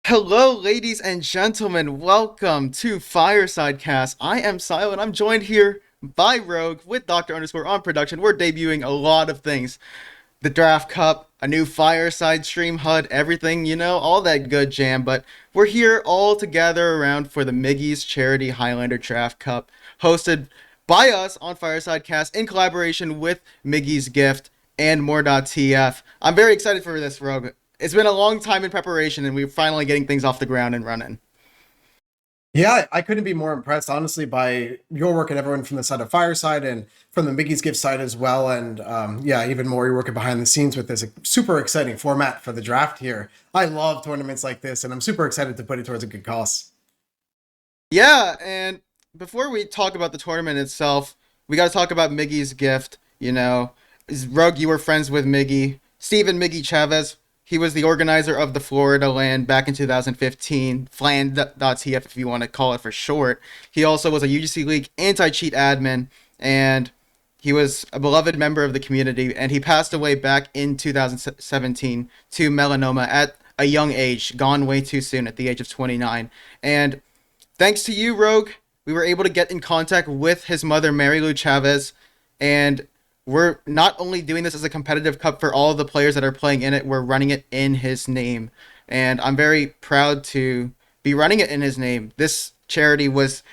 Hello, ladies and gentlemen. Welcome to Fireside Cast. I am Silent. I'm joined here by Rogue with Dr. Underscore on production. We're debuting a lot of things. The Draft Cup, a new Fireside stream HUD, everything, all that good jam. But we're here all together around for the Miggy's Charity Highlander Draft Cup, hosted by us on Fireside Cast in collaboration with Miggy's Gift and more.tf. I'm very excited for this, Rogue. It's been a long time in preparation, and we're finally getting things off the ground and running. Yeah, I couldn't be more impressed, honestly, by your work and everyone from the side of Fireside and from the Miggy's Gift side as well. And yeah, even more, you're working behind the scenes with this super exciting format for the draft here. I love tournaments like this, and I'm super excited to put it towards a good cause. Yeah, and before we talk about the tournament itself, we got to talk about Miggy's Gift. Rogue, you were friends with Miggy. Stephen Miggy Chavez, he was the organizer of the Florida Land back in 2015, FLAN.tf if you want to call it for short. He also was a UGC League anti-cheat admin, and he was a beloved member of the community, and he passed away back in 2017 to melanoma at a young age, gone way too soon at the age of 29. And thanks to you, Rogue, we were able to get in contact with his mother, Mary Lou Chavez, and we're not only doing this as a competitive cup for all of the players that are playing in it, we're running it in his name. And I'm very proud to be running it in his name. This charity was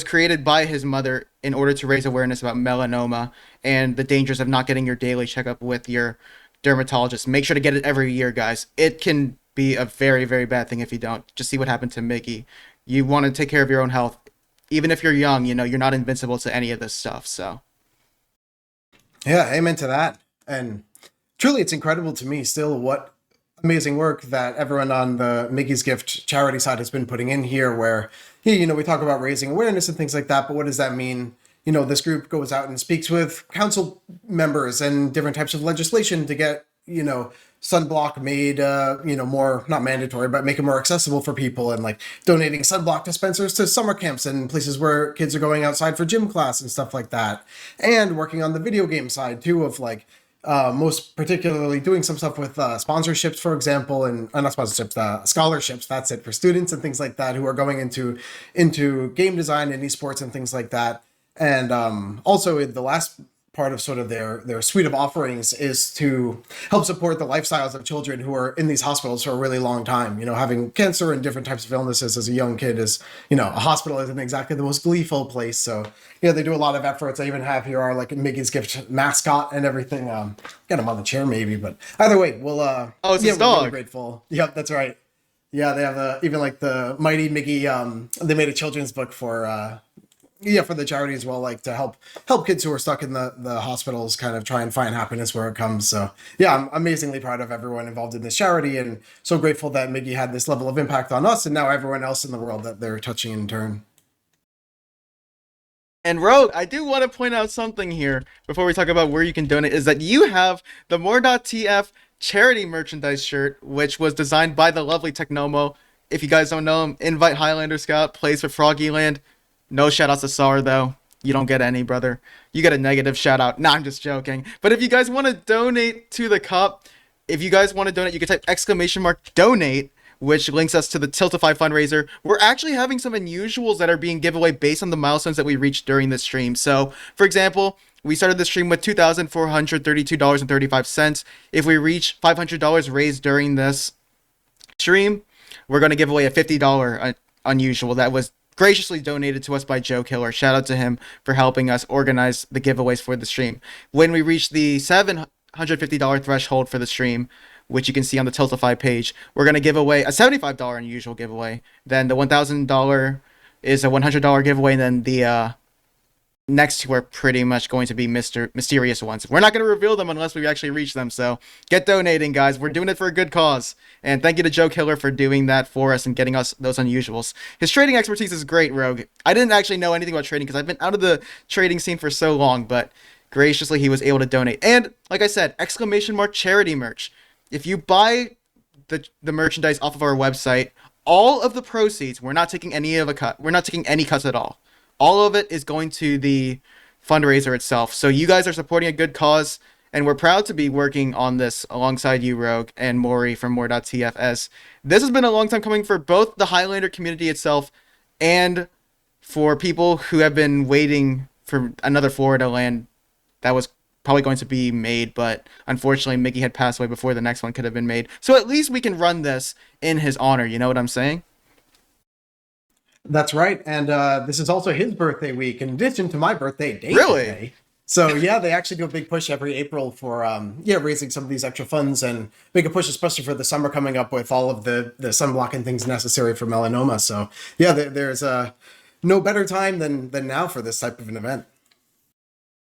created by his mother in order to raise awareness about melanoma and the dangers of not getting your daily checkup with your dermatologist. Make sure to get it every year, guys. It can be a very, very bad thing if you don't. Just see what happened to Miggy. You want to take care of your own health. Even if you're young, you're not invincible to any of this stuff, so. Yeah, amen to that. And truly, it's incredible to me still what amazing work that everyone on the Miggy's Gift charity side has been putting in here, where, we talk about raising awareness and things like that, but what does that mean? This group goes out and speaks with council members and different types of legislation to get, sunblock made, more, not mandatory, but make it more accessible for people, and like donating sunblock dispensers to summer camps and places where kids are going outside for gym class and stuff like that. And working on the video game side too, of like, most particularly doing some stuff with sponsorships, for example, and not sponsorships, scholarships. That's it, for students and things like that who are going into game design and esports and things like that. And also the last part of sort of their suite of offerings is to help support the lifestyles of children who are in these hospitals for a really long time. Having cancer and different types of illnesses as a young kid is, a hospital isn't exactly the most gleeful place. So, they do a lot of efforts. I even have here our like Miggy's Gift mascot and everything. Get him on the chair maybe, but either way, we'll it's his dog. We're really grateful. Yep, that's right. Yeah, they have even like the Mighty Miggy. They made a children's book for the charity as well, like to help kids who are stuck in the hospitals kind of try and find happiness where it comes. So yeah, I'm amazingly proud of everyone involved in this charity, and so grateful that Miggy had this level of impact on us and now everyone else in the world that they're touching in turn. And Rogue, I do want to point out something here before we talk about where you can donate, is that you have the more.tf charity merchandise shirt, which was designed by the lovely Technomo. If you guys don't know him, Invite Highlander Scout, plays for Froggyland. No shoutouts to Sar, though. You don't get any, brother. You get a negative shout out. Nah, I'm just joking. But if you guys want to donate to the cup, you can type !donate, which links us to the Tiltify fundraiser. We're actually having some unusuals that are being given away based on the milestones that we reached during this stream. So, for example, we started the stream with $2,432.35. If we reach $500 raised during this stream, we're going to give away a $50 unusual that was graciously donated to us by Joe Killer. Shout out to him for helping us organize the giveaways for the stream. When we reach the $750 threshold for the stream, which you can see on the Tiltify page, we're going to give away a $75 unusual giveaway. Then the $1,000 is a $100 giveaway, and then the next two are pretty much going to be mysterious ones. We're not going to reveal them unless we actually reach them. So get donating, guys. We're doing it for a good cause. And thank you to Joe Killer for doing that for us and getting us those unusuals. His trading expertise is great, Rogue. I didn't actually know anything about trading because I've been out of the trading scene for so long, but graciously he was able to donate. And like I said, exclamation mark charity merch. If you buy the merchandise off of our website, all of the proceeds, we're not taking any of a cut. We're not taking any cuts at all of it is going to the fundraiser itself. So you guys are supporting a good cause, and we're proud to be working on this alongside you, Rogue, and Maury from More.tf. As this has been a long time coming for both the Highlander community itself and for people who have been waiting for another Florida land that was probably going to be made, but unfortunately Mickey had passed away before the next one could have been made. So at least we can run this in his honor. You know what I'm saying? That's right. And this is also his birthday week, in addition to my birthday date Really? today. So yeah, they actually do a big push every April for raising some of these extra funds and make a push, especially for the summer coming up with all of the sunblock and things necessary for melanoma. So yeah, there's no better time than now for this type of an event.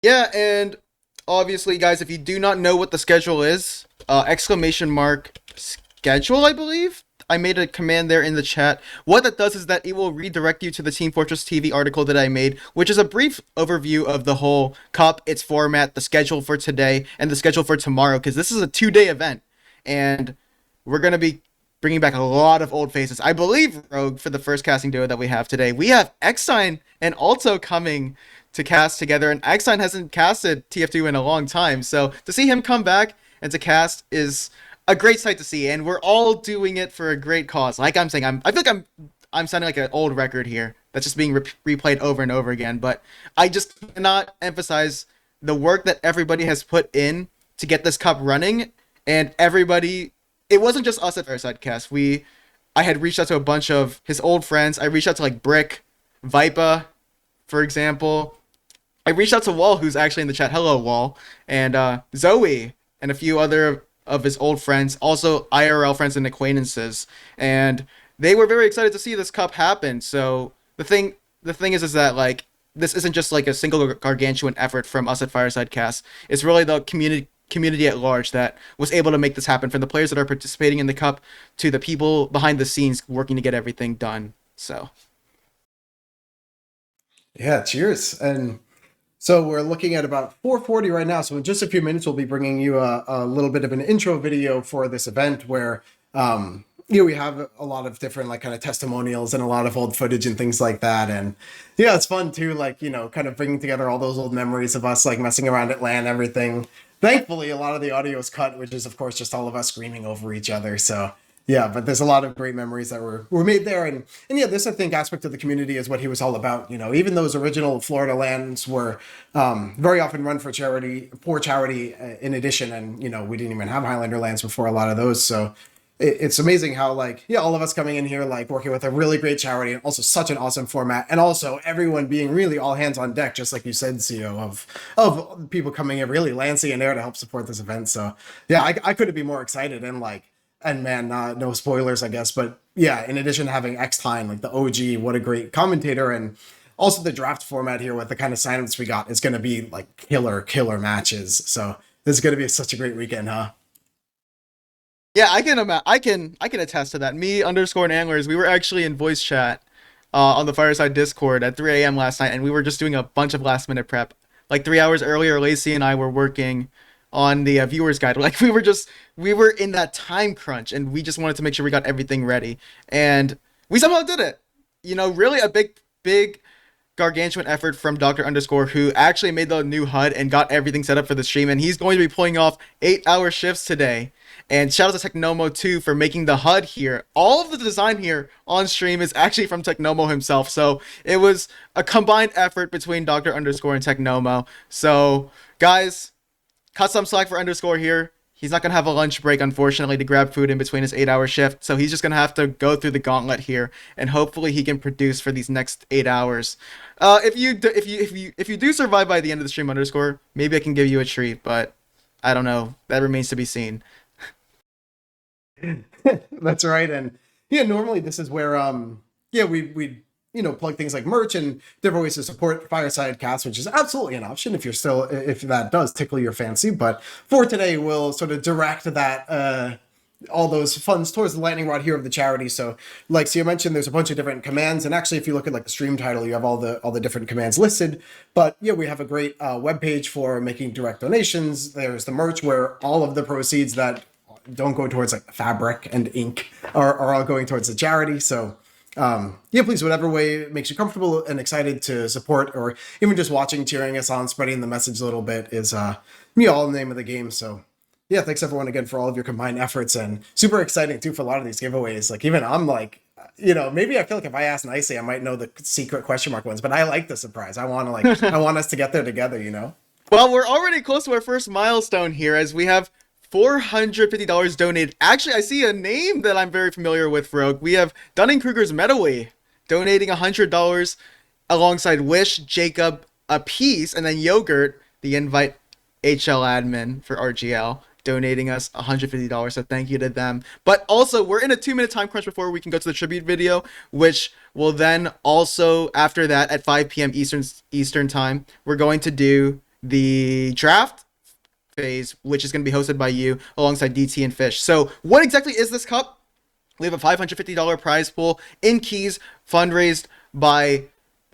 Yeah, and obviously, guys, if you do not know what the schedule is, exclamation mark schedule, I believe. I made a command there in the chat. What that does is that it will redirect you to the Team Fortress TV article that I made, which is a brief overview of the whole cup, its format, the schedule for today, and the schedule for tomorrow, because this is a 2-day event. And we're going to be bringing back a lot of old faces. I believe, Rogue, for the first casting duo that we have today, we have Xsign and Alto coming to cast together, and Xsign hasn't casted TF2 in a long time, so to see him come back and to cast is a great sight to see, and we're all doing it for a great cause. Like I'm saying, I feel like I'm sounding like an old record here that's just being replayed over and over again, but I just cannot emphasize the work that everybody has put in to get this cup running, and everybody. It wasn't just us at Fireside Cast. I had reached out to a bunch of his old friends. I reached out to like Brick, Vipa, for example. I reached out to Wall, who's actually in the chat. Hello, Wall, and Zoe, and a few other of his old friends, also IRL friends and acquaintances, and they were very excited to see this cup happen. So the thing is that like this isn't just like a single gargantuan effort from us at Fireside Cast. It's really the community at large that was able to make this happen, from the players that are participating in the cup to the people behind the scenes working to get everything done. So Yeah, cheers. And so we're looking at about 4:40 right now. So in just a few minutes, we'll be bringing you a little bit of an intro video for this event where we have a lot of different like kind of testimonials and a lot of old footage and things like that. And yeah, it's fun too, like, kind of bringing together all those old memories of us like messing around at LAN and everything. Thankfully, a lot of the audio is cut, which is of course just all of us screaming over each other. So yeah, but there's a lot of great memories that were made there, and yeah, this I think aspect of the community is what he was all about. Even those original Florida lands were very often run for charity, poor charity. In addition, and we didn't even have Highlander lands before a lot of those, so it's amazing how like all of us coming in here like working with a really great charity and also such an awesome format, and also everyone being really all hands on deck, just like you said, CEO, of people coming in really lancy and air to help support this event. So yeah, I couldn't be more excited, and man, no spoilers, I guess, but yeah, in addition to having X-Time, like the OG, what a great commentator, and also the draft format here with the kind of signups we got is going to be like killer matches. So this is going to be such a great weekend, huh? yeah, I can attest to that. Me underscore and anglers, we were actually in voice chat on the Fireside Discord at 3 a.m. last night, and we were just doing a bunch of last minute prep. Like 3 hours earlier, Lacey and I were working on the viewers guide. Like we were in that time crunch, and we just wanted to make sure we got everything ready, and we somehow did it. Really a big gargantuan effort from Doctor Underscore, who actually made the new HUD and got everything set up for the stream, and he's going to be pulling off 8-hour shifts today. And shout out to Technomo too for making the HUD here. All of the design here on stream is actually from Technomo himself. So it was a combined effort between Doctor Underscore and Technomo. So guys, cut some slack for Underscore here. He's not going to have a lunch break, unfortunately, to grab food in between his 8-hour shift. So he's just going to have to go through the gauntlet here, and hopefully he can produce for these next 8 hours. If you do survive by the end of the stream, Underscore, maybe I can give you a treat, but I don't know. That remains to be seen. That's right. And yeah, normally this is where we plug things like merch and different ways to support Fireside Cast, which is absolutely an option if that does tickle your fancy. But for today, we'll sort of direct that all those funds towards the lightning rod here of the charity. So like you mentioned, there's a bunch of different commands, and actually if you look at like the stream title, you have all the different commands listed. But yeah, we have a great webpage for making direct donations. There's the merch where all of the proceeds that don't go towards like fabric and ink are all going towards the charity. So yeah, please, whatever way makes you comfortable and excited to support, or even just watching, cheering us on, spreading the message a little bit is all in the name of the game. So yeah, thanks everyone again for all of your combined efforts, and super exciting too for a lot of these giveaways. Like even I'm like, maybe I feel like if I ask nicely, I might know the secret question mark ones, but I like the surprise. I want to I want us to get there together. Well, we're already close to our first milestone here as we have $450 donated. Actually, I see a name that I'm very familiar with, Rogue. We have Dunning-Kruger's Medaway donating $100 alongside Wish, Jacob, a piece, and then Yogurt, the Invite HL admin for RGL, donating us $150. So thank you to them. But also, we're in a 2-minute time crunch before we can go to the tribute video, which will then also, after that, at 5 p.m. Eastern time, we're going to do the draft phase, which is going to be hosted by you alongside DT and Fish. So what exactly is this cup? We have a $550 prize pool in keys fundraised by,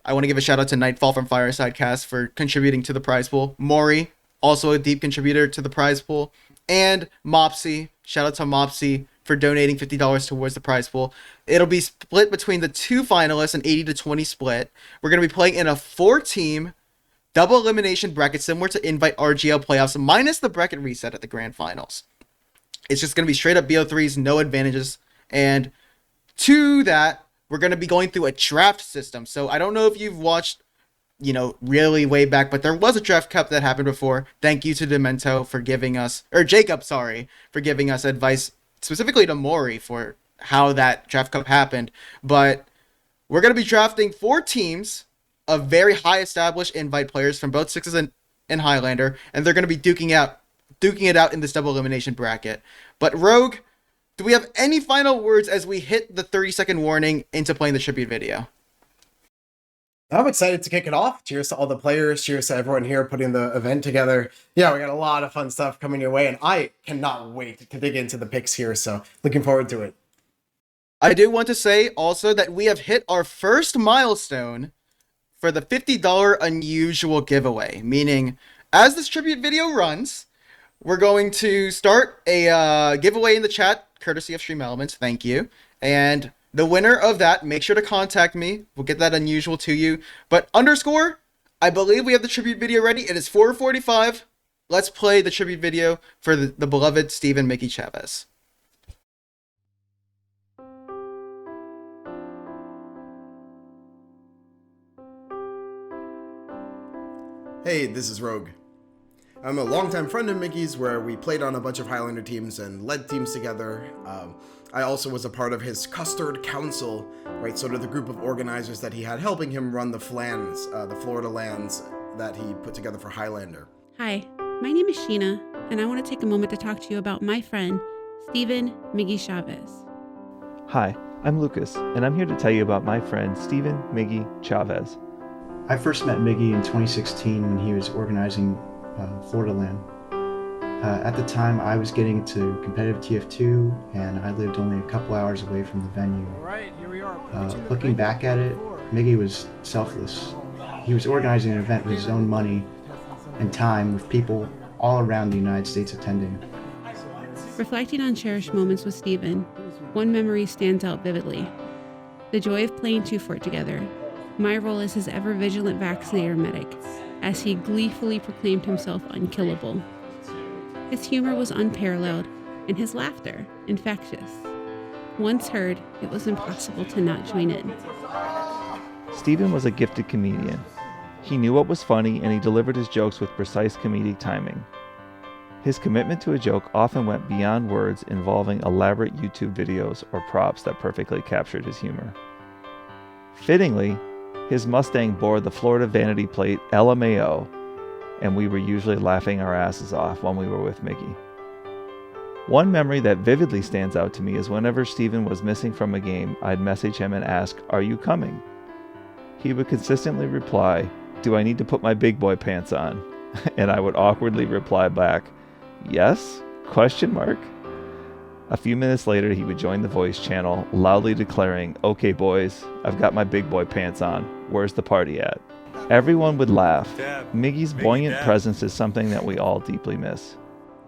I want to give a shout out to Nightfall from Fireside Cast for contributing to the prize pool. Maury, also a deep contributor to the prize pool. And Mopsy, shout out to Mopsy for donating $50 towards the prize pool. It'll be split between the two finalists, an 80-20 split. We're going to be playing in a 4-team double elimination bracket similar to Invite RGL playoffs minus the bracket reset at the grand finals. It's just going to be straight up BO3s, no advantages. And to that, we're going to be going through a draft system. So I don't know if you've watched, really way back, but there was a draft cup that happened before. Thank you to Demento for giving us, or Jacob, sorry, for giving us advice, specifically to Maury for how that draft cup happened. But we're going to be drafting 4 teams of very high established Invite players from both Sixes and Highlander, and they're going to be duking it out in this double elimination bracket. But Rogue, do we have any final words as we hit the 30-second warning into playing the tribute video? I'm excited to kick it off. Cheers to all the players. Cheers to everyone here putting the event together. Yeah, we got a lot of fun stuff coming your way, and I cannot wait to dig into the picks here. So looking forward to it. I do want to say also that we have hit our first milestone for the $50 unusual giveaway, meaning as this tribute video runs, we're going to start a giveaway in the chat, courtesy of Stream Elements. Thank you. And the winner of that, make sure to contact me. We'll get that unusual to you. But underscore, I believe we have the tribute video ready. It is 4:45. Let's play the tribute video for the beloved Stephen Miggy Chavez. Hey, this is Rogue. I'm a longtime friend of Miggy's where we played on a bunch of Highlander teams and led teams together. I also was a part of his Custard Council, right, sort of the group of organizers that he had helping him run the FLANs, the Florida lands that he put together for Highlander. Hi, my name is Sheena, and I want to take a moment to talk to you about my friend, Stephen Miggy Chavez. Hi, I'm Lucas, and I'm here to tell you about my friend, Stephen Miggy Chavez. I first met Miggy in 2016 when he was organizing Florida Land. At the time, I was getting into competitive TF2, and I lived only a couple hours away from the venue. All right, here we are. Looking back at it, Miggy was selfless. He was organizing an event with his own money and time, with people all around the United States attending. Reflecting on cherished moments with Stephen, one memory stands out vividly. The joy of playing 2 Fort together. My role as his ever-vigilant vaccinator medic, as he gleefully proclaimed himself unkillable. His humor was unparalleled, and his laughter infectious. Once heard, it was impossible to not join in. Stephen was a gifted comedian. He knew what was funny, and he delivered his jokes with precise comedic timing. His commitment to a joke often went beyond words, involving elaborate YouTube videos or props that perfectly captured his humor. Fittingly, his Mustang bore the Florida vanity plate LMAO, and we were usually laughing our asses off when we were with Miggy. One memory that vividly stands out to me is whenever Stephen was missing from a game, I'd message him and ask, "Are you coming?" He would consistently reply, "Do I need to put my big boy pants on?" And I would awkwardly reply back, "Yes? Question mark?" A few minutes later, he would join the voice channel, loudly declaring, "Okay, boys, I've got my big boy pants on. Where's the party at?" Everyone would laugh. Miggy's buoyant presence is something that we all deeply miss.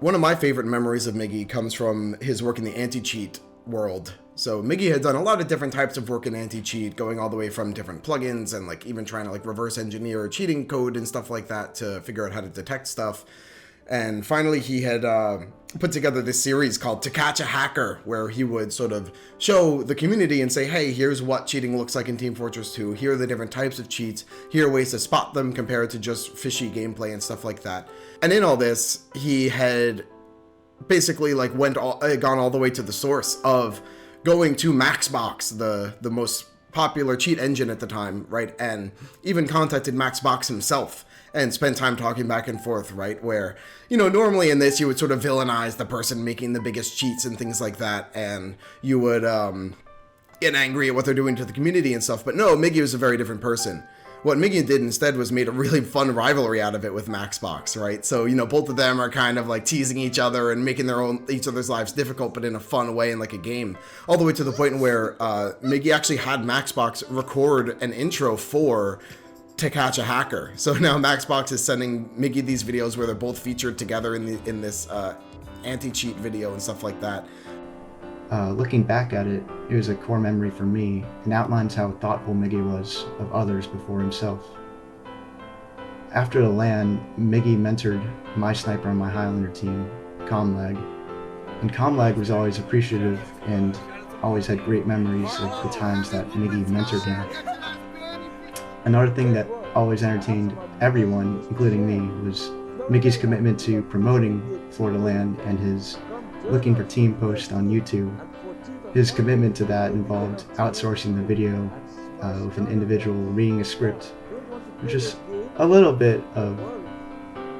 One of my favorite memories of Miggy comes from his work in the anti-cheat world. So Miggy had done a lot of different types of work in anti-cheat, going all the way from different plugins and like even trying to like reverse engineer cheating code and stuff like that to figure out how to detect stuff. And finally, he had put together this series called To Catch a Hacker, where he would sort of show the community and say, hey, here's what cheating looks like in Team Fortress 2. Here are the different types of cheats. Here are ways to spot them compared to just fishy gameplay and stuff like that. And in all this, he had basically like gone all the way to the source of going to Maxbox, the most popular cheat engine at the time, right? And even contacted Maxbox himself and spent time talking back and forth, right? Where, you know, normally in this, you would sort of villainize the person making the biggest cheats and things like that. And you would get angry at what they're doing to the community and stuff. But no, Miggy was a very different person. What Miggy did instead was made a really fun rivalry out of it with Maxbox, right? So, you know, both of them are kind of like teasing each other and making each other's lives difficult, but in a fun way and like a game. All the way to the point where Miggy actually had Maxbox record an intro for To Catch a Hacker. So now Maxbox is sending Miggy these videos where they're both featured together in this anti-cheat video and stuff like that. Looking back at it, it was a core memory for me and outlines how thoughtful Miggy was of others before himself. After the LAN, Miggy mentored my sniper on my Highlander team, Comlag, and Comlag was always appreciative and always had great memories of the times that Miggy mentored him. Another thing that always entertained everyone, including me, was Miggy's commitment to promoting Florida LAN and his looking for team posts on YouTube. His commitment to that involved outsourcing the video with an individual reading a script, just a little bit of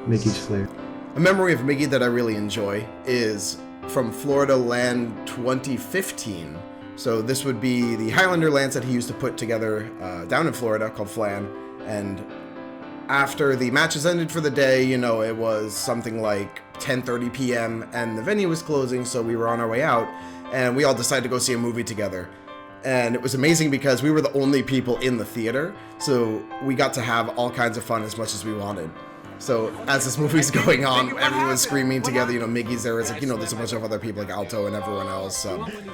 Miggy's flair. A memory of Miggy that I really enjoy is from Florida LAN 2015. So this would be the Highlander LANs that he used to put together down in Florida called Flan. And after the matches ended for the day, you know, it was something like 10:30 p.m. and the venue was closing, so we were on our way out, and we all decided to go see a movie together. And it was amazing because we were the only people in the theater, so we got to have all kinds of fun as much as we wanted. So as this movie's going on, everyone's screaming together, you know, Miggy's there, it's like, you know, there's a bunch of other people like Alto and everyone else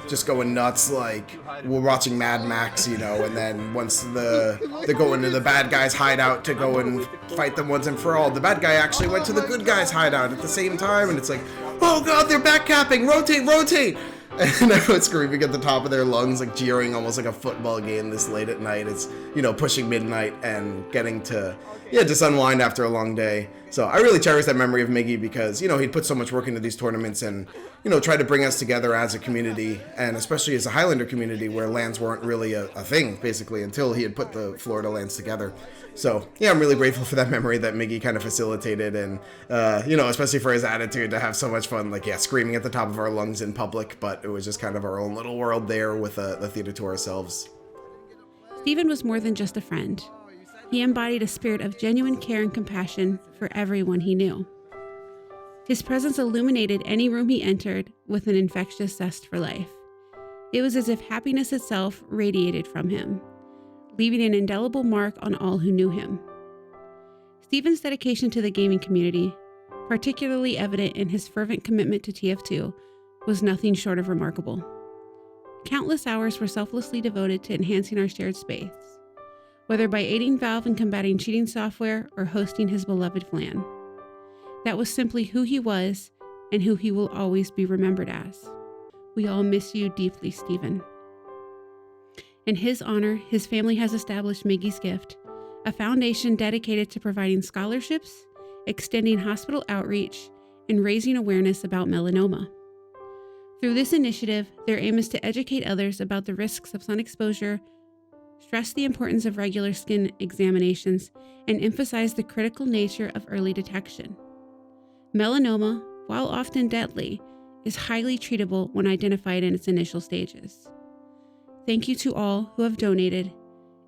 just going nuts, like we're watching Mad Max, you know, and then once they go into the bad guy's hideout to go and fight them once and for all, the bad guy actually went to the good guy's hideout at the same time, and it's like, oh god, they're backcapping, rotate! And everyone's screaming at the top of their lungs, like jeering almost like a football game this late at night. It's, you know, pushing midnight and getting to, just unwind after a long day. So I really cherish that memory of Miggy because, you know, he'd put so much work into these tournaments and, you know, try to bring us together as a community, and especially as a Highlander community where LANs weren't really a thing, basically, until he had put the Florida LANs together. So, yeah, I'm really grateful for that memory that Miggy kind of facilitated, and, you know, especially for his attitude to have so much fun, like, screaming at the top of our lungs in public, but it was just kind of our own little world there with the theater to ourselves. Stephen was more than just a friend. He embodied a spirit of genuine care and compassion for everyone he knew. His presence illuminated any room he entered with an infectious zest for life. It was as if happiness itself radiated from him, leaving an indelible mark on all who knew him. Stephen's dedication to the gaming community, particularly evident in his fervent commitment to TF2, was nothing short of remarkable. Countless hours were selflessly devoted to enhancing our shared space, whether by aiding Valve in combating cheating software or hosting his beloved Flan. That was simply who he was and who he will always be remembered as. We all miss you deeply, Stephen. In his honor, his family has established Miggy's Gift, a foundation dedicated to providing scholarships, extending hospital outreach, and raising awareness about melanoma. Through this initiative, their aim is to educate others about the risks of sun exposure, stress the importance of regular skin examinations, and emphasize the critical nature of early detection. Melanoma, while often deadly, is highly treatable when identified in its initial stages. Thank you to all who have donated,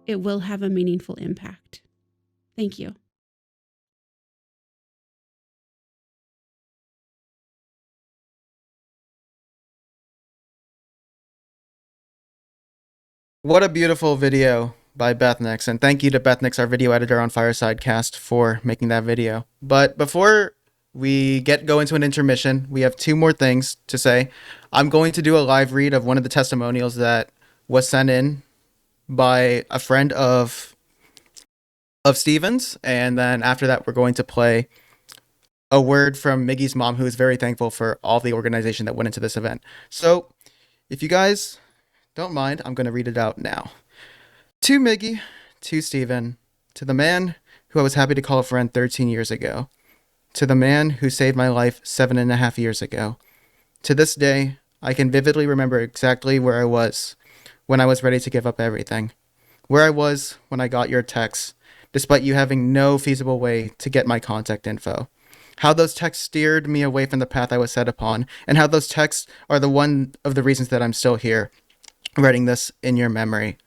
it will have a meaningful impact. Thank you. What a beautiful video by Bethnix, and thank you to Bethnix, our video editor on Fireside Cast, for making that video. But before we go into an intermission, we have two more things to say. I'm going to do a live read of one of the testimonials that was sent in by a friend of Steven's, and then after that, we're going to play a word from Miggy's mom, who is very thankful for all the organization that went into this event. So, if you guys don't mind, I'm going to read it out now. To Miggy, to Steven, to the man who I was happy to call a friend 13 years ago, to the man who saved my life 7.5 years ago. To this day, I can vividly remember exactly where I was when I was ready to give up everything. Where I was when I got your text, despite you having no feasible way to get my contact info. How those texts steered me away from the path I was set upon, and how those texts are the one of the reasons that I'm still here, writing this in your memory.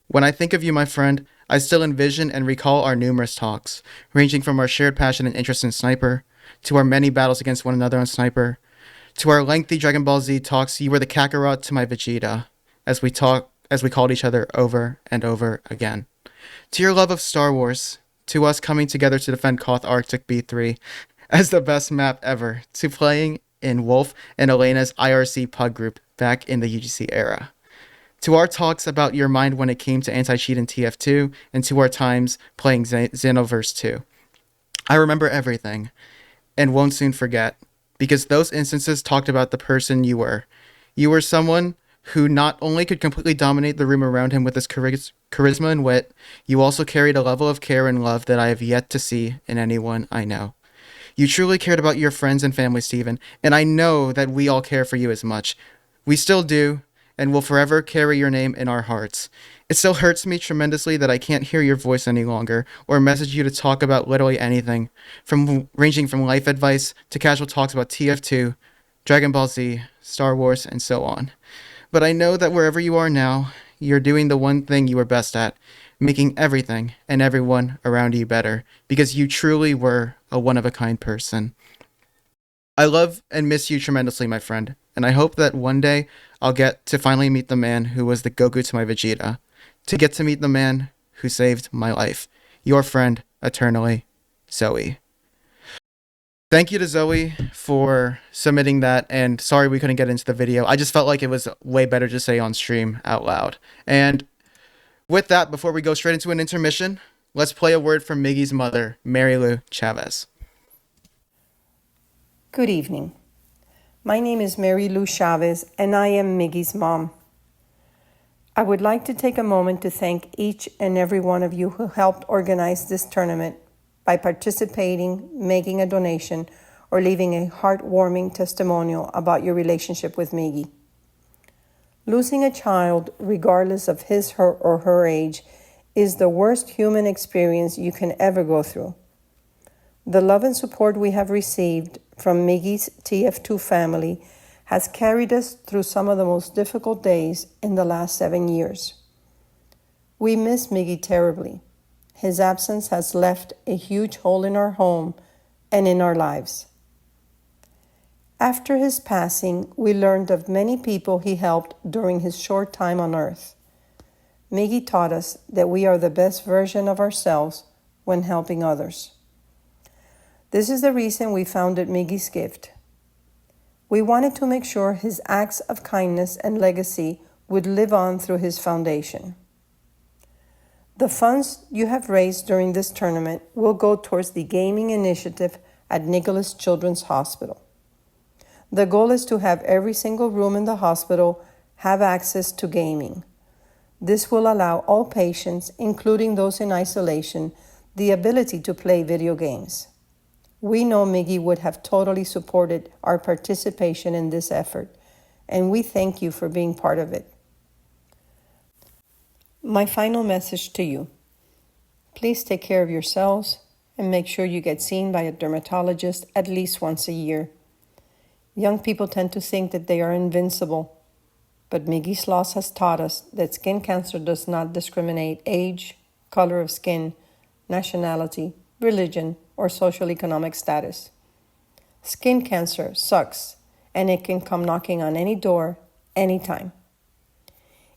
When I think of you, my friend, I still envision and recall our numerous talks, ranging from our shared passion and interest in Sniper, to our many battles against one another on Sniper, to our lengthy Dragon Ball Z talks. You were the Kakarot to my Vegeta, as we called each other over and over again. To your love of Star Wars, to us coming together to defend Koth Arctic B3 as the best map ever, to playing in Wolf and Elena's IRC Pug group back in the UGC era. To our talks about your mind when it came to anti-cheat in TF2, and to our times playing Xenoverse 2. I remember everything, and won't soon forget, because those instances talked about the person you were. You were someone who not only could completely dominate the room around him with his charisma and wit, you also carried a level of care and love that I have yet to see in anyone I know. You truly cared about your friends and family, Stephen, and I know that we all care for you as much. We still do, and will forever carry your name in our hearts. It still hurts me tremendously that I can't hear your voice any longer, or message you to talk about literally anything, ranging from life advice to casual talks about TF2, Dragon Ball Z, Star Wars, and so on. But I know that wherever you are now, you're doing the one thing you were best at, making everything and everyone around you better, because you truly were a one-of-a-kind person. I love and miss you tremendously, my friend, and I hope that one day I'll get to finally meet the man who was the Goku to my Vegeta, to get to meet the man who saved my life. Your friend, eternally, Zoe. Thank you to Zoe for submitting that, and sorry we couldn't get into the video. I just felt like it was way better to say on stream out loud. And with that, before we go straight into an intermission, let's play a word from Miggy's mother, Mary Lou Chavez. Good evening. My name is Mary Lou Chavez, and I am Miggy's mom. I would like to take a moment to thank each and every one of you who helped organize this tournament by participating, making a donation, or leaving a heartwarming testimonial about your relationship with Miggy. Losing a child, regardless of his, her, or her age, is the worst human experience you can ever go through. The love and support we have received from Miggy's TF2 family has carried us through some of the most difficult days in the last 7 years. We miss Miggy terribly. His absence has left a huge hole in our home and in our lives. After his passing, we learned of many people he helped during his short time on earth. Miggy taught us that we are the best version of ourselves when helping others. This is the reason we founded Miggy's Gift. We wanted to make sure his acts of kindness and legacy would live on through his foundation. The funds you have raised during this tournament will go towards the gaming initiative at Nicholas Children's Hospital. The goal is to have every single room in the hospital have access to gaming. This will allow all patients, including those in isolation, the ability to play video games. We know Miggy would have totally supported our participation in this effort, and we thank you for being part of it. My final message to you: please take care of yourselves and make sure you get seen by a dermatologist at least once a year. Young people tend to think that they are invincible, but Miggy's loss has taught us that skin cancer does not discriminate age, color of skin, nationality, religion, or social economic status. Skin cancer sucks, and it can come knocking on any door, anytime.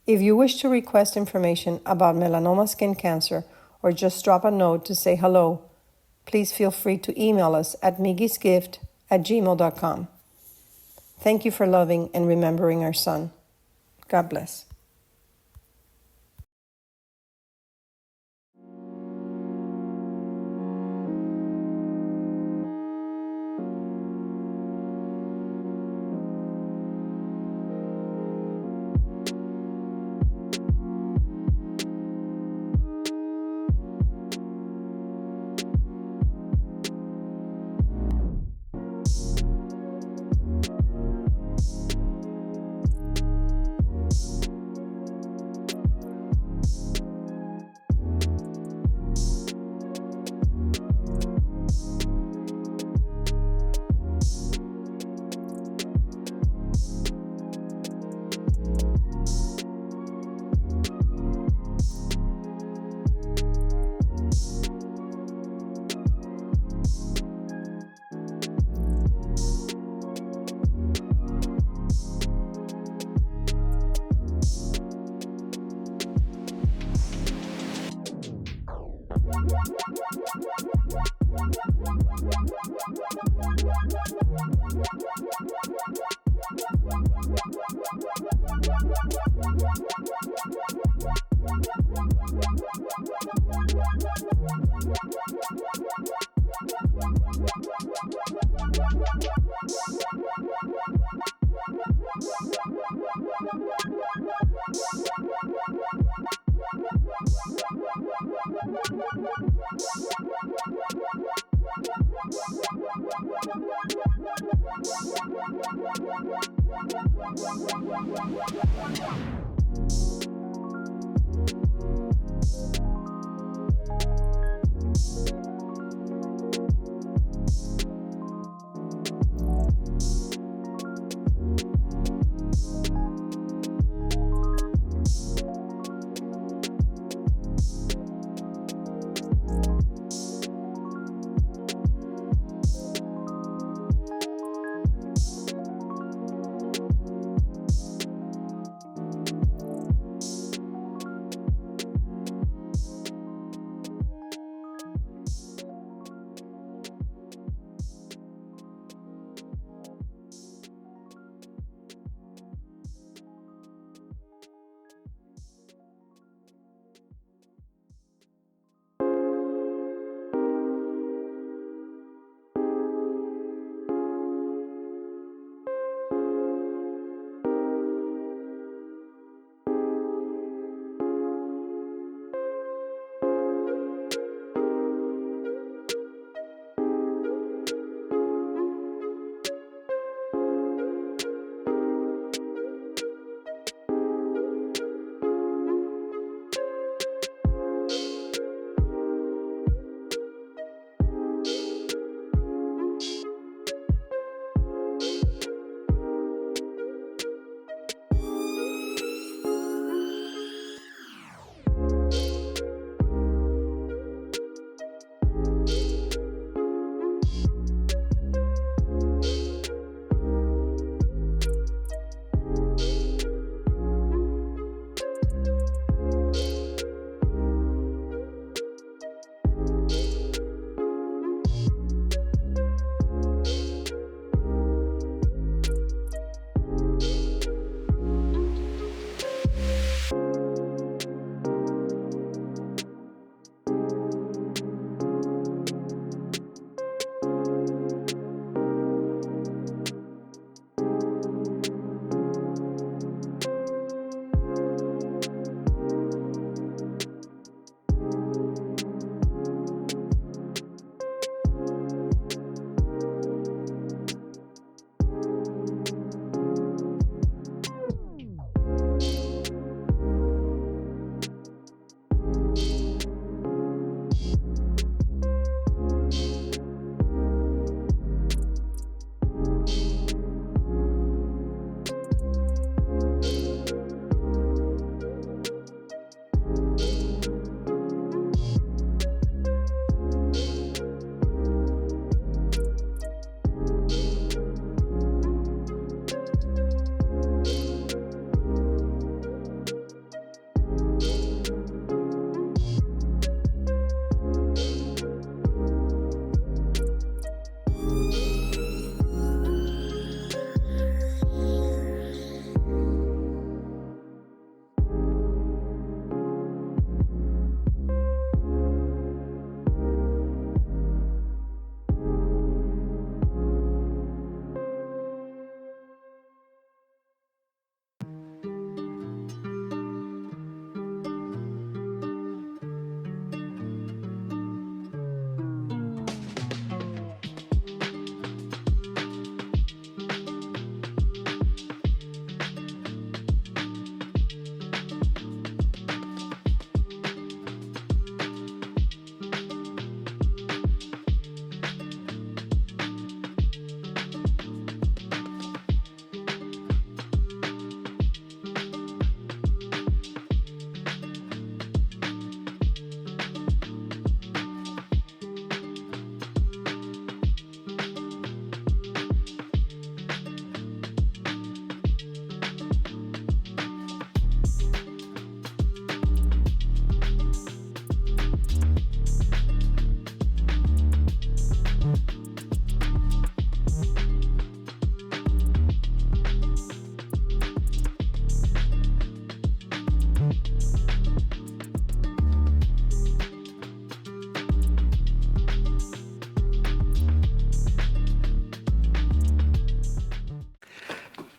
If you wish to request information about melanoma skin cancer or just drop a note to say hello, please feel free to email us at miggysgift@gmail.com. Thank you for loving and remembering our son. God bless.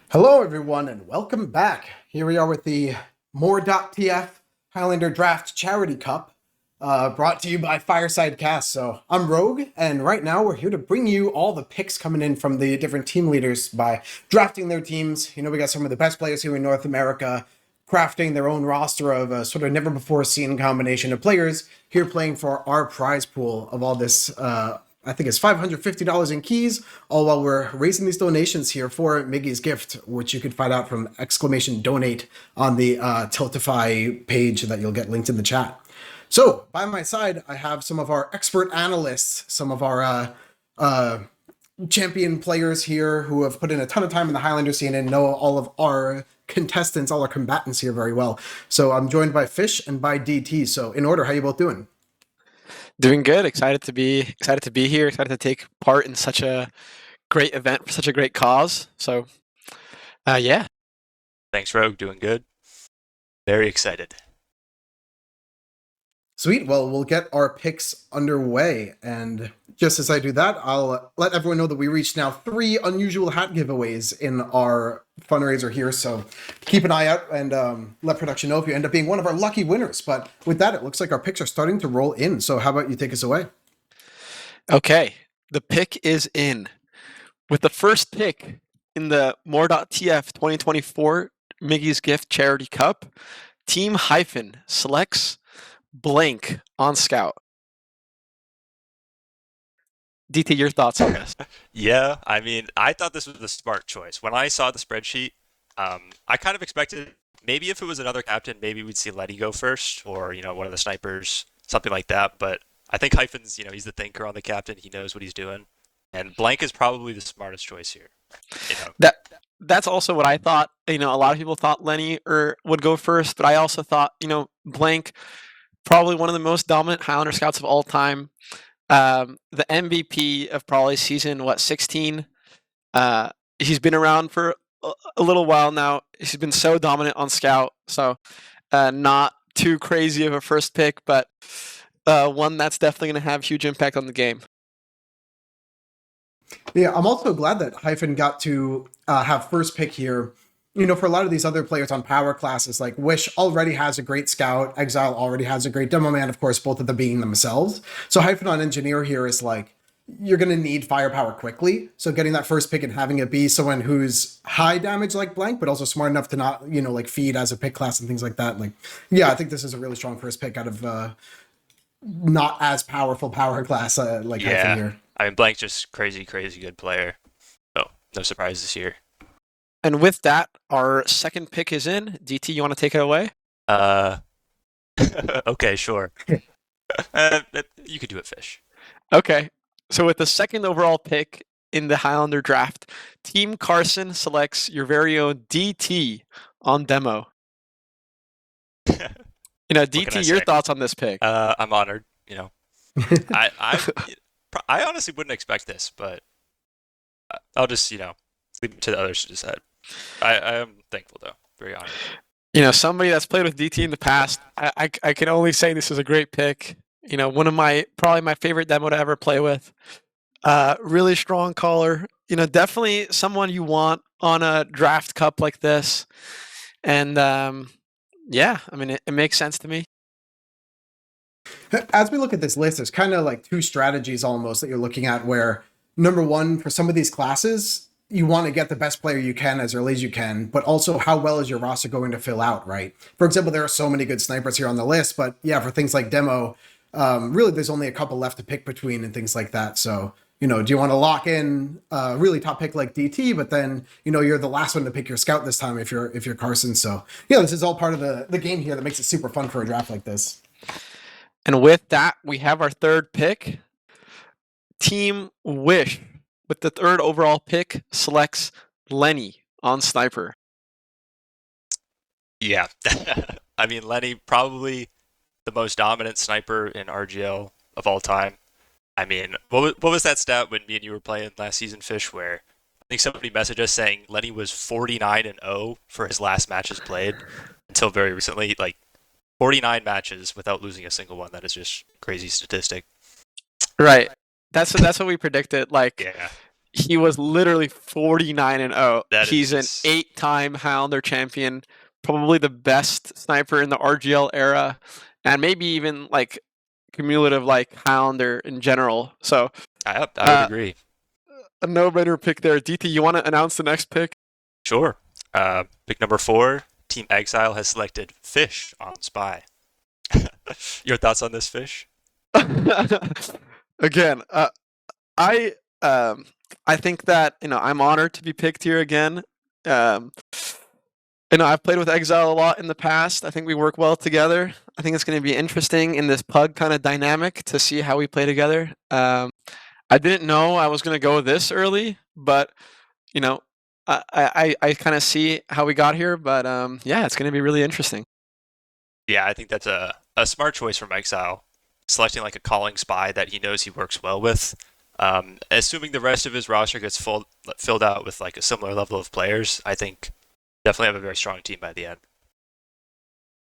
Hello, everyone, and welcome back. Here we are with the More.tf Highlander Draft Charity Cup, brought to you by Fireside Cast. So I'm Rogue, and right now we're here to bring you all the picks coming in from the different team leaders by drafting their teams. You know, we got some of the best players here in North America, crafting their own roster of a sort of never before seen combination of players here playing for our prize pool of all this I think it's $550 in keys, all while we're raising these donations here for Miggy's gift, which you can find out from !donate on the Tiltify page that you'll get linked in the chat. So by my side, I have some of our expert analysts, some of our champion players here who have put in a ton of time in the Highlander scene and know all of our contestants, all our combatants here very well. So I'm joined by Fish and by DT. So in order, how you both doing? Doing good. Excited to be here. Excited to take part in such a great event for such a great cause. So, yeah. Thanks, Rogue. Doing good. Very excited. Sweet. Well, we'll get our picks underway. And just as I do that, I'll let everyone know that we reached now 3 unusual hat giveaways in our fundraiser here. So keep an eye out and let production know if you end up being one of our lucky winners. But with that, it looks like our picks are starting to roll in. So how about you take us away? Okay. The pick is in. With the first pick in the More.tf 2024 Miggy's Gift Charity Cup, Team Hyphen selects blank on Scout. DT, your thoughts on this? Yeah, I mean, I thought this was the smart choice. When I saw the spreadsheet, I kind of expected maybe if it was another captain, maybe we'd see Letty go first, or one of the snipers, something like that. But I think Hyphen's, he's the thinker on the captain. He knows what he's doing, and blank is probably the smartest choice here. That's also what I thought. A lot of people thought Lenny would go first, but I also thought, blank, probably one of the most dominant Highlander scouts of all time. The MVP of probably season 16. He's been around for a little while now. He's been so dominant on Scout, so not too crazy of a first pick, but one that's definitely going to have huge impact on the game. Yeah, I'm also glad that Hyphen got to have first pick here. For a lot of these other players on power classes, like Wish already has a great scout, Exile already has a great demo man, of course, both of them being themselves. So Hyphen on engineer here is like, you're going to need firepower quickly. So getting that first pick and having it be someone who's high damage like blank, but also smart enough to not, feed as a pick class and things like that. Like, yeah, I think this is a really strong first pick out of not as powerful power class like Hyphen here. I mean, blank's just crazy good player. So no surprises here. And with that, our second pick is in. DT, you want to take it away? Okay, sure. You could do it, Fish. Okay. So with the second overall pick in the Highlander draft, Team Carson selects your very own DT on demo. DT, your thoughts on this pick? I'm honored. I honestly wouldn't expect this, but I'll just leave it to the others to decide. I am thankful though, very honored. Somebody that's played with DT in the past, I can only say this is a great pick. One of probably my favorite demo to ever play with. Really strong caller. Definitely someone you want on a draft cup like this. And yeah, I mean, it makes sense to me. As we look at this list, there's kind of like 2 strategies almost that you're looking at where, number one, for some of these classes, you want to get the best player you can as early as you can, but also how well is your roster going to fill out, right? For example, there are so many good snipers here on the list, but yeah, for things like demo, really there's only a couple left to pick between and things like that. So, do you want to lock in a really top pick like DT, but then, you're the last one to pick your scout this time if you're Carson. So yeah, this is all part of the game here that makes it super fun for a draft like this. And with that, we have our third pick. Team Wish, with the third overall pick, selects Lenny on Sniper. Yeah. I mean, Lenny, probably the most dominant sniper in RGL of all time. I mean, what was that stat when me and you were playing last season, Fish, where I think somebody messaged us saying Lenny was 49-0 for his last matches played until very recently. Like, 49 matches without losing a single one. That is just crazy statistic. Right. That's what we predicted. Like, yeah. he was literally 49-0. That He's an is 8-time Highlander champion, probably the best sniper in the RGL era, and maybe even like cumulative like Highlander in general. So I would agree. a no-brainer pick there. DT, you want to announce the next pick? Sure. Pick number 4, Team Exile has selected Fish on Spy. Your thoughts on this, Fish? Again, I think that I'm honored to be picked here again. I've played with Exile a lot in the past. I think we work well together. I think it's going to be interesting in this pug kind of dynamic to see how we play together. I didn't know I was going to go this early, but I kind of see how we got here. But yeah, it's going to be really interesting. Yeah, I think that's a smart choice from Exile, selecting like a calling spy that he knows he works well with. Assuming the rest of his roster gets filled out with like a similar level of players, I think definitely have a very strong team by the end.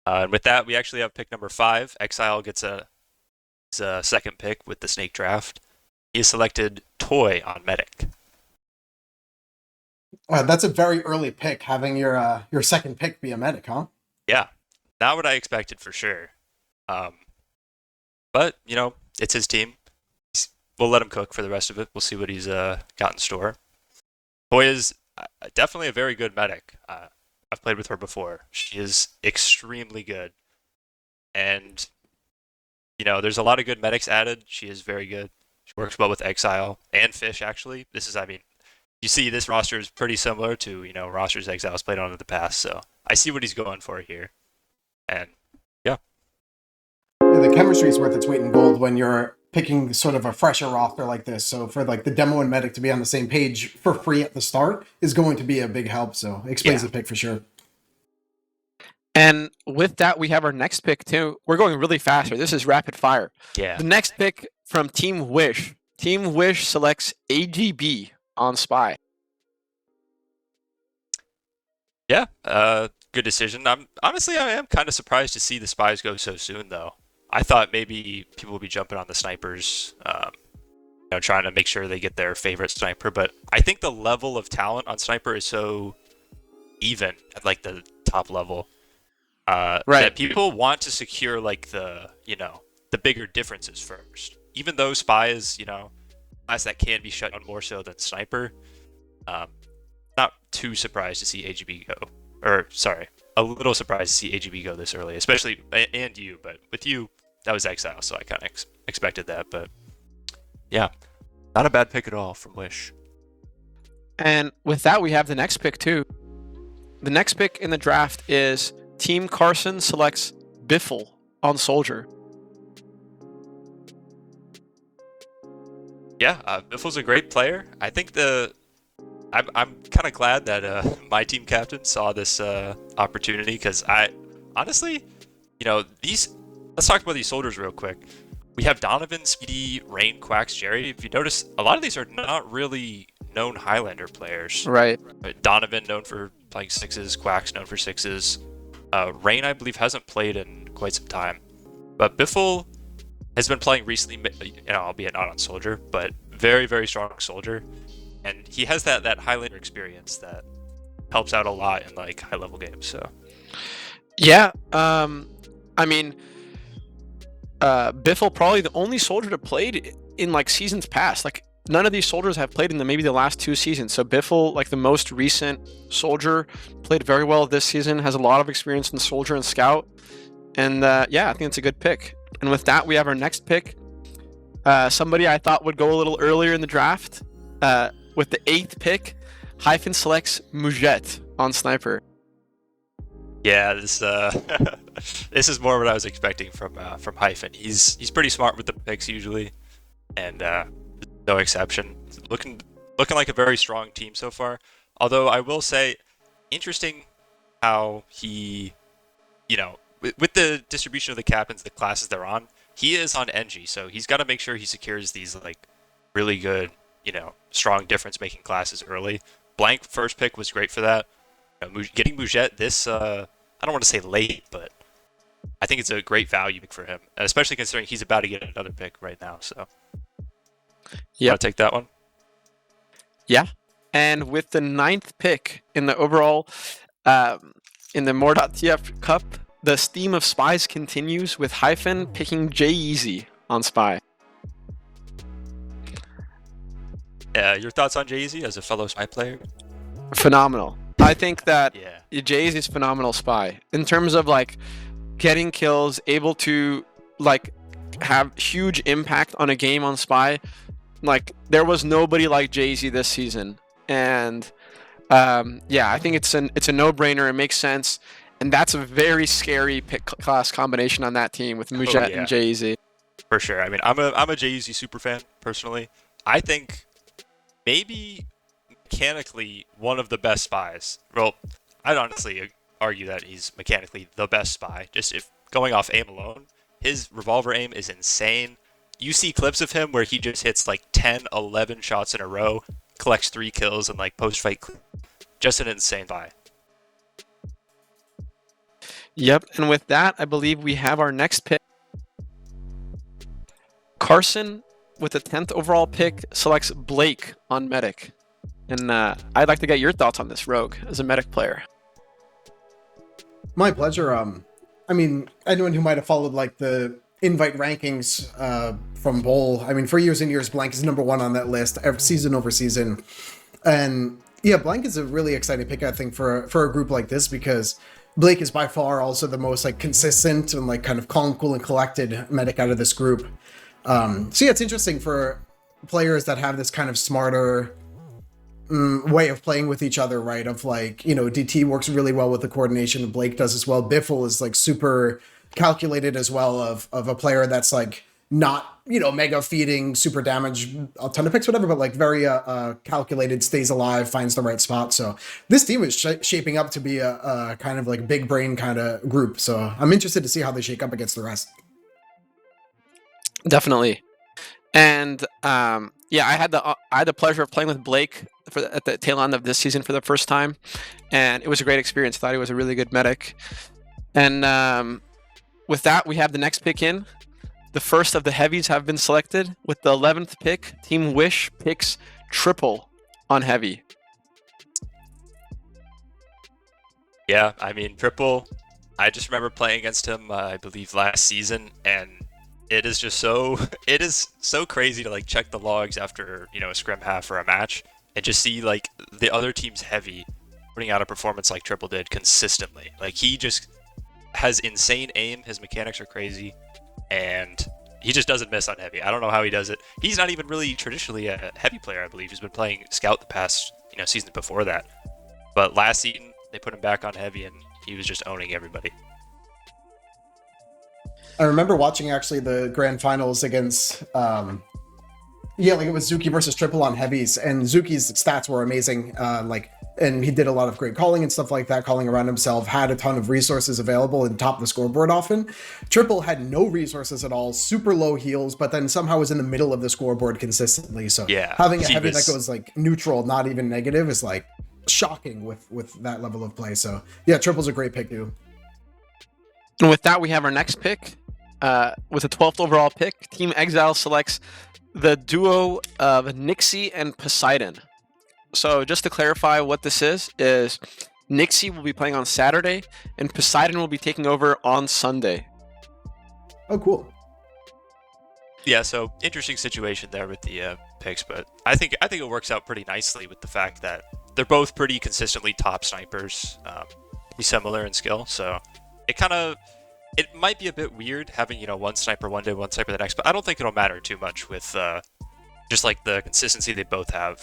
And with that, we actually have pick number 5. Exile gets a second pick with the Snake Draft. He has selected Toy on Medic. That's a very early pick, having your second pick be a medic, huh? Yeah, not what I expected for sure. But, it's his team. We'll let him cook for the rest of it. We'll see what he's got in store. Toy is definitely a very good medic. I've played with her before. She is extremely good. And, there's a lot of good medics added. She is very good. She works well with Exile and Fish, actually. You see this roster is pretty similar to, rosters Exile's played on in the past. So I see what he's going for here. And, yeah. The chemistry is worth its weight in gold when you're picking sort of a fresher roster like this. So for like the demo and medic to be on the same page for free at the start is going to be a big help. So explains the pick for sure. And with that, we have our next pick too. We're going really fast here. This is rapid fire. Yeah. The next pick from Team Wish. Team Wish selects AGB on Spy. Yeah, good decision. I am kind of surprised to see the Spies go so soon, though. I thought maybe people would be jumping on the snipers, trying to make sure they get their favorite sniper. But I think the level of talent on sniper is so even at like the top level, that people want to secure like the bigger differences first. Even though Spy is class that can be shut down more so than sniper. Not too surprised to see AGB go, a little surprised to see AGB go this early, especially and you. But with you, that was Exile, so I kind of expected that. But yeah, not a bad pick at all from Wish. And with that, we have the next pick too. The next pick in the draft is Team Carson selects Biffle on Soldier. Yeah, Biffle's a great player. I think I'm kind of glad that my team captain saw this opportunity, because I honestly, let's talk about these soldiers real quick. We have Donovan, Speedy, Rain, Quacks, Jerry. If you notice, a lot of these are not really known Highlander players. Right. Donovan known for playing 6s, Quacks known for 6s. Rain, I believe, hasn't played in quite some time. But Biffle has been playing recently, albeit not on Soldier, but very, very strong Soldier. And he has that Highlander experience that helps out a lot in like high level games. So yeah, Biffle probably the only soldier to played in like seasons past. Like none of these soldiers have played in maybe the last 2 seasons. So Biffle, like the most recent soldier, played very well this season. Has a lot of experience in Soldier and Scout. And yeah, I think it's a good pick. And with that, we have our next pick. Somebody I thought would go a little earlier in the draft. With the 8th pick, Hyphen selects Mujet on Sniper. Yeah, this this is more what I was expecting from Hyphen. He's pretty smart with the picks usually, and no exception. Looking like a very strong team so far. Although I will say, interesting how he, with the distribution of the captains, the classes they're on, he is on NG, so he's got to make sure he secures these like really good, strong difference-making classes early. Blank first pick was great for that. Getting Mujet this, I don't want to say late, but I think it's a great value pick for him, especially considering he's about to get another pick right now. So, yeah, want to take that one? Yeah. And with the 9th pick in the overall, in the More.tf Cup, the theme of spies continues with Hyphen picking J-Eazy on spy. Your thoughts on Jay-Z as a fellow spy player? Phenomenal. I think that Yeah. J-Eazy's phenomenal spy in terms of like getting kills, able to like have huge impact on a game on spy. Like there was nobody like Jay-Z this season, and I think it's a no-brainer. It makes sense, and that's a very scary pick class combination on that team with Mujet yeah. and Jay-Z. For sure. I mean, I'm a Jay-Z super fan personally. I think maybe mechanically one of the best spies. Well, I'd honestly argue that he's mechanically the best spy. Just if going off aim alone, his revolver aim is insane. You see clips of him where he just hits like 10, 11 shots in a row, collects 3 kills, and like post-fight, just an insane spy. Yep, and with that, I believe we have our next pick. Carson, with the 10th overall pick, selects Blake on Medic. And I'd like to get your thoughts on this Rogue as a Medic player. My pleasure. I mean, anyone who might have followed like the invite rankings from Bowl, I mean, for years and years, Blank is number 1 on that list, season over season. And yeah, Blank is a really exciting pick, I think, for a group like this, because Blake is by far also the most like consistent and like kind of calm, cool, and collected medic out of this group. So yeah, it's interesting for players that have this kind of smarter way of playing with each other, right? Of like, you know, DT works really well with the coordination, Blake does as well. Biffle is like super calculated as well, of a player that's like not, you know, mega feeding, super damage, a ton of picks, whatever, but like very calculated, stays alive, finds the right spot. So this team is shaping up to be a kind of like big brain kind of group. So I'm interested to see how they shake up against the rest. Definitely. And I had the pleasure of playing with Blake at the tail end of this season for the first time, and it was a great experience. I thought he was a really good medic. And with that, we have the next pick in. The first of the heavies have been selected. With the 11th pick, Team Wish picks Triple on heavy. Yeah, I mean, Triple, I just remember playing against him, I believe last season, and it is just it is so crazy to like check the logs after, you know, a scrim half or a match and just see like the other team's heavy putting out a performance like Triple did consistently. Like he just has insane aim, his mechanics are crazy, and he just doesn't miss on heavy. I don't know how he does it. He's not even really traditionally a heavy player, I believe. He's been playing Scout the past, you know, season before that. But last season, they put him back on heavy, and he was just owning everybody. I remember watching actually the grand finals against, like it was Zuki versus Triple on heavies, and Zuki's stats were amazing. And he did a lot of great calling and stuff like that, calling around himself, had a ton of resources available and topped the scoreboard often. Triple had no resources at all, super low heals, but then somehow was in the middle of the scoreboard consistently. So yeah, having a heavy that goes like neutral, not even negative, is like shocking with that level of play. So yeah, Triple's a great pick too. And with that, we have our next pick. With the 12th overall pick, Team Exile selects the duo of Nixie and Poseidon. So just to clarify what this is Nixie will be playing on Saturday, and Poseidon will be taking over on Sunday. Oh, cool. Yeah, so interesting situation there with the picks, but I think it works out pretty nicely with the fact that they're both pretty consistently top snipers, pretty similar in skill. So it might be a bit weird having, you know, one sniper one day, one sniper the next, but I don't think it'll matter too much with just like the consistency they both have,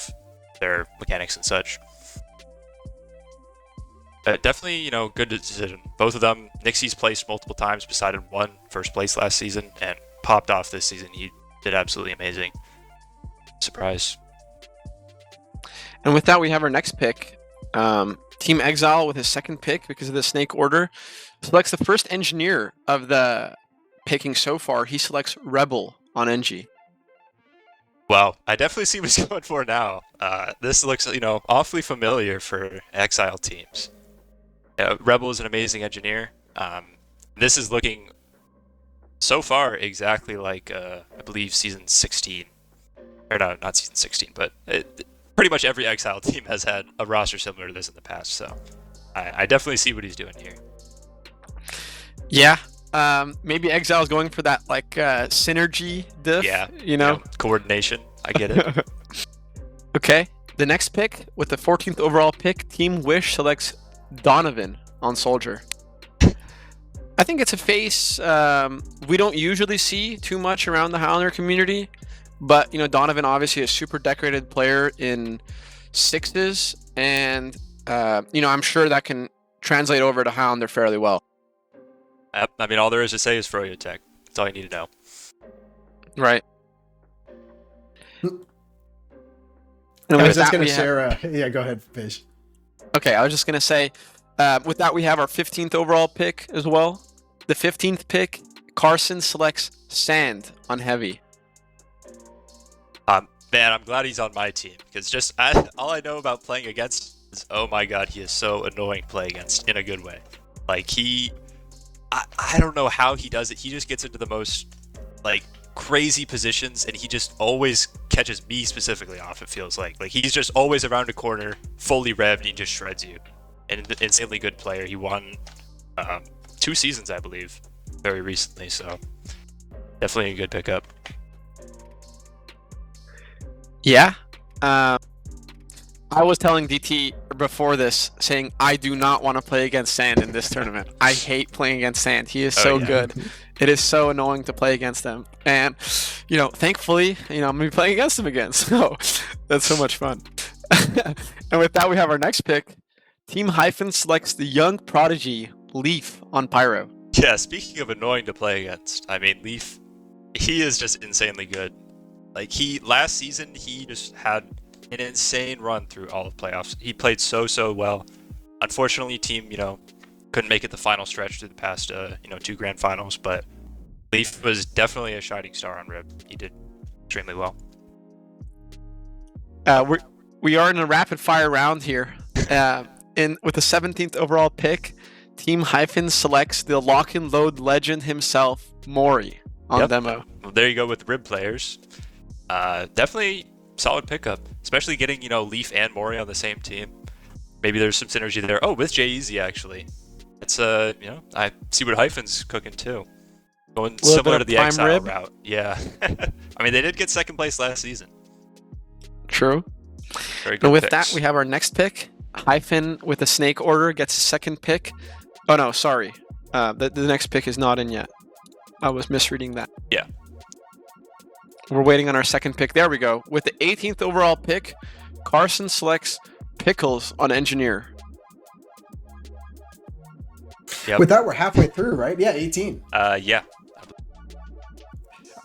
their mechanics and such. Definitely, you know, good decision. Both of them. Nixie's placed multiple times. Poseidon won first place last season and popped off this season. He did absolutely amazing. Surprise. And with that, we have our next pick. Team Exile, with his second pick because of the snake order, selects the first engineer of the picking so far. He selects Rebel on NG. Well, I definitely see what he's going for now. This looks, you know, awfully familiar for Exile teams. Rebel is an amazing engineer. This is looking so far exactly like, I believe, season 16. Or no, not season 16, but pretty much every Exile team has had a roster similar to this in the past. So I definitely see what he's doing here. Yeah. Maybe Exile's going for that like synergy diff. Yeah. You know? Coordination. I get it. Okay. The next pick with the 14th overall pick, Team Wish selects Donovan on Soldier. I think it's a face we don't usually see too much around the Highlander community, but Donovan obviously a super decorated player in sixes, and I'm sure that can translate over to Highlander fairly well. I mean, all there is to say is Froyo Tech. That's all you need to know. Right. I And was with just that, going to we have- share. Yeah, go ahead, Fish. Okay, I was just going to say, with that, we have our 15th overall pick as well. The 15th pick, Carson selects Sand on Heavy. Man, I'm glad he's on my team because all I know about playing against is, oh my god, he is so annoying to play against in a good way. Like I don't know how he does it. He just gets into the most like crazy positions and he just always catches me specifically off, it feels like he's just always around a corner, fully revved, and he just shreds you. And an insanely good player. He won 2 seasons, I believe, very recently, so definitely a good pickup. Yeah. I was telling DT before this, saying I do not want to play against Sand in this tournament. I hate playing against Sand. He is so good. It is so annoying to play against him. And, thankfully, I'm going to be playing against him again. So that's so much fun. And with that, we have our next pick. Team Hyphen selects the young prodigy, Leaf, on Pyro. Yeah, speaking of annoying to play against, I mean, Leaf, he is just insanely good. Last season, he just had an insane run through all of playoffs. He played so well. Unfortunately, team, couldn't make it the final stretch through the past, 2 grand finals, but Leaf was definitely a shining star on Rib. He did extremely well. We are in a rapid fire round here. With the 17th overall pick, Team Hyphen selects the lock and load legend himself, Mori, on demo. Well, there you go with Rib players. Definitely solid pickup, especially getting Leaf and Mori on the same team. Maybe there's some synergy there. Oh, with J-Easy actually. It's I see what Hyphen's cooking too. Going similar to the Exile Rib route. Yeah. I mean, they did get second place last season. True. Very good And with picks. that, we have our next pick. Hyphen with a snake order gets a second pick. Oh no, sorry. The next pick is not in yet. I was misreading that. Yeah. We're waiting on our second pick. There we go. With the 18th overall pick, Carson selects Pickles on Engineer. Yep. With that, we're halfway through, right? Yeah, 18. Yeah.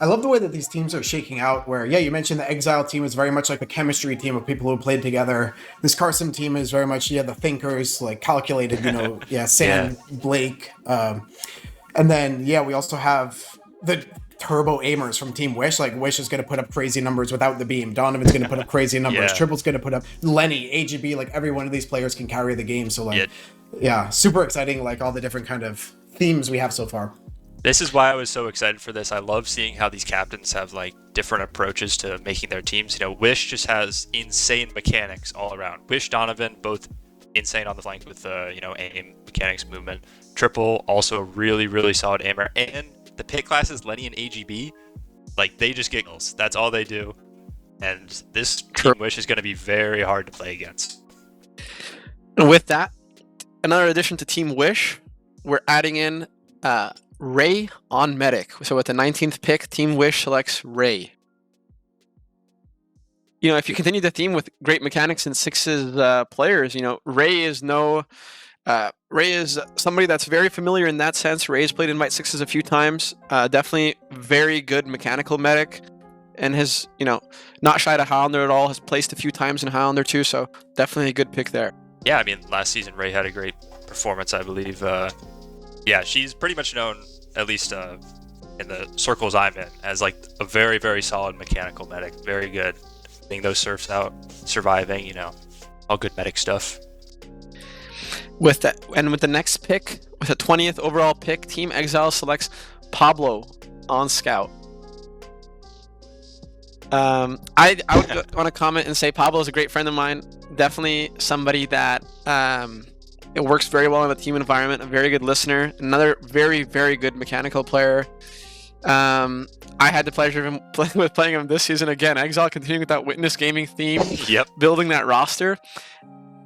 I love the way that these teams are shaking out where, you mentioned the Exile team is very much like the chemistry team of people who played together. This Carson team is very much, the thinkers, like calculated, Sam, Yeah. Blake. And then, we also have the turbo aimers from Team Wish. Like, Wish is going to put up crazy numbers without the beam. Donovan's going to put up crazy numbers. Yeah. Triple's going to put up Lenny, AGB, like every one of these players can carry the game. So like, Yeah. super exciting, like all the different kind of themes we have so far. This is why I was so excited for this. I love seeing how these captains have different approaches to making their teams. Wish just has insane mechanics all around. Wish, Donovan, both insane on the flank with aim, mechanics, movement. Triple, also a really, really solid aimer. And the pick classes, Lenny and AGB, they just get kills. That's all they do. And this Team Wish is going to be very hard to play against. And with that, another addition to Team Wish, we're adding in Ray on Medic. So with the 19th pick, Team Wish selects Ray. If you continue the theme with great mechanics and sixes players, Ray is Ray is somebody that's very familiar in that sense. Ray's played Invite Sixes a few times. Definitely very good mechanical medic, and has not shy to Highlander at all. Has placed a few times in Highlander too, so definitely a good pick there. Yeah, I mean, last season Ray had a great performance, I believe. Yeah, she's pretty much known, at least in the circles I'm in, as a very, very solid mechanical medic. Very good. Getting those surfs out, surviving, all good medic stuff. With the next pick, with the 20th overall pick, Team Exile selects Pablo on Scout. I would want to comment and say Pablo is a great friend of mine. Definitely somebody that it works very well in a team environment. A very good listener. Another very, very good mechanical player. I had the pleasure of playing him this season again. Exile continuing with that Witness Gaming theme. Yep. Building that roster.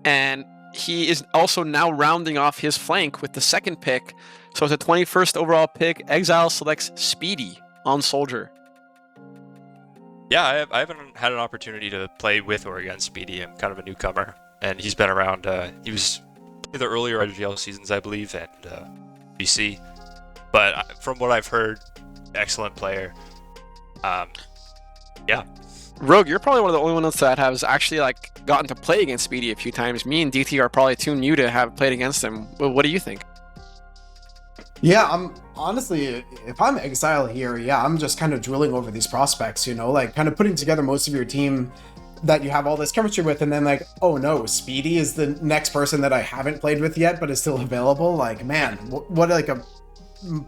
And he is also now rounding off his flank with the second pick. So it's a 21st overall pick. Exile selects Speedy on Soldier. Yeah, I haven't had an opportunity to play with or against Speedy. I'm kind of a newcomer, and he's been around. He was the earlier RGL seasons, I believe, and BC. But from what I've heard, excellent player. Yeah. Rogue, you're probably one of the only ones that has actually gotten to play against Speedy a few times. Me and DT are probably too new to have played against him. What do you think? Yeah, I'm honestly, if I'm Exile here, I'm just kind of drilling over these prospects, kind of putting together most of your team that you have all this chemistry with, and then oh no, Speedy is the next person that I haven't played with yet, but is still available. Man, what a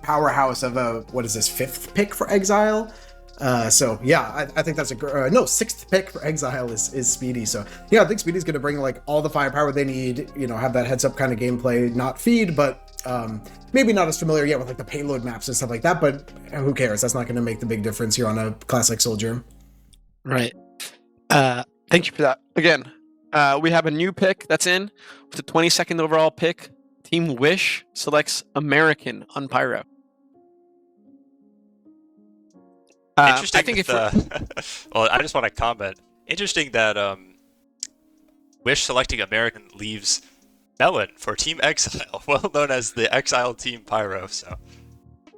powerhouse of a, what is this, 5th pick for Exile? I think that's sixth pick for Exile is Speedy. So I think Speedy's going to bring all the firepower they need, have that heads up kind of gameplay, not feed, but maybe not as familiar yet with the payload maps and stuff like that, but who cares? That's not going to make the big difference here on a classic Soldier. Right. Thank you for that. Again, we have a new pick that's in with the 22nd overall pick. Team Wish selects American on Pyro. Interesting. I think well, I just want to comment. Interesting that Wish selecting American leaves Melon for Team Exile, well known as the Exile Team Pyro. So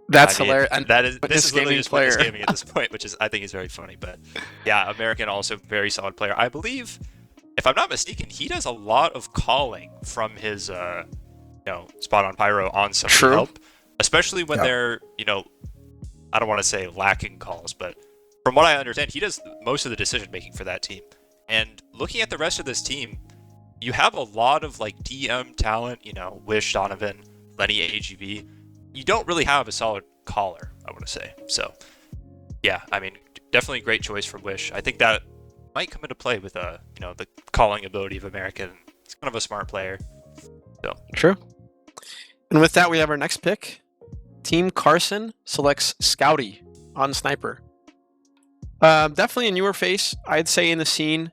that's hilarious. And this is literally just Witness Gaming at this point, which I think is very funny. But yeah, American also very solid player. I believe, if I'm not mistaken, he does a lot of calling from his spot on Pyro on some help, especially when they're I don't want to say lacking calls, but from what I understand, he does most of the decision making for that team. And looking at the rest of this team, you have a lot of DM talent, Wish, Donovan, Lenny, AGB. You don't really have a solid caller, I want to say. So yeah, I mean, definitely a great choice for Wish. I think that might come into play with the calling ability of American. He's kind of a smart player. So true. And with that, we have our next pick. Team Carson selects Scouty on Sniper. Definitely a newer face, I'd say, in the scene.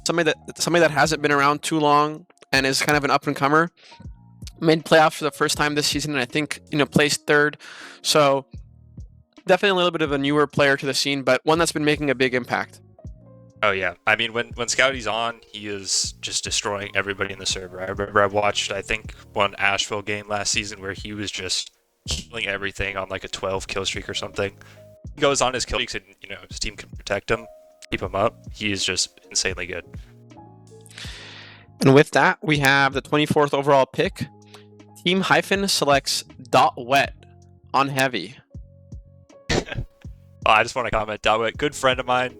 Somebody that hasn't been around too long and is kind of an up and comer. Made playoffs for the first time this season, and I think placed 3rd. So definitely a little bit of a newer player to the scene, but one that's been making a big impact. Oh yeah, I mean when Scouty's on, he is just destroying everybody in the server. I remember I watched, I think, one Asheville game last season where he was just killing everything on a 12 kill streak or something. He goes on his kill streaks and his team can protect him, keep him up. He is just insanely good. And with that, we have the 24th overall pick. Team Hyphen selects .wet on Heavy. I just want to comment, .wet, good friend of mine.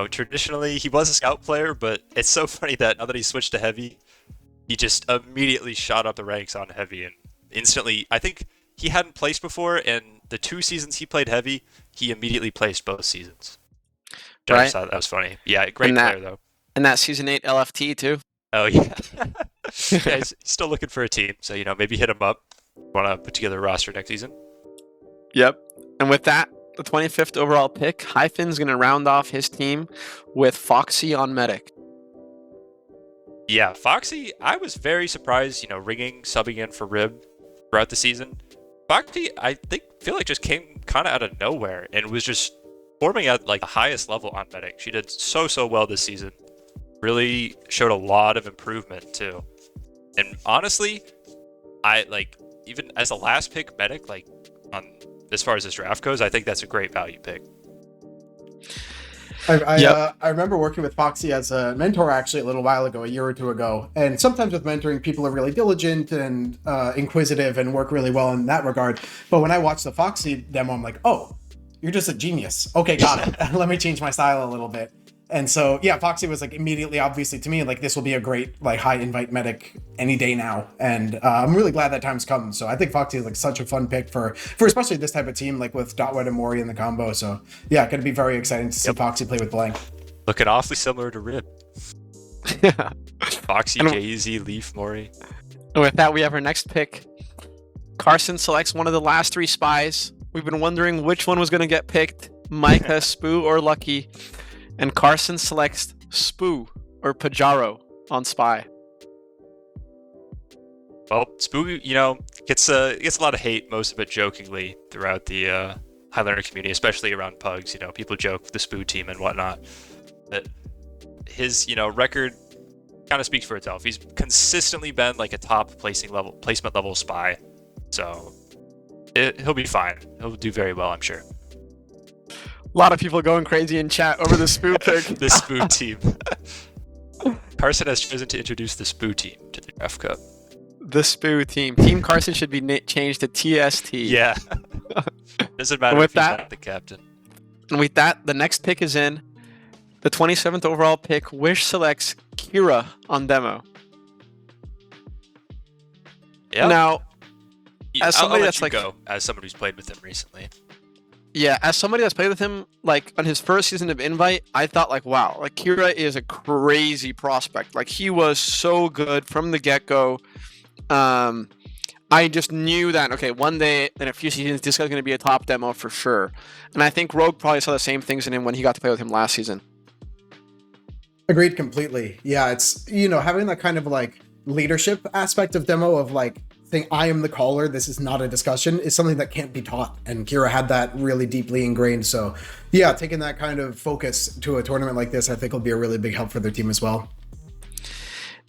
Traditionally he was a scout player, but it's so funny that now that he switched to Heavy, he just immediately shot up the ranks on Heavy and instantly, I think he hadn't placed before, and the 2 seasons he played Heavy, he immediately placed both seasons. I just thought that was funny. Yeah, great player though. And that season 8 LFT too. Oh yeah. Yeah, he's still looking for a team, so maybe hit him up. Want to put together a roster next season? Yep. And with that, the 25th overall pick, Hyphen's going to round off his team with Foxy on Medic. Yeah, Foxy, I was very surprised, ringing, subbing in for Rib throughout the season. Foxy, I feel like just came kind of out of nowhere and was just performing at the highest level on Medic. She did so well this season. Really showed a lot of improvement too. And honestly, I even as a last pick Medic, on as far as this draft goes, I think that's a great value pick. I remember working with Foxy as a mentor actually a little while ago, a year or two ago. And sometimes with mentoring, people are really diligent and inquisitive and work really well in that regard. But when I watched the Foxy demo, I'm like, oh, you're just a genius. Okay, got it. Let me change my style a little bit. And so, yeah, Foxy was like immediately, obviously to me, like this will be a great like high invite medic any day now. And I'm really glad that time's come. So I think Foxy is like such a fun pick for especially this type of team, like with Dotwet and Mori in the combo. So yeah, going to be very exciting to see Foxy play with Blank. Looking awfully similar to Rib. Yeah. Foxy, Jay-Z, Leaf, Mori. And with that, we have our next pick. Carson selects one of the last 3 spies. We've been wondering which one was going to get picked, Micah, Spoo, or Lucky. And Carson selects Spoo, or Pajaro, on spy. Well, Spoo, you know, gets a lot of hate, most of it jokingly, throughout the Highlander community, especially around pugs. You know, people joke with the Spoo team and whatnot. But his, you know, record kind of speaks for itself. He's consistently been like a top placement level spy. So he'll be fine. He'll do very well, I'm sure. A lot of people going crazy in chat over the Spoo pick. The Spoo team. Carson has chosen to introduce the Spoo team to the Draft Cup. The Spoo team. Team Carson should be changed to TST. Yeah. Doesn't matter With if he's that- not the captain. And with that, the next pick is in. The 27th overall pick, Wish selects Kira on demo. Yeah. Now, I'll as somebody let that's you like- go, as someone who's played with him recently. yeah, as somebody that's played with him, like on his first season of Invite, I thought like, wow, like Kira is a crazy prospect. Like he was so good from the get-go. I just knew that, okay, one day in a few seasons, this guy's going to be a top demo for sure. And I think Rogue probably saw the same things in him when he got to play with him last season. Agreed completely. Yeah, it's, you know, having that kind of like leadership aspect of demo of like saying, I am the caller, this is not a discussion, is something that can't be taught. And Kira had that really deeply ingrained. So yeah, taking that kind of focus to a tournament like this, I think will be a really big help for their team as well.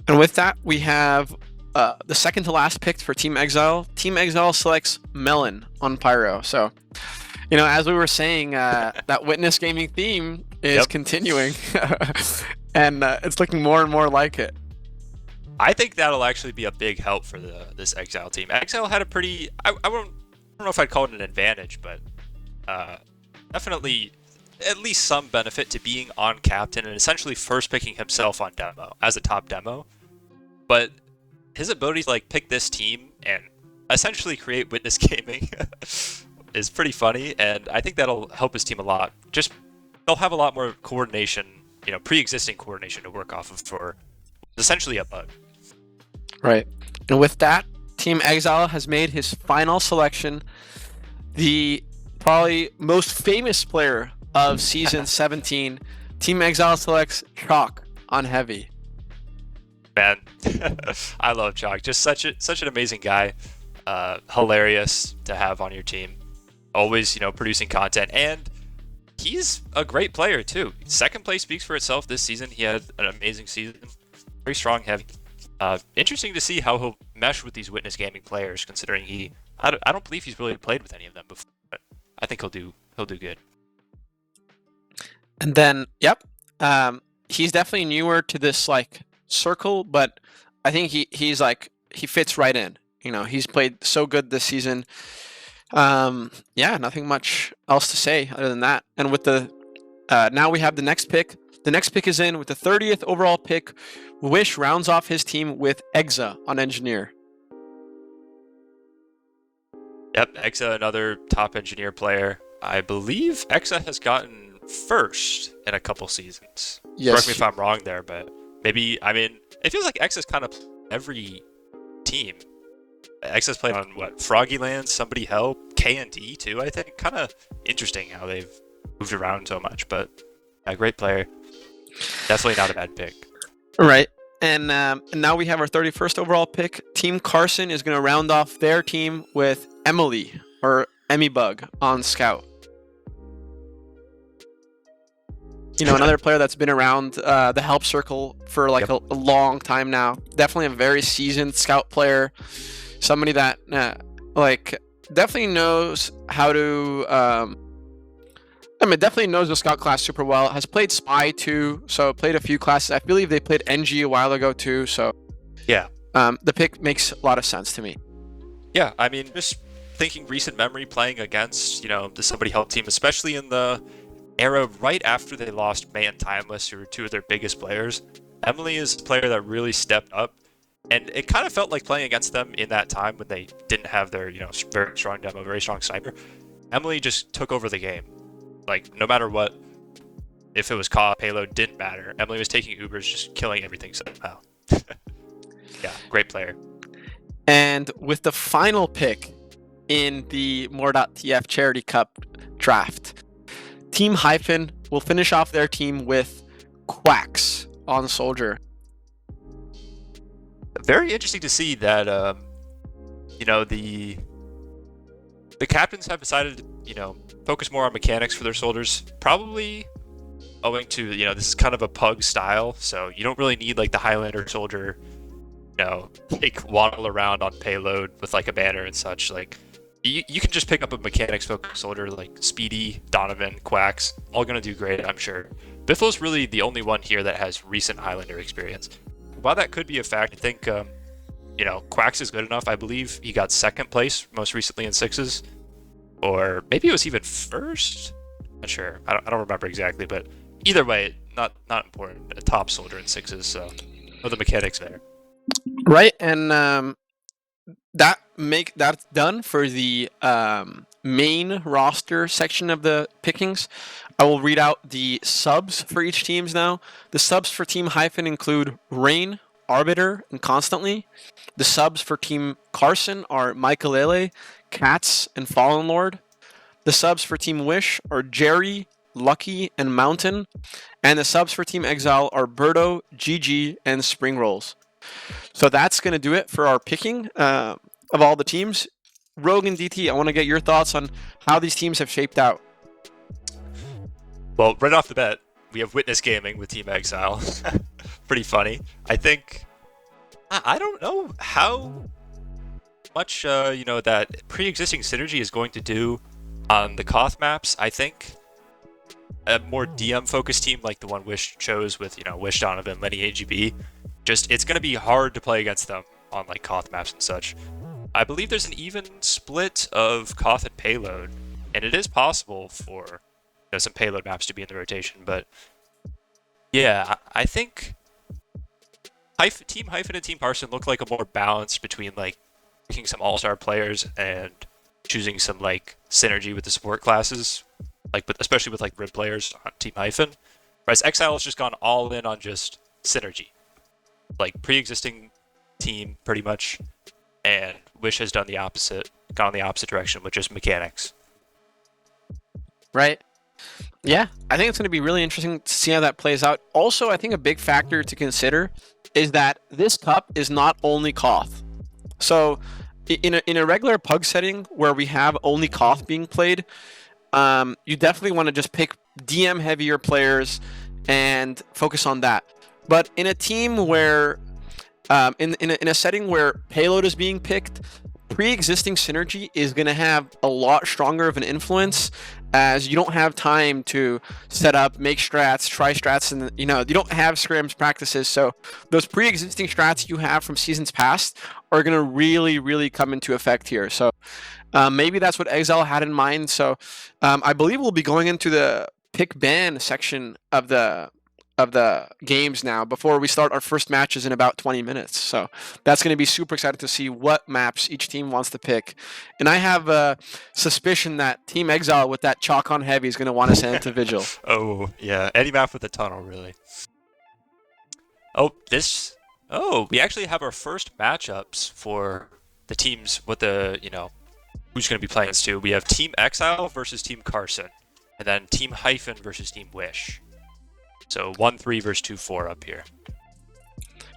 And with that, we have the second to last pick for Team Exile. Team Exile selects Melon on Pyro. So, you know, as we were saying, that Witness Gaming theme is continuing. And it's looking more and more like it. I think that'll actually be a big help for this Exile team. Exile had a pretty, I don't know if I'd call it an advantage, but definitely at least some benefit to being on captain and essentially first picking himself on demo as a top demo. But his ability to like pick this team and essentially create Witness Gaming is pretty funny, and I think that'll help his team a lot. Just they'll have a lot more coordination, you know, pre-existing coordination to work off of for essentially a bug. Right. And with that, Team Exile has made his final selection. The probably most famous player of Season 17, Team Exile selects Chalk on Heavy. Man, I love Chalk. Just such an amazing guy. Hilarious to have on your team. Always, you know, producing content, and he's a great player too. Second place speaks for itself this season. He had an amazing season. Very strong heavy. Interesting to see how he'll mesh with these Witness Gaming players, considering I don't believe he's really played with any of them before, but I think he'll do good. And then, yep, he's definitely newer to this like circle, but I think he's like he fits right in. You know, he's played so good this season. Yeah, nothing much else to say other than that. And with the now we have the next pick. The next pick is in with the 30th overall pick. Wish rounds off his team with Exa on Engineer. Yep, Exa, another top engineer player. I believe Exa has gotten first in a couple seasons. Yes. Correct me if I'm wrong there, but maybe, I mean, it feels like Exa's kind of every team. Exa's played on, what, Froggyland, Somebody Help, K&D too, I think. Kind of interesting how they've moved around so much, but a great player. Definitely not a bad pick. Right. And now we have our 31st overall pick. Team Carson is going to round off their team with Emily, or Emmy-Bug, on Scout. You know, another player that's been around the help circle for like a long time now. Definitely a very seasoned Scout player. Somebody that like definitely knows how to... definitely knows the Scout class super well. Has played Spy too, so played a few classes. I believe they played NG a while ago too, so... Yeah. The pick makes a lot of sense to me. Yeah, I mean, just thinking recent memory playing against, you know, the Somebody Help team, especially in the era right after they lost May and Timeless, who were two of their biggest players. Emily is a player that really stepped up, and it kind of felt like playing against them in that time when they didn't have their, very strong demo, very strong sniper. Emily just took over the game. Like, no matter what, if it was COD, payload, didn't matter. Emily was taking Ubers, just killing everything somehow. Yeah, great player. And with the final pick in the More.tf Charity Cup draft, Team Hyphen will finish off their team with Quacks on Soldier. Very interesting to see that, the captains have decided to, focus more on mechanics for their soldiers, probably owing to, this is kind of a pug style, so you don't really need, like, the Highlander soldier, waddle around on payload with, like, a banner and such. Like, you can just pick up a mechanics-focused soldier like Speedy, Donovan, Quacks, all gonna do great, I'm sure. Biffle's really the only one here that has recent Highlander experience. While that could be a fact, I think, Quacks is good enough. I believe he got second place most recently in sixes, or maybe it was even first. Not sure. I don't remember exactly, but either way, not important. A top soldier in sixes, so the mechanics there. Right, and that's done for the main roster section of the pickings. I will read out the subs for each teams now. The subs for Team Hyphen include Rain, Arbiter, and Constantly. The subs for Team Carson are Michaelele, Cats, and Fallen Lord. The subs for Team Wish are Jerry, Lucky, and Mountain. And the subs for Team Exile are Birdo, GG, and Spring Rolls. So that's going to do it for our picking of all the teams. Rogue and DT, I want to get your thoughts on how these teams have shaped out. Well, right off the bat, we have Witness Gaming with Team Exile. Pretty funny. I think, I don't know how much, that pre-existing synergy is going to do on the Koth maps. I think a more DM-focused team like the one Wish chose with, Wish, Donovan, Lenny, AGB, it's going to be hard to play against them on, like, Koth maps and such. I believe there's an even split of Koth and Payload, and it is possible for some Payload maps to be in the rotation, but yeah, I think Team Hyphen and Team Carson look like a more balance between, like, picking some all-star players and choosing some, like, synergy with the support classes, like, but especially with, like, Rib players on Team Hyphen, whereas Exile has just gone all in on just synergy, like, pre-existing team pretty much, and Wish has done the opposite, gone in the opposite direction with just mechanics. Right. Yeah, I think it's going to be really interesting to see how that plays out. Also, I think a big factor to consider is that this cup is not only Koth. So in a regular pug setting where we have only Koth being played, you definitely want to just pick DM heavier players and focus on that. But in a team where, in a setting where payload is being picked, pre-existing synergy is going to have a lot stronger of an influence, as you don't have time to set up, make strats, try strats, and you don't have scrims practices. So those pre-existing strats you have from seasons past are going to really, really come into effect here. So maybe that's what Exile had in mind. So I believe we'll be going into the pick ban section of the games now before we start our first matches in about 20 minutes. So that's going to be super excited to see what maps each team wants to pick. And I have a suspicion that Team Exile with that chalk on heavy is going to want to send it to Vigil. Oh, yeah. Any map with a tunnel, really. We actually have our first matchups for the teams with the, who's going to be playing this too. We have Team Exile versus Team Carson, and then Team Hyphen versus Team Wish. So 1-3 versus 2-4 up here.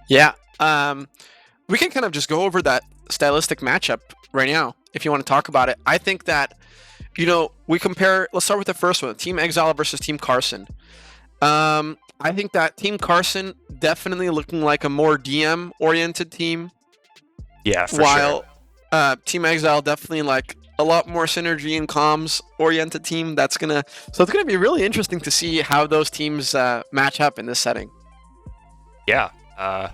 Yeah. We can kind of just go over that stylistic matchup right now if you want to talk about it. I think that, we compare, let's start with the first one, Team Exile versus Team Carson. I think that Team Carson definitely looking like a more DM-oriented team. Yeah, for sure. While Team Exile definitely like a lot more synergy and comms oriented team. So it's gonna be really interesting to see how those teams match up in this setting. Yeah, I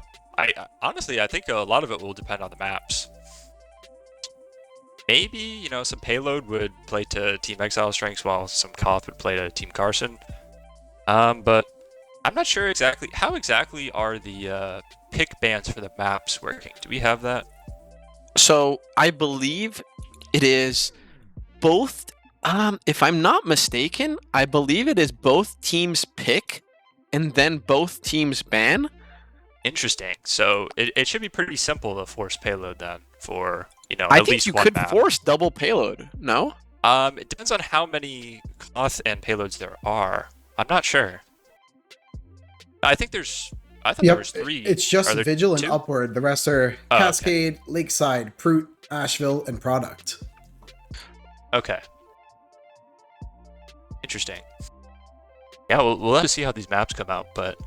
honestly think a lot of it will depend on the maps. maybe, some payload would play to Team Exile strengths while some Koth would play to Team Carson. But I'm not sure exactly how exactly are the pick bans for the maps working. Do we have that? So I believe it is both. If I'm not mistaken, I believe it is both teams pick and then both teams ban. Interesting. So it should be pretty simple to force payload then for I at think least you one could map. force double payload. No? It depends on how many Koth and payloads there are. I'm not sure. I think there's. I thought there was 3. It's just Are there Vigil and 2? Upward. The rest are Oh, okay. Cascade, Lakeside, Proot, Asheville, and Product. Okay. Interesting. Yeah, we'll have to see how these maps come out, but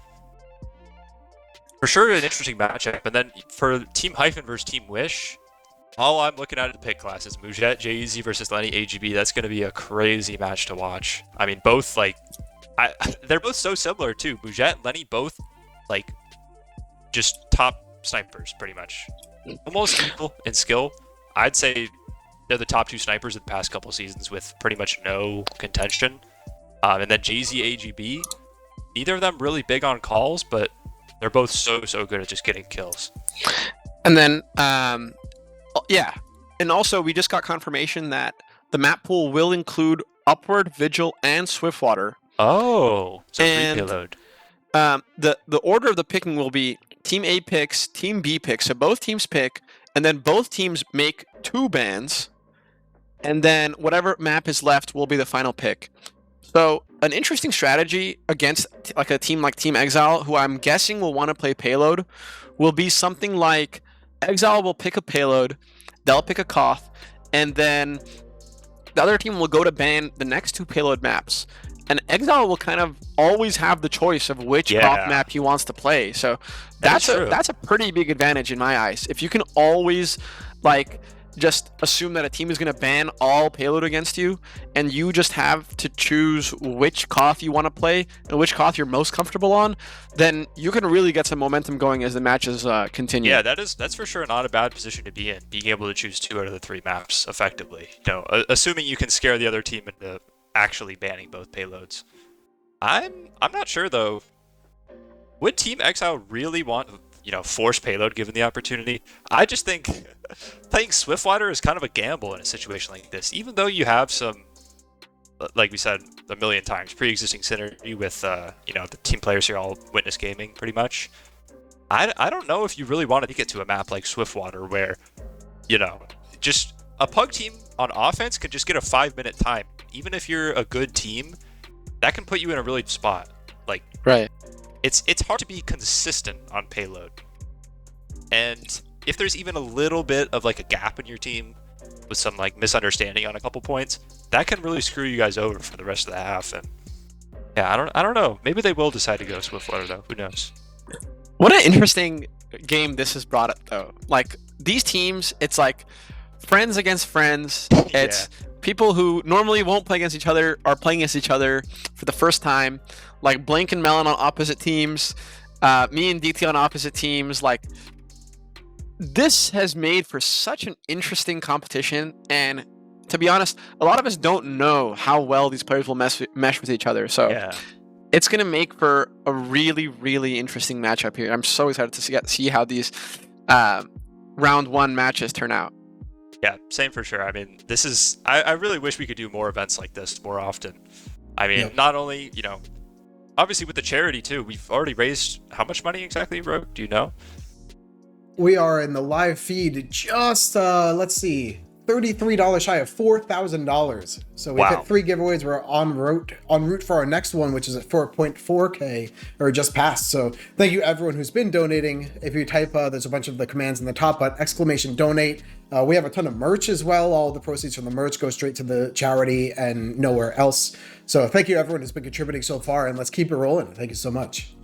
for sure an interesting matchup. And then for Team Hyphen versus Team Wish, all I'm looking at the pick class is Mujet, JEZ versus Lenny AGB. That's going to be a crazy match to watch. I mean, both they're both so similar too. Mujet, Lenny, both just top snipers pretty much, almost equal in skill. I'd say they're the top 2 snipers of the past couple seasons with pretty much no contention. And then JZ AGB, neither of them really big on calls, but they're both so good at just getting kills. And then, yeah. And also, we just got confirmation that the map pool will include Upward, Vigil, and Swiftwater. Oh, so And- free payload. The order of the picking will be Team A picks, Team B picks. So both teams pick, and then both teams make 2 bans, and then whatever map is left will be the final pick. So an interesting strategy against a team like Team Exile, who I'm guessing will want to play payload, will be something like Exile will pick a payload, they'll pick a Koth, and then the other team will go to ban the next 2 payload maps. And Exile will kind of always have the choice of which Koth map he wants to play. So that's a pretty big advantage in my eyes. If you can always just assume that a team is going to ban all payload against you, and you just have to choose which Koth you want to play and which Koth you're most comfortable on, then you can really get some momentum going as the matches continue. Yeah, that's for sure not a bad position to be in, being able to choose 2 out of the 3 maps effectively. Assuming you can scare the other team into actually banning both payloads. I'm not sure though. Would Team Exile really want force payload given the opportunity? I just think playing Swiftwater is kind of a gamble in a situation like this, even though you have some, like we said a million times, pre-existing synergy with the team players here all witness gaming pretty much. I don't know if you really want to get to a map like Swiftwater where just a pug team on offense can just get a 5-minute time. Even if you're a good team, that can put you in a really good spot. Right. It's hard to be consistent on payload. And if there's even a little bit of a gap in your team with some misunderstanding on a couple points, that can really screw you guys over for the rest of the half. And yeah, I don't know. Maybe they will decide to go Swiftwater though. Who knows? What an interesting game this has brought up though. These teams, it's friends against friends. It's people who normally won't play against each other are playing against each other for the first time. Blank and Melon on opposite teams, me and DT on opposite teams. This has made for such an interesting competition, and to be honest, a lot of us don't know how well these players will mesh with each other. So it's going to make for a really, really interesting matchup here. I'm so excited to see how these round 1 matches turn out. Yeah, same for sure. I mean, this is... I really wish we could do more events like this more often. I mean, not only, obviously with the charity too, we've already raised how much money exactly, Rogue? Do you know? We are in the live feed just, let's see, $33 shy of $4,000. So we hit 3 giveaways. We're en route for our next one, which is at 4.4K, or just passed. So thank you everyone who's been donating. If you type, there's a bunch of the commands in the top, but !donate. We have a ton of merch as well. All the proceeds from the merch go straight to the charity and nowhere else. So thank you everyone who's been contributing so far, and let's keep it rolling. Thank you so much.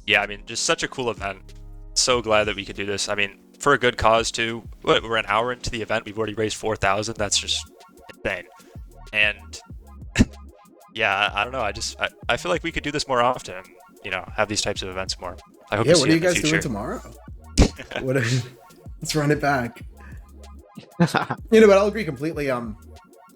Yeah, I mean, just such a cool event. So glad that we could do this. I mean, for a good cause too. We're an hour into the event. We've already raised 4,000. That's just insane. And yeah, I don't know. I feel like we could do this more often. Have these types of events more. I hope. Yeah, what are you guys doing tomorrow? Let's run it back. But I'll agree completely.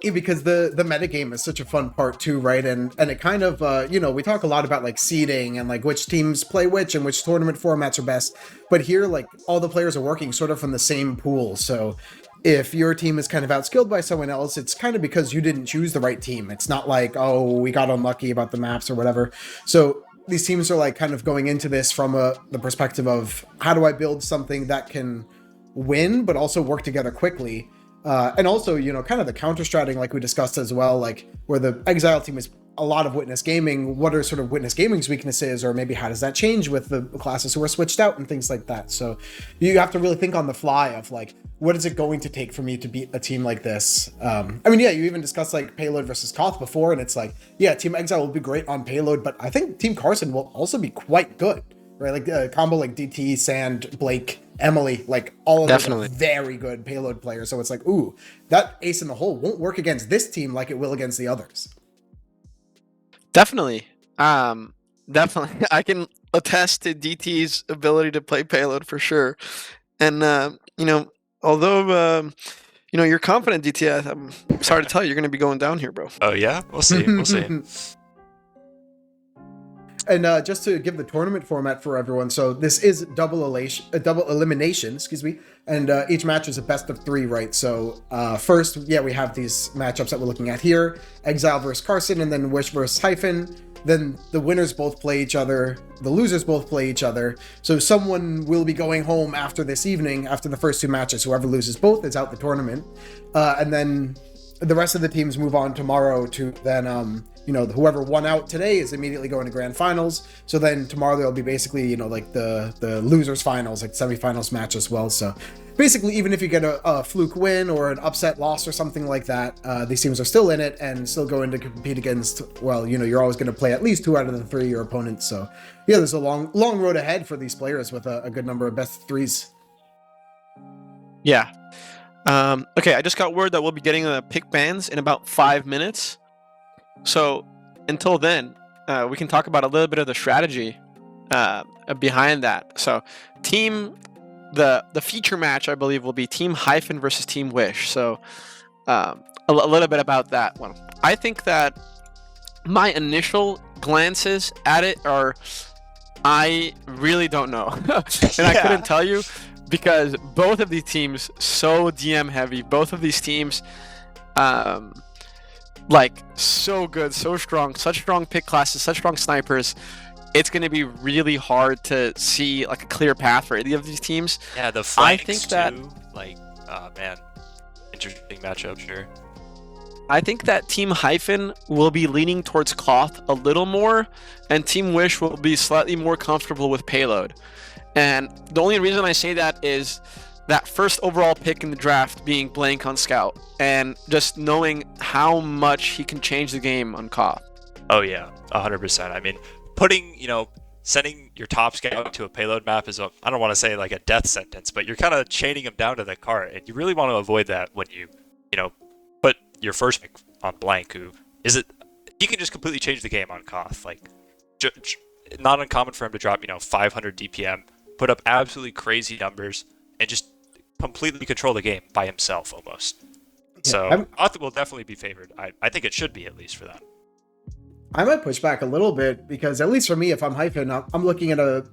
Because the metagame is such a fun part too, right? And it kind of we talk a lot about like seeding and like which teams play which and which tournament formats are best, but here like all the players are working sort of from the same pool. So if your team is kind of outskilled by someone else, it's kind of because you didn't choose the right team. It's not like, oh, we got unlucky about the maps or whatever. So these teams are like kind of going into this from the perspective of how do I build something that can win but also work together quickly. And also, kind of the counter stratting like we discussed as well, like where the Exile team is a lot of Witness Gaming. What are sort of Witness Gaming's weaknesses, or maybe how does that change with the classes who are switched out and things like that? So you have to really think on the fly of like, what is it going to take for me to beat a team like this? You even discussed like Payload versus Koth before, and it's like, yeah, Team Exile will be great on Payload, but I think Team Carson will also be quite good, right? Like a combo like DT, Sand, Blake, Emily, like all of them are very good Payload players. So it's like, ooh, that ace in the hole won't work against this team like it will against the others. Definitely. Definitely. I can attest to DT's ability to play Payload for sure. And, although, you're confident, DT, I'm sorry to tell you, you're going to be going down here, bro. Oh, yeah? We'll see. We'll see. And just to give the tournament format for everyone, so this is double elimination, and each match is a best of 3, right? So first, we have these matchups that we're looking at here: Exile versus Carson, and then Wish versus Hyphen. Then the winners both play each other, the losers both play each other. So someone will be going home after this evening, after the first 2 matches. Whoever loses both is out the tournament, and then the rest of the teams move on tomorrow to then whoever won out today is immediately going to grand finals. So then tomorrow there'll be basically like the losers finals, like semifinals match as well. So basically, even if you get a fluke win or an upset loss or something like that, these teams are still in it and still going to compete against, you're always going to play at least 2 out of the 3 your opponents. So yeah, there's a long road ahead for these players with a good number of best 3s. Yeah. Okay, I just got word that we'll be getting the pick bans in about 5 minutes. So until then, we can talk about a little bit of the strategy behind that. So the feature match, I believe, will be Team Hyphen versus Team Wish. So a little bit about that one. I think that my initial glances at it are, I really don't know. And I couldn't tell you, because both of these teams so DM heavy. Both of these teams, so good, so strong, such strong pick classes, such strong snipers. It's going to be really hard to see like a clear path for any of these teams. Yeah, the flanks too. Interesting matchup, sure. I think that Team Hyphen will be leaning towards Koth a little more, and Team Wish will be slightly more comfortable with Payload. And the only reason I say that is that first overall pick in the draft being Blank on Scout, and just knowing how much he can change the game on Koth. Oh yeah, 100%. I mean, sending your top scout to a payload map is I don't want to say like a death sentence, but you're kind of chaining him down to the cart, and you really want to avoid that when you put your first pick on Blank, he can just completely change the game on Koth. Like, not uncommon for him to drop 500 DPM, put up absolutely crazy numbers, and just completely control the game by himself almost. So Koth will definitely be favored. I think it should be, at least for that. I might push back a little bit, because at least for me, if I'm Hyphen, I'm looking at a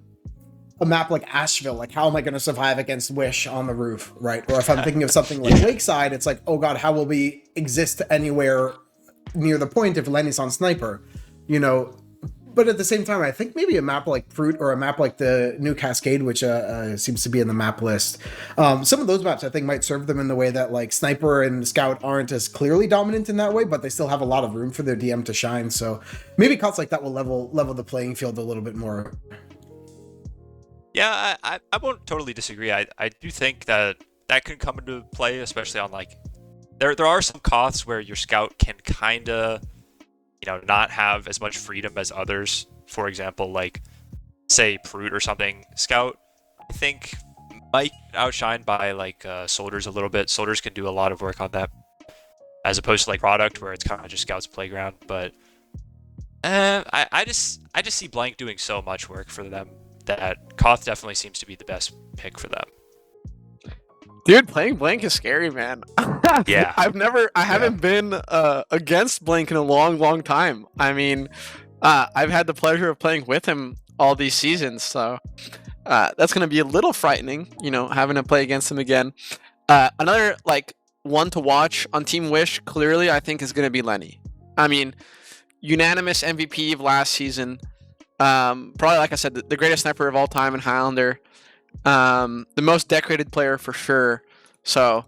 map like Asheville. Like, how am I going to survive against Wish on the roof, right? Or if I'm thinking of something like Lakeside, it's like, oh god, how will we exist anywhere near the point if Lenny's on Sniper? But at the same time, I think maybe a map like Fruit, or a map like the New Cascade, which seems to be in the map list. Some of those maps I think might serve them in the way that like Sniper and Scout aren't as clearly dominant in that way, but they still have a lot of room for their DM to shine. So maybe cuts like that will level the playing field a little bit more. Yeah, I won't totally disagree. I do think that can come into play, especially on like there are some Koths where your Scout can kind of not have as much freedom as others. For example, like say Prute or something. Scout, I think, might outshine by like Soldiers a little bit. Soldiers can do a lot of work on that, as opposed to like Product, where it's kind of just Scout's playground. But I just see Blank doing so much work for them that Koth definitely seems to be the best pick for them. Dude, playing Blank is scary, man. Yeah. I haven't been against Blank in a long time. I mean, I've had the pleasure of playing with him all these seasons, so that's going to be a little frightening, having to play against him again. Another like one to watch on Team Wish, clearly, I think is going to be Lenny. I mean, unanimous MVP of last season. Probably, like I said, the greatest sniper of all time in Highlander. The most decorated player for sure. So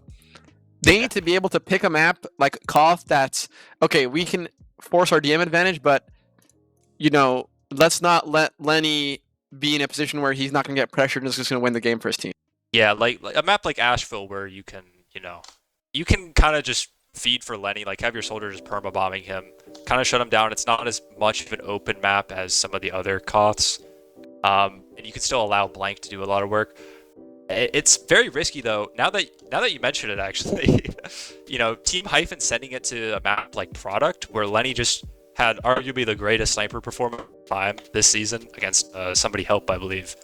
they need to be able to pick a map like Koth that's okay. We can force our DM advantage, but let's not let Lenny be in a position where he's not going to get pressured and is just going to win the game for his team. Yeah, like a map like Asheville where you can kind of just feed for Lenny, like have your soldier just perma bombing him, kind of shut him down. It's not as much of an open map as some of the other Koths. And you can still allow Blank to do a lot of work. It's very risky though. Now that you mention it, actually, Team Hyphen sending it to a map like Product, where Lenny just had arguably the greatest sniper performance of time this season against somebody help, I believe.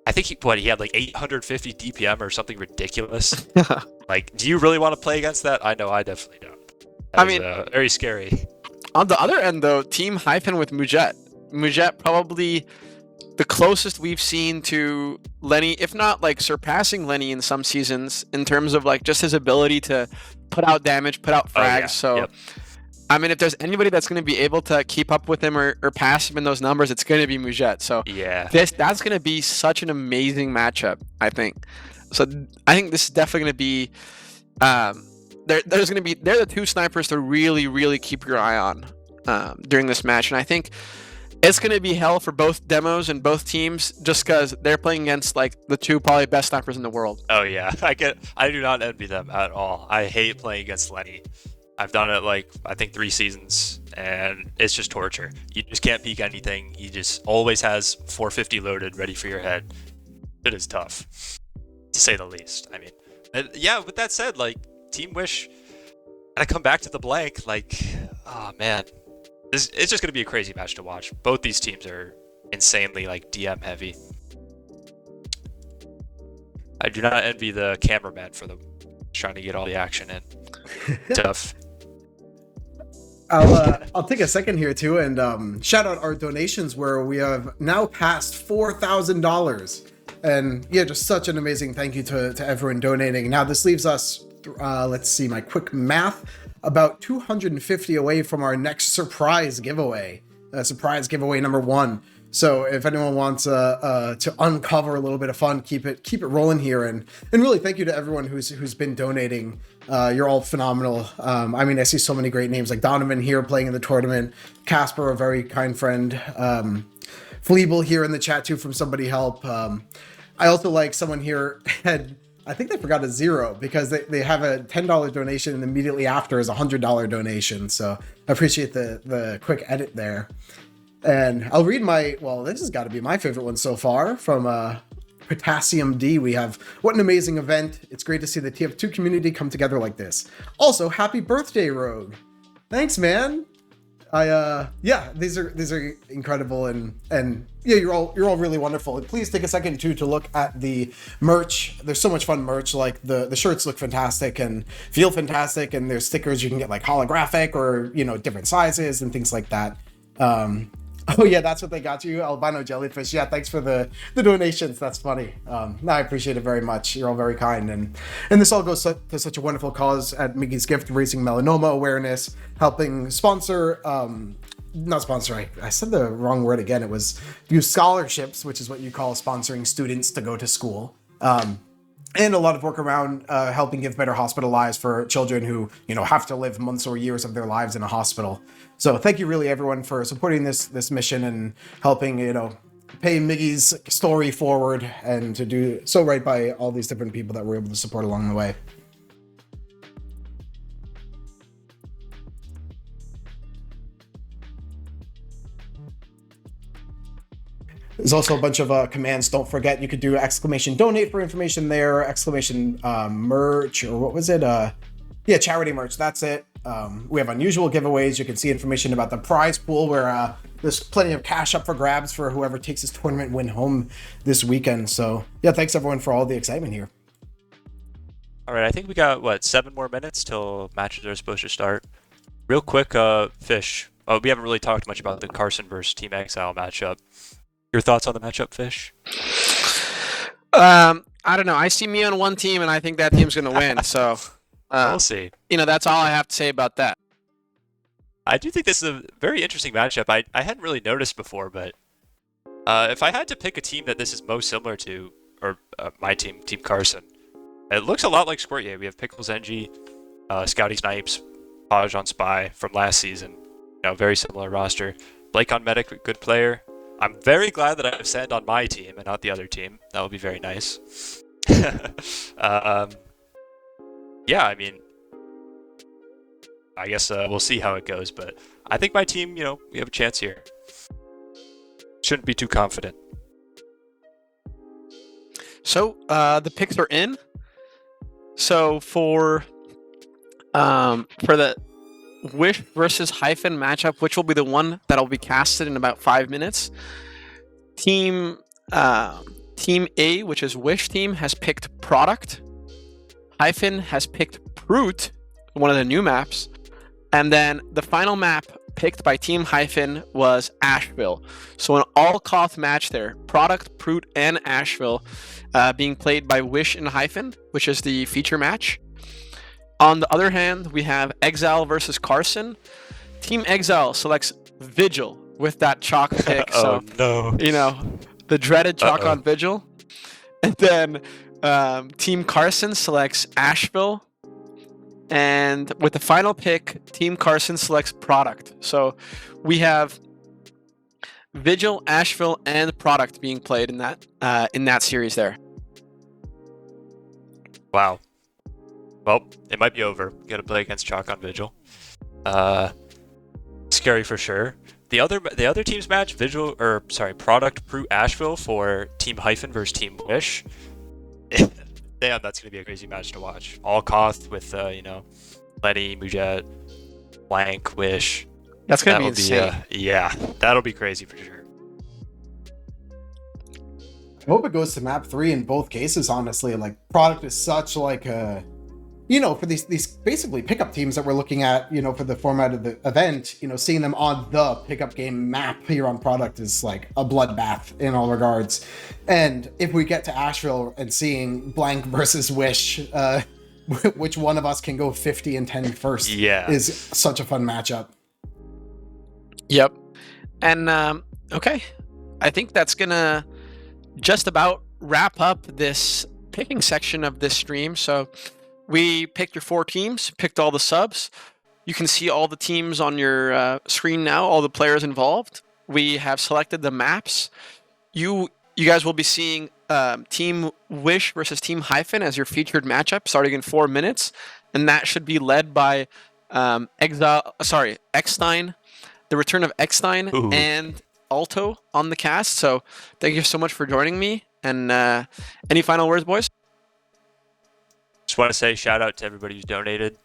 I think he had like 850 DPM or something ridiculous. Like, do you really want to play against that? I know I definitely don't. That is very scary. On the other end, though, Team Hyphen with Mujet. Mujet probably the closest we've seen to Lenny, if not like surpassing Lenny in some seasons in terms of like just his ability to put out damage, put out frags. Oh, yeah. So, yep. I mean, if there's anybody that's going to be able to keep up with him or pass him in those numbers, it's going to be Mujet. So yeah, that's going to be such an amazing matchup, I think. So I think this is definitely going to be they're the two snipers to really keep your eye on during this match, and I think it's going to be hell for both demos and both teams just because they're playing against like the two probably best snipers in the world. Oh yeah, I do not envy them at all. I hate playing against Lenny. I've done it like I think 3 seasons, and it's just torture. You just can't peek anything. He just always has 450 loaded, ready for your head. It is tough, to say the least. I mean, yeah. With that said, like Team Wish, gotta come back to the Blank. Like, oh man, it's just gonna be a crazy match to watch. Both these teams are insanely like DM heavy. I do not envy the cameraman for them trying to get all the action in. Tough. I'll take a second here too and shout out our donations where we have now passed $4,000, and yeah, just such an amazing thank you to everyone donating. Now this leaves us, let's see my quick math, about 250 away from our next surprise giveaway, surprise giveaway number 1. So if anyone wants to uncover a little bit of fun, keep it rolling here, and really thank you to everyone who's been donating. You're all phenomenal. I mean, I see so many great names like Donovan here playing in the tournament, Casper, a very kind friend, Fleeble here in the chat too from Somebody Help. I also like someone here had, I think they forgot a 0 because they have a $10 donation and immediately after is a $100 donation. So I appreciate the quick edit there. And I'll read this has got to be my favorite one so far from Potassium D. We have, what an amazing event. It's great to see the TF2 community come together like this. Also, happy birthday, Rogue. Thanks, man. These are incredible and yeah, you're all really wonderful. And please take a second too to look at the merch. There's so much fun merch. Like the shirts look fantastic and feel fantastic, and there's stickers you can get like holographic or different sizes and things like that. Oh yeah, that's what they got you, albino jellyfish. Yeah, thanks for the donations. That's funny. I appreciate it very much. You're all very kind, and this all goes to such a wonderful cause at Miggy's Gift, raising melanoma awareness, helping sponsor. Not sponsor. I said the wrong word again. It was use scholarships, which is what you call sponsoring students to go to school. And a lot of work around helping give better hospital lives for children who, have to live months or years of their lives in a hospital. So thank you really everyone for supporting this mission and helping, pay Miggy's story forward and to do so right by all these different people that we're able to support along the way. There's also a bunch of commands. Don't forget, you could do exclamation donate for information there, exclamation merch, or what was it? Charity merch. That's it. We have unusual giveaways. You can see information about the prize pool where there's plenty of cash up for grabs for whoever takes this tournament win home this weekend. So yeah, thanks everyone for all the excitement here. All right, I think we got, what, 7 more minutes till matches are supposed to start. Real quick, Fish. Oh, we haven't really talked much about the Carson versus Team Exile matchup. Your thoughts on the matchup, Fish? I don't know. I see me on one team, and I think that team's going to win. So, We'll see. that's all I have to say about that. I do think this is a very interesting matchup. I hadn't really noticed before, but if I had to pick a team that this is most similar to, or my team, Team Carson, it looks a lot like Squirtye. We have Pickles NG, Scouty Snipes, Podge on Spy from last season. Very similar roster. Blake on Medic, good player. I'm very glad that I have Sand on my team and not the other team. That would be very nice. Yeah, I mean, I guess we'll see how it goes, but I think my team, we have a chance here. Shouldn't be too confident. So the picks are in. So for the Wish versus Hyphen matchup, which will be the one that'll be casted in about 5 minutes, Team A, which is Wish team, has picked Product. Hyphen has picked Proot, one of the new maps, and then the final map picked by Team Hyphen was Asheville. So an all-cost match there. Product, Proot, and Asheville being played by Wish and Hyphen, which is the feature match. On the other hand, we have Exile versus Carson. Team Exile selects Vigil with that chalk pick. Oh, no. The dreaded chalk on Vigil. And then Team Carson selects Asheville. And with the final pick, Team Carson selects Product. So we have Vigil, Asheville, and Product being played in that series there. Wow. Well, it might be over. Got to play against Chalk on Vigil. Scary for sure. The other team's match, Product, Proot, Asheville for Team Hyphen versus Team Wish. Damn, that's gonna be a crazy match to watch. All Koth with Lenny, Mujet, Blank, Wish. That's gonna be insane. Yeah, that'll be crazy for sure. I hope it goes to map 3 in both cases, honestly. Like, Product is such like a, for these basically pickup teams that we're looking at, for the format of the event, seeing them on the pickup game map here on Product is like a bloodbath in all regards. And if we get to Asheville and seeing Blank versus Wish, which one of us can go 50 and 10 first is such a fun matchup. Yep. And okay, I think that's gonna just about wrap up this picking section of this stream. So we picked your 4 teams, picked all the subs. You can see all the teams on your screen now, all the players involved. We have selected the maps. You guys will be seeing Team Wish versus Team Hyphen as your featured matchup starting in 4 minutes. And that should be led by Eckstein, the return of Eckstein and Alto on the cast. So thank you so much for joining me. And any final words, boys? Just want to say shout out to everybody who's donated.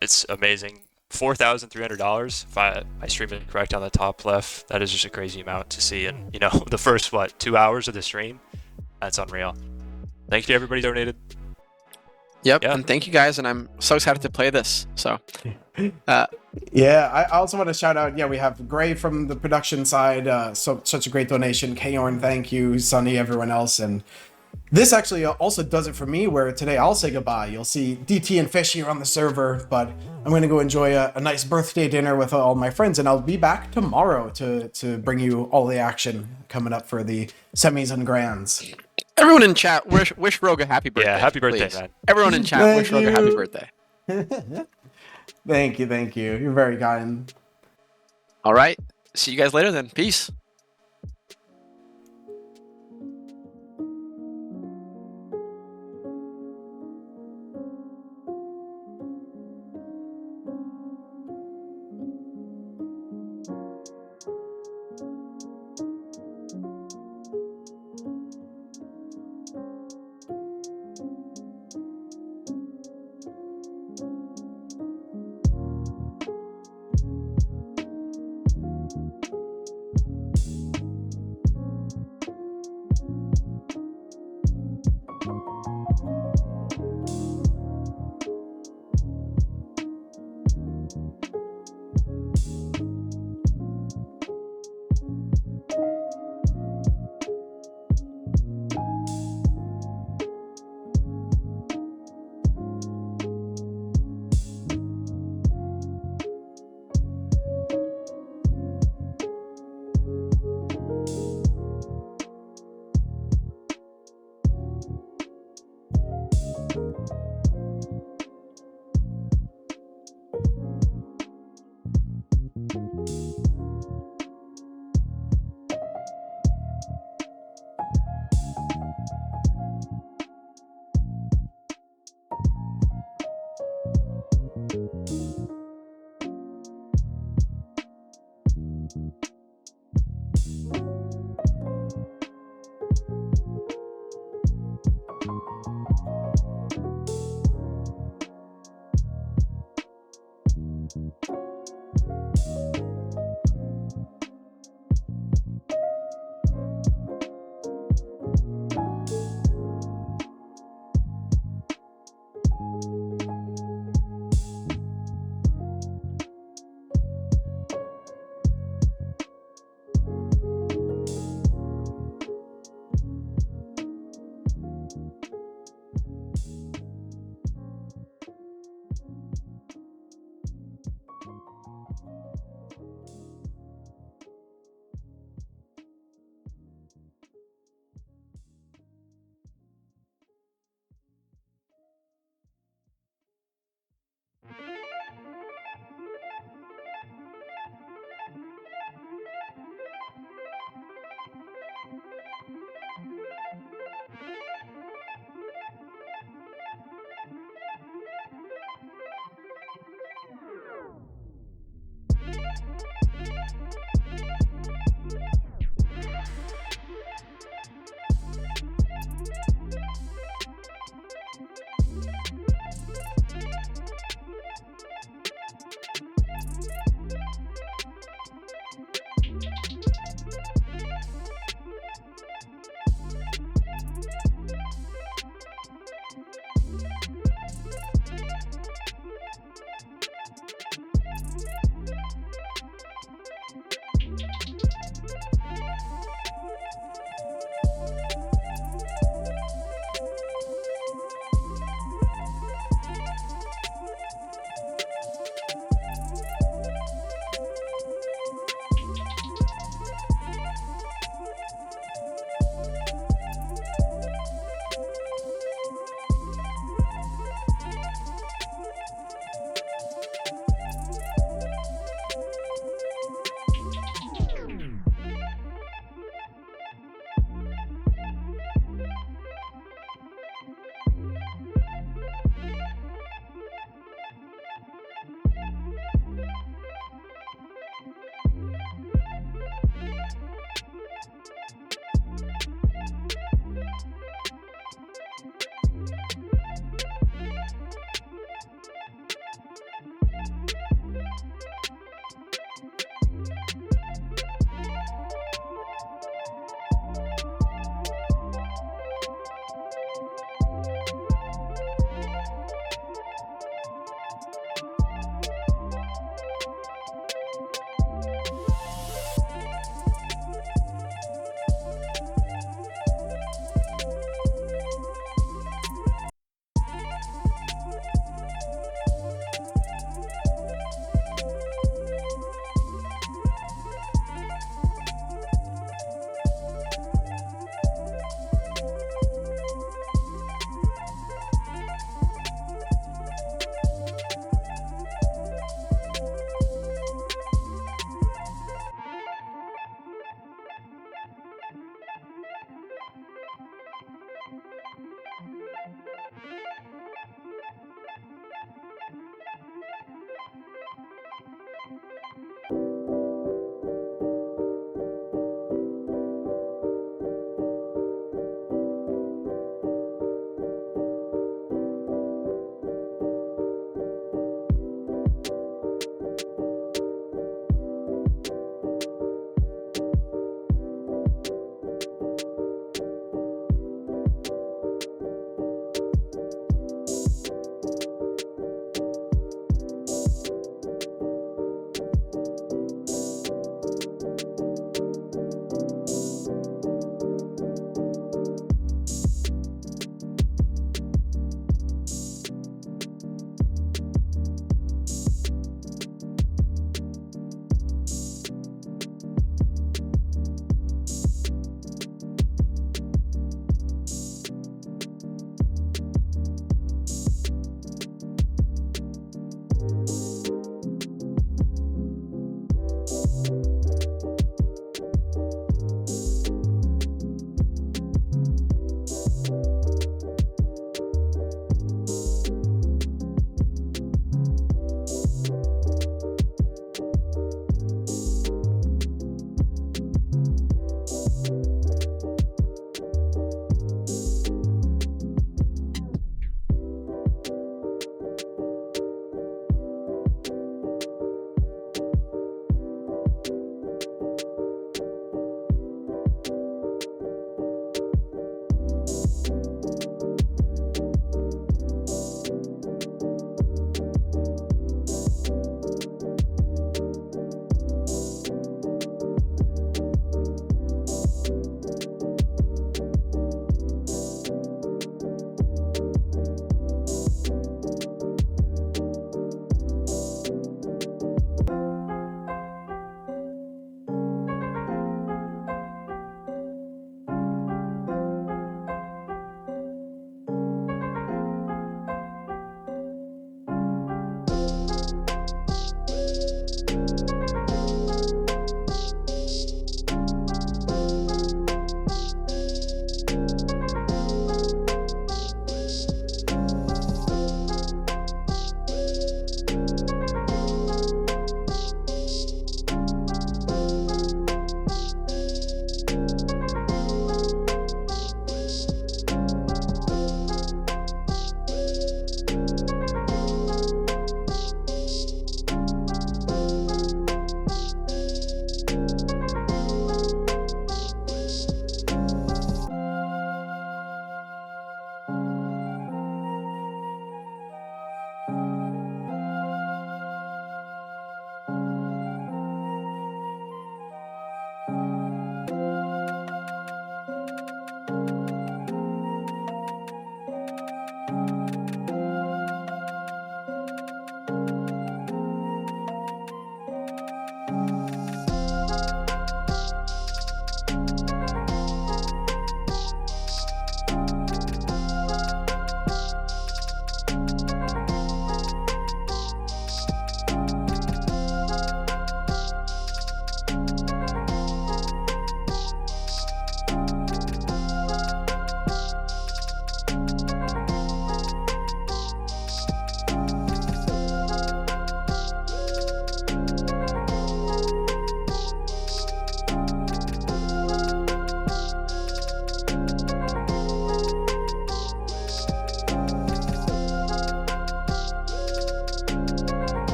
It's amazing. $4,300. If I stream it correct on the top left, that is just a crazy amount to see in the first 2 hours of the stream. That's unreal. Thank you to everybody who donated. Yep, yeah. And thank you guys, and I'm so excited to play this. So, I also want to shout out. We have Gray from the production side. Such a great donation. Kayorn, thank you. Sunny, everyone else, and this actually also does it for me. Where today I'll say goodbye. You'll see DT and Fish here on the server, but I'm going to go enjoy a nice birthday dinner with all my friends, and I'll be back tomorrow to bring you all the action coming up for the semis and grands. Everyone in chat, wish Rogue a happy birthday. Yeah, happy birthday, please. Man. Everyone in chat, wish Rogue a happy birthday. Thank you. You're very kind. All right. See you guys later then. Peace.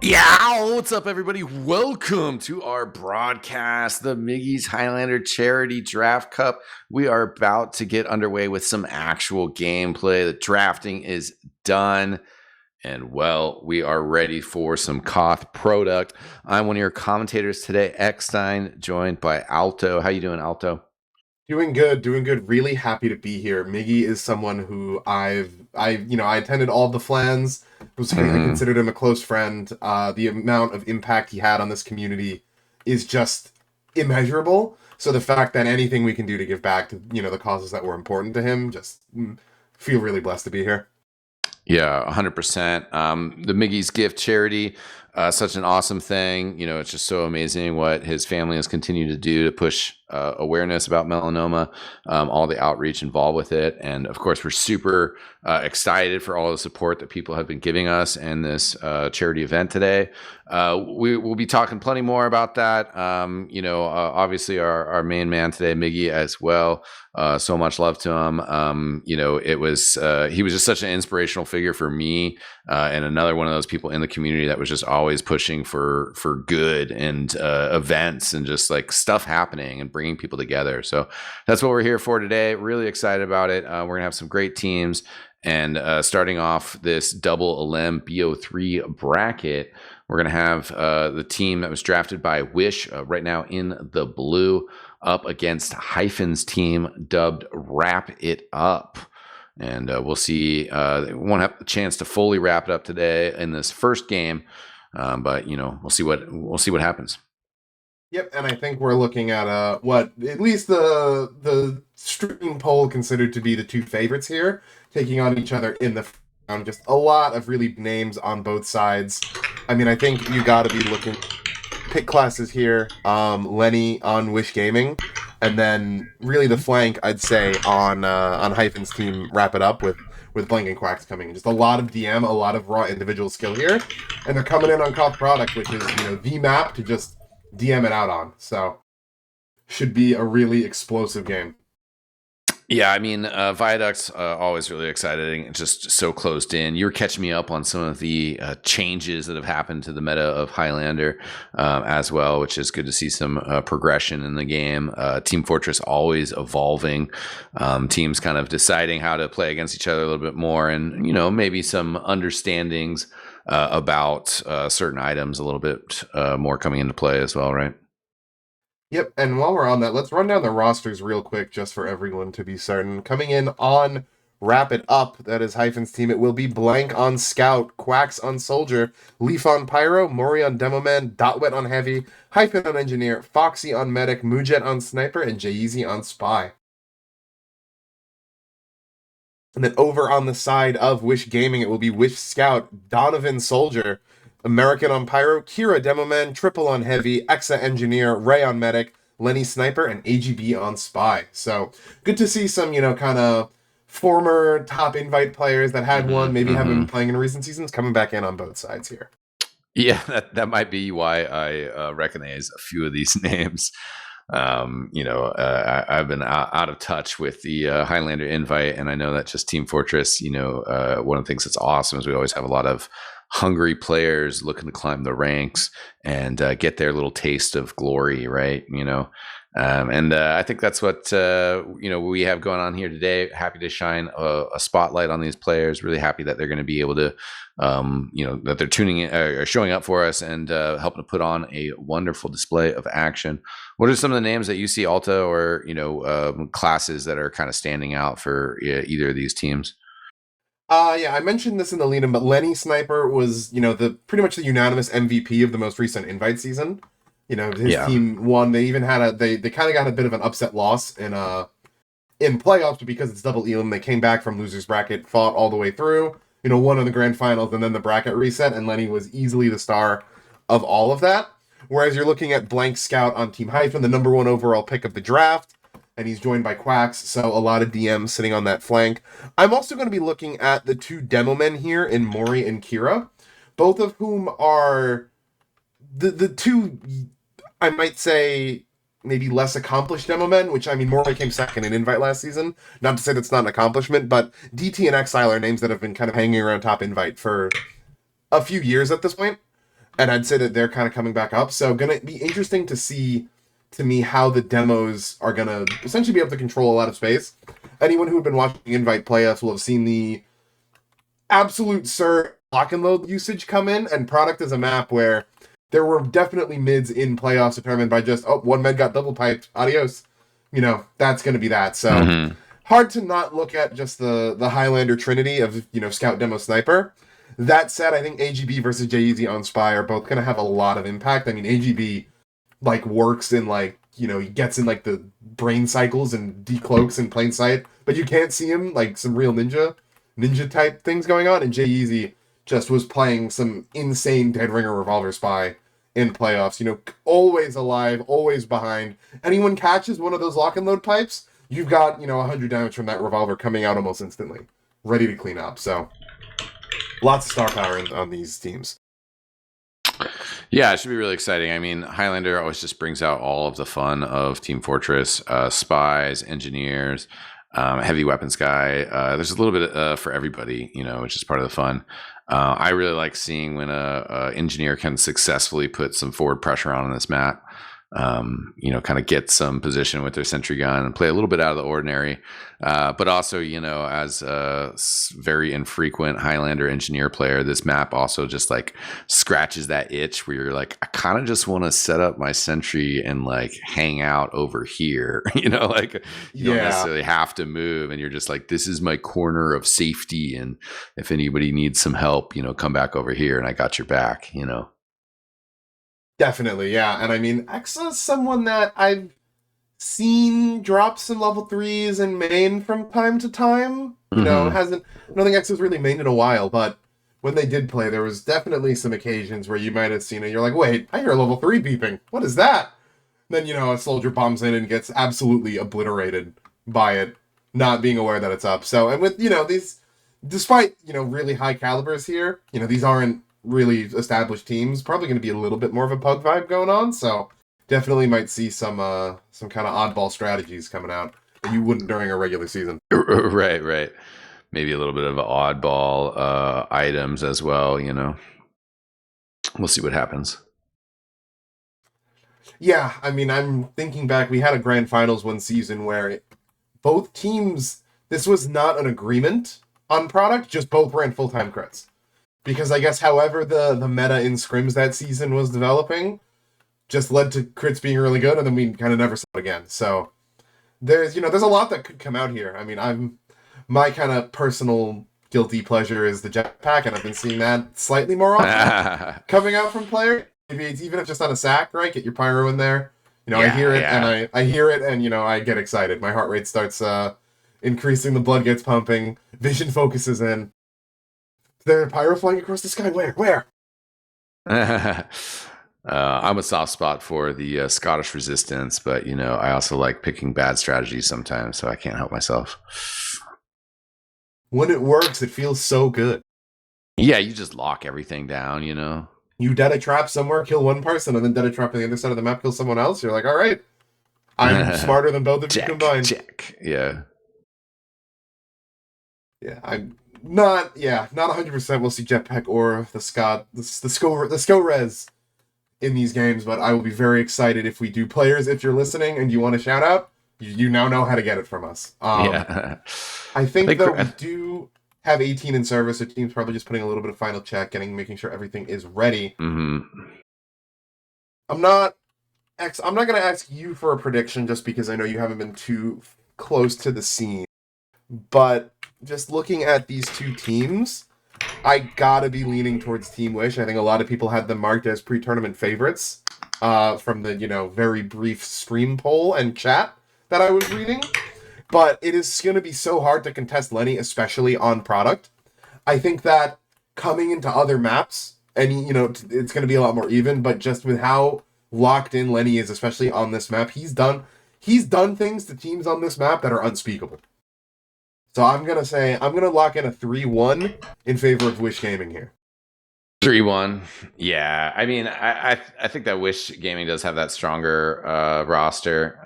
Yeah, what's up, everybody? Welcome to our broadcast, the Miggy's Highlander Charity Draft Cup. We are about to get underway with some actual gameplay. The drafting is done, and well, we are ready for some Koth product. I'm one of your commentators today, Eckstein, joined by Alto. How you doing, Alto? Doing good. Really happy to be here. Miggy is someone who I attended all of the flans. I considered him a close friend. The amount of impact he had on this community is just immeasurable. So the fact that anything we can do to give back to, the causes that were important to him, just feel really blessed to be here. Yeah, 100%. The Miggy's Gift charity, such an awesome thing. It's just so amazing what his family has continued to do to push awareness about melanoma, all the outreach involved with it. And of course, we're super excited for all the support that people have been giving us in this charity event today. We will be talking plenty more about that. Obviously our main man today, Miggy, as well. So much love to him. It was he was just such an inspirational figure for me, and another one of those people in the community that was just always pushing for good and events and just like stuff happening and bringing people together. So that's what we're here for today. Really excited about it. We're gonna have some great teams, and starting off this double elim BO3 bracket, we're gonna have the team that was drafted by Wish right now in the blue up against Hyphen's team dubbed Wrap It Up. And we'll see. Won't have a chance to fully wrap it up today in this first game, but we'll see what happens. Yep, and I think we're looking at what at least the stream poll considered to be the two favorites here, taking on each other in the round. Just a lot of really big names on both sides. I mean, I think you got to be looking pick classes here. Lenny on Wish Gaming, and then really the flank I'd say on Hyphen's team. Wrap it up with Blank and Quacks coming in. Just a lot of DM, a lot of raw individual skill here, and they're coming in on Koth product, which is the map to just DM it out on. So should be a really explosive game. Yeah, I mean, Viaduct's always really exciting. It's just so closed in. You were catching me up on some of the changes that have happened to the meta of Highlander as well, which is good to see some progression in the game. Team Fortress always evolving. Teams kind of deciding how to play against each other a little bit more, and maybe some understandings about certain items a little bit more coming into play as well, right? Yep, and while we're on that, let's run down the rosters real quick just for everyone to be certain. Coming in on Wrap It Up, that is Hyphen's team, it will be Blank on Scout, Quacks on Soldier, Leaf on Pyro, Mori on Demoman, Dotwet on Heavy, Hyphen on Engineer, Foxy on Medic, Mujet on Sniper, and Jaeezy on Spy. And then over on the side of Wish Gaming, it will be Wish Scout, Donovan Soldier, American on Pyro, Kira Demoman, Triple on Heavy, Exa Engineer, Ray on Medic, Lenny Sniper, and AGB on Spy. So good to see some, kind of former top invite players that had one, maybe haven't been playing in recent seasons, coming back in on both sides here. Yeah, that might be why I recognize a few of these names. I've been out of touch with the Highlander invite, and I know that just Team Fortress, one of the things that's awesome is we always have a lot of hungry players looking to climb the ranks and get their little taste of glory, right? I think that's what we have going on here today. Happy to shine a spotlight on these players. Really happy that they're going to be able to, that they're tuning in or showing up for us and helping to put on a wonderful display of action. What are some of the names that you see, Alta, or classes that are kind of standing out for either of these teams? I mentioned this in the lead-in, but Lenny Sniper was, the pretty much the unanimous MVP of the most recent invite season. His team won. They even had they kind of got a bit of an upset loss in playoffs, but because it's double Elam, they came back from losers bracket, fought all the way through, won in the grand finals, and then the bracket reset, and Lenny was easily the star of all of that. Whereas you're looking at Blank Scout on Team Hyphen, the number 1 overall pick of the draft, and he's joined by Quacks, so a lot of DMs sitting on that flank. I'm also going to be looking at the 2 demo men here in Mori and Kira, both of whom are the 2, I might say, maybe less accomplished demo men, which, Mori came second in invite last season. Not to say that's not an accomplishment, but DT and Exile are names that have been kind of hanging around top invite for a few years at this point. And I'd say that they're kind of coming back up. So going to be interesting to see, to me, how the demos are going to essentially be able to control a lot of space. Anyone who had been watching Invite playoffs will have seen the absolute lock and load usage come in, and Product is a map where there were definitely mids in playoffs determined by just, one med got double piped, adios. That's going to be that. So hard to not look at just the Highlander trinity of, Scout, Demo, Sniper. That said, I think AGB versus J-Eazy on Spy are both going to have a lot of impact. AGB, works in, he gets in, the brain cycles and decloaks in plain sight, but you can't see him, some real ninja type things going on, and J-Eazy just was playing some insane Dead Ringer Revolver Spy in playoffs. Always alive, always behind. Anyone catches one of those lock and load pipes, you've got, 100 damage from that revolver coming out almost instantly, ready to clean up, so... Lots of star power on these teams. Yeah, it should be really exciting. Highlander always just brings out all of the fun of Team Fortress, spies, engineers, heavy weapons guy. There's a little bit for everybody, which is part of the fun. I really like seeing when a engineer can successfully put some forward pressure on this map. Kind of get some position with their sentry gun and play a little bit out of the ordinary. But also, as a very infrequent Highlander engineer player, this map also just scratches that itch where you're like, I kind of just want to set up my sentry and hang out over here. You don't necessarily have to move, and you're just like, this is my corner of safety. And if anybody needs some help, come back over here and I got your back, Definitely, yeah. And Exa is someone that I've seen drop some level 3s in main from time to time. I don't think Exa's really mained in a while, but when they did play, there was definitely some occasions where you might have seen it. You're like, wait, I hear a level 3 beeping. What is that? Then, a soldier bombs in and gets absolutely obliterated by it, not being aware that it's up. So, and with, these, despite, really high calibers here, these aren't really established teams, probably going to be a little bit more of a pug vibe going on, so definitely might see some kind of oddball strategies coming out that you wouldn't during a regular season. Right. Maybe a little bit of oddball items as well, We'll see what happens. Yeah, I'm thinking back, we had a grand finals one season where both teams, this was not an agreement on product, just both ran full-time crits. Because I guess however the meta in scrims that season was developing just led to crits being really good, and then we kind of never saw it again. So there's a lot that could come out here. My kind of personal guilty pleasure is the jetpack, and I've been seeing that slightly more often coming out from player. Maybe it's even if just on a sack, right? Get your pyro in there. I hear it and I hear it and I get excited. My heart rate starts increasing, the blood gets pumping, vision focuses in. There's a pyro flying across the sky. Where? I'm a soft spot for the Scottish resistance, but I also like picking bad strategies sometimes, so I can't help myself. When it works, it feels so good. Yeah, you just lock everything down, You dead a trap somewhere, kill one person, and then dead a trap on the other side of the map, kill someone else. You're like, all right, I'm smarter than both of you Check, combined. check. Yeah. Yeah, I'm not 100% we'll see Jetpack or the SCO-Res in these games, but I will be very excited if we do. Players, if you're listening and you want a shout out, you now know how to get it from us. Yeah. I think though we do have 18 in service, so team's probably just putting a little bit of final check, making sure everything is ready. Mm-hmm. I'm not going to ask you for a prediction just because I know you haven't been too close to the scene. But just looking at these two teams, I gotta be leaning towards Team Wish. I think a lot of people had them marked as pre-tournament favorites from the very brief stream poll and chat that I was reading. But it is going to be so hard to contest Lenny, especially on product. I think that coming into other maps, and it's going to be a lot more even. But just with how locked in Lenny is, especially on this map, he's done things to teams on this map that are unspeakable. So I'm going to lock in a 3-1 in favor of Wish Gaming here. 3-1. Yeah. I mean, I think that Wish Gaming does have that stronger roster.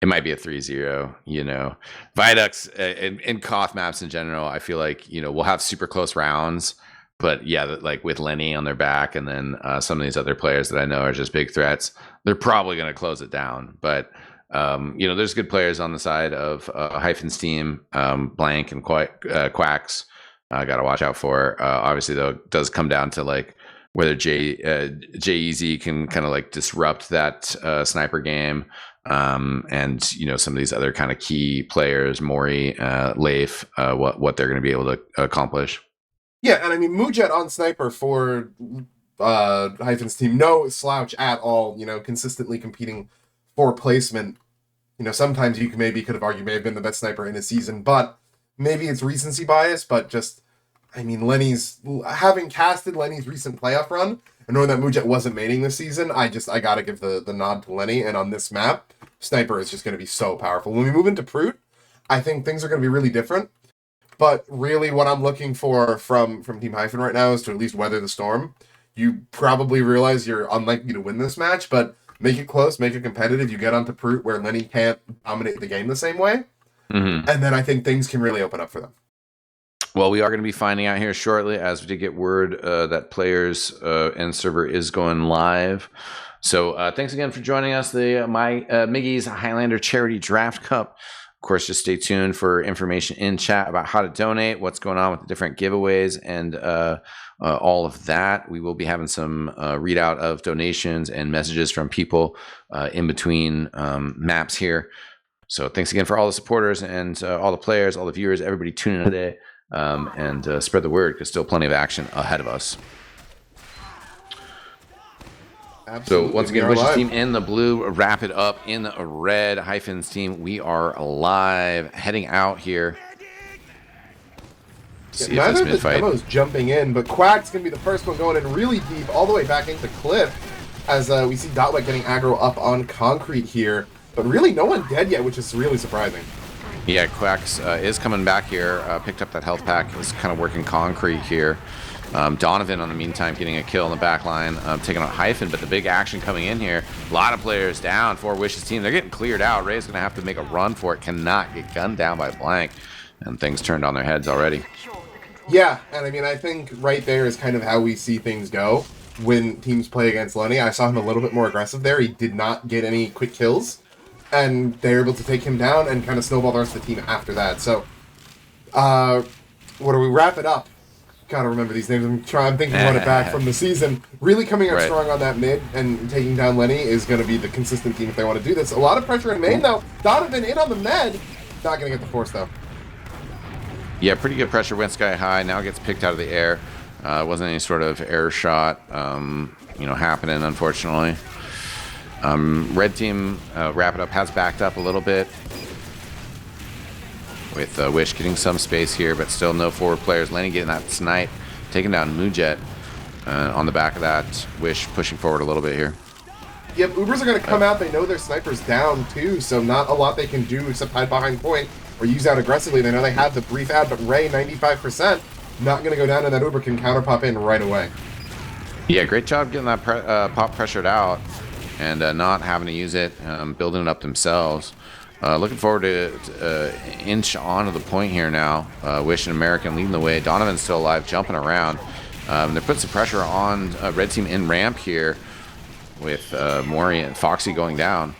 It might be a 3-0, Viaducts and Koth maps in general, I feel like, we'll have super close rounds. But yeah, like with Lenny on their back and then some of these other players that I know are just big threats, they're probably going to close it down. But there's good players on the side of Hyphen's team, Blank and Quacks. I got to watch out for. Obviously, though, it does come down to like whether J-Easy can kind of like disrupt that sniper game, and some of these other kind of key players, Mori, Leif, what they're going to be able to accomplish. Yeah, and I mean Mujet on sniper for Hyphen's team, no slouch at all. Consistently competing for placement. Sometimes you could have argued may have been the best sniper in a season, but maybe it's recency bias. But just, having casted Lenny's recent playoff run and knowing that Mujet wasn't maining this season, I gotta give the nod to Lenny. And on this map, sniper is just going to be so powerful. When we move into Prute, I think things are going to be really different. But really, what I'm looking for from Team Hyphen right now is to at least weather the storm. You probably realize you're unlikely to win this match, but make it close, make it competitive. You get onto Prute where Lenny can't dominate the game the same way. Mm-hmm. And then I think things can really open up for them. Well, we are going to be finding out here shortly, as we did get word that players and server is going live. So thanks again for joining us. Miggy's Highlander Charity Draft Cup. Of course, just stay tuned for information in chat about how to donate, what's going on with the different giveaways, and all of that. We will be having some readout of donations and messages from people in between maps here. So thanks again for all the supporters and all the players, all the viewers, everybody tuning in today, and spread the word because still plenty of action ahead of us. Absolutely. So once again, Wish's team in the blue, wrap it up in the red. Hyphen's team, we are live, heading out here. See if this mid-fight. Demo's jumping in, but Quack's going to be the first one going in really deep, all the way back into Cliff, as we see Dotwet getting aggro up on concrete here. But really, no one dead yet, which is really surprising. Yeah, Quacks is coming back here, picked up that health pack, is kind of working concrete here. Donovan, on the meantime, getting a kill in the back line, taking out Hyphen, but the big action coming in here. A lot of players down for Wish's team. They're getting cleared out. Ray's going to have to make a run for it. Cannot get gunned down by Blank. And things turned on their heads already. Yeah, and I think right there is kind of how we see things go when teams play against Lenny. I saw him a little bit more aggressive there. He did not get any quick kills, and they were able to take him down and kind of snowball the rest of the team after that. So, what do we wrap it up? Gotta remember these names. I'm thinking run it back from the season. Really coming out strong on that mid and taking down Lenny is going to be the consistent team if they want to do this. A lot of pressure in main, though. Donovan in on the med. Not going to get the force, though. Yeah, pretty good pressure. Went sky high. Now gets picked out of the air. Wasn't any sort of air shot, happening, unfortunately. Red team, wrap it up, has backed up a little bit. With Wish getting some space here, but still no forward players. Lenny getting that snipe, taking down Mujet on the back of that. Wish pushing forward a little bit here. Yep, Ubers are going to come out. They know their sniper's down, too, so not a lot they can do except hide behind point or use out aggressively. They know they have the brief ad, but Ray, 95%, not going to go down, and that Uber can counter pop in right away. Yeah, great job getting that pop pressured out. and not having to use it, building it up themselves. Looking forward to inch onto the point here now. Wish and American leading the way. Donovan's still alive, jumping around. They're putting some pressure on red team in ramp here with Mori and Foxy going down.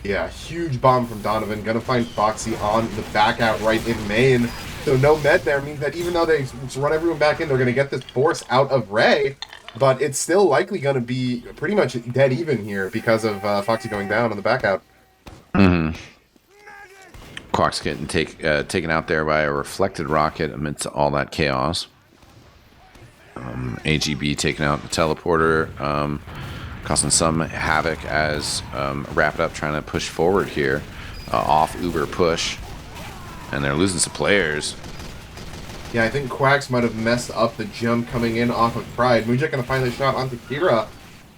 Yeah, huge bomb from Donovan. Gonna find Foxy on the back out right in main. So no med there means that even though they run everyone back in, they're gonna get this force out of Ray. But it's still likely gonna be pretty much dead even here because of Foxy going down on the back out. Mm-hmm. Quack's getting taken out there by a reflected rocket amidst all that chaos. AGB taking out the teleporter, causing some havoc as Wrap It Up trying to push forward here. Off Uber push. And they're losing some players. Yeah, I think Quacks might have messed up the jump coming in off of Pride. Moonjet gonna find the shot onto Kira.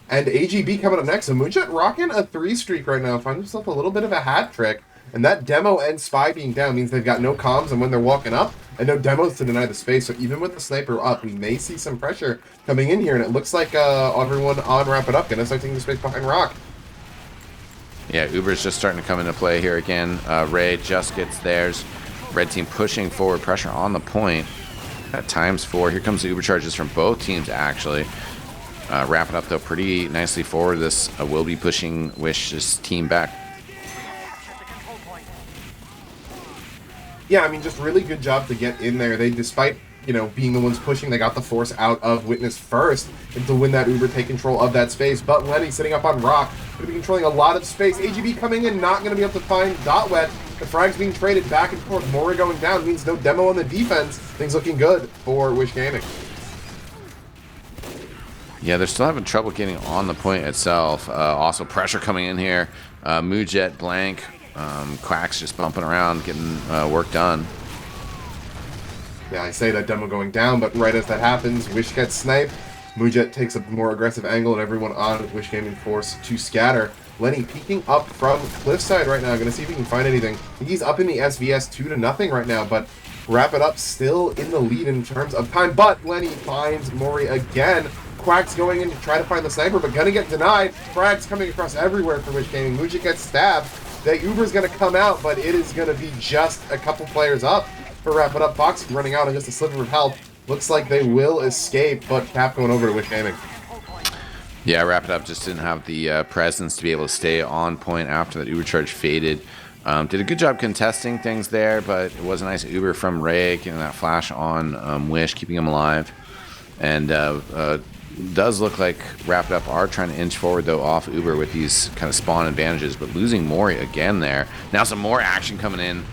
And AGB coming up next. So Moonjet rocking a 3 streak right now. Find himself a little bit of a hat trick. And that demo and spy being down means they've got no comms and when they're walking up, and no demos to deny the space. So even with the sniper up, we may see some pressure coming in here. And it looks like everyone on Wrap It Up gonna start taking the space behind Rock. Yeah, Uber's just starting to come into play here again. Ray just gets theirs. Red team pushing forward, pressure on the point at ×4. Here comes the Uber charges from both teams, actually. Wrapping up, though, pretty nicely forward. This will be pushing Wish's team back. Yeah, I mean, just really good job to get in there. They, despite, being the ones pushing, they got the force out of Witness first and to win that Uber, take control of that space. But Lenny sitting up on Rock, going to be controlling a lot of space. AGB coming in, not going to be able to find Dot Wet. The frag's being traded back and forth. Mori going down means no demo on the defense. Things looking good for Wish Gaming. Yeah, they're still having trouble getting on the point itself. Also, pressure coming in here. Moojet blank. Quacks just bumping around, getting work done. Yeah, I say that demo going down, but right as that happens, Wish gets sniped. Moojet takes a more aggressive angle, and everyone on Wish Gaming forced to scatter. Lenny peeking up from Cliffside right now. Gonna see if he can find anything. I think he's up in the SVS 2-0 right now, but Wrap It Up still in the lead in terms of time. But Lenny finds Mori again. Quack's going in to try to find the sniper, but gonna get denied. Frags coming across everywhere for Wish Gaming. Moojet gets stabbed. The Uber's gonna come out, but it is gonna be just a couple players up for Wrap It Up. Foxy running out on just a sliver of health. Looks like they will escape, but Cap going over to Wish Gaming. Yeah, Wrap It Up just didn't have the presence to be able to stay on point after that Uber charge faded. Did a good job contesting things there, but it was a nice Uber from Ray, getting that flash on Wish, keeping him alive. And does look like Wrap It Up are trying to inch forward, though, off Uber with these kind of spawn advantages, but losing Mori again there. Now some more action coming in.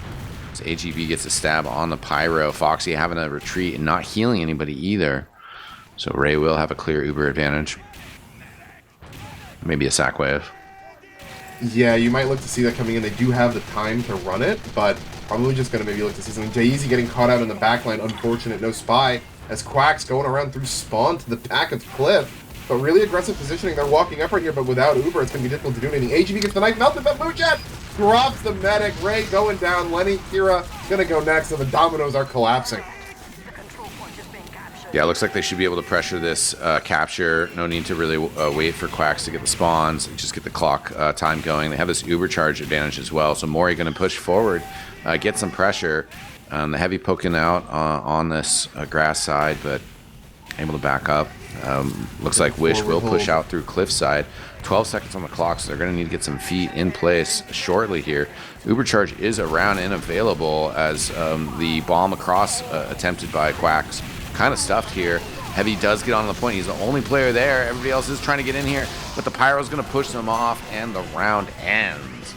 So AGB gets a stab on the Pyro. Foxy having a retreat and not healing anybody either. So Ray will have a clear Uber advantage. Maybe a sack wave. Yeah, you might look to see that coming in. They do have the time to run it, but probably just going to maybe look to see something. Jay-Easy getting caught out in the backline. Unfortunate, no spy. As Quack's going around through spawn to the back of Cliff. But really aggressive positioning. They're walking up right here, but without Uber, it's going to be difficult to do anything. AGB gets the knife melted, but Moojet drops the medic. Ray going down. Lenny, Kira going to go next, and the dominoes are collapsing. Yeah, it looks like they should be able to pressure this capture. No need to really wait for Quacks to get the spawns. Just get the clock time going. They have this Uber charge advantage as well. So Mori going to push forward, get some pressure. The heavy poking out on this grass side, but able to back up. Looks like Wish will push out through Cliffside. 12 seconds on the clock, so they're going to need to get some feet in place shortly here. Uber charge is around and available as the bomb across attempted by Quacks. Kind of stuffed here. Heavy does get on the point. He's the only player there. Everybody else is trying to get in here, but the Pyro's going to push them off, and the round ends.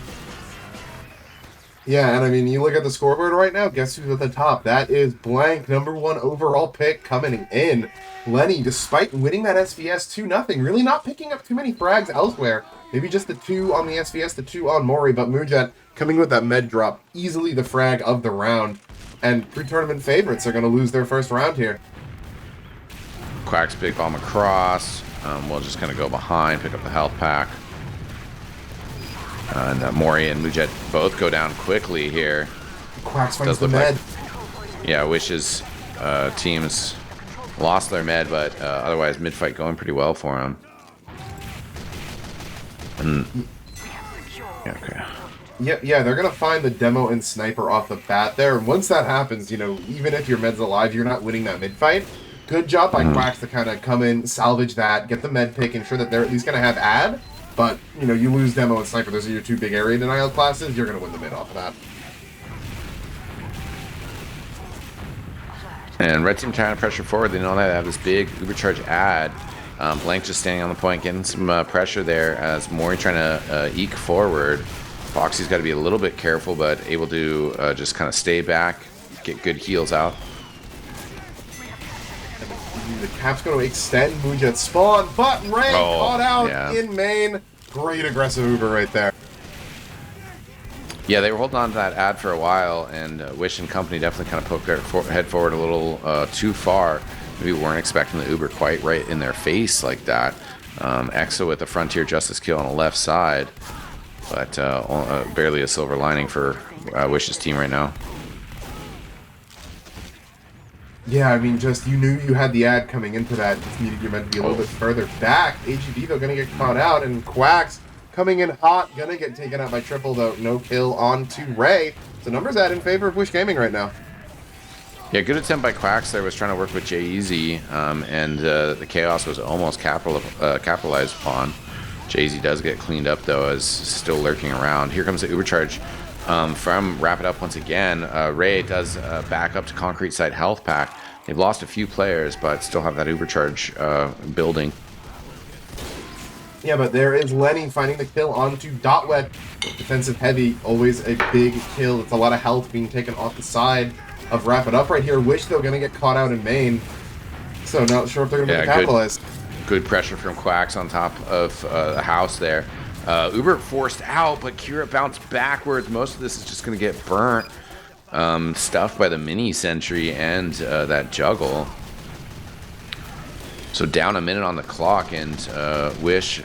Yeah, and I mean, you look at the scoreboard right now, guess who's at the top? That is Blank, #1 overall pick coming in. Lenny, despite winning that SVS 2-0, really not picking up too many frags elsewhere. Maybe just the 2 on the SVS, the 2 on Mori, but Moojet coming with that med drop, easily the frag of the round. And pre-tournament favorites are going to lose their first round here. Quack's big bomb across. We'll just kind of go behind, pick up the health pack. And Mori and Moojet both go down quickly here. Quacks finds the med. Yeah, Wish's teams lost their med, but otherwise mid-fight going pretty well for him. Okay. Yeah, they're gonna find the demo and sniper off the bat there. And once that happens, you know, even if your med's alive, you're not winning that mid fight. Good job by Quacks to kind of come in, salvage that, get the med pick, ensure that they're at least gonna have ad. But you know, you lose demo and sniper. Those are your two big area denial classes. You're gonna win the mid off of that. And red team trying to pressure forward. They know that they have this big ubercharge ad. Blank just standing on the point, getting some pressure there as Mori trying to eke forward. Foxy's got to be a little bit careful, but able to just kind of stay back, get good heals out. The cap's going to extend Moonjet spawn, but Ray caught out in main. Great aggressive Uber right there. Yeah, they were holding on to that ad for a while, and Wish and company definitely kind of poked their head forward a little too far. Maybe weren't expecting the Uber quite right in their face like that. Exa with the Frontier Justice kill on the left side, but barely a silver lining for Wish's team right now. Yeah, I mean, just you knew you had the ad coming into that. Just needed your men to be a little bit further back. AGB, though, going to get caught out, and Quacks coming in hot, going to get taken out by Triple, though. No kill onto Ray. So numbers add in favor of Wish Gaming right now. Yeah, good attempt by Quacks there. Was trying to work with Jay-Z, and the chaos was almost capitalized upon. Jay-Z does get cleaned up, though, as still lurking around. Here comes the Ubercharge from Wrap It Up once again. Ray does back up to Concrete Site Health Pack. They've lost a few players, but still have that Ubercharge building. Yeah, but there is Lenny finding the kill onto Dotwet. Defensive heavy, always a big kill. It's a lot of health being taken off the side of Wrap It Up right here. Wish, though, going to get caught out in main. So not sure if they're going to be capitalized. Good pressure from Quacks on top of the house there. Uber forced out, but Kira bounced backwards. Most of this is just going to get burnt. Stuffed by the mini sentry and that juggle. So down a minute on the clock, and Wish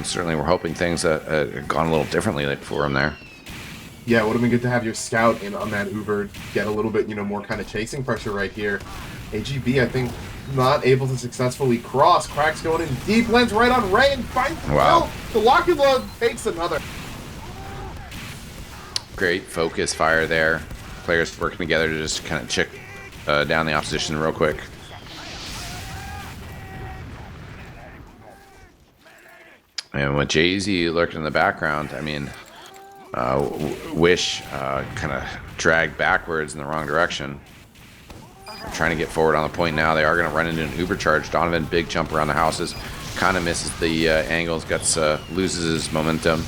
certainly we're hoping things had gone a little differently for him there. Yeah, it would have been good to have your scout in on that Uber, get a little bit, you know, more kind of chasing pressure right here. AGB, I think, not able to successfully cross. Cracks going in deep, lands right on Ray, and finds the lock and load takes another. Great focus fire there. Players working together to just kind of chick down the opposition real quick. And with Jay-Z lurking in the background, I mean, Wish kind of dragged backwards in the wrong direction. Trying to get forward on the point now. They are going to run into an Uber charge. Donovan, big jump around the houses. Kind of misses the angles, loses his momentum.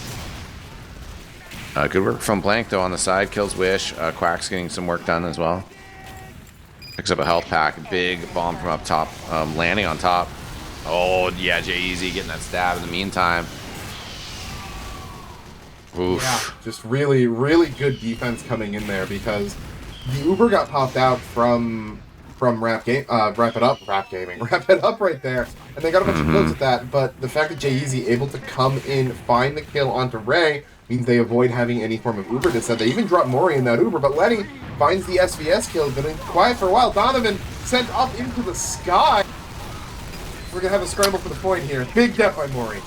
Good work from Blank, though, on the side. Kills Wish. Quack's getting some work done as well. Picks up a health pack. Big bomb from up top. Landing on top. Oh, yeah, Jay-Z getting that stab in the meantime. Oof. Yeah, just really, really good defense coming in there because the Uber got popped out from Wrap It Up right there, and they got a bunch of kills at that. But the fact that Jay-Z able to come in, find the kill onto Ray, means they avoid having any form of Uber descent. They even drop Mori in that Uber, but Lenny finds the SVS kill. Been quiet for a while. Donovan sent up into the sky. We're gonna have a scramble for the point here. Big death by Mori.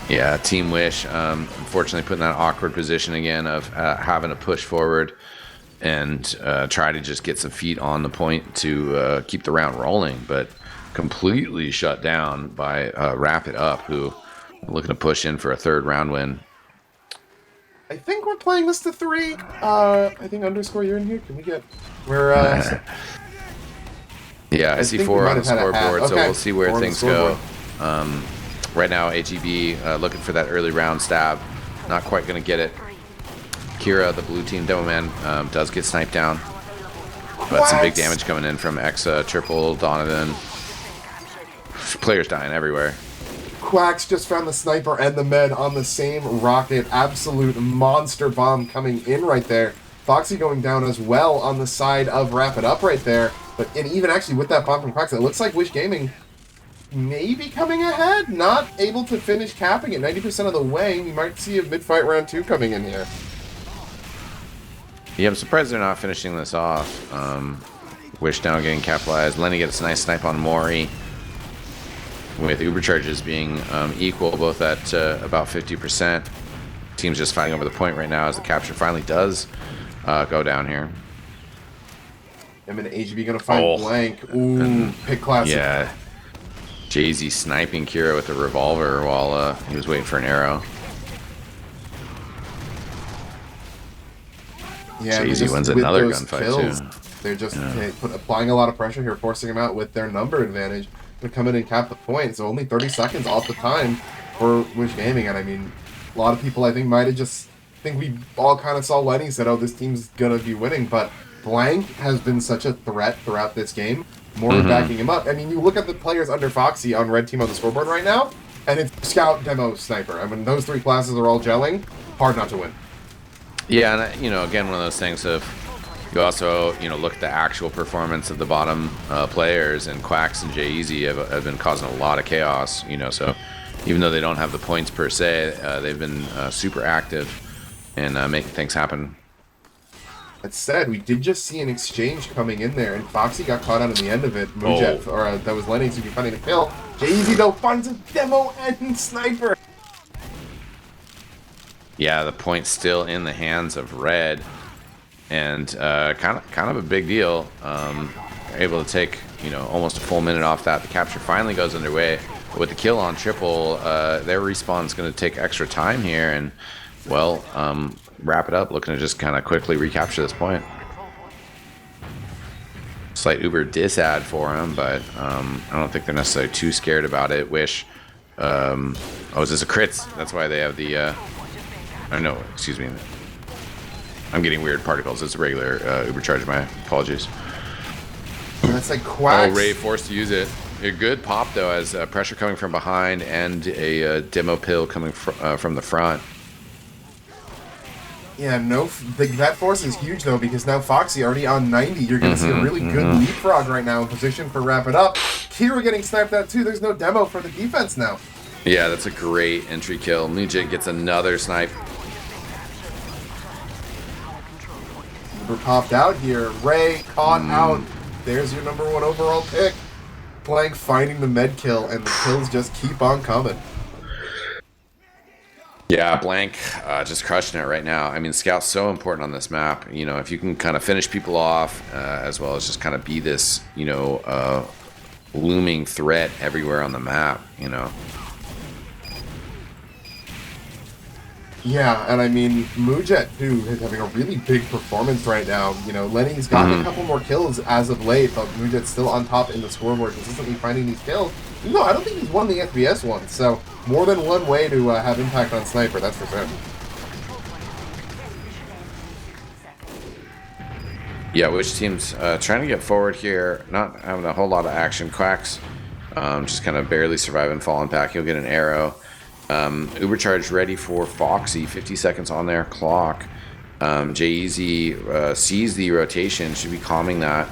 Yeah, Team Wish, unfortunately put in that awkward position again of having to push forward and try to just get some feet on the point to keep the round rolling, but completely shut down by Wrap It Up, who are looking to push in for a third round win. I think we're playing this to 3. I think underscore you're in here. Can we get where? Yeah, I see 4 on the scoreboard, so we'll see where things go. Right now, AGB looking for that early round stab. Not quite going to get it. Kira, the blue team demo man, does get sniped down. But some big damage coming in from Exa, Triple, Donovan. Players dying everywhere. Quacks just found the sniper and the med on the same rocket. Absolute monster bomb coming in right there. Foxy going down as well on the side of Wrap It Up right there. But and even actually with that bomb from Quacks, it looks like Wish Gaming maybe coming ahead. Not able to finish capping it 90% of the way. We might see a mid-fight round 2 coming in here. Yeah, I'm surprised they're not finishing this off. Wish now getting capitalized. Lenny gets a nice snipe on Mori. with Uber charges being equal, both at about 50%. Team's just fighting over the point right now as the capture finally does go down here. Him and AGB gonna find Blank. Ooh, pick classic. Yeah. Jay-Z sniping Kira with a revolver while he was waiting for an arrow. Yeah, Jay-Z wins another gunfight kills, too. They're just applying a lot of pressure here, forcing him out with their number advantage to come in and cap the point. So only 30 seconds off the time for Wish Gaming. And I mean, a lot of people I think might have just think we all kind of saw Lenny and said, oh, this team's gonna be winning, but Blank has been such a threat throughout this game. More backing him up. I mean, you look at the players under Foxy on red team on the scoreboard right now, and it's Scout, Demo, Sniper. I mean, those three classes are all gelling. Hard not to win. Yeah, and again, one of those things of you also look at the actual performance of the bottom players, and Quacks and Jay-Z have been causing a lot of chaos. So even though they don't have the points per se, they've been super active in making things happen. That said, we did just see an exchange coming in there, and Foxy got caught out in the end of it. Mujet, or that was Lenny to be finding the kill. Jay-Z though finds a Demo and Sniper. Yeah, the point's still in the hands of Red, and kind of a big deal. Able to take almost a full minute off that. The capture finally goes underway. But with the kill on triple, their respawn's going to take extra time here, and well, wrap it up. Looking to just kind of quickly recapture this point. Slight Uber disad for him, but I don't think they're necessarily too scared about it. Wish. Oh, is this a crits? That's why they have the. Oh no, excuse me. I'm getting weird particles. It's a regular Uber charge. My apologies. That's like Quacks. Oh, Ray forced to use it. A good pop though, as pressure coming from behind and a demo pill coming from the front. Yeah, that force is huge though, because now Foxy already on 90. You're going to see a really good leapfrog right now in position for wrap it up. Kira getting sniped out too. There's no demo for the defense now. Yeah, that's a great entry kill. Mujit gets another snipe. Uber popped out here. Ray caught out. There's your number 1 overall pick. Blank finding the med kill, and the kills just keep on coming. Yeah, Blank just crushing it right now. I mean, Scout's so important on this map. If you can kind of finish people off, as well as just kind of be this, looming threat everywhere on the map, Yeah, and I mean, Mujet, too, is having a really big performance right now. Lenny's gotten a couple more kills as of late, but Mujet's still on top in the scoreboard, consistently finding these kills. No, I don't think he's won the FBS one, so more than one way to have impact on Sniper, that's for sure. Yeah, which team's trying to get forward here, not having a whole lot of action. Quacks just kind of barely surviving, falling back. He'll get an arrow. Uber charge ready for Foxy, 50 seconds on their clock. Jay-Z sees the rotation, should be calming that,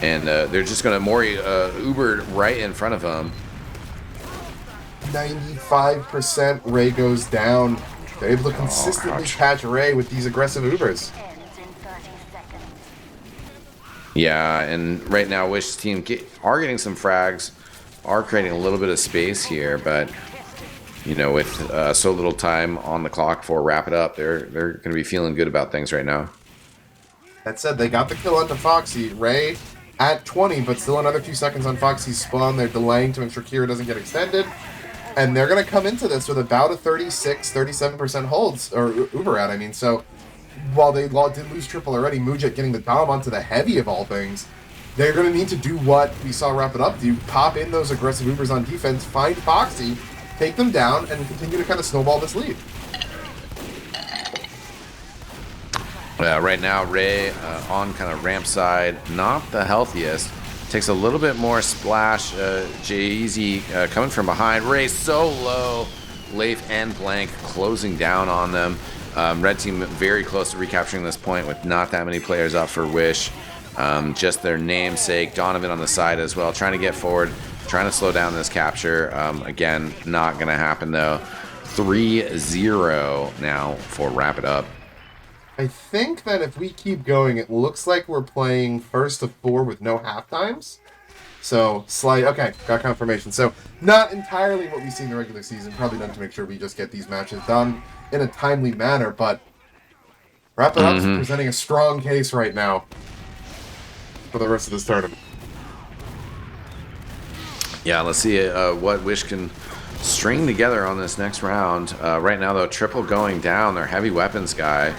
and they're just going to Mori Uber right in front of him. 95% Ray goes down. They're able to consistently catch Ray with these aggressive Ubers. Yeah, and right now Wish's team are getting some frags, are creating a little bit of space here, but with so little time on the clock for wrap it up, they're going to be feeling good about things right now. That said, they got the kill onto Foxy. Ray at 20, but still another few seconds on Foxy's spawn. They're delaying to make sure Kira doesn't get extended. And they're going to come into this with about a 37% holds, or Uber out, I mean. So while they did lose triple already, Mujet getting the dom onto the heavy of all things, they're going to need to do what we saw wrap it up do. Pop in those aggressive Ubers on defense, find Foxy, take them down, and continue to kind of snowball this lead. Right now, Ray on kind of ramp side, not the healthiest. Takes a little bit more splash. Jay-Z coming from behind. Ray so low. Leif and Blank closing down on them. Red team very close to recapturing this point with not that many players up for Wish. Just their namesake. Donovan on the side as well, trying to get forward, trying to slow down this capture. Again, not going to happen though. 3-0 now for wrap it up. I think that if we keep going, it looks like we're playing first of 4 with no half times. So, okay, got confirmation. So, not entirely what we see in the regular season. Probably done to make sure we just get these matches done in a timely manner, but Wrap It Up's presenting a strong case right now for the rest of this tournament. Yeah, let's see what Wish can string together on this next round. Right now, though, triple going down. Their heavy weapons guy.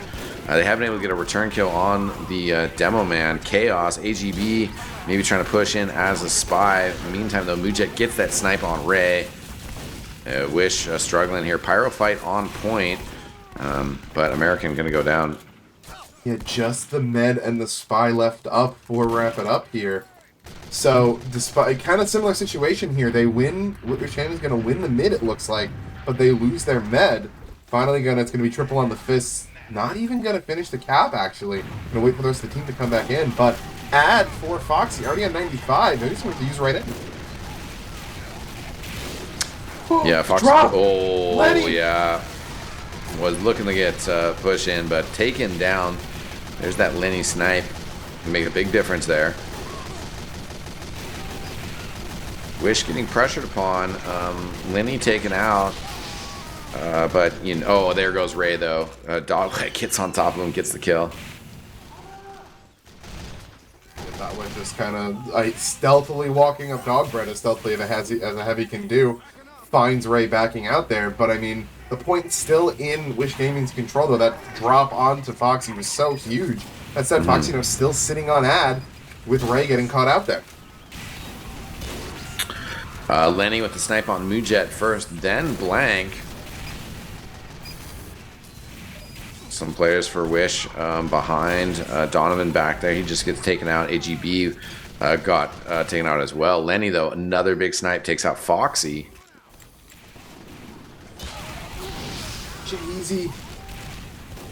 They haven't been able to get a return kill on the demo man. Chaos, AGB, maybe trying to push in as a spy. In the meantime, though, Mujet gets that snipe on Ray. Wish struggling here. Pyro fight on point, but American going to go down. Yeah, just the med and the spy left up for Wrap It Up here. So, despite kind of similar situation here, they win. Wish Gaming's going to win the mid, it looks like, but they lose their med. Finally, it's going to be triple on the fists. Not even going to finish the cap, actually. Going to wait for the rest of the team to come back in. But add for Foxy, already at 95. Maybe something to use right in. Yeah, Foxy. Drop. Oh, Lenny. yeah. Was looking to get push in, but taken down. There's that Lenny snipe. Make a big difference there. Wish getting pressured upon. Lenny taken out. But, you know, oh, there goes Ray, though. Dogleg gets on top of him, gets the kill. That was just kind of stealthily walking up Dogbread as stealthily as a heavy can do. Finds Ray backing out there, but I mean, the point's still in Wish Gaming's control, though. That drop onto Foxy was so huge. That said, Foxy, still sitting on ad with Ray getting caught out there. Lenny with the snipe on Mujet first, then Blank. Some players for Wish behind. Donovan back there. He just gets taken out. AGB got taken out as well. Lenny, though, another big snipe, takes out Foxy. Easy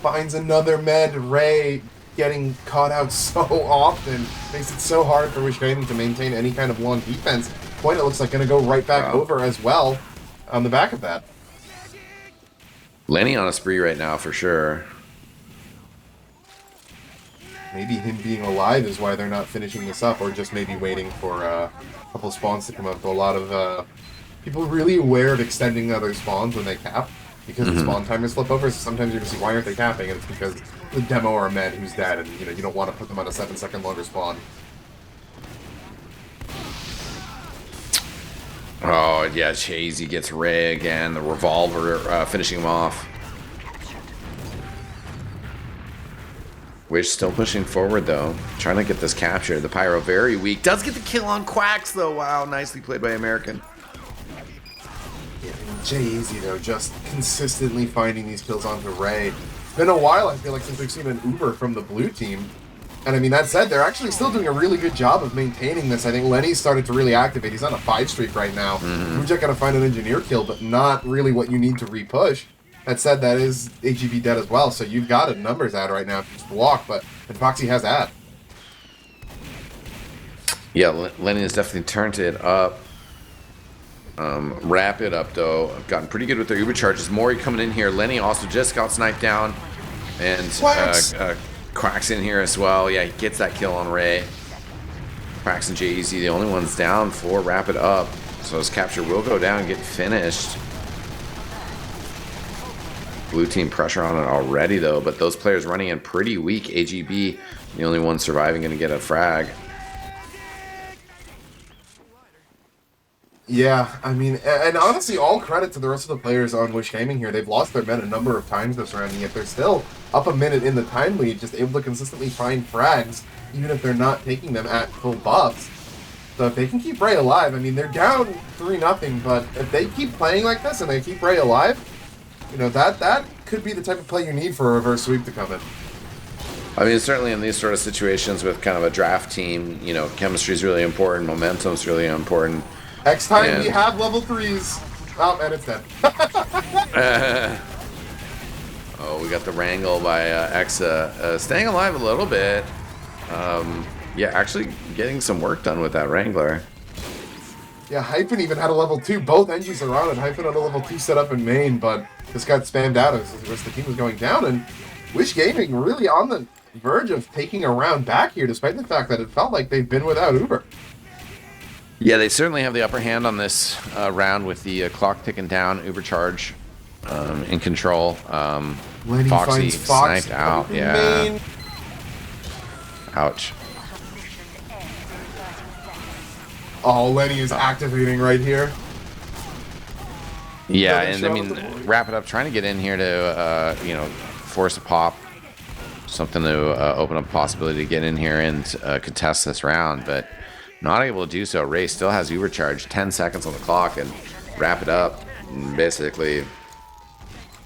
finds another med. Ray getting caught out so often makes it so hard for Wish Gaming to maintain any kind of long defense. Point, it looks like going to go right back over as well on the back of that. Lenny on a spree right now for sure. Maybe him being alive is why they're not finishing this up, or just maybe waiting for a couple spawns to come up. A lot of people really aware of extending the other spawns when they cap, because the spawn timers flip over. So sometimes you're going to see, why aren't they capping? And it's because the demo or a med who's dead, and you don't want to put them on a 7-second longer spawn. Oh, yeah, Chazy gets Ray again. The revolver finishing him off. Wish still pushing forward, though. Trying to get this capture. The Pyro very weak. Does get the kill on Quacks, though. Wow, nicely played by American. Yeah, Jay-Z, though, just consistently finding these kills onto Ray. It's been a while, I feel like, since we've seen an Uber from the blue team. And I mean, that said, they're actually still doing a really good job of maintaining this. I think Lenny's started to really activate. He's on a 5 streak right now. Mujet gotta find an engineer kill, but not really what you need to repush. That said, that is AGB dead as well, so you've got a numbers ad right now if you just walk, and Foxy has ad. Yeah, Lenny has definitely turned it up. Wrap It Up, though. I've gotten pretty good with their Uber charges. Mori coming in here. Lenny also just got sniped down. And Quacks in here as well. Yeah, he gets that kill on Ray. Quacks and Jay-Z, the only ones down for Wrap It Up. So his capture will go down and get finished. Blue team pressure on it already, though. But those players running in pretty weak. AGB, the only one surviving, going to get a frag. Yeah, I mean, and honestly, all credit to the rest of the players on Wish Gaming here. They've lost their men a number of times this round, and yet they're still up a minute in the time lead, just able to consistently find frags, even if they're not taking them at full buffs. So if they can keep Ray alive, I mean, they're down 3-0, but if they keep playing like this and they keep Ray alive, that could be the type of play you need for a reverse sweep to come in. I mean, certainly in these sort of situations with kind of a draft team, chemistry is really important, momentum is really important. Next time we have level 3s. Oh, and it's dead. Oh, we got the wrangle by Exa. Staying alive a little bit. Yeah, actually getting some work done with that Wrangler. Yeah, Hyphen even had a level 2. Both NGs are on it. Hyphen had a level 2 set up in main, but just got spammed out as the rest of the team was going down. And Wish Gaming really on the verge of taking a round back here, despite the fact that it felt like they've been without Uber. Yeah, they certainly have the upper hand on this round with the clock ticking down, Ubercharge in control. Lenny Foxy finds Fox sniped out. Yeah. main. Ouch. Oh, Lenny is activating right here. Yeah, Doesn't and I show mean, the board. wrap it up, trying to get in here to, force a pop. Something to open up a possibility to get in here and contest this round, but not able to do so. Ray still has Ubercharge, 10 seconds on the clock, and wrap it up. Basically,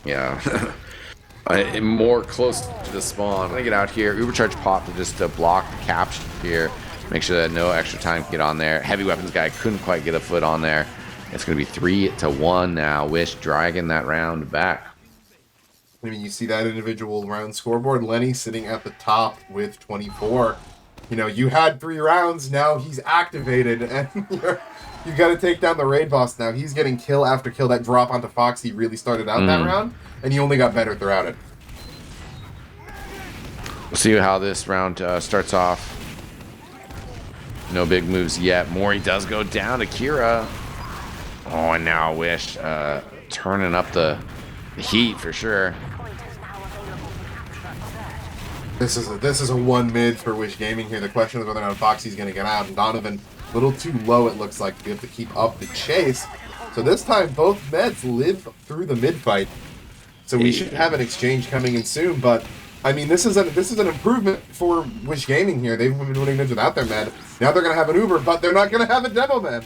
yeah. More close to the spawn. I'm gonna get out here. Ubercharge pop to just block the capture here. Make sure that no extra time can get on there. Heavy weapons guy couldn't quite get a foot on there. It's gonna be 3-1 now. Wish dragging that round back. I mean, you see that individual round scoreboard. Lenny sitting at the top with 24. You know, you had 3 rounds. Now he's activated, and you got to take down the raid boss now. He's getting kill after kill. That drop onto Foxy really started out that round, and he only got better throughout it. We'll see how this round starts off. No big moves yet. Mori does go down to Kira. Oh, and now Wish turning up the heat for sure. This is a 1 mid for Wish Gaming here. The question is whether or not Foxy's going to get out, and Donovan a little too low, it looks like, to be able to keep up the chase. So this time both meds live through the mid fight. So we should have an exchange coming in soon, but I mean, this is an improvement for Wish Gaming here. They've been winning mids without their med. Now they're going to have an Uber, but they're not going to have a demo med.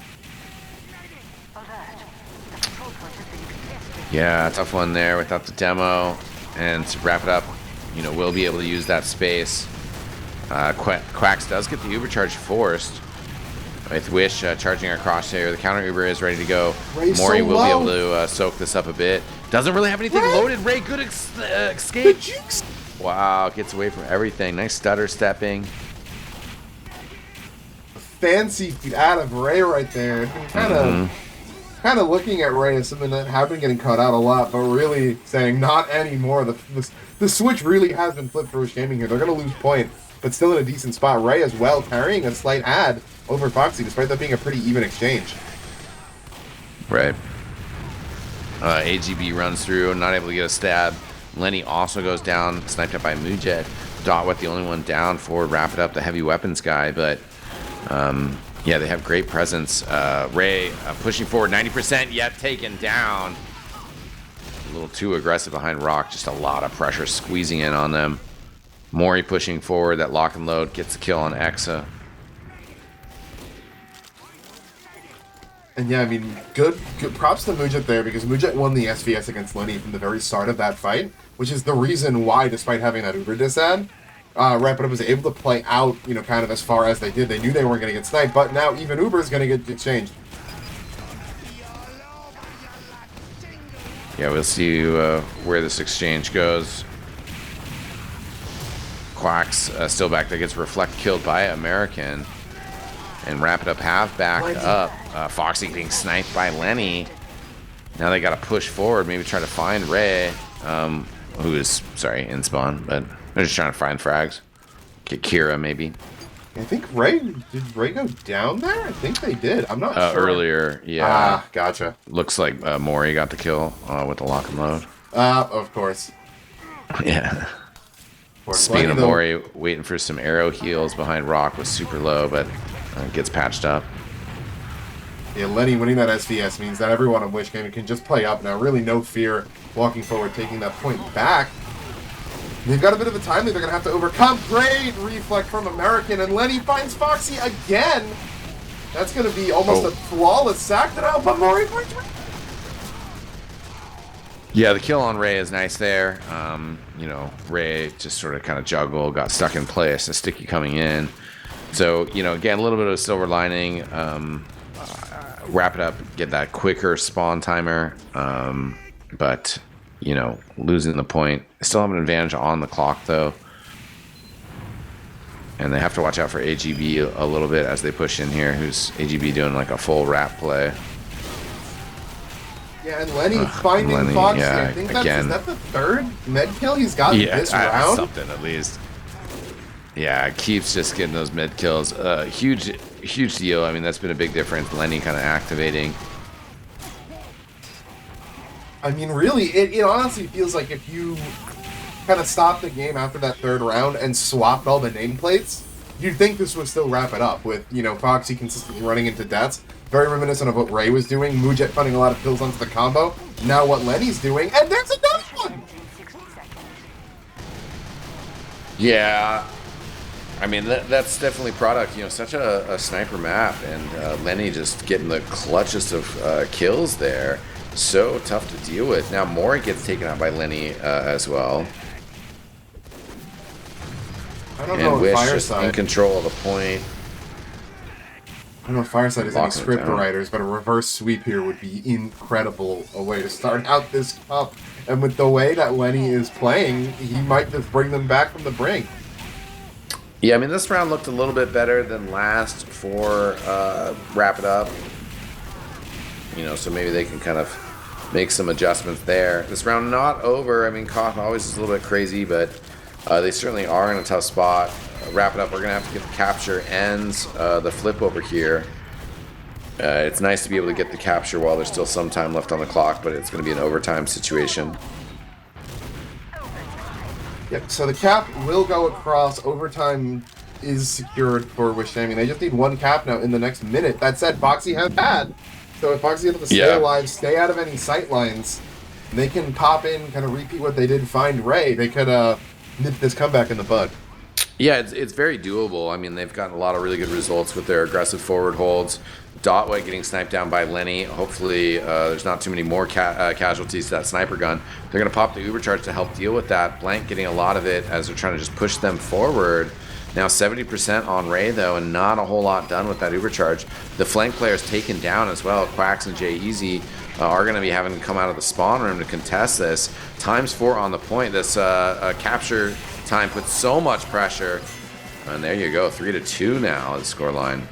Yeah, tough one there without the demo. And to wrap it up, we'll be able to use that space. Quacks does get the Uber charge forced. With Wish charging our crosshair, the counter Uber is ready to go. Ray's Mori so will be low. able to soak this up a bit. Doesn't really have anything loaded. Ray, good escape. Wow, gets away from everything. Nice stutter stepping. Fancy feat out of Ray right there. Kind of looking at Ray as something that have been getting caught out a lot, but really saying not anymore. The switch really has been flipped for Wish Gaming here. They're going to lose point, but still in a decent spot. Ray as well carrying a slight ad over Foxy, despite that being a pretty even exchange. Right. AGB runs through, not able to get a stab. Lenny also goes down, sniped up by Mujet. Dotwet, the only one down for wrap it up, the heavy weapons guy, but yeah, they have great presence. Ray pushing forward 90%, yet taken down. A little too aggressive behind Rock, just a lot of pressure squeezing in on them. Mori pushing forward, that lock and load gets the kill on Exa. And yeah, I mean, good props to Mujet there, because Mujet won the SVS against Lenny from the very start of that fight, which is the reason why, despite having that Uber disad, Wrap It Up was able to play out, kind of as far as they did. They knew they weren't going to get sniped, but now even Uber is going to get exchanged. Yeah, we'll see where this exchange goes. Quacks still back there, gets Reflect killed by American. And Wrap It Up half backed up. Foxy getting sniped by Lenny. Now they got to push forward, maybe try to find Ray, who is, in spawn, but they're just trying to find frags. Get Kira, maybe. I think did Ray go down there? I think they did. I'm not sure. Earlier, yeah. Ah, gotcha. Looks like Mori got the kill with the lock and load. Of course. Yeah. Speaking of Mori, waiting for some arrow heals behind Rock was super low, but gets patched up. Yeah, Lenny winning that SVS means that everyone on Wish Gaming can just play up now. Really no fear walking forward, taking that point back. They've got a bit of a time lead they're going to have to overcome. Great reflect from American, and Lenny finds Foxy again. That's going to be almost a flawless sack that out, but Mori finds Ray. Yeah, the kill on Ray is nice there. Ray just sort of kind of juggled, got stuck in place, a sticky coming in. So, again, a little bit of a silver lining. Wrap it up, get that quicker spawn timer. But, losing the point. Still have an advantage on the clock, though. And they have to watch out for AGB a little bit as they push in here. Who's AGB doing like a full wrap play? Yeah, and Lenny finding Foxy. Yeah, I think again. Is that the third med kill he's gotten this round? Something at least. Yeah, keeps just getting those mid kills. Huge deal. I mean, that's been a big difference. Lenny kind of activating. I mean, really, it honestly feels like if you kind of stopped the game after that third round and swapped all the nameplates, you'd think this would still wrap it up with, Foxy consistently running into deaths. Very reminiscent of what Ray was doing. Mujet putting a lot of kills onto the combo. Now what Lenny's doing, and there's another one! Yeah. I mean, that's definitely product. Such a sniper map, and Lenny just getting the clutchest of kills there. So tough to deal with. Now Mori gets taken out by Lenny as well. I don't And know if Wish just in Fireside... control of the point. I don't know if Fireside is any Locking it script down. writers, but a reverse sweep here would be incredible. A way to start out this cup. And with the way that Lenny is playing, he might just bring them back from the brink. Yeah, I mean, this round looked a little bit better than last for Wrap It Up. So maybe they can kind of make some adjustments there. This round not over. I mean, Koth always is a little bit crazy, but they certainly are in a tough spot. Wrap It Up. We're going to have to get the capture ends the flip over here. It's nice to be able to get the capture while there's still some time left on the clock, but it's going to be an overtime situation. Yep, so the cap will go across. Overtime is secured for Wish Gaming. They just need one cap now in the next minute. That said, Foxy has bad. So if Foxy is able to stay alive, stay out of any sight lines, they can pop in, kind of repeat what they did find Ray. They could nip this comeback in the bud. Yeah, it's very doable. I mean, they've gotten a lot of really good results with their aggressive forward holds. Dotway getting sniped down by Lenny. Hopefully, there's not too many more casualties to that sniper gun. They're going to pop the Uber charge to help deal with that. Blank getting a lot of it as they're trying to just push them forward. Now 70% on Ray, though, and not a whole lot done with that Uber charge. The flank player's taken down as well. Quacks and Jay Easy are going to be having to come out of the spawn room to contest this. ×4 on the point. This capture time puts so much pressure. And there you go, 3-2 now is the scoreline.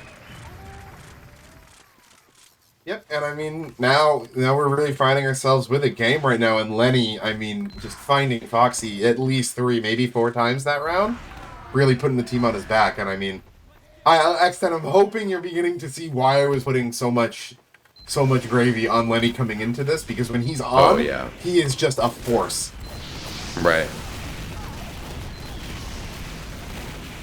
Yep, and I mean, now we're really finding ourselves with a game right now, and Lenny, I mean, just finding Foxy at least 3, maybe 4 times that round, really putting the team on his back, and I mean, I'm hoping you're beginning to see why I was putting so much gravy on Lenny coming into this, because when he's on, he is just a force. Right.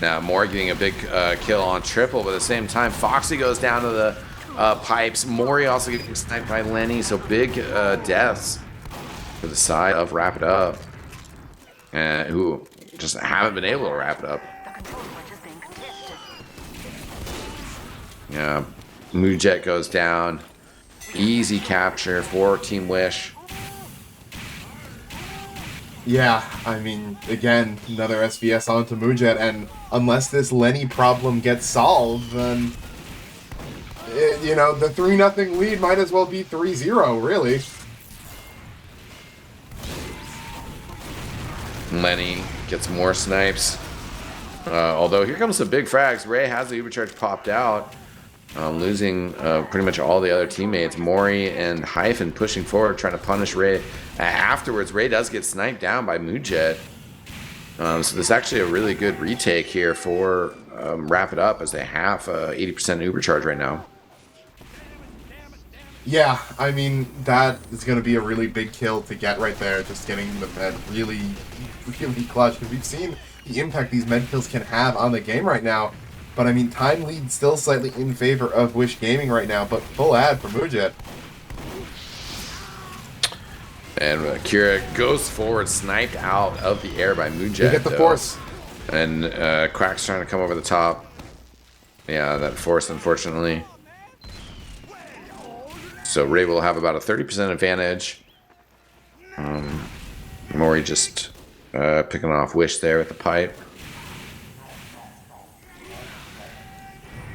Now, Moore getting a big kill on triple, but at the same time, Foxy goes down to the pipes. Mori also getting sniped by Lenny, so big deaths for the side of Wrap It Up, who just haven't been able to wrap it up. Yeah, Mujet goes down. Easy capture for Team Wish. Yeah, I mean, again, another SVS onto Mujet, and unless this Lenny problem gets solved, then the 3-0 lead might as well be 3-0, really. Lenny gets more snipes. Although here comes the big frags. Ray has the Ubercharge popped out, losing pretty much all the other teammates. Mori and Hyphen pushing forward, trying to punish Ray. Afterwards, Ray does get sniped down by Mujet. So this is actually a really good retake here for Wrap It Up, as they have 80% Ubercharge right now. Yeah, I mean, that is going to be a really big kill to get right there, just getting the med really, really clutch, because we've seen the impact these med kills can have on the game right now. But I mean, time lead still slightly in favor of Wish Gaming right now, but full ad for Mujet. And Kira goes forward, sniped out of the air by Mujet. They get the force. And Quack's trying to come over the top. Yeah, that force, unfortunately. So Ray will have about a 30% advantage. Mori just picking off Wish there with the pipe.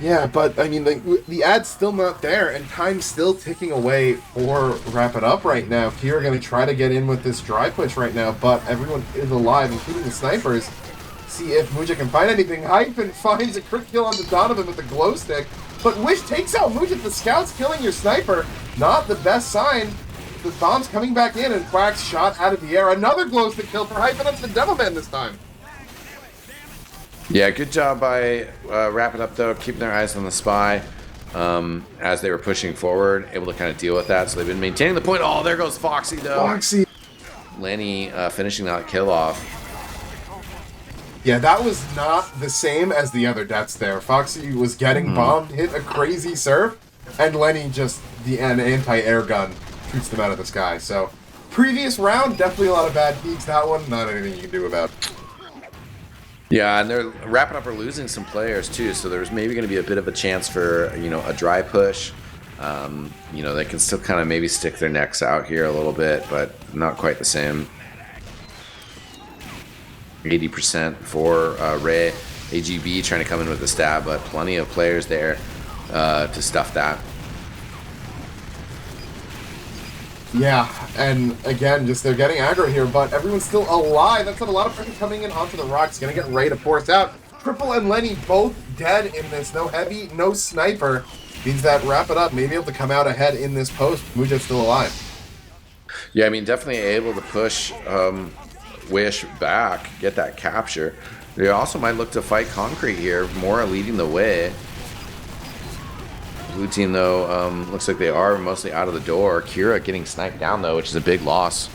Yeah, but I mean, the ad's still not there, and time's still ticking away for Wrap It Up right now. Kira going to try to get in with this dry push right now, but everyone is alive, including the snipers. See if Mujet can find anything. Hyphen finds a crit kill onto Donovan with the glow stick, but Wish takes out Mujet. The scout's killing your sniper. Not the best sign. The bomb's coming back in, and Quack's shot out of the air. Another glow stick kill for Hyphen up to the Devilman this time. Yeah, good job by Wrap It Up, though, keeping their eyes on the spy as they were pushing forward, able to kind of deal with that. So they've been maintaining the point. Oh, there goes Foxy, though. Foxy. Lenny finishing that kill off. Yeah, that was not the same as the other deaths there. Foxy was getting bombed, hit a crazy surf, and Lenny just, an anti-air gun, shoots them out of the sky. So, previous round, definitely a lot of bad peaks. That one, not anything you can do about. Yeah, and they're wrapping up or losing some players too, so there's maybe going to be a bit of a chance for, you know, a dry push. You know, they can still kind of maybe stick their necks out here a little bit, but not quite the same. 80% for Ray. AGB trying to come in with the stab, but plenty of players there to stuff that. Yeah, and again, just they're getting aggro here, but everyone's still alive. That's not a lot of pressure coming in onto the rocks. Gonna get Ray to force out. Triple and Lenny both dead in this. No heavy, no sniper. Means that Wrap It Up may be able to come out ahead in this post. Muja's still alive. Yeah, I mean, definitely able to push Wish back, get that capture. They also might look to fight Concrete here, more leading the way. Blue team, though, looks like they are mostly out of the door. Kira getting sniped down, though, which is a big loss.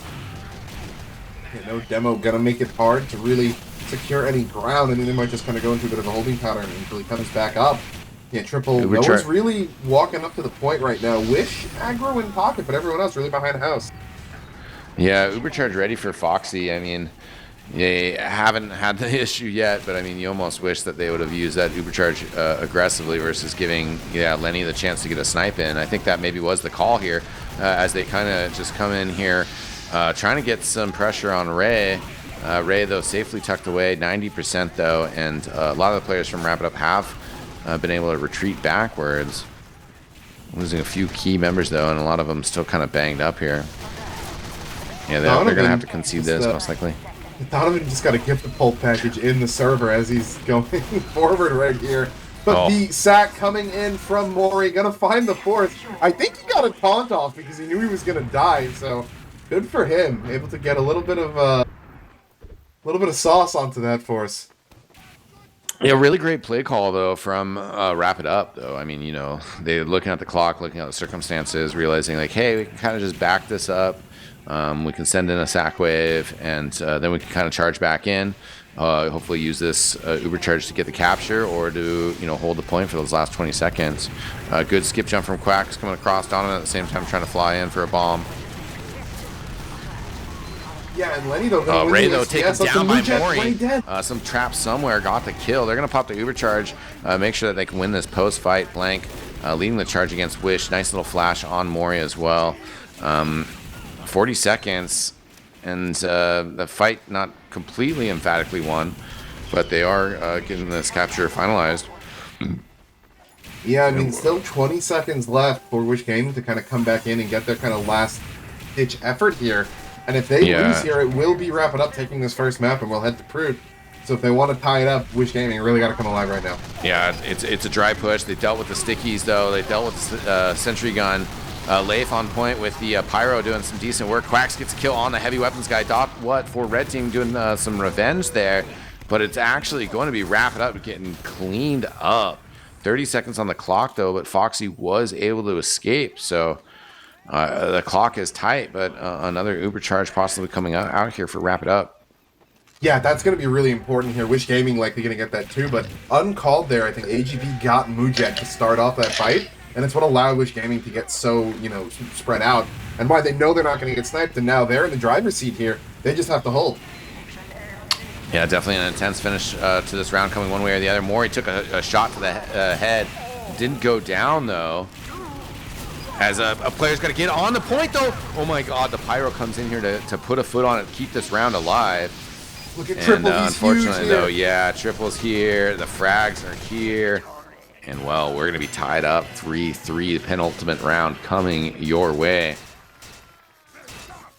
Yeah, no demo gonna make it hard to really secure any ground, and then they might just kind of go into a bit of a holding pattern until he comes back up. Yeah, Triple, no one's really walking up to the point right now. Wish aggro in pocket, but everyone else really behind house. Yeah, Ubercharge ready for Foxy. I mean, they haven't had the issue yet, but I mean, you almost wish that they would have used that Ubercharge aggressively versus giving Lenny the chance to get a snipe in. I think that maybe was the call here as they kind of just come in here trying to get some pressure on Ray. Ray, though, safely tucked away, 90% though, and a lot of the players from Wrap It Up have been able to retreat backwards. Losing a few key members though, and a lot of them still kind of banged up here. Yeah, they're going to have to concede this, most likely. Donovan just got a gift of pulp package in the server as he's going forward right here. But the sack coming in from Mori, going to find the fourth. I think he got a taunt off because he knew he was going to die, so good for him. Able to get a little bit of sauce onto that force. Yeah, really great play call, though, from Wrap It Up, though. I mean, you know, they're looking at the clock, looking at the circumstances, realizing, like, hey, we can kind of just back this up. We can send in a sack wave, and then we can kind of charge back in. Hopefully use this Ubercharge to get the capture or to, you know, hold the point for those last 20 seconds. Good skip jump from Quacks coming across Donovan at the same time trying to fly in for a bomb. Yeah, and Lenny, though, Ray, though, taken down by Mori. Some trap somewhere got the kill. They're going to pop the Ubercharge, make sure that they can win this post fight. Blank leading the charge against Wish. Nice little flash on Mori as well. 40 seconds, and the fight not completely emphatically won, but they are getting this capture finalized. Yeah, I mean, still 20 seconds left for Wish Gaming to kind of come back in and get their kind of last-ditch effort here. And if they lose here, it will be Wrap It Up taking this first map, and we'll head to Prude. So if they want to tie it up, Wish Gaming really got to come alive right now. Yeah, it's a dry push. They dealt with the stickies, though. They dealt with the sentry gun. Leif on point with the Pyro doing some decent work. Quacks gets a kill on the heavy weapons guy. For Red Team doing some revenge there, but it's actually going to be Wrap It Up getting cleaned up. 30 seconds on the clock, though, but Foxy was able to escape, so the clock is tight, but another Ubercharge possibly coming out here for Wrap It Up. Yeah, that's going to be really important here. Wish Gaming likely going to get that too, but uncalled there, I think AGP got Mujet to start off that fight. And it's what allowed Wish Gaming to get so, you know, spread out. And why they know they're not going to get sniped, and now they're in the driver's seat here. They just have to hold. Yeah, definitely an intense finish to this round coming one way or the other. Mori took a shot to the head. Didn't go down, though. As a player's got to get on the point, though. Oh, my God. The Pyro comes in here to put a foot on it, keep this round alive. Look at Triple, he's unfortunately, huge though, here. yeah, Triple's here. The frags are here. And, well, we're going to be tied up 3-3, the penultimate round coming your way. At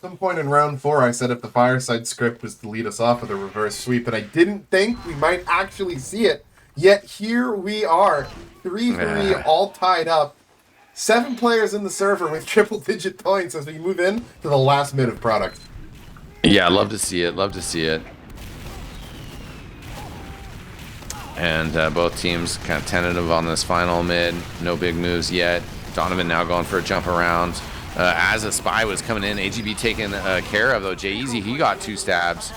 some point in round 4, I said if the Fireside script was to lead us off with a reverse sweep, and I didn't think we might actually see it. Yet here we are, 3-3, all tied up. 7 players in the server with triple-digit points as we move in to the last mid of product. Yeah, love to see it. Love to see it. And both teams kind of tentative on this final mid. No big moves yet. Donovan now going for a jump around. As a spy was coming in, AGB taken care of, though. J-Easy, he got 2 stabs.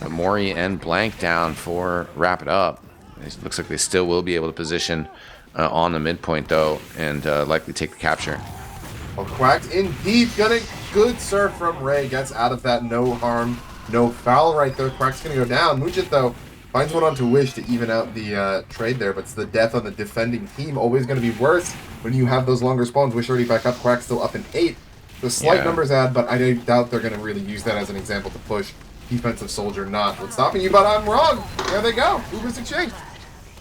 Mori and Blank down for wrap it up. It looks like they still will be able to position on the midpoint, though, and likely take the capture. Well, Quacked in deep, getting good serve from Ray. Gets out of that no harm, no foul right there. Quack's going to go down. Mujit, though, finds one onto Wish to even out the trade there, but it's the death on the defending team. Always going to be worse when you have those longer spawns. Wish already back up. Quack still up in 8. The slight numbers add, but I doubt they're going to really use that as an example to push defensive soldier not. What's stopping you, but I'm wrong. There they go. Uber's exchanged.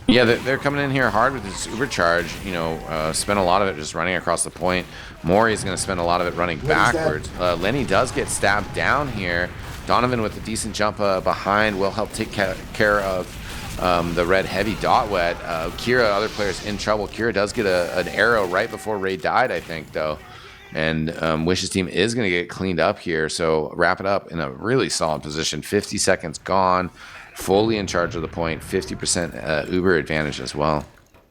Yeah, they're coming in here hard with this Uber charge. You know, spend a lot of it just running across the point. Maury's going to spend a lot of it running backwards. Lenny does get stabbed down here. Donovan with a decent jump behind will help take care of the red heavy dot wet. Kira, other players in trouble. Kira does get an arrow right before Ray died, I think, though. And Wish's team is going to get cleaned up here. So wrap it up in a really solid position. 50 seconds gone. Fully in charge of the point. 50% Uber advantage as well.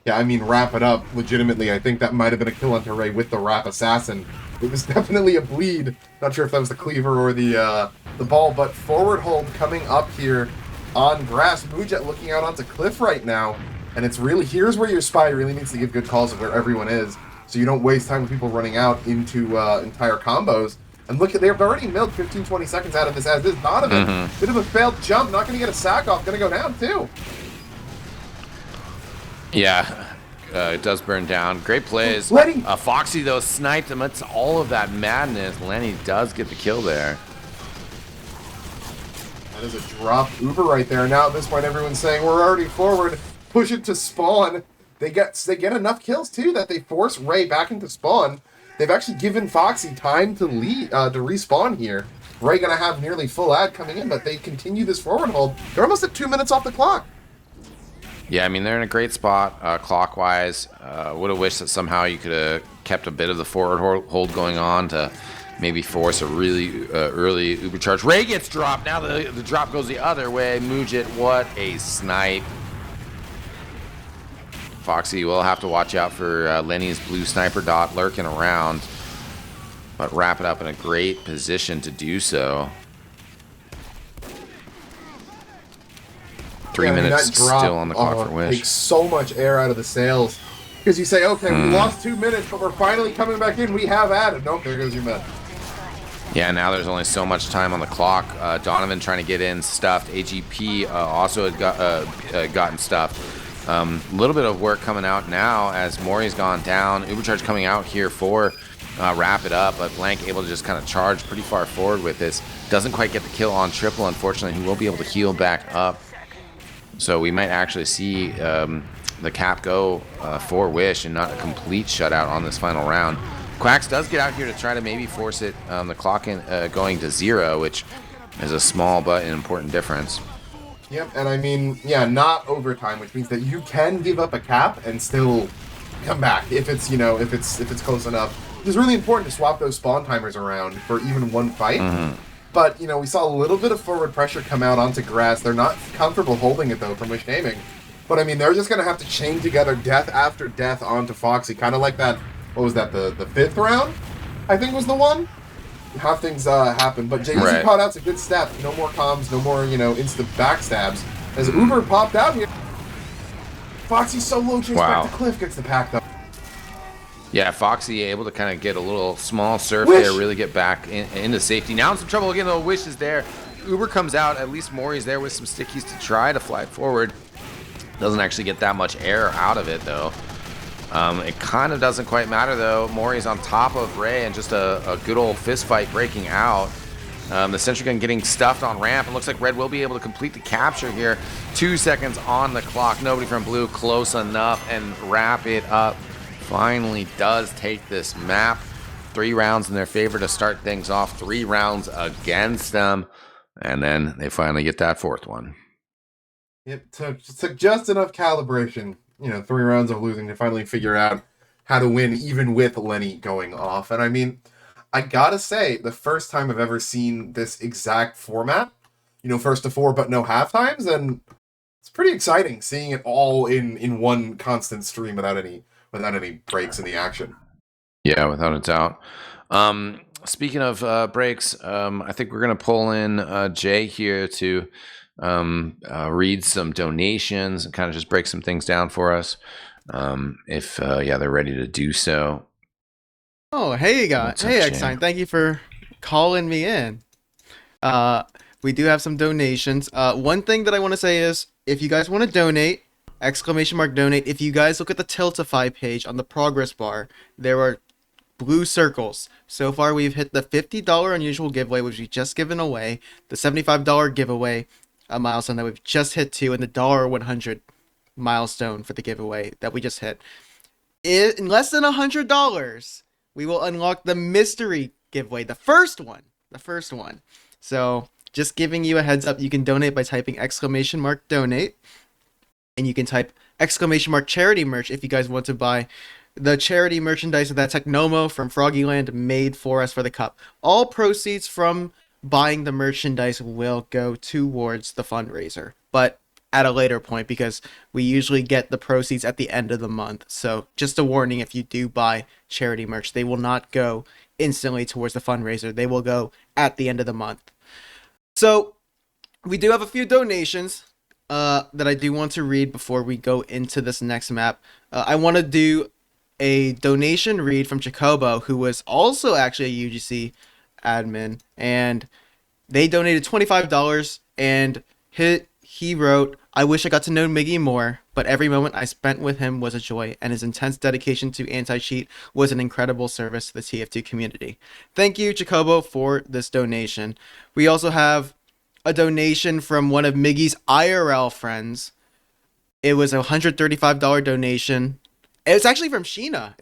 Yeah, I mean, wrap it up. Legitimately, I think that might have been a kill onto Ray with the wrap assassin. It was definitely a bleed. Not sure if that was the cleaver or the ball, but forward hold coming up here on grass. Mujet looking out onto cliff right now, and it's really, here's where your spy really needs to give good calls of where everyone is, so you don't waste time with people running out into entire combos. And look, they've already milled 15-20 seconds out of this as is. Donovan, bit of a failed jump, not going to get a sack off, going to go down too. Yeah, it does burn down. Great plays. Lenny! Foxy, though, sniped amidst all of that madness. Lenny does get the kill there. That is a drop Uber right there. Now at this point, everyone's saying we're already forward. Push it to spawn. They get enough kills too that they force Ray back into spawn. They've actually given Foxy time to respawn here. Ray gonna have nearly full ad coming in, but they continue this forward hold. They're almost at 2 minutes off the clock. Yeah, I mean, they're in a great spot clockwise. Would have wished that somehow you could have kept a bit of the forward hold going on to maybe force a really early Uber charge. Ray gets dropped. Now the drop goes the other way. Mujit, what a snipe. Foxy will have to watch out for Lenny's blue sniper dot lurking around, but wrap it up in a great position to do so. 3 minutes still on the clock for Wish. Takes so much air out of the sails because you say, okay, we lost 2 minutes, but we're finally coming back in. We have added. Nope, there goes your med. Yeah, now there's only so much time on the clock. Donovan trying to get in stuffed. AGP also had gotten stuffed. A little bit of work coming out now as Maury's gone down. Ubercharge coming out here for wrap it up, but Blank able to just kind of charge pretty far forward with this. Doesn't quite get the kill on triple, unfortunately. He will be able to heal back up. So we might actually see the cap go for Wish and not a complete shutout on this final round. Quacks does get out here to try to maybe force it, the clock in, going to 0, which is a small but an important difference. Yep, and I mean, yeah, not overtime, which means that you can give up a cap and still come back if it's, you know, if it's close enough. It's really important to swap those spawn timers around for even one fight. But, you know, we saw a little bit of forward pressure come out onto grass. They're not comfortable holding it, though, from Wish Gaming. But, I mean, they're just going to have to chain together death after death onto Foxy. Kind of like that, what was that, the 5th round? I think was the one? How things happen. But J-Easy caught out's a good step. No more comms, no more, you know, instant backstabs. As Uber popped out here. Foxy solo chase back to Cliff, gets the pack, though. Yeah, Foxy able to kind of get a little small surf there, really get back into safety. Now in some trouble again, though. Wish is there. Uber comes out. At least Maury's there with some stickies to try to fly forward. Doesn't actually get that much air out of it, though. It kind of doesn't quite matter, though. Maury's on top of Ray and just a good old fist fight breaking out. The sentry gun getting stuffed on ramp. It looks like Red will be able to complete the capture here. 2 seconds on the clock. Nobody from Blue close enough, and wrap it up. Finally does take this map. 3 rounds in their favor to start things off. 3 rounds against them. And then they finally get that 4th one. It took just enough calibration, you know, 3 rounds of losing to finally figure out how to win, even with Lenny going off. And I mean, I gotta say, the first time I've ever seen this exact format, you know, 1st to 4, but no half times, and It's pretty exciting seeing it all in one constant stream without any breaks in the action. Yeah, without a doubt. Speaking of breaks, I think we're going to pull in Jay here to read some donations and kind of just break some things down for us. If they're ready to do so. Oh, hey, guys. What's up, Hey, Jay? Xine. Thank you for calling me in. We do have some donations. One thing that I want to say is, if you guys want to donate, !donate. If you guys look at the Tiltify page on the progress bar, there are blue circles. So far, we've hit the $50 unusual giveaway, which we just given away, the $75 giveaway, a milestone that we've just hit to, and the $100 milestone for the giveaway that we just hit. In less than $100, we will unlock the mystery giveaway, the first one. So just giving you a heads up, you can donate by typing !donate, and you can type !charity merch if you guys want to buy the charity merchandise that Technomo from Froggyland made for us for the cup. All proceeds from buying the merchandise will go towards the fundraiser, but at a later point, because we usually get the proceeds at the end of the month. So just a warning, if you do buy charity merch, they will not go instantly towards the fundraiser. They will go at the end of the month. So we do have a few donations that I do want to read before we go into this next map. I want to do a donation read from Jacobo, who was also actually a UGC admin, and they donated $25, and he wrote, "I wish I got to know Miggy more, but every moment I spent with him was a joy, and his intense dedication to anti-cheat was an incredible service to the TF2 community." Thank you, Jacobo, for this donation. We also have a donation from one of Miggy's IRL friends. It was a $135 donation. It's actually from Sheena.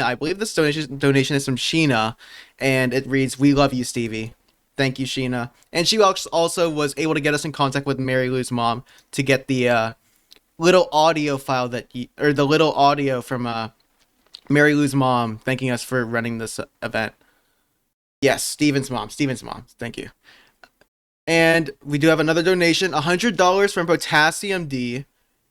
I believe this donation is from Sheena, and it reads, "We love you, Stevie." Thank you, Sheena. And she also was able to get us in contact with Mary Lou's mom to get the little audio file the little audio from Mary Lou's mom thanking us for running this event. Yes, Steven's mom. Thank you. And we do have another donation, $100 from Potassium D,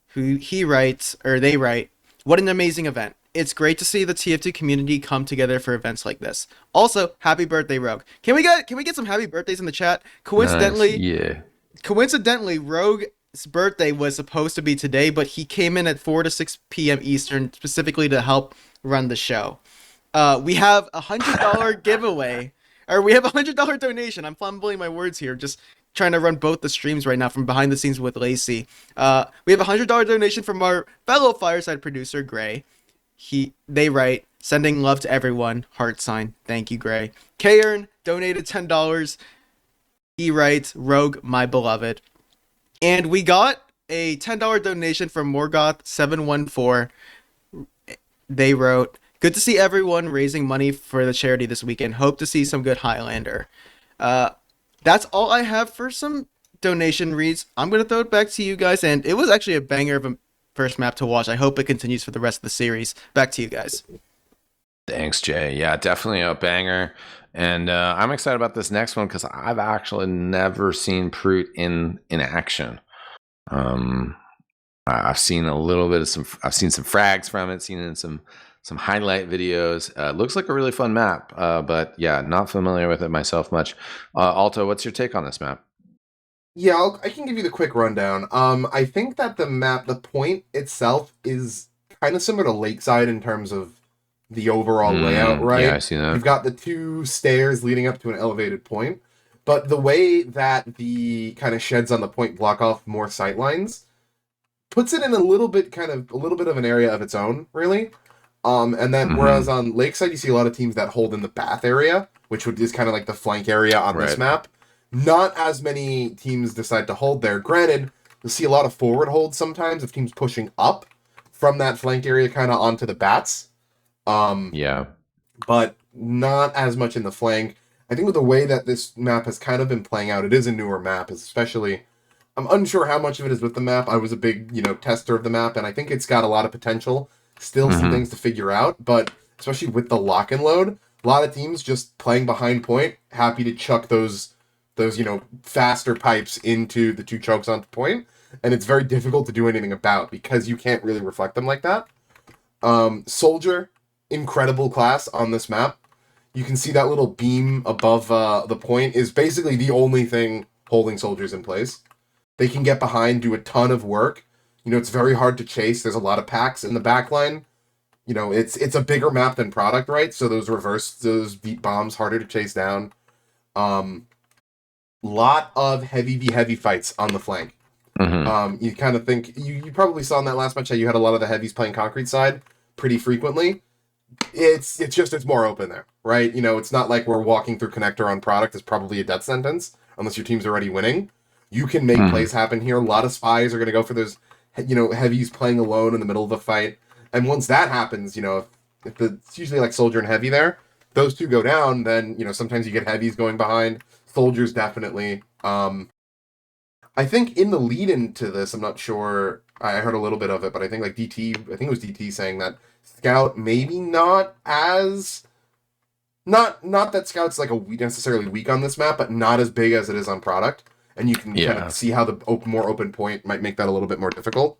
who they write, "What an amazing event. It's great to see the TF2 community come together for events like this. Also, happy birthday, Rogue." Can we get some happy birthdays in the chat? Nice. Yeah. Coincidentally, Rogue's birthday was supposed to be today, but he came in at 4 to 6 p.m. Eastern specifically to help run the show. We have a $100 giveaway, or we have a $100 donation. I'm fumbling my words here, just trying to run both the streams right now from behind the scenes with Lacey. We have a $100 donation from our fellow Fireside producer, Gray. They write, "Sending love to everyone, heart sign." Thank you, Gray. Kaern donated $10. He writes, "Rogue, my beloved." And we got a $10 donation from Morgoth714. They wrote, "Good to see everyone raising money for the charity this weekend. Hope to see some good Highlander." That's all I have for some donation reads. I'm going to throw it back to you guys, and it was actually a banger of a first map to watch. I hope it continues for the rest of the series. Back to you guys. Thanks, Jay. Yeah, definitely a banger. And I'm excited about this next one because I've actually never seen Proot in action. I've seen a little bit of I've seen some frags from it, seen it in some highlight videos. Looks like a really fun map, but yeah, not familiar with it myself much. Alto, what's your take on this map? Yeah, I can give you the quick rundown. I think that the point itself is kind of similar to Lakeside in terms of the overall layout, right? Yeah, I see that. You've got the two stairs leading up to an elevated point, but the way that the kind of sheds on the point block off more sightlines puts it in a little bit of an area of its own, really. And then whereas on Lakeside, you see a lot of teams that hold in the bath area, which is kind of like the flank area on this map. Not as many teams decide to hold there. Granted, you'll see a lot of forward holds sometimes of teams pushing up from that flank area kind of onto the bats. Yeah. But not as much in the flank. I think with the way that this map has kind of been playing out, it is a newer map, especially. I'm unsure how much of it is with the map. I was a big, tester of the map, and I think it's got a lot of potential. Still some things to figure out, but especially with the lock and load, a lot of teams just playing behind point, happy to chuck those faster pipes into the two chokes onto point. and it's very difficult to do anything about because you can't really reflect them like that. Soldier, incredible class on this map. You can see that little beam above the point is basically the only thing holding soldiers in place. They can get behind, do a ton of work. You know, it's very hard to chase. There's a lot of packs in the back line. You know, it's a bigger map than product, right? So those deep bombs harder to chase down. Lot of heavy fights on the flank. You kind of think you probably saw in that last match how you had a lot of the heavies playing concrete side pretty frequently. It's more open there, right? You know, it's not like we're walking through connector on product. It's probably a death sentence unless your team's already winning. You can make plays happen here. A lot of spies are going to go for those, you know, heavies playing alone in the middle of the fight. And once that happens, you know, if it's usually like soldier and heavy there, those two go down, then, you know, sometimes you get heavies going behind. Soldiers definitely. I think in the lead into this, I'm not sure, I heard a little bit of it, but I think like it was DT saying that Scout maybe not as, not that Scout's like necessarily weak on this map, but not as big as it is on product. And you can kind of see how the more open point might make that a little bit more difficult.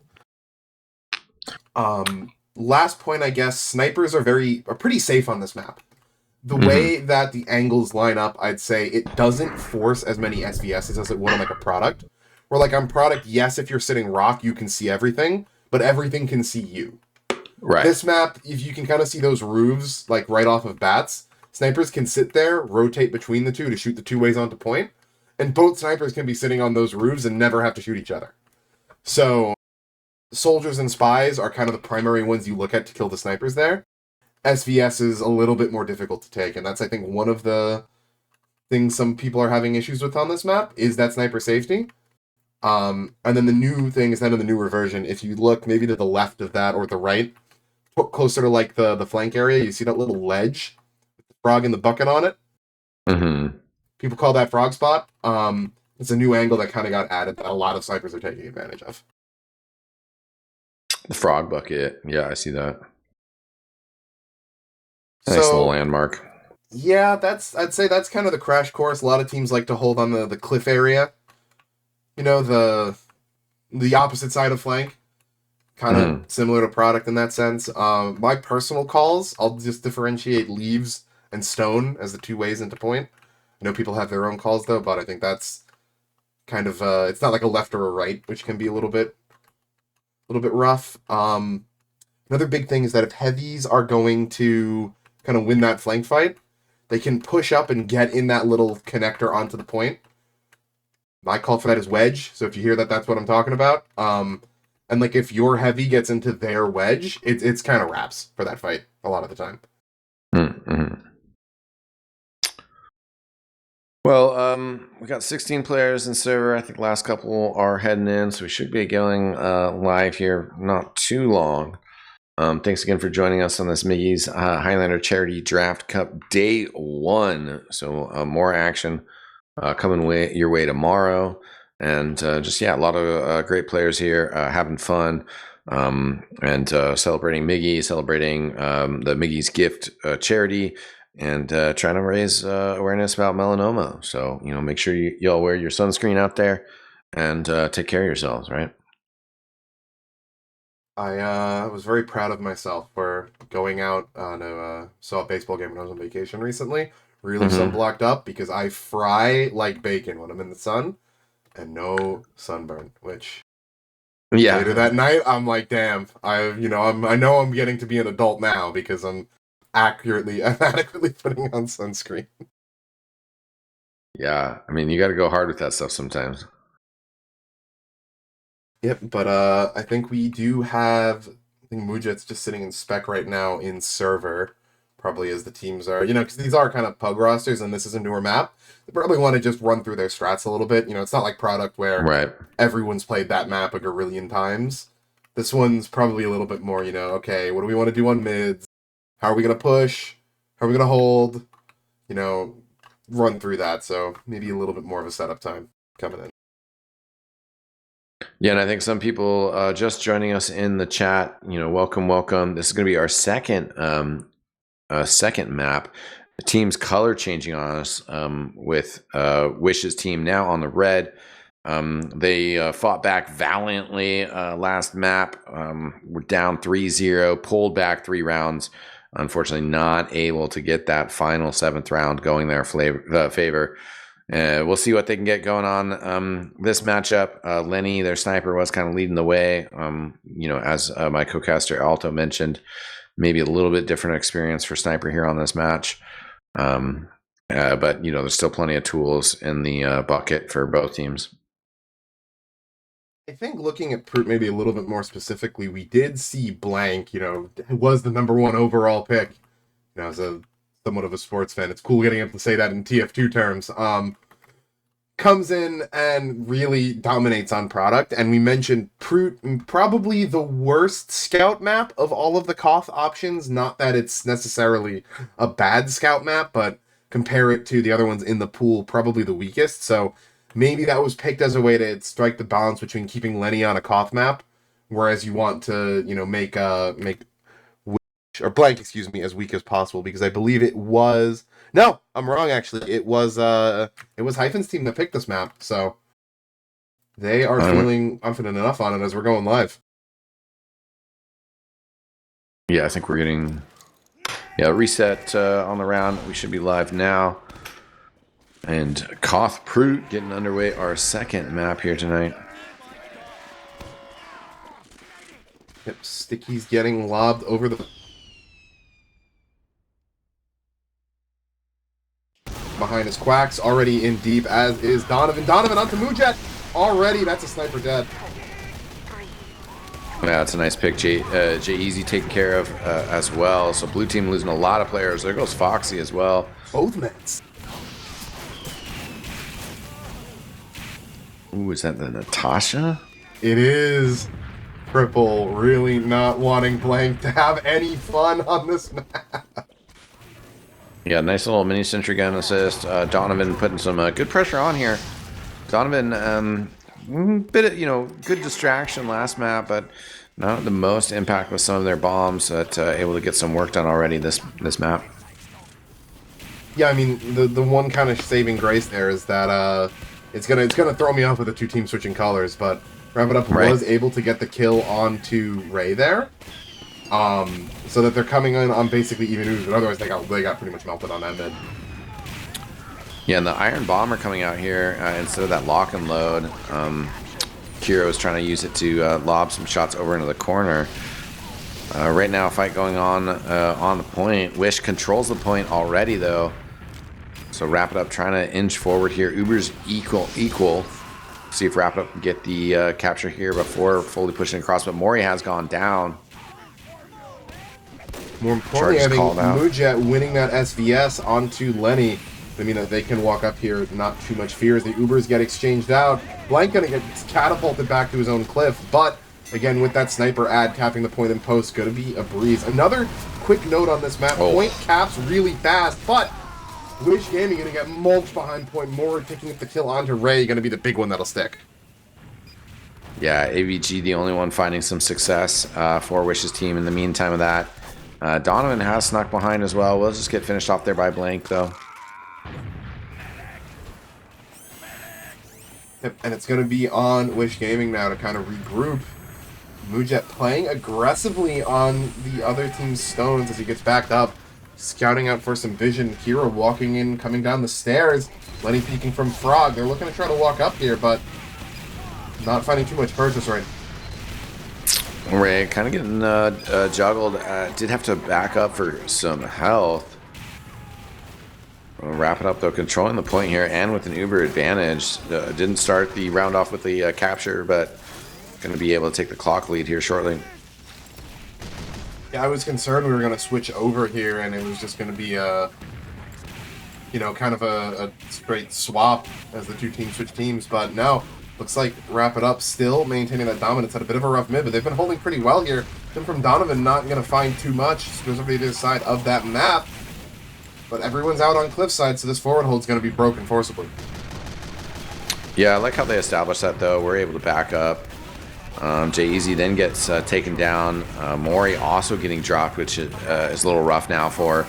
Last point, I guess, snipers are pretty safe on this map. The way that the angles line up, I'd say it doesn't force as many SVSs as it would on like a product. Where like on product, yes, if you're sitting rock, you can see everything, but everything can see you. Right. This map, if you can kind of see those roofs like right off of bats, snipers can sit there, rotate between the two to shoot the two ways onto point, and both snipers can be sitting on those roofs and never have to shoot each other. So soldiers and spies are kind of the primary ones you look at to kill the snipers there. SVS is a little bit more difficult to take, and that's, I think, one of the things some people are having issues with on this map is that sniper safety. And then the new thing is then in the newer version, if you look maybe to the left of that or the right, closer to like the flank area, you see that little ledge with the frog in the bucket on it. People call that frog spot. It's a new angle that kind of got added that a lot of snipers are taking advantage of. The frog bucket. Yeah, I see that. Nice little landmark. Yeah, I'd say that's kind of the crash course. A lot of teams like to hold on the cliff area. You know, the opposite side of flank. Kind of similar to product in that sense. My personal calls, I'll just differentiate leaves and stone as the two ways into point. I know people have their own calls though, but I think that's kind of it's not like a left or a right, which can be a little bit rough. Another big thing is that if heavies are going to kind of win that flank fight, they can push up and get in that little connector onto the point. My call for that is wedge. So if you hear that, that's what I'm talking about. And like if your heavy gets into their wedge, it's kind of wraps for that fight a lot of the time. Well, we got 16 players in server. I think last couple are heading in, so we should be going live here not too long. Thanks again for joining us on this Miggy's Highlander Charity Draft Cup Day 1. So more action coming your way tomorrow. And a lot of great players here having fun and celebrating Miggy, celebrating the Miggy's Gift charity, and trying to raise awareness about melanoma. So, you know, make sure you all wear your sunscreen out there and take care of yourselves, right? I was very proud of myself for going out on saw a baseball game when I was on vacation recently. Really sunblocked up because I fry like bacon when I'm in the sun, and no sunburn. Which later that night, I'm like, damn, I know I'm getting to be an adult now because I'm adequately putting on sunscreen. Yeah, I mean, you got to go hard with that stuff sometimes. Yep, but I think we do have. I think Mujet's just sitting in spec right now in server, probably as the teams are. You know, because these are kind of pug rosters, and this is a newer map. They probably want to just run through their strats a little bit. You know, it's not like product where everyone's played that map a gazillion times. This one's probably a little bit more. You know, okay, what do we want to do on mids? How are we gonna push? How are we gonna hold? You know, run through that. So maybe a little bit more of a setup time coming in. Yeah, and I think some people just joining us in the chat, you know, welcome. This is going to be our second map. The team's color changing on us with Wish's team now on the red. They fought back valiantly last map. Were down 3-0, pulled back 3 rounds. Unfortunately, not able to get that final 7th round going their favor. We'll see what they can get going on this matchup. Lenny, their sniper, was kind of leading the way. As my co-caster Alto mentioned, maybe a little bit different experience for sniper here on this match. But there's still plenty of tools in the bucket for both teams. I think looking at Prut maybe a little bit more specifically, we did see Blank, was the #1 overall pick. As a somewhat of a sports fan, it's cool getting him to say that in TF2 terms. Comes in and really dominates on product. And we mentioned Prut, probably the worst scout map of all of the Koth options. Not that it's necessarily a bad scout map, but compare it to the other ones in the pool, probably the weakest. So maybe that was picked as a way to strike the balance between keeping Lenny on a Koth map, whereas you want to, make Blank, as weak as possible, because I believe it was... No, I'm wrong, actually. It was Hyphen's team that picked this map, so they are feeling confident enough on it as we're going live. Yeah, I think we're getting reset on the round. We should be live now. And Koth Prut getting underway our 2nd map here tonight. Yep, Sticky's getting lobbed over the... behind his Quacks, already in deep, as is Donovan. Donovan onto Mujet! Already, that's a sniper dead. Yeah, it's a nice pick. J-Easy taken care of as well. So blue team losing a lot of players. There goes Foxy as well. Both Mets. Ooh, is that the Natasha? It is. Triple really not wanting Blank to have any fun on this map. Yeah, nice little mini sentry gun assist. Donovan putting some good pressure on here. Donovan, bit of, good distraction last map, but not the most impact with some of their bombs. But able to get some work done already this map. Yeah, I mean the one kind of saving grace there is that it's gonna throw me off with the 2 teams switching colors, but Wrap It Up was able to get the kill onto Ray there. So that they're coming in on basically even Ooze, but otherwise they got pretty much melted on that mid. Yeah, and the Iron Bomber coming out here instead of that lock and load. Kiro is trying to use it to lob some shots over into the corner. Right now, a fight going on the point. Wish controls the point already, though. So Wrap It Up trying to inch forward here. Uber's equal. See if Wrap It Up can get the capture here before fully pushing across, but Mori has gone down. More importantly, I think Mujet winning that SVS onto Lenny. I mean, they can walk up here, not too much fear as the Ubers get exchanged out. Blank gonna get catapulted back to his own cliff, but again, with that sniper ad capping the point and post, gonna be a breeze. Another quick note on this map, point caps really fast, but Wish Gaming gonna get mulched behind point. More picking up the kill onto Ray, gonna be the big one that'll stick. Yeah, AVG the only one finding some success for Wish's team in the meantime of that. Donovan has snuck behind as well. We'll just get finished off there by Blank, though. Yep, and it's going to be on Wish Gaming now to kind of regroup. Mujet playing aggressively on the other team's stones as he gets backed up, scouting out for some vision. Kira walking in, coming down the stairs. Lenny peeking from Frog. They're looking to try to walk up here, but not finding too much purchase right. Ray kind of getting juggled. Did have to back up for some health. We'll wrap it up though, controlling the point here and with an Uber advantage. Didn't start the round off with the capture, but going to be able to take the clock lead here shortly. Yeah, I was concerned we were going to switch over here and it was just going to be a, kind of a straight swap as the 2 teams switch teams, but no. Looks like Wrap It Up still maintaining that dominance. Had a bit of a rough mid, but they've been holding pretty well here. Tim from Donovan not going to find too much, specifically to the side of that map. But everyone's out on Cliffside, so this forward hold's going to be broken forcibly. Yeah, I like how they established that, though. We're able to back up. J-Easy then gets taken down. Mori also getting dropped, which is a little rough now for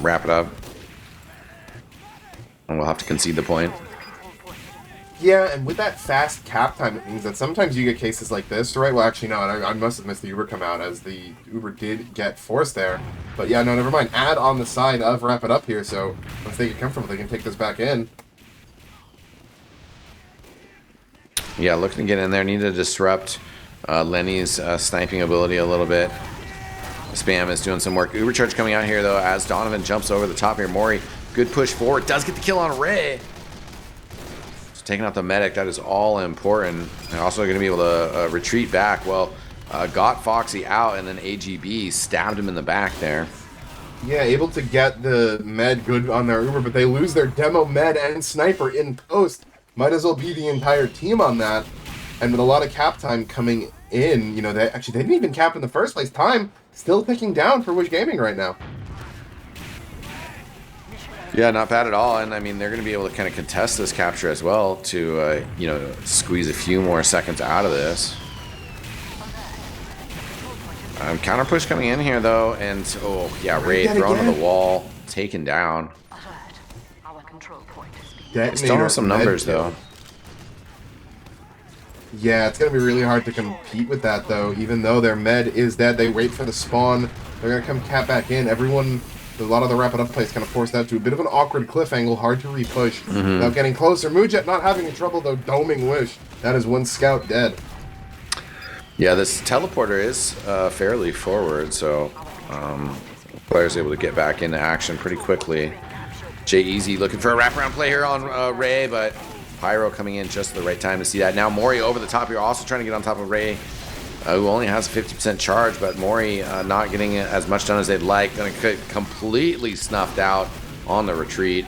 Wrap It Up. And we'll have to concede the point. Yeah, and with that fast cap time, it means that sometimes you get cases like this, right? Well, actually, no, I must have missed the Uber come out, as the Uber did get forced there. But yeah, no, never mind. Add on the side of wrap it up here, so once they get comfortable, they can take this back in. Yeah, looking to get in there. Need to disrupt Lenny's sniping ability a little bit. Spam is doing some work. Uber charge coming out here, though, as Donovan jumps over the top here. Mori, good push forward. Does get the kill on Ray. Just taking out the medic. That is all important. And also going to be able to retreat back. Well, got Foxy out, and then AGB stabbed him in the back there. Yeah, able to get the med good on their Uber, but they lose their demo med and sniper in post. Might as well be the entire team on that. And with a lot of cap time coming in, you know, they didn't even cap in the first place. Time still ticking down for Wish Gaming right now. Yeah, not bad at all. And I mean, they're going to be able to kind of contest this capture as well to, you know, squeeze a few more seconds out of this. Counter push coming in here, though. And, oh, yeah, Ray thrown to the wall, taken down. Still have some numbers, though. Yeah, it's going to be really hard to compete with that, though. Even though their med is dead, they wait for the spawn. They're going to come cap back in. Everyone, a lot of the wrap-it-up plays kind of forced out to a bit of an awkward cliff angle. Hard to re-push without getting closer. Mujet not having any trouble, though, doming Wish. That is one scout dead. Yeah, this teleporter is fairly forward, so players able to get back into action pretty quickly. Jay Easy looking for a wraparound play here on Ray, but Pyro coming in just at the right time to see that. Now Mori over the top here, also trying to get on top of Ray, who only has a 50% charge, but Mori not getting as much done as they'd like. Going to get completely snuffed out on the retreat.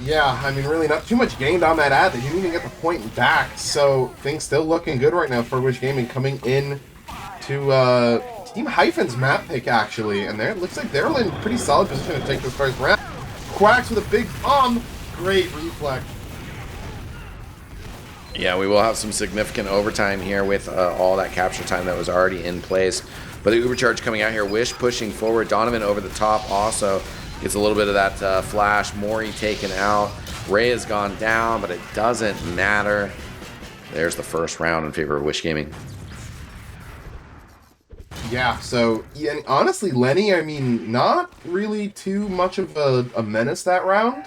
Yeah, I mean, really not too much gained on that ad. They didn't even get the point back, so things still looking good right now for Wish Gaming coming in to Team Hyphen's map pick, actually. And there, it looks like they're in pretty solid position to take this first round. Quacks with a big bomb. Great reflex. Yeah, we will have some significant overtime here with all that capture time that was already in place. But the Uber charge coming out here. Wish pushing forward. Donovan over the top also gets a little bit of that flash. Mori taken out. Ray has gone down, but it doesn't matter. There's the first round in favor of Wish Gaming. Yeah, so, yeah, and honestly, Lenny, I mean, not really too much of a menace that round.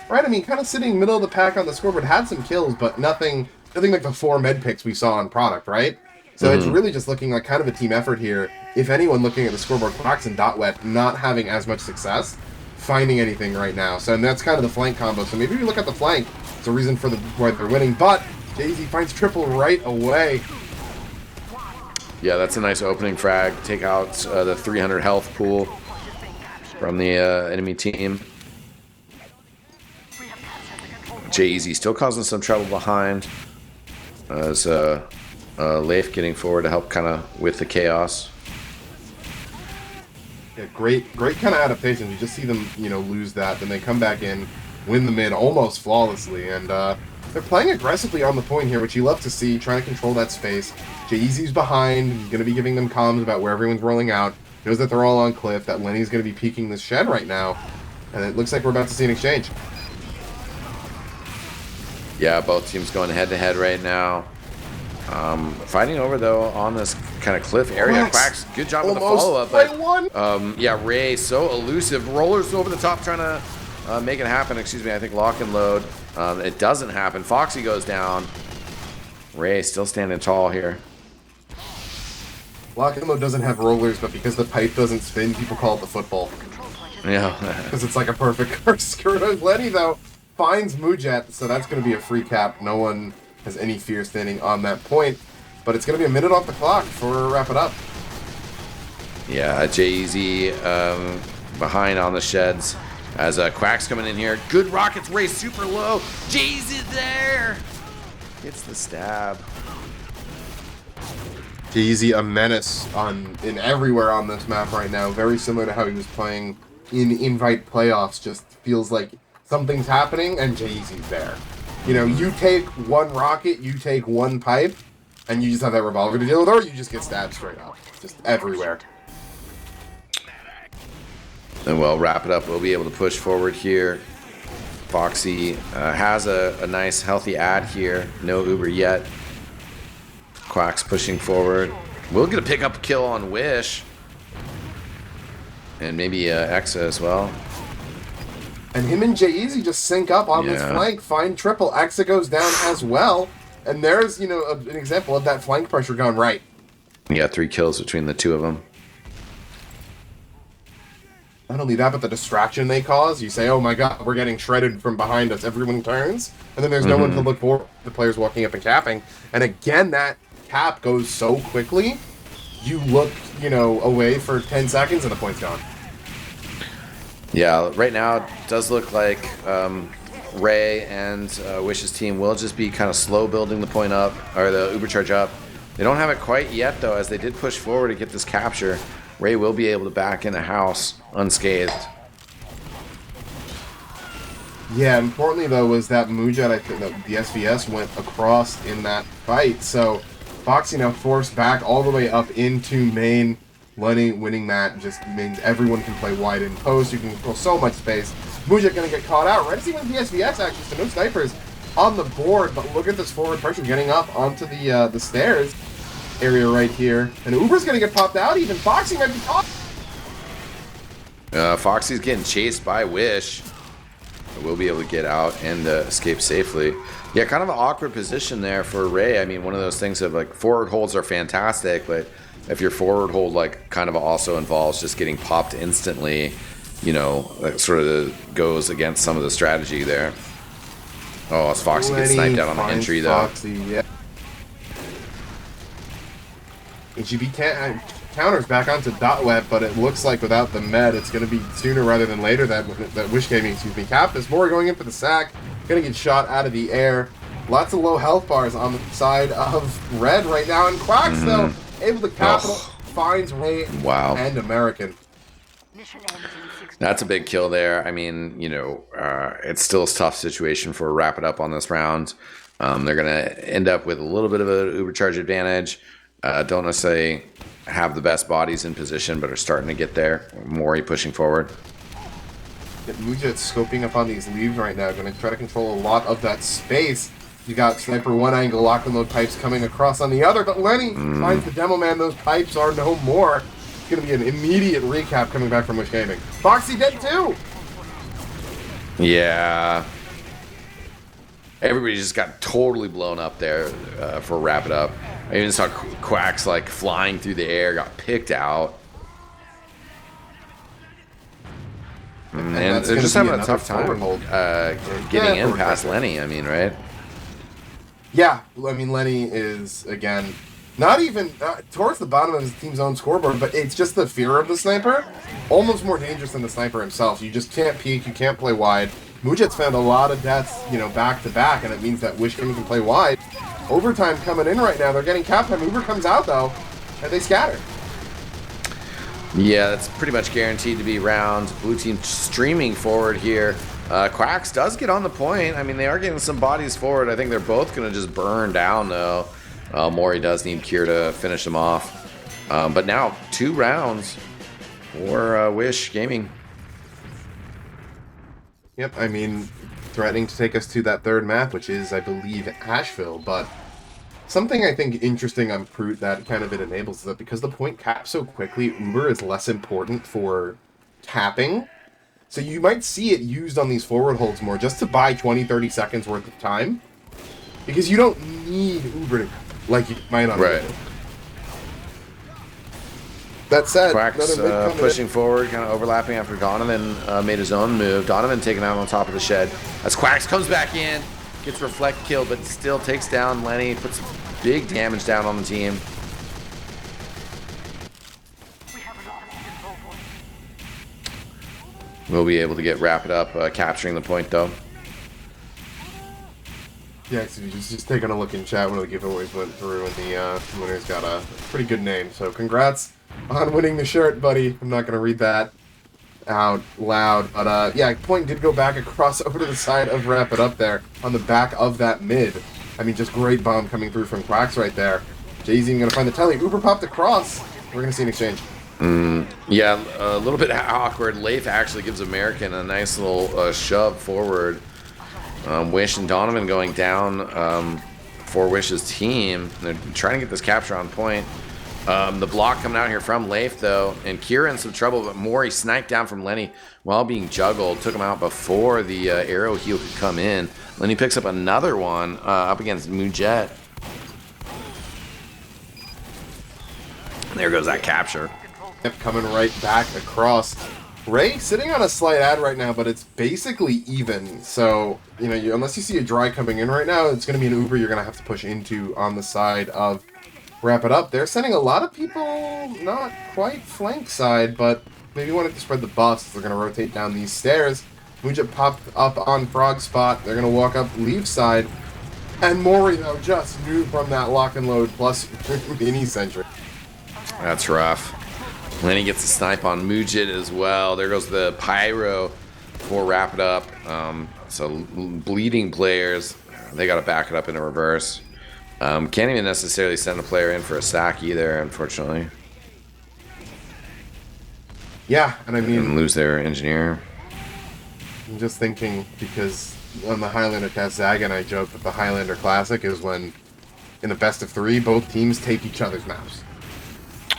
Right, I mean, kind of sitting middle of the pack on the scoreboard, had some kills, but nothing like the 4 med picks we saw on product, right? So it's really just looking like kind of a team effort here. If anyone looking at the scoreboard, Quacks and Dotwet not having as much success finding anything right now. So, and that's kind of the flank combo. So maybe we look at the flank. It's a reason for why they're winning. But Jay-Z finds triple right away. Yeah, that's a nice opening frag. Take out the 300 health pool from the enemy team. Jay-Z still causing some trouble behind. As Leif getting forward to help kind of with the chaos. Yeah, great kind of adaptations. You just see them, you know, lose that, then they come back in, win the mid almost flawlessly, and they're playing aggressively on the point here, which you love to see, trying to control that space. Jay-Z's behind. He's going to be giving them comms about where everyone's rolling out. Knows that they're all on cliff, that Lenny's going to be peeking this shed right now, and it looks like we're about to see an exchange. Yeah, both teams going head-to-head right now. Fighting over, though, on this kind of cliff area. Quacks, good job with the follow-up. But, yeah, Ray, so elusive. Rollers over the top trying to make it happen. Excuse me, I think lock and load. It doesn't happen. Foxy goes down. Ray still standing tall here. Lock and load doesn't have rollers, but because the pipe doesn't spin, people call it the football. Yeah. Because it's like a perfect curse. Lenny, though, finds Mujet, so that's going to be a free cap. No one has any fear standing on that point. But it's going to be a minute off the clock for wrap it up. Yeah, Jay-Z behind on the sheds as Quack's coming in here. Good rockets, Ray super low. Jay-Z there. Gets the stab. Jay-Z a menace in everywhere on this map right now. Very similar to how he was playing in Invite playoffs. Just feels like something's happening and Jay-Z's there. You know, you take one rocket, you take one pipe, and you just have that revolver to deal with, or you just get stabbed straight up. Just everywhere. And we'll wrap it up. We'll be able to push forward here. Foxy has a nice healthy ad here. No Uber yet. Quack's pushing forward. We'll get a pickup kill on Wish. And maybe Exa as well. And him and J-Eazy just sync up on this flank, find triple. Exa goes down as well. And there's, you know, an example of that flank pressure gone right. You got 3 kills between the two of them. Not only that, but the distraction they cause. You say, oh my god, we're getting shredded from behind us. Everyone turns. And then there's no one to look for. The players walking up and capping. And again, that cap goes so quickly. You look, you know, away for 10 seconds and the point's gone. Yeah, right now it does look like Ray and Wish's team will just be kind of slow building the point up, or the Uber charge up. They don't have it quite yet, though, as they did push forward to get this capture. Ray will be able to back in the house unscathed. Yeah, importantly, though, was that Mujat, I think, the SVS went across in that fight. So Foxy now forced back all the way up into main. Lenny winning that just means everyone can play wide in post. You can control so much space. Mujat gonna get caught out. Right as he went the SVS, actually, so no snipers on the board. But look at this forward pressure getting up onto the stairs area right here. And Uber's gonna get popped out. Even Foxy might be caught. Foxy's getting chased by Wish. We'll be able to get out and escape safely. Yeah, kind of an awkward position there for Ray. I mean, one of those things of like forward holds are fantastic, but if your forward hold like kind of also involves just getting popped instantly, you know, that sort of goes against some of the strategy there. Oh, as Foxy gets sniped out on the entry though. Foxy, yeah. HEB counters back onto Dotweb, but it looks like without the med, it's going to be sooner rather than later that Wish Gaming, capped this. More going in for the sack, going to get shot out of the air. Lots of low health bars on the side of Red right now, and Quacks though able to capital, finds Ray and American. That's a big kill there. I mean, you know, it's still a tough situation for Wrap It Up on this round. They're going to end up with a little bit of an Ubercharge advantage. Don't necessarily have the best bodies in position, but are starting to get there. Mori pushing forward. Mujat scoping up on these leaves right now, going to try to control a lot of that space. You got Sniper one angle, lock and load pipes coming across on the other, but Lenny finds the demo man. Those pipes are no more. It's going to be an immediate recap coming back from Wish Gaming. Foxy dead too! Yeah. Everybody just got totally blown up there for Wrap It Up. I even saw Quacks like flying through the air, got picked out. And they're just having a tough time getting in past Lenny, I mean, right? Yeah, I mean, Lenny is, again, not even towards the bottom of his team's own scoreboard, but it's just the fear of the sniper. Almost more dangerous than the sniper himself. You just can't peek, you can't play wide. Mujat's found a lot of deaths, you know, back to back, and it means that Wish Gaming can play wide. Overtime coming in right now. They're getting cap time. Uber comes out, though, and they scatter. Yeah, that's pretty much guaranteed to be round. Blue team streaming forward here. Quacks does get on the point. I mean, they are getting some bodies forward. I think they're both going to just burn down, though. Mori does need Cure to finish them off. But now, 2 rounds for Wish Gaming. Yep, I mean, threatening to take us to that third map, which is, I believe, Asheville. But something I think interesting on Prute that kind of it enables is that because the point caps so quickly, Uber is less important for capping. So you might see it used on these forward holds more just to buy 20, 30 seconds worth of time. Because you don't need Uber like you might on Right. Uber. That said, Quacks pushing forward, kind of overlapping after Donovan made his own move. Donovan taken out on top of the shed. As Quacks comes back in, gets reflect killed, but still takes down Lenny, puts big damage down on the team. We'll be able to get Wrap It Up, capturing the point though. Yeah, just taking a look in chat. One of the giveaways went through, and the winner's got a pretty good name. So congrats on winning the shirt, buddy. I'm not going to read that out loud. But yeah, point did go back across over to the side of Wrap It Up there on the back of that mid. I mean, just great bomb coming through from Quacks right there. Jay-Z going to find the telly. Uber popped across. We're going to see an exchange. Yeah, a little bit awkward. Leif actually gives American a nice little shove forward. Wish and Donovan going down for Wish's team. They're trying to get this capture on point. The block coming out here from Leif, though, and Kira in some trouble, but Mori sniped down from Lenny while being juggled. Took him out before the arrow heal could come in. Lenny picks up another one up against Mujet. There goes that capture. Yep, coming right back across. Ray sitting on a slight ad right now, but it's basically even. So, unless you see a dry coming in right now, it's going to be an Uber you're going to have to push into on the side of Wrap It Up. They're sending a lot of people, not quite flank side, but maybe wanted to spread the buffs. They're going to rotate down these stairs. Muja popped up on Frog spot. They're going to walk up leave side. And Mori, though, just knew from that lock and load plus mini sentry. That's rough. Lenny gets a snipe on Mujit as well. There goes the Pyro for Wrap It Up. So bleeding players, they got to back it up in a reverse. Can't even necessarily send a player in for a sack either, unfortunately. Yeah, and I mean... And lose their engineer. I'm just thinking, because on the Highlander test, Zag and I joked that the Highlander Classic is when, in a best of 3, both teams take each other's maps.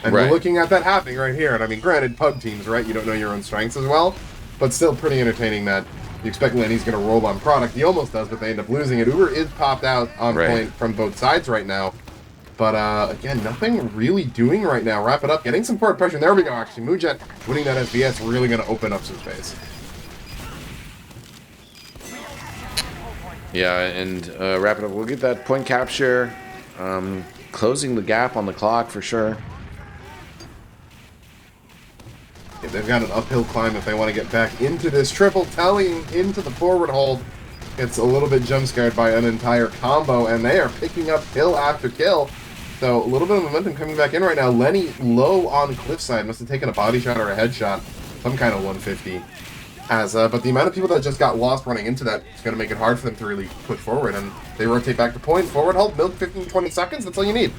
And right. We're looking at that happening right here. And I mean, granted, pub teams, right? You don't know your own strengths as well. But still pretty entertaining that you expect Lenny's going to roll on product. He almost does, but they end up losing it. Uber is popped out on point from both sides right now. But, again, nothing really doing right now. Wrap It Up, getting some forward pressure. And there we go, actually. Mujet winning that SBS, really going to open up some space. Yeah, and Wrap It Up, we'll get that point capture. Closing the gap on the clock for sure. Yeah, they've got an uphill climb if they want to get back into this triple. Telling into the forward hold. Gets a little bit jump scared by an entire combo, and they are picking up kill after kill. So a little bit of momentum coming back in right now. Lenny low on cliffside. Must have taken a body shot or a headshot. Some kind of 150. But the amount of people that just got lost running into that is going to make it hard for them to really push forward. And they rotate back to point. Forward hold, milk 15-20 seconds. That's all you need.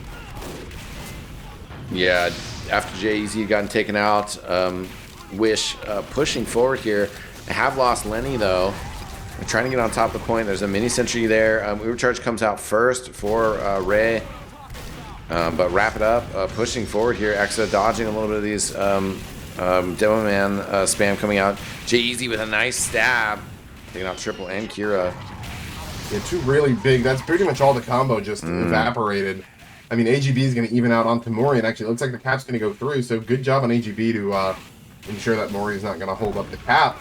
Yeah, after Jay-Z had gotten taken out, Wish pushing forward here. They have lost Lenny, though. They're trying to get on top of the point. There's a mini sentry there. Uber Charge comes out first for Ray. But Wrap It Up, pushing forward here. Exa dodging a little bit of these Demo Man spam coming out. Jay-Z with a nice stab. Taking out Triple and Kira. Yeah, two really big. That's pretty much all the combo just evaporated. I mean, AGB is going to even out onto Mori, and actually it looks like the cap's going to go through, so good job on AGB to ensure that Mori is not going to hold up the cap.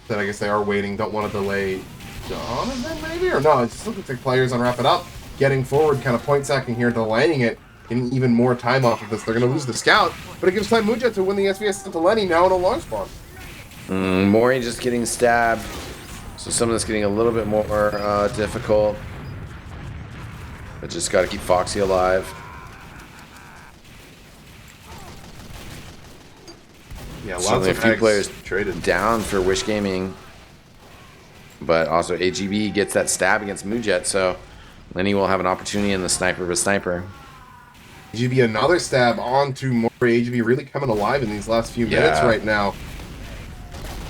Then I guess they are waiting, don't want to delay Donovan maybe? Or no, it just looks like players on Wrap It Up getting forward, kind of point sacking here, delaying it, getting even more time off of this. They're going to lose the scout, but it gives time Muja to win the SVS to Lenny now in a long spawn. Mori just getting stabbed, so some of this getting a little bit more difficult. But just got to keep Foxy alive. Yeah, lots certainly of a few eggs players traded down for Wish Gaming. But also AGB gets that stab against Mujet, so Lenny will have an opportunity in the sniper of a sniper. AGB another stab onto Mori. AGB really coming alive in these last few minutes right now.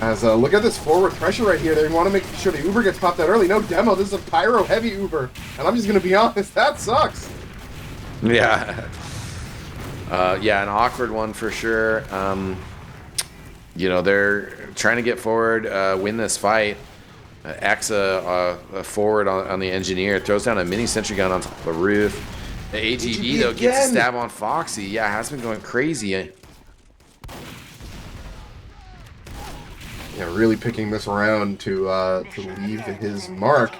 As look at this forward pressure right here. They want to make sure the Uber gets popped out early. No demo. This is a pyro heavy Uber, and I'm just gonna be honest, that sucks. Yeah. Yeah, an awkward one for sure. You know, they're trying to get forward, win this fight. Exa forward on the engineer, throws down a mini sentry gun on top of the roof. The AGB though gets a stab on Foxy. Yeah, has been going crazy. Yeah, really picking this round to leave his mark.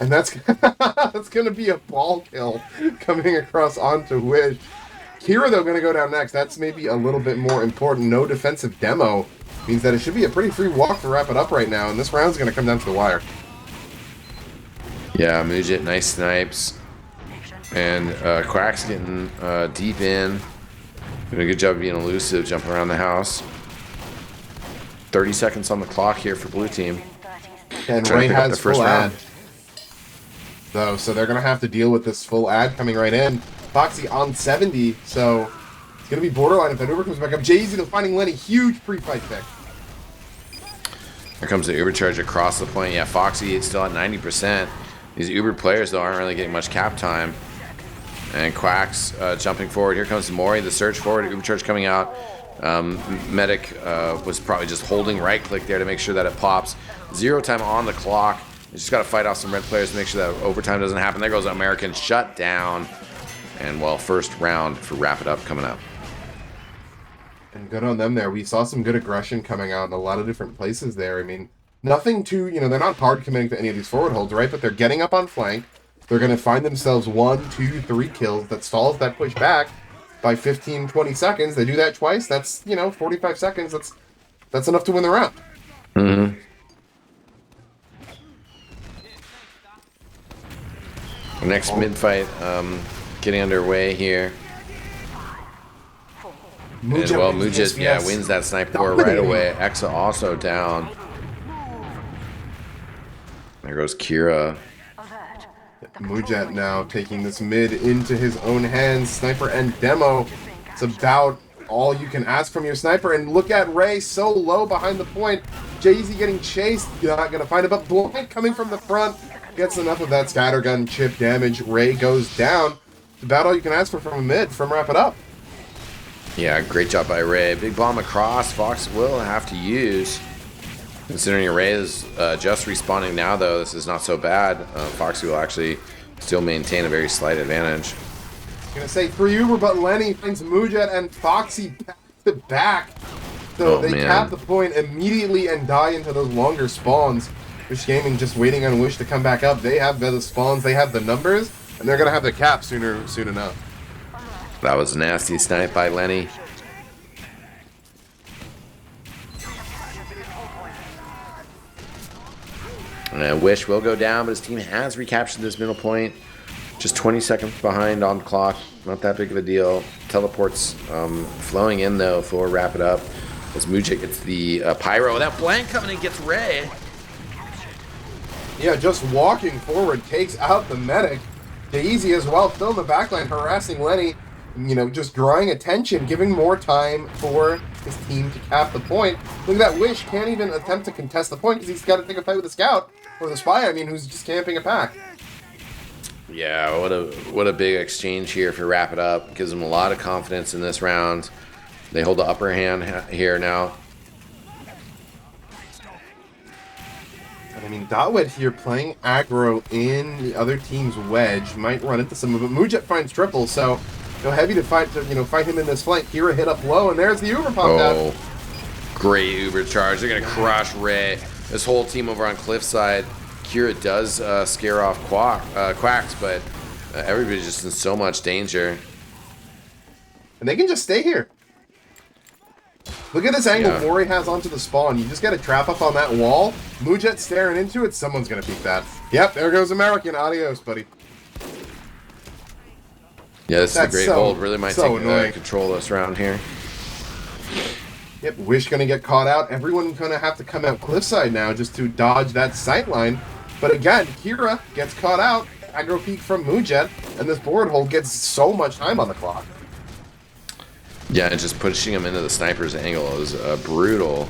And that's that's going to be a ball kill coming across onto Wish. Kira, though, going to go down next. That's maybe a little bit more important. No defensive demo means that it should be a pretty free walk to Wrap It Up right now, and this round's going to come down to the wire. Yeah, Mujit, nice snipes. And Quack's getting deep in. Doing a good job of being elusive, jumping around the house. 30 seconds on the clock here for blue team. And Ray has full ad, though, so they're going to have to deal with this full ad coming right in. Foxy on 70, so it's going to be borderline if that Uber comes back up. Jay-Z finding Lenny, huge pre-fight pick. Here comes the Uber charge across the point. Yeah, Foxy is still at 90%. These Uber players, though, aren't really getting much cap time. And Quack's jumping forward. Here comes Mori, the surge forward. Uber charge coming out. Medic was probably just holding right click there to make sure that it pops. 0 time on the clock. You just got to fight off some red players to make sure that overtime doesn't happen. There goes American shut down. And well, first round for Wrap It Up coming up. And good on them there. We saw some good aggression coming out in a lot of different places there. I mean, nothing too, they're not hard committing to any of these forward holds, right? But they're getting up on flank. They're going to find themselves 1, 2, 3 kills that stalls that push back by 15, 20 seconds. They do that twice. That's, 45 seconds. That's enough to win the round. Mm-hmm. Next mid-fight getting underway here. Mujit, wins that sniper war right away. Exa also down. There goes Kira. Mujat now taking this mid into his own hands. Sniper and demo. It's about all you can ask from your sniper. And look at Ray so low behind the point. Jay-Z getting chased. You're not going to find it. But Blind coming from the front gets enough of that scattergun chip damage. Ray goes down. It's about all you can ask for from a mid from Wrap It Up. Yeah, great job by Ray. Big bomb across. Fox will have to use. Considering Ray is just respawning now, though, this is not so bad. Foxy will actually still maintain a very slight advantage. I'm going to say 3 Uber, but Lenny finds Mujat and Foxy back to back. So they cap the point immediately and die into those longer spawns. Wish Gaming just waiting on Wish to come back up. They have the spawns, they have the numbers, and they're going to have the cap soon enough. That was a nasty snipe by Lenny. And Wish will go down, but his team has recaptured this middle point. Just 20 seconds behind on the clock. Not that big of a deal. Teleports flowing in, though, for Wrap It Up. As Mujik gets the Pyro. That Blank coming in gets Ray. Yeah, just walking forward takes out the medic. Daisy as well, still in the backline, harassing Lenny. Just drawing attention, giving more time for his team to cap the point. Look at that Wish, can't even attempt to contest the point because he's got to take a fight with the scout, or the spy, who's just camping a pack. Yeah, what a big exchange here for Wrap It Up. Gives them a lot of confidence in this round. They hold the upper hand here now. And Dotwet here playing aggro in the other team's wedge. Might run into some of it. Mujat finds triple, so Heavy to fight him in this flank. Kira hit up low, and there's the Uber pump down. Great Uber charge. They're going to crush Ray. This whole team over on Cliffside. Kira does scare off Quacks, but everybody's just in so much danger. And they can just stay here. Look at this angle Mori has onto the spawn. You just got to trap up on that wall. Mujat staring into it. Someone's going to beat that. Yep, there goes American. Adios, buddy. Yeah, this is a great hold. Really might take control of this round here. Yep, Wish going to get caught out. Everyone's going to have to come out Cliffside now just to dodge that sightline. But again, Kira gets caught out. Aggro peek from Mujat. And this board hold gets so much time on the clock. Yeah, and just pushing him into the sniper's angle is brutal.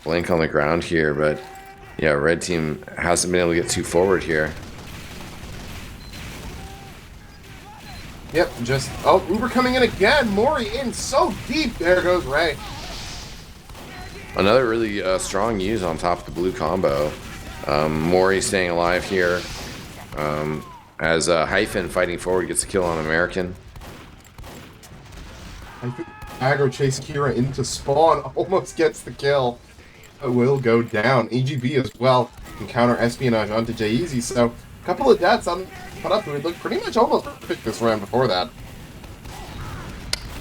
Blink on the ground here, but yeah, red team hasn't been able to get too forward here. Yep, Uber coming in again. Mori in so deep. There goes Ray. Another really strong use on top of the blue combo. Mori staying alive here. As Hyphen fighting forward gets a kill on American. Aggro chase Kira into spawn. Almost gets the kill. It will go down. AGB as well can counter espionage onto Jay-Z. So a couple of deaths on put up who would look pretty much almost perfect this round before that.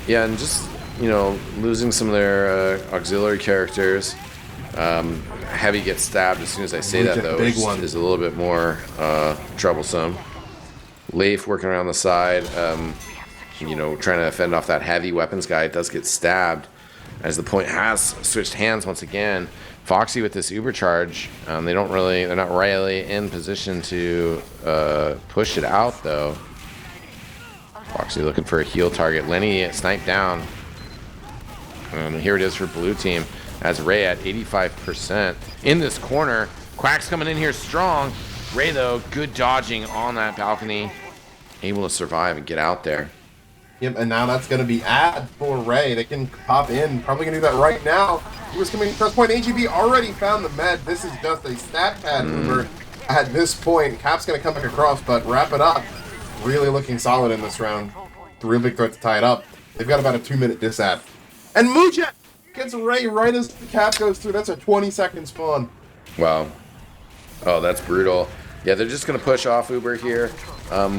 Yeah, and just, losing some of their auxiliary characters. Heavy gets stabbed as soon as I say that, though, which is a little bit more troublesome. Leif working around the side, trying to fend off that heavy weapons guy. It does get stabbed as the point has switched hands once again. Foxy with this Uber charge, they're not really in position to push it out, though. Foxy looking for a heal target. Lenny sniped down. And here it is for blue team. as Ray at 85% in this corner. Quack's coming in here strong. Ray, though, good dodging on that balcony. Able to survive and get out there. Yep, and now that's going to be ad for Ray. They can pop in. Probably going to do that right now. He was coming across point. AGB already found the med. This is just a stat pad Uber at this point. Cap's going to come back across, but wrap it up. Really looking solid in this round. The real big threat to tie it up. They've got about a 2-minute disad. And Muja gets Ray right as the Cap goes through. That's a 20-second spawn. Wow. Oh, that's brutal. Yeah, they're just going to push off Uber here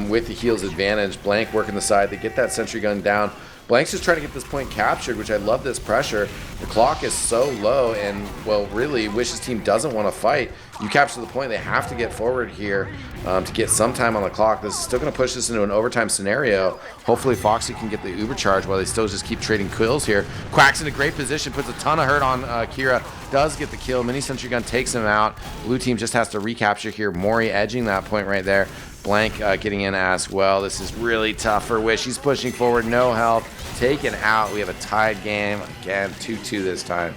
with the heals advantage. Blank working the side. They get that sentry gun down. Blank's just trying to get this point captured, which I love this pressure. The clock is so low, and, well, really, Wish's team doesn't want to fight. You capture the point, they have to get forward here to get some time on the clock. This is still going to push this into an overtime scenario. Hopefully Foxy can get the Uber charge while they still just keep trading kills here. Quack's in a great position, puts a ton of hurt on Kira. Does get the kill. Mini sentry gun takes him out. Blue team just has to recapture here. Mori edging that point right there. Blank getting in as well. This is really tough for Wish. He's pushing forward, no health. Taken out. We have a tied game. Again, 2-2 this time.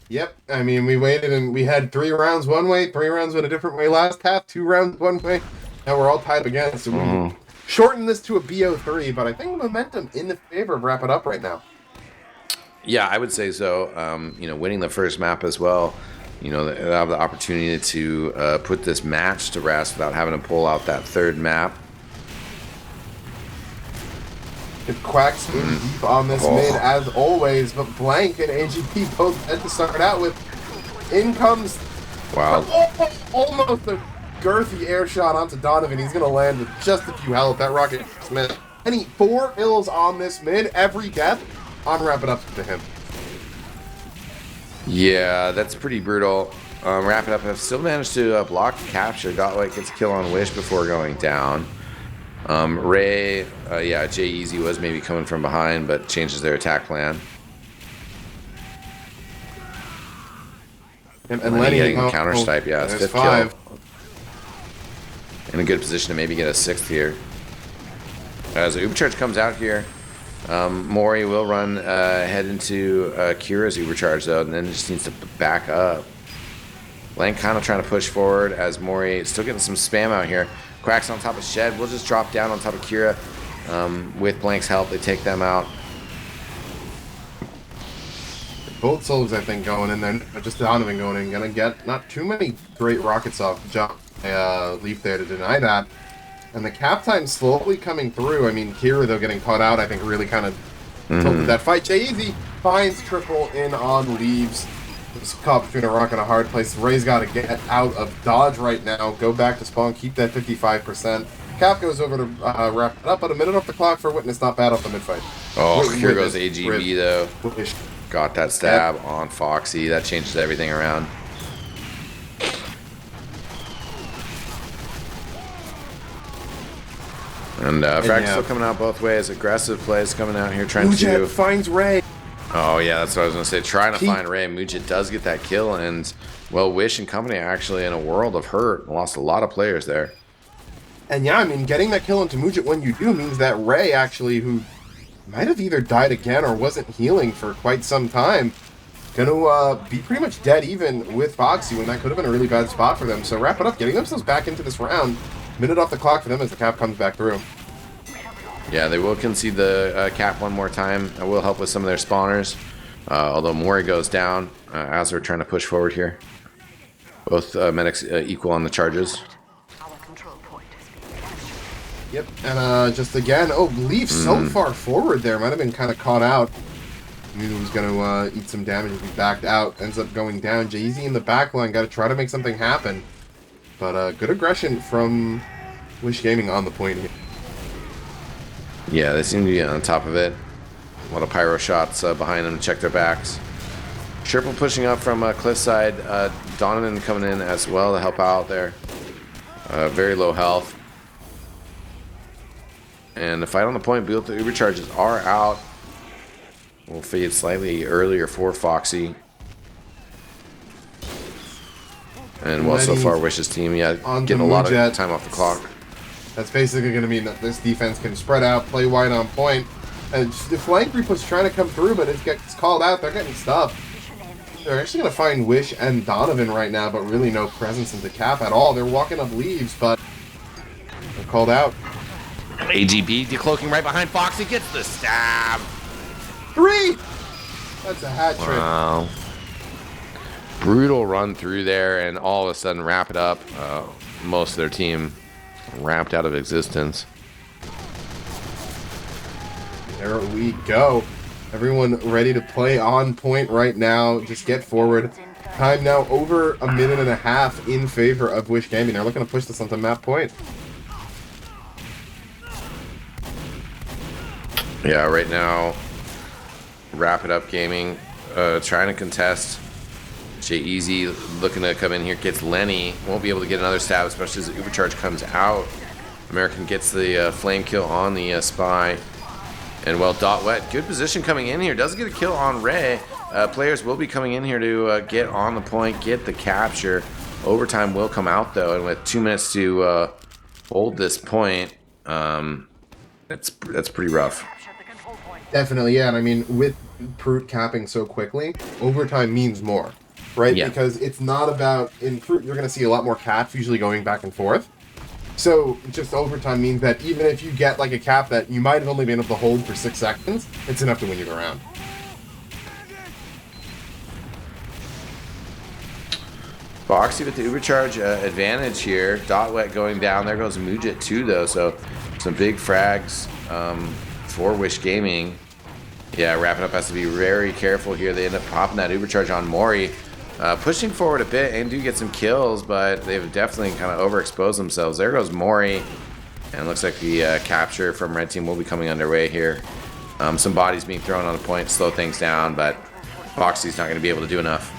Yep, I mean, we waited and we had 3 rounds one way, 3 rounds went a different way last half, 2 rounds one way. Now we're all tied up again, so we shorten this to a BO3, but I think momentum in the favor of Wrap It Up right now. Yeah, I would say so. You know, winning the first map as well. You know, they have the opportunity to put this match to rest without having to pull out that third map. It Quacks in deep on this mid as always, but Blank and AGP both had to start out with. In comes almost a girthy air shot onto Donovan. He's going to land with just a few health. That rocket Smith. And he 4 kills on this mid. Every death on Wrap It Up to him. Yeah, that's pretty brutal. Wrap It Up have still managed to block the capture. Gotlight gets a kill on Wish before going down. Ray, yeah, Jay Easy was maybe coming from behind, but changes their attack plan. And Lenny getting the counter snipe, yeah, it's 5th 5. kill. In a good position to maybe get a 6th here. As the Uber Charge comes out here, Mori will run head into Kira's Uber Charge though, and then just needs to back up. Lang kind of trying to push forward as Mori is still getting some spam out here. Quacks on top of Shed. We'll just drop down on top of Kira. With Blank's help, they take them out. Both souls, I think, going in there. Just Donovan going in. Gonna get not too many great rockets off jump Leaf there to deny that. And the cap time slowly coming through. I mean, Kira, though, getting caught out, I think really kind of tilted that fight. Jay-Z finds triple in on Leaves. It's caught between a rock and a hard place. Ray's got to get out of dodge right now. Go back to spawn. Keep that 55%. Cap goes over to wrap it up. But a minute off the clock for Witness. Not bad off the mid-fight. Oh, here goes AGB, though. Wish. Got that stab on Foxy. That changes everything around. And Frag's still coming out both ways. Aggressive plays coming out here trying to... finds Ray. Oh, yeah, that's what I was going to say. Trying to find Ray. Mujit does get that kill, and, well, Wish and company are actually in a world of hurt. Lost a lot of players there. And yeah, I mean, getting that kill into Mujit when you do means that Ray actually, who might have either died again or wasn't healing for quite some time, gonna be pretty much dead even with Foxy when that could have been a really bad spot for them. So wrap it up, getting themselves back into this round. Minute off the clock for them as the cap comes back through. Yeah, they will concede the cap one more time. That will help with some of their spawners. Although Mori goes down as we're trying to push forward here. Both medics equal on the charges. Yep, and just again, Leaf so far forward there. Might have been kind of caught out. Knew he was going to eat some damage if he backed out. Ends up going down. Jay-Z in the back line. Got to try to make something happen. But good aggression from Wish Gaming on the point here. Yeah, they seem to be on top of it. A lot of pyro shots behind them to check their backs. Triple pushing up from cliffside. Donovan coming in as well to help out there. Very low health. And the fight on the point, both the Uber charges are out. We'll fade slightly earlier for Foxy. And well, so far, Wish's team, getting a lot of time off the clock. That's basically going to mean that this defense can spread out, play wide on point. And the flank group was trying to come through, but it gets called out. They're getting stuffed. They're actually going to find Wish and Donovan right now, but really no presence in the cap at all. They're walking up leaves, but they're called out. AGB decloaking right behind Foxy, gets the stab. 3! That's a hat trick. Wow. Brutal run through there, and all of a sudden wrap it up. Most of their team wrapped out of existence. There we go. Everyone ready to play on point right now. Just get forward. Time now over a minute and a half in favor of Wish Gaming. They're looking to push this onto map point. Yeah, right now, Wrap It Up Gaming trying to contest. Jay Easy looking to come in here, gets Lenny. Won't be able to get another stab, especially as the Ubercharge comes out. American gets the flame kill on the Spy. And well, Dot Wet, good position coming in here. Doesn't get a kill on Ray. Players will be coming in here to get on the point, get the capture. Overtime will come out though, and with 2 minutes to hold this point, that's pretty rough. Definitely, yeah. And I mean, with Prute capping so quickly, overtime means more, right? Yeah. Because it's not about, in Prute, you're going to see a lot more caps usually going back and forth. So just overtime means that even if you get like a cap that you might have only been able to hold for 6 seconds, it's enough to win you the round. Foxy with the Ubercharge advantage here. Dot Wet going down. There goes Mujit too, though. So some big frags for Wish Gaming. Yeah, Wrapping Up has to be very careful here. They end up popping that Ubercharge on Mori. Pushing forward a bit and do get some kills, but they've definitely kind of overexposed themselves. There goes Mori. And it looks like the capture from Red Team will be coming underway here. Some bodies being thrown on the point, slow things down, but Foxy's not going to be able to do enough.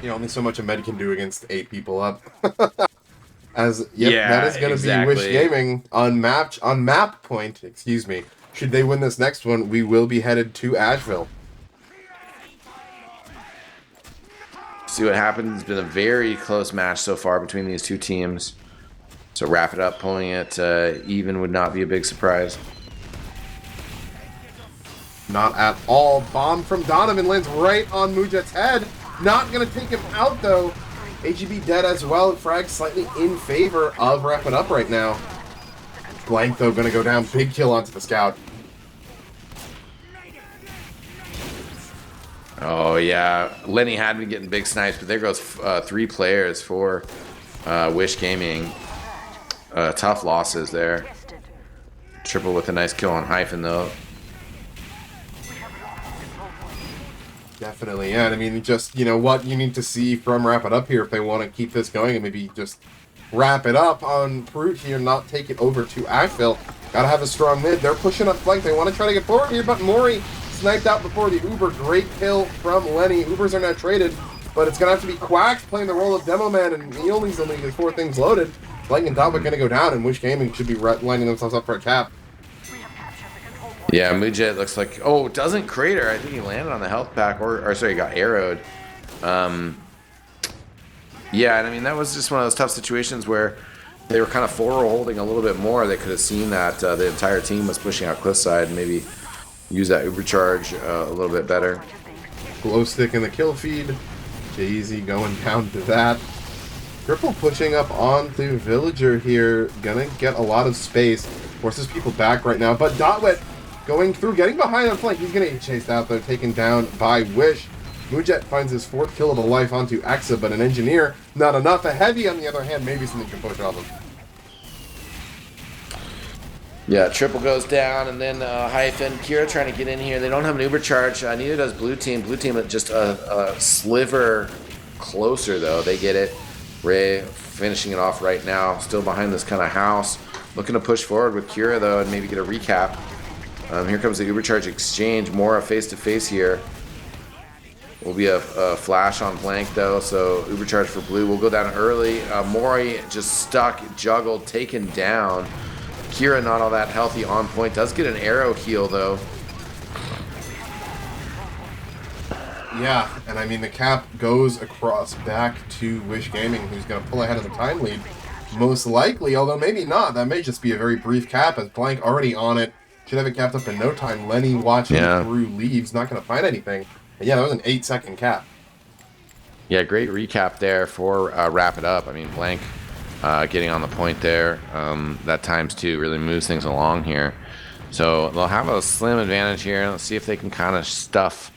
You know, only so much a med can do against 8 people up. As yep, Yeah, that is going to exactly. be Wish Gaming on map point. Excuse me. Should they win this next one, we will be headed to Asheville. See what happens. It's been a very close match so far between these two teams. So Wrap It Up pulling it even would not be a big surprise. Not at all. Bomb from Donovan lands right on Mujit's head. Not going to take him out, though. AGB dead as well. Frag slightly in favor of Wrap It Up right now. Blank, though, going to go down. Big kill onto the Scout. Oh, yeah. Lenny had been getting big snipes, but there goes 3 players for Wish Gaming. Tough losses there. Triple with a nice kill on Hyphen, though. Definitely, yeah. And I mean, just, you know, what you need to see from Wrap It Up here if they want to keep this going and maybe just wrap it up on Prute here, not take it over to Asheville. Gotta have a strong mid. They're pushing up flank. They want to try to get forward here, but Mori sniped out before the Uber. Great kill from Lenny. Ubers are now traded, but it's going to have to be Quacks playing the role of Demo Man, and he only has 4 things loaded. Blank and Dot are going to go down, and Wish Gaming should be lining themselves up for a cap. Yeah, Mujit looks like... Oh, doesn't crater. I think he landed on the health pack, or sorry, he got arrowed. Yeah, and I mean, that was just one of those tough situations where they were kind of forward holding a little bit more. They could have seen that the entire team was pushing out cliffside and maybe use that Ubercharge a little bit better. Glow stick in the kill feed. Jay-Z going down to that. Triple pushing up onto Villager here. Gonna get a lot of space. Forces people back right now, but Dotwet going through, getting behind on flank. He's gonna get chased out though, taken down by Wish. Mujet finds his 4th kill of the life onto Exa, but an engineer, not enough. A heavy, on the other hand, maybe something can push off him. Yeah, Triple goes down, and then Hyphen, Kira trying to get in here. They don't have an Ubercharge. Neither does Blue Team. Blue Team just a sliver closer, though. They get it. Ray finishing it off right now. Still behind this kind of house. Looking to push forward with Kira, though, and maybe get a recap. Here comes the Ubercharge exchange. Mora face-to-face here. Will be a flash on flank, though, so Ubercharge for Blue will go down early. Mori just stuck, juggled, taken down. Kira not all that healthy on point. Does get an arrow heal, though. Yeah, and I mean, the cap goes across back to Wish Gaming, who's going to pull ahead of the time lead. Most likely, although maybe not. That may just be a very brief cap, as Blank already on it. Should have it capped up in no time. Lenny watching through leaves, not going to find anything. But yeah, that was an 8-second cap. Yeah, great recap there for Wrap It Up. I mean, Blank getting on the point there. That times 2 really moves things along here. So they'll have a slim advantage here. Let's see if they can kind of stuff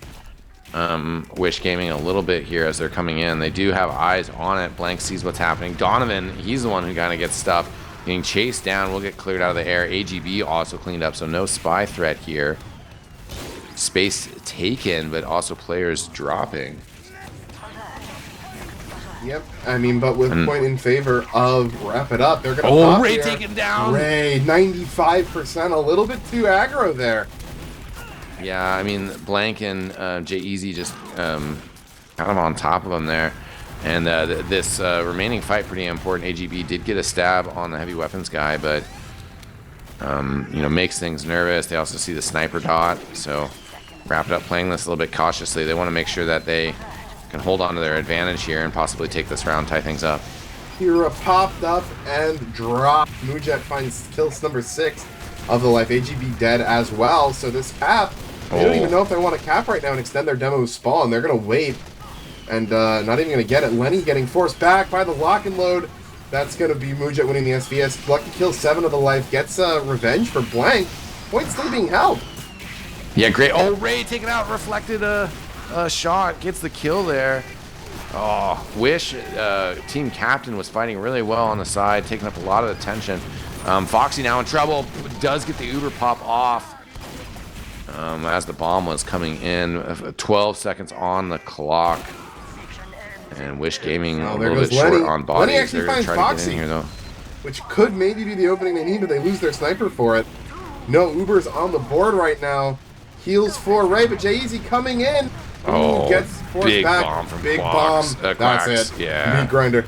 Wish Gaming a little bit here as they're coming in. They do have eyes on it. Blank sees what's happening. Donovan, he's the one who kind of gets stuffed. Getting chased down, will get cleared out of the air. AGB also cleaned up, so no spy threat here. Space taken, but also players dropping. Yep, I mean, but with point in favor of Wrap It Up, they're going to pop Ray here. taken down. Ray, 95%, a little bit too aggro there. Yeah, I mean, Blank and Jay Easy just kind of on top of him there. And this remaining fight pretty important. AGB did get a stab on the heavy weapons guy, but makes things nervous. They also see the sniper dot, so Wrap It Up playing this a little bit cautiously. They want to make sure that they can hold on to their advantage here and possibly take this round, tie things up. Kira popped up and dropped. Mujet finds kills number 6 of the life. AGB dead as well, so this cap, they don't even know if they want to cap right now and extend their demo spawn. They're going to wait. And not even going to get it. Lenny getting forced back by the lock and load. That's going to be Mujet winning the SVS. Lucky kills 7 of the life. Gets revenge for Blank. Point still being held. Yeah, great. Oh, Ray taking out reflected a shot. Gets the kill there. Oh, Wish team captain was fighting really well on the side. Taking up a lot of attention. Foxy now in trouble. Does get the Uber pop off. As the bomb was coming in. 12 seconds on the clock. And Wish Gaming a little bit short on bodies. Lenny actually finds Foxy, here, though. which could maybe be the opening they need, but they lose their sniper for it. No Ubers on the board right now. Heals for Ray, but Jay-Easy coming in. Oh, gets forced big back. bomb from Big Quacks. bomb. Quacks, That's it. yeah. Meat grinder.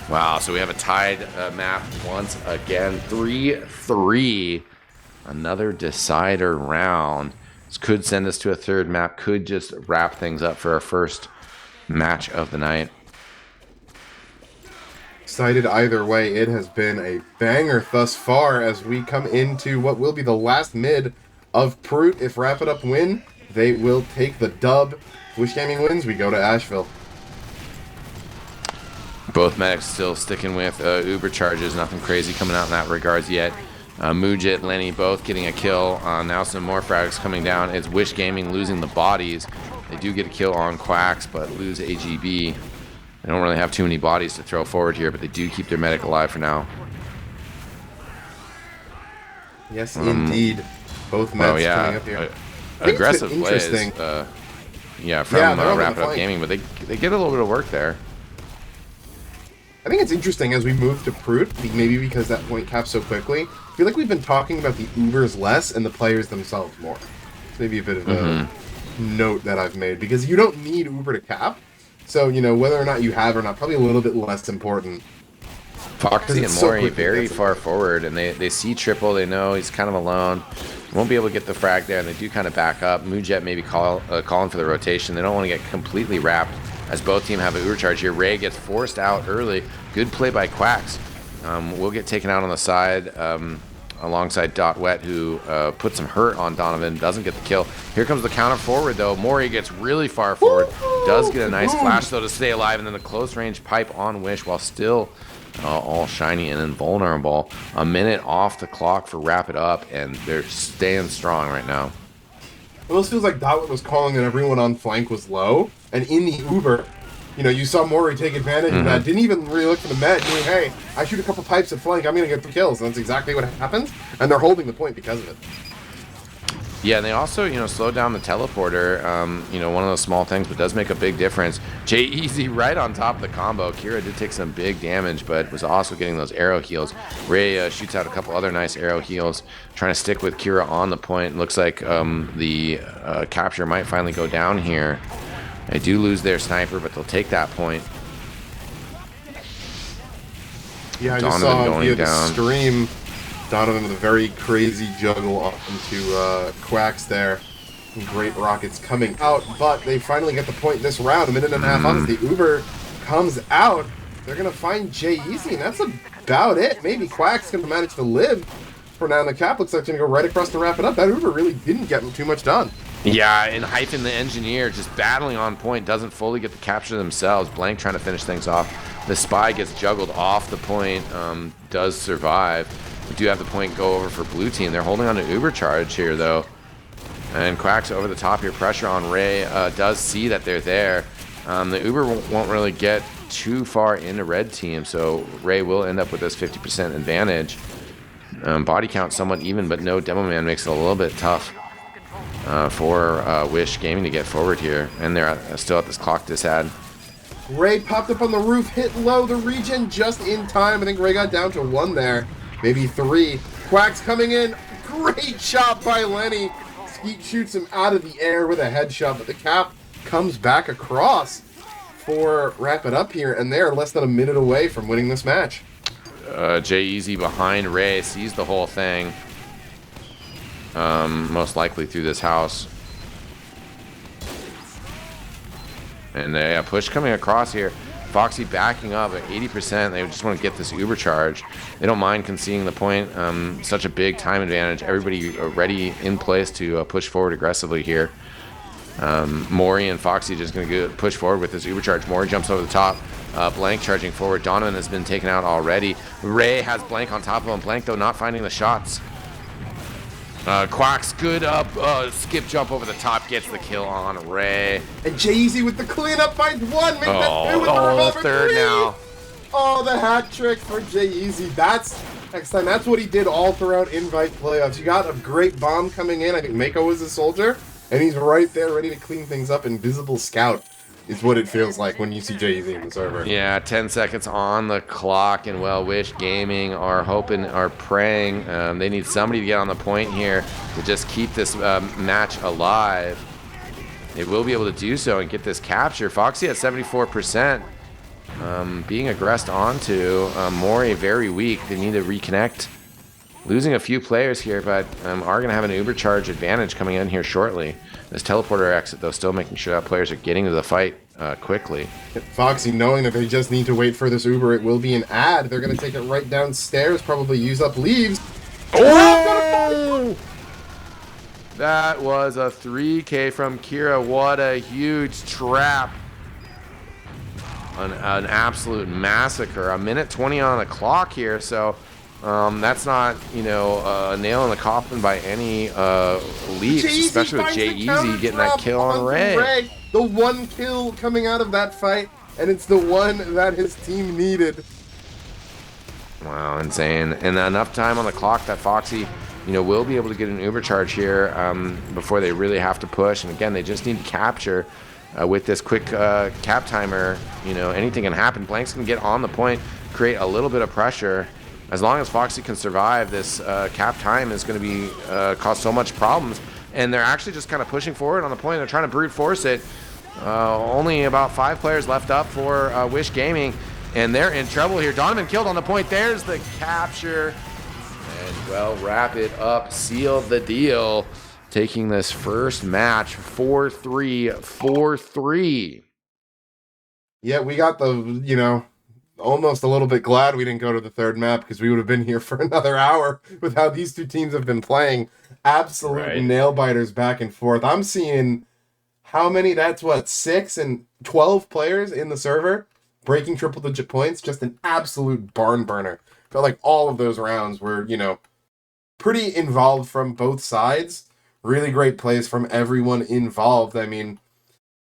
Wow, so we have a tied map once again. 3-3. Another decider round. This could send us to a third map. Could just wrap things up for our first match of the night. Excited either way. It has been a banger thus far as we come into what will be the last mid of Prute. If Wrap It Up win, they will take the dub. Wish Gaming wins, we go to Asheville. Both medics still sticking with Uber charges. Nothing crazy coming out in that regards yet. Mujit, Lenny both getting a kill. Now some more frags coming down. It's Wish Gaming losing the bodies. They do get a kill on Quacks, but lose AGB. They don't really have too many bodies to throw forward here, but they do keep their medic alive for now. Yes, indeed. Both meds coming up here. Aggressive plays. From Wrap It Up Gaming, but they get a little bit of work there. I think it's interesting as we move to Prute, maybe because that point caps so quickly. I feel like we've been talking about the Ubers less and the players themselves more. It's maybe a bit of a note that I've made, because you don't need Uber to cap. So, whether or not you have or not, probably a little bit less important. Foxy and Mori very far forward, and they see Triple. They know he's kind of alone. Won't be able to get the frag there, and they do kind of back up. Mujet maybe calling for the rotation. They don't want to get completely wrapped, as both team have an Uber charge here. Ray gets forced out early. Good play by Quacks. Will get taken out on the side alongside Dot Wet, who put some hurt on Donovan. Doesn't get the kill. Here comes the counter forward, though. Mori gets really far forward. Does get a nice flash, though, to stay alive. And then the close range pipe on Wish while still all shiny and invulnerable. A minute off the clock for Wrap It Up, and they're staying strong right now. It almost feels like Dot Wet was calling that everyone on flank was low. And in the Uber, you saw Mori take advantage of that. Didn't even really look for the med, doing, hey, I shoot a couple pipes at flank, I'm going to get 3 kills. And that's exactly what happens. And they're holding the point because of it. Yeah, and they also, slowed down the teleporter. One of those small things, but does make a big difference. Jay Easy right on top of the combo. Kira did take some big damage, but was also getting those arrow heals. Ray shoots out a couple other nice arrow heals, trying to stick with Kira on the point. Looks like the capture might finally go down here. They do lose their sniper, but they'll take that point. Yeah, I just saw via the stream Donovan with a very crazy juggle onto Quacks there. Great rockets coming out, but they finally get the point this round. A minute and a half on as the Uber comes out. They're going to find Jay Easy, and that's about it. Maybe Quack's going to manage to live for now, and the cap looks like it's going to go right across to wrap it up. That Uber really didn't get too much done. Yeah, and Hyphen, the engineer, just battling on point, doesn't fully get the capture themselves. Blank trying to finish things off. The spy gets juggled off the point, does survive. We do have the point go over for blue team. They're holding on to Uber charge here, though. And Quack's over the top here. Pressure on Ray. Does see that they're there. The Uber won't really get too far into red team, so Ray will end up with this 50% advantage. Body count somewhat even, but no Demo Man makes it a little bit tough for Wish Gaming to get forward here. And they're still at this clock disad. Ray popped up on the roof, hit low, the regen just in time. I think Ray got down to 1 there, maybe 3. Quack's coming in. Great shot by Lenny. Skeet shoots him out of the air with a headshot, but the cap comes back across for wrap it up here, and they're less than a minute away from winning this match. J-Eazy behind Ray, sees the whole thing. Most likely through this house. And a push coming across here. Foxy backing up at 80%. They just want to get this Uber charge. They don't mind conceding the point. Such a big time advantage. Everybody ready in place to push forward aggressively here. Maury and Foxy just going to push forward with this Uber charge. Maury jumps over the top. Blank charging forward. Donovan has been taken out already. Ray has Blank on top of him. Blank, though, not finding the shots. Quack's good up, skip jump over the top, gets the kill on Ray. And Jay-Z with the cleanup finds 1, make that 2 with the revolver, the third 3. now. Oh, the hat trick for Jay-Z. That's next time. That's what he did all throughout Invite playoffs. You got a great bomb coming in. I think Mako was a soldier, and he's right there ready to clean things up. Invisible Scout is what it feels like when you see Jay-Z in the server. Yeah, 10 seconds on the clock, and Wish Gaming are praying. They need somebody to get on the point here to just keep this match alive. They will be able to do so and get this capture. Foxy at 74%. Being aggressed onto Maury, very weak. They need to reconnect. Losing a few players here, but are going to have an Uber charge advantage coming in here shortly. This teleporter exit, though, still making sure that players are getting to the fight quickly. Foxy, knowing that they just need to wait for this Uber, it will be an ad. They're going to take it right downstairs, probably use up leaves. Oh! That was a 3K from Kira. What a huge trap. An absolute massacre. A minute 20 on the clock here, so that's not, a nail in the coffin by any leaps, especially with J-Eazy getting that kill on Ray. The 1 kill coming out of that fight, and it's the one that his team needed. Wow, insane. And enough time on the clock that Foxy, will be able to get an Uber charge here before they really have to push. And again, they just need to capture with this quick cap timer. Anything can happen. Blanks can get on the point, create a little bit of pressure. As long as Foxy can survive, this cap time is going to be cause so much problems. And they're actually just kind of pushing forward on the point. They're trying to brute force it. Only about 5 players left up for Wish Gaming, and they're in trouble here. Donovan killed on the point. There's the capture. And, wrap it up. Seal the deal. Taking this first match 4-3, 4-3. Yeah, we got the, almost a little bit glad we didn't go to the third map because we would have been here for another hour with how these two teams have been playing. Absolute nail biters back and forth. I'm seeing how many, that's 6 and 12 players in the server breaking triple digit points. Just an absolute barn burner. Felt like all of those rounds were, pretty involved from both sides. Really great plays from everyone involved. I mean,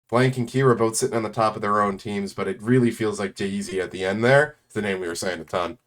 Blank and Kira both sitting on the top of their own teams, but it really feels like Jay-Z at the end there. It's the name we were saying a ton.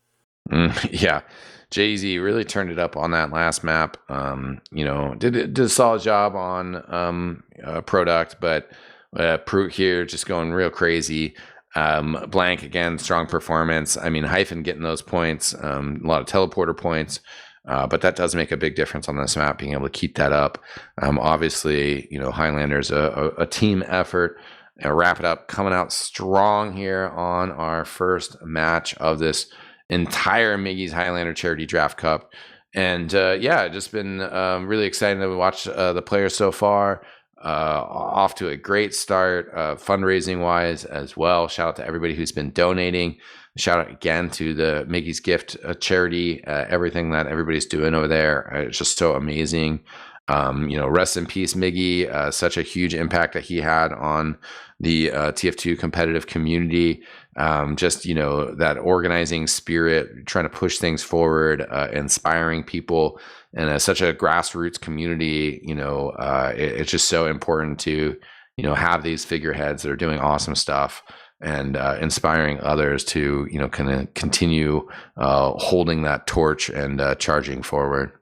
Yeah. Jay-Z really turned it up on that last map. Did a solid job on product, but Prute here just going real crazy. Blank again, strong performance. I mean, Hyphen getting those points, a lot of teleporter points, but that does make a big difference on this map, being able to keep that up. Obviously, Highlander's a team effort. Wrap it up, coming out strong here on our first match of this entire Miggy's Highlander Charity Draft Cup. And just been really excited to watch the players so far. off to a great start, fundraising wise as well. Shout out to everybody who's been donating. Shout out again to the Miggy's Gift charity, everything that everybody's doing over there. It's just so amazing. Rest in peace, Miggy. Such a huge impact that he had on the TF2 competitive community. That organizing spirit, trying to push things forward, inspiring people in such a grassroots community. It's just so important to, have these figureheads that are doing awesome stuff and inspiring others to, kind of continue holding that torch and charging forward.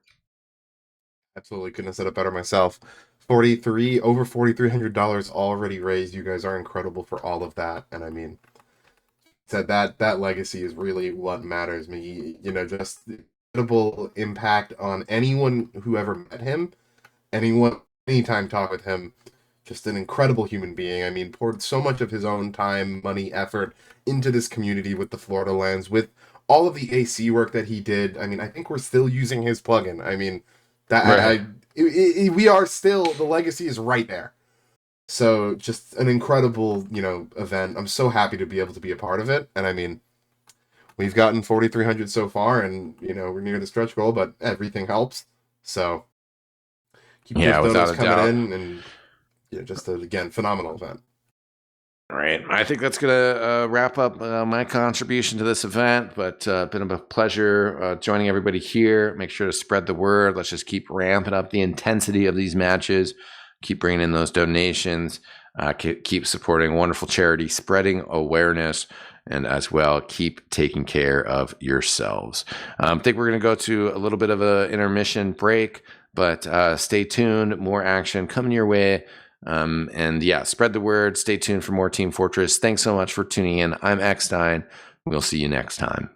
Absolutely couldn't have said it better myself. Over $4,300 already raised. You guys are incredible for all of that. And I mean, said that legacy is really what matters. Me, just the incredible impact on anyone who ever met him, anytime talk with him. Just an incredible human being. I mean, poured so much of his own time, money, effort into this community with the Florida Lands, with all of the AC work that he did. I mean, I think we're still using his plugin. I mean, that Right. we are still, the legacy is right there. So just an incredible, event. I'm so happy to be able to be a part of it. And I mean, we've gotten 4,300 so far, and we're near the stretch goal, but everything helps. So keep those Without donos a coming doubt. in, and just again, phenomenal event. All right. I think that's going to wrap up my contribution to this event, but been a pleasure joining everybody here. Make sure to spread the word. Let's just keep ramping up the intensity of these matches. Keep bringing in those donations. Keep supporting wonderful charity, spreading awareness, and as well, keep taking care of yourselves. I think we're going to go to a little bit of an intermission break, but stay tuned. More action coming your way. Spread the word. Stay tuned for more Team Fortress. Thanks so much for tuning in. I'm Eckstein. We'll see you next time.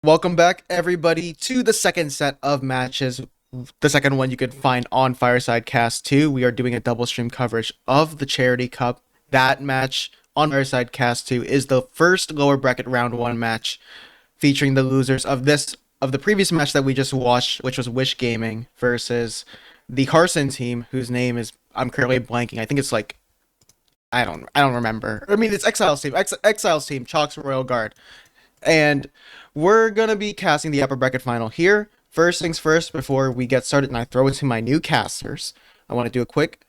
Welcome back, everybody, to the second set of matches. The second one you could find on Fireside Cast 2. We are doing a double stream coverage of the Charity Cup. That match on Fireside Cast 2 is the first lower bracket round 1 match featuring the losers of the previous match that we just watched, which was Wish Gaming versus the Carson team, whose name is I'm currently blanking. I think it's like I don't remember. I mean, it's Exiles team, Chalk's Royal Guard. And we're going to be casting the upper bracket final here. First things first, before we get started and I throw it to my new casters, I want to do a quick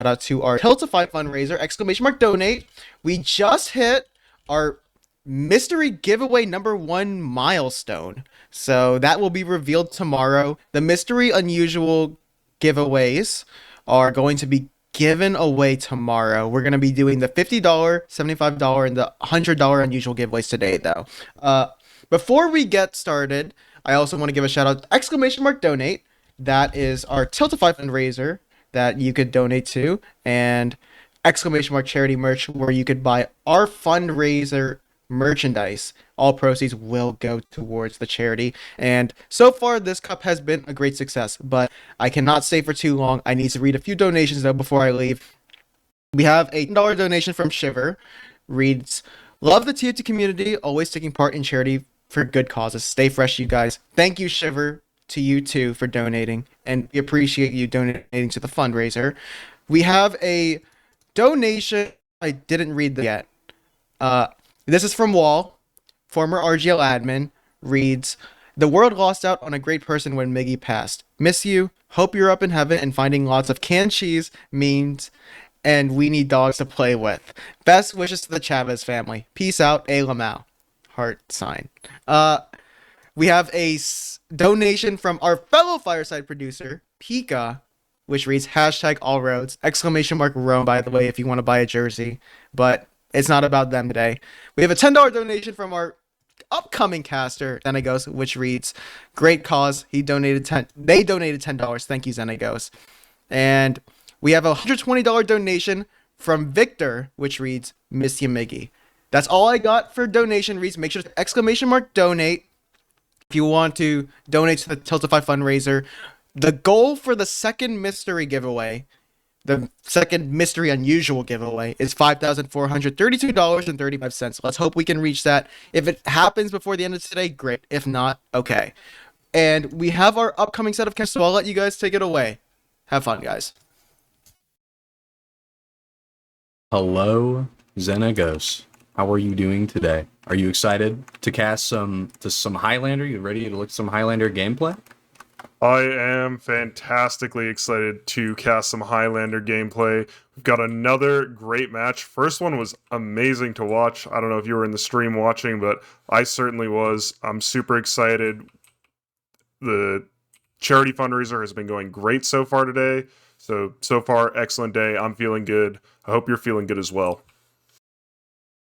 shout out to our Tiltify fundraiser, !donate. We just hit our mystery giveaway number 1 milestone. So that will be revealed tomorrow. The mystery unusual giveaways are going to be given away tomorrow. We're going to be doing the $50, $75, and the $100 unusual giveaways today, though. Before we get started, I also want to give a shout out to !donate. That is our Tiltify fundraiser that you could donate to, and !charity merch where you could buy our fundraiser merchandise. All proceeds will go towards the charity. And so far, this cup has been a great success, but I cannot stay for too long. I need to read a few donations, though, before I leave. We have a $10 donation from Shiver. Reads, love the TF2 community, always taking part in charity for good causes. Stay fresh, you guys. Thank you, Shiver, to you too for donating, and we appreciate you donating to the fundraiser. We have a donation. I didn't read that yet. This is from Wall, former RGL admin. Reads, the world lost out on a great person when Miggy passed. Miss you. Hope you're up in heaven and finding lots of canned cheese, memes, and we need dogs to play with. Best wishes to the Chavez family. Peace out, A. Lamau. Heart sign. We have a donation from our fellow Fireside producer, Pika, which reads hashtag all roads, !Rome, by the way, if you want to buy a jersey. But it's not about them today. We have a $10 donation from our upcoming caster, Zenagos, which reads, great cause. They donated $10. Thank you, Zenagos. And we have a $120 donation from Victor, which reads, miss you, Miggy. That's all I got for donation reads. Make sure to !donate if you want to donate to the Tiltify fundraiser. The goal for the second mystery giveaway, the second mystery unusual giveaway, is $5,432.35. Let's hope we can reach that. If it happens before the end of today, great. If not, okay. And we have our upcoming set of casters, so I'll let you guys take it away. Have fun, guys. Hello, Xenagos. How are you doing today? Are you excited to cast some Highlander? You ready to look at some Highlander gameplay? I am fantastically excited to cast some Highlander gameplay. We've got another great match. First one was amazing to watch. I don't know if you were in the stream watching, but I certainly was. I'm super excited. The charity fundraiser has been going great so far today. So far, excellent day. I'm feeling good. I hope you're feeling good as well.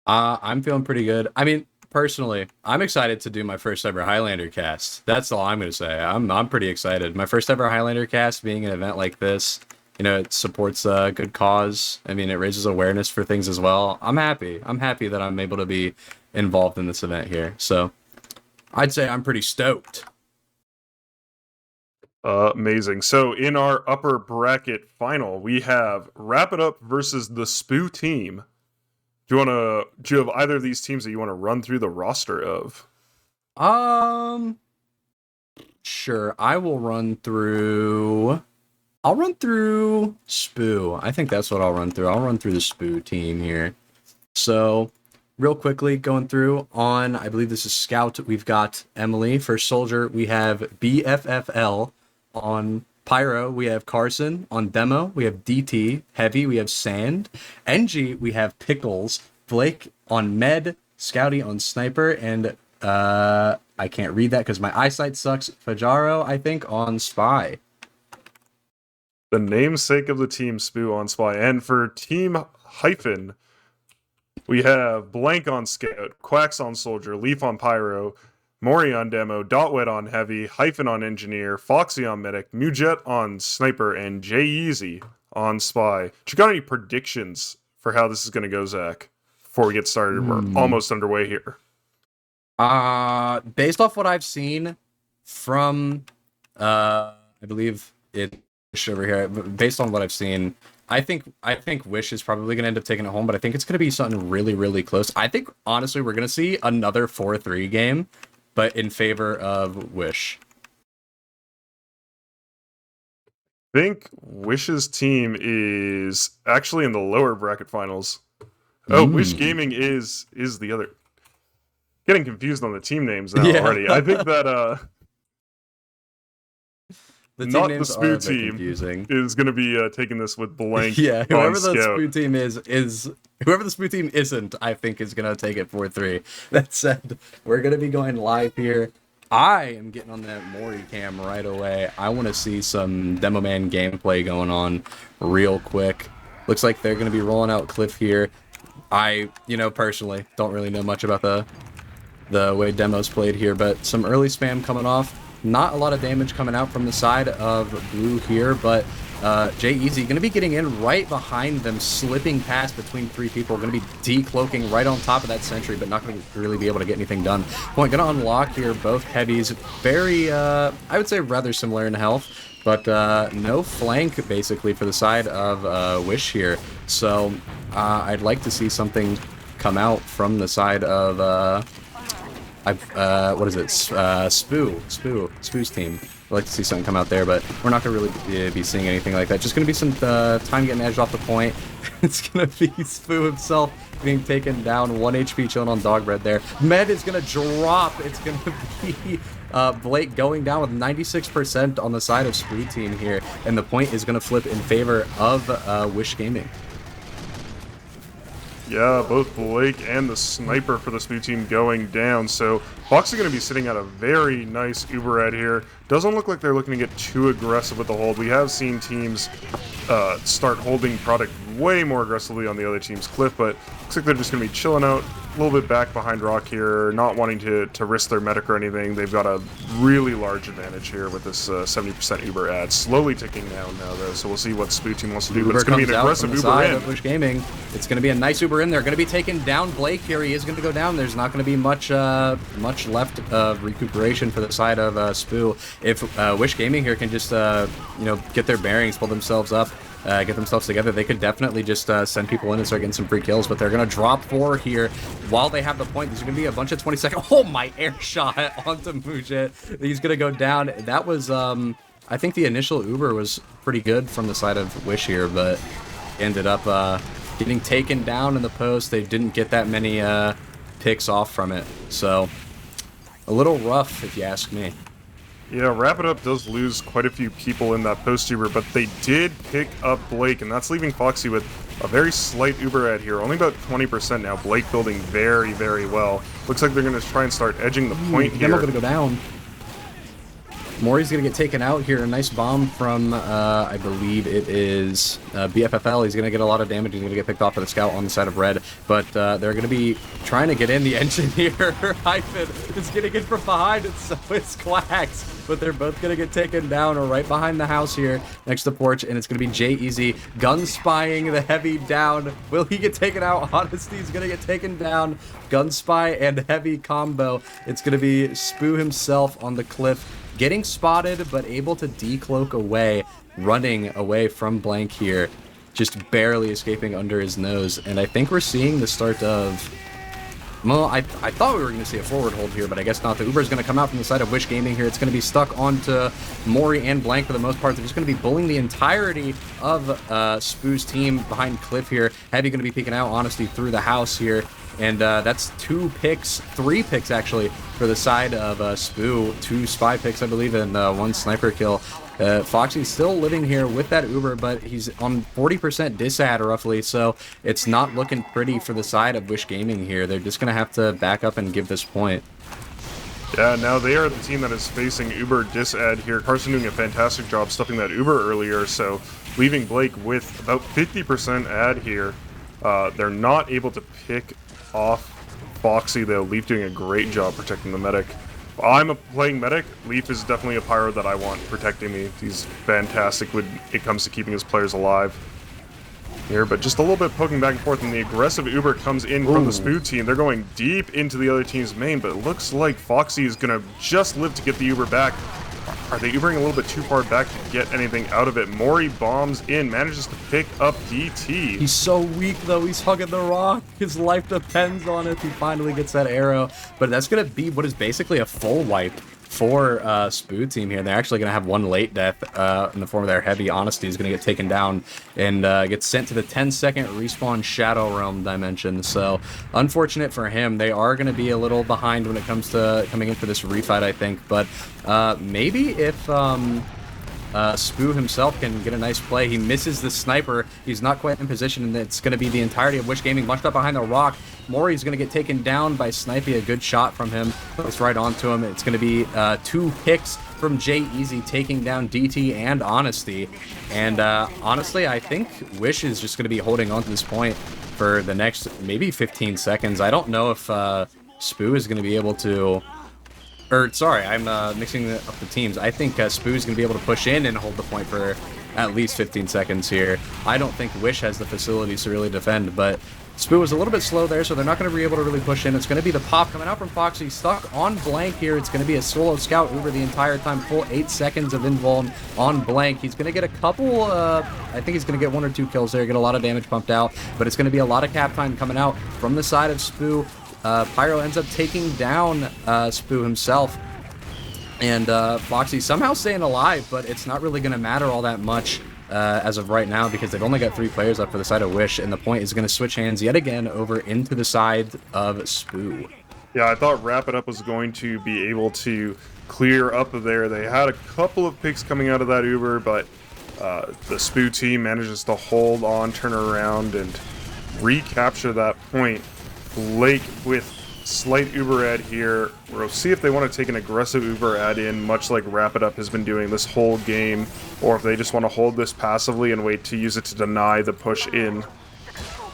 I'm feeling pretty good. I mean, personally, I'm excited to do my first ever Highlander cast. That's all I'm going to say. I'm pretty excited. My first ever Highlander cast, being an event like this, it supports a good cause. I mean, it raises awareness for things as well. I'm happy. I'm happy that I'm able to be involved in this event here. So I'd say I'm pretty stoked. Amazing. So in our upper bracket final, we have Wrap It Up versus the Spoo team. Do you have either of these teams that you want to run through the roster of? Sure. I'll run through Spoo. I think that's what I'll run through. I'll run through the Spoo team here. So, real quickly, going through on, I believe this is Scout, we've got Emily. For Soldier, we have BFFL. On Pyro, we have Carson. On Demo, we have DT. Heavy, we have Sand. NG, we have Pickles. Blake on Med. Scouty on Sniper. And I can't read that because my eyesight sucks. Fajaro, I think, on Spy. The namesake of the team, Spoo on Spy. And for Team Hyphen, we have Blank on Scout, Quacks on Soldier, Leaf on Pyro, Mori on Demo, Dotwet on Heavy, Hyphen on Engineer, Foxy on Medic, Mujet on Sniper, and Jay Easy on Spy. Do you got any predictions for how this is going to go, Zach? Before we get started, we're almost underway here. Based off what I've seen from, I believe it over here. Based on what I've seen, I think Wish is probably gonna end up taking it home, but I think it's gonna be something really, really close. I think honestly we're gonna see another 4-3 game, but in favor of Wish. I think Wish's team is actually in the lower bracket finals. Oh, Wish Gaming is the other. Getting confused on the team names now already. I think that the team not names the are a Spoo bit team confusing. is going to be taking this with Blank. Yeah, whoever the Scout. Spoo team is whoever the Spoo team isn't, I think is gonna take it 4-3. That said, we're gonna be going live here. I am getting on that Mori cam right away. I want to see some Demo Man gameplay going on real quick. Looks like they're gonna be rolling out Cliff here. I, personally don't really know much about the way demos played here, but some early spam coming off. Not a lot of damage coming out from the side of blue here, but Jay Easy going to be getting in right behind them, slipping past between 3 people. Going to be decloaking right on top of that sentry, but not going to really be able to get anything done. Point going to unlock here, both heavies. Very, I would say rather similar in health, but no flank basically for the side of Wish here. So I'd like to see something come out from the side of what is it? Spoo's team. I'd like to see something come out there, but we're not going to really be seeing anything like that. Just going to be some time getting edged off the point. It's going to be Spoo himself being taken down. 1 HP chilling on dog bread there. Med is going to drop. It's going to be Blake going down with 96% on the side of Spoo team here, and the point is going to flip in favor of Wish Gaming. Yeah, both Blake and the sniper for the Spoo team going down. So Fox is going to be sitting at a very nice Uber ad here. Doesn't look like they're looking to get too aggressive with the hold. We have seen teams start holding product way more aggressively on the other team's cliff, but looks like they're just going to be chilling out a little bit back behind rock here, not wanting to risk their medic or anything. They've got a really large advantage here with this 70% Uber ad. Slowly ticking down now, though, so we'll see what Spoo team wants to do, but it's going to be an aggressive Uber in. Wish Gaming. It's going to be a nice Uber in there. Going to be taking down Blake here. He is going to go down. There's not going to be much left of recuperation for the side of Spoo. If Wish Gaming here can just, get their bearings, pull themselves up, get themselves together, they could definitely just send people in and start getting some free kills, but they're going to drop 4 here while they have the point. There's going to be a bunch of 20-second... Oh, my air shot onto Mujit. He's going to go down. That was, I think the initial Uber was pretty good from the side of Wish here, but ended up getting taken down in the post. They didn't get that many picks off from it, so a little rough if you ask me. Yeah, Wrap It Up does lose quite a few people in that post Uber, but they did pick up Blake, and that's leaving Foxy with a very slight Uber ad here. Only about 20% now. Blake building very, very well. Looks like they're going to try and start edging the point here. Demo going to go down. Mori's going to get taken out here. A nice bomb from, I believe it is BFFL. He's going to get a lot of damage. He's going to get picked off by the scout on the side of red. But they're going to be trying to get in the engine here. Hyphen is getting in from behind, and so is Quacks. But they're both going to get taken down right behind the house here next to Porch. And it's going to be Jay Easy gun spying the heavy down. Will he get taken out? Honesty's going to get taken down. Gun spy and heavy combo. It's going to be Spoo himself on the cliff, getting spotted, but able to decloak away, running away from Blank here, just barely escaping under his nose. And I think we're seeing the start of... Well, I thought we were going to see a forward hold here, but I guess not. The Uber is going to come out from the side of Wish Gaming here. It's going to be stuck onto Mori and Blank for the most part. They're just going to be bullying the entirety of Spoo's team behind Cliff here. Heavy going to be peeking out Honesty through the house here. And that's 3 picks actually for the side of Spoo. 2 spy picks, I believe, and 1 sniper kill. Foxy's still living here with that Uber, but he's on 40% disad roughly, so it's not looking pretty for the side of Wish Gaming here. They're just going to have to back up and give this point. Yeah, now they are the team that is facing Uber disad here. Carson doing a fantastic job stuffing that Uber earlier, so leaving Blake with about 50% ad here. They're not able to pick off Foxy, though. Leaf doing a great job protecting the medic. I'm playing medic. Leaf is definitely a pyro that I want protecting me. He's fantastic when it comes to keeping his players alive. here, but just a little bit poking back and forth, and the aggressive Uber comes in from the Spoo team. They're going deep into the other team's main, but it looks like Foxy is going to just live to get the Uber back. Are they Ubering a little bit too far back to get anything out of it? Mori bombs in, manages to pick up DT. He's so weak, though. He's hugging the rock. His life depends on it. He finally gets that arrow. But that's going to be what is basically a full wipe for Spoo team here. They're actually going to have one late death in the form of their heavy Honesty is going to get taken down and get sent to the 10-second respawn Shadow Realm dimension. So unfortunate for him. They are going to be a little behind when it comes to coming in for this refight, I think. But maybe if Spoo himself can get a nice play. He misses the sniper. He's not quite in position, and it's going to be the entirety of Wish Gaming bunched up behind the rock. Mori's going to get taken down by Snipey. A good shot from him. It's right onto him. It's going to be 2 picks from Jay Easy taking down DT and Honesty. And honestly, I think Wish is just going to be holding on to this point for the next maybe 15 seconds. I don't know if Spoo is going to be able to... Or, sorry, I'm mixing up the teams. I think Spoo's going to be able to push in and hold the point for at least 15 seconds here. I don't think Wish has the facilities to really defend, but Spoo was a little bit slow there, so they're not going to be able to really push in. It's going to be the pop coming out from Foxy, stuck on Blank here. It's going to be a solo scout Uber the entire time, full 8 seconds of invuln on Blank. He's going to get a couple, I think he's going to get 1 or 2 kills there, get a lot of damage pumped out, but it's going to be a lot of cap time coming out from the side of Spoo. Pyro ends up taking down Spoo himself, and Foxy somehow staying alive, but it's not really going to matter all that much as of right now because they've only got 3 players up for the side of Wish, and the point is going to switch hands yet again over into the side of Spoo. Yeah, I thought Wrap It Up was going to be able to clear up there. They had a couple of picks coming out of that Uber, but the Spoo team manages to hold on, turn around, and recapture that point. Blake with slight Uber ad here. We'll see if they want to take an aggressive Uber ad in, much like Wrap It Up has been doing this whole game, or if they just want to hold this passively and wait to use it to deny the push in.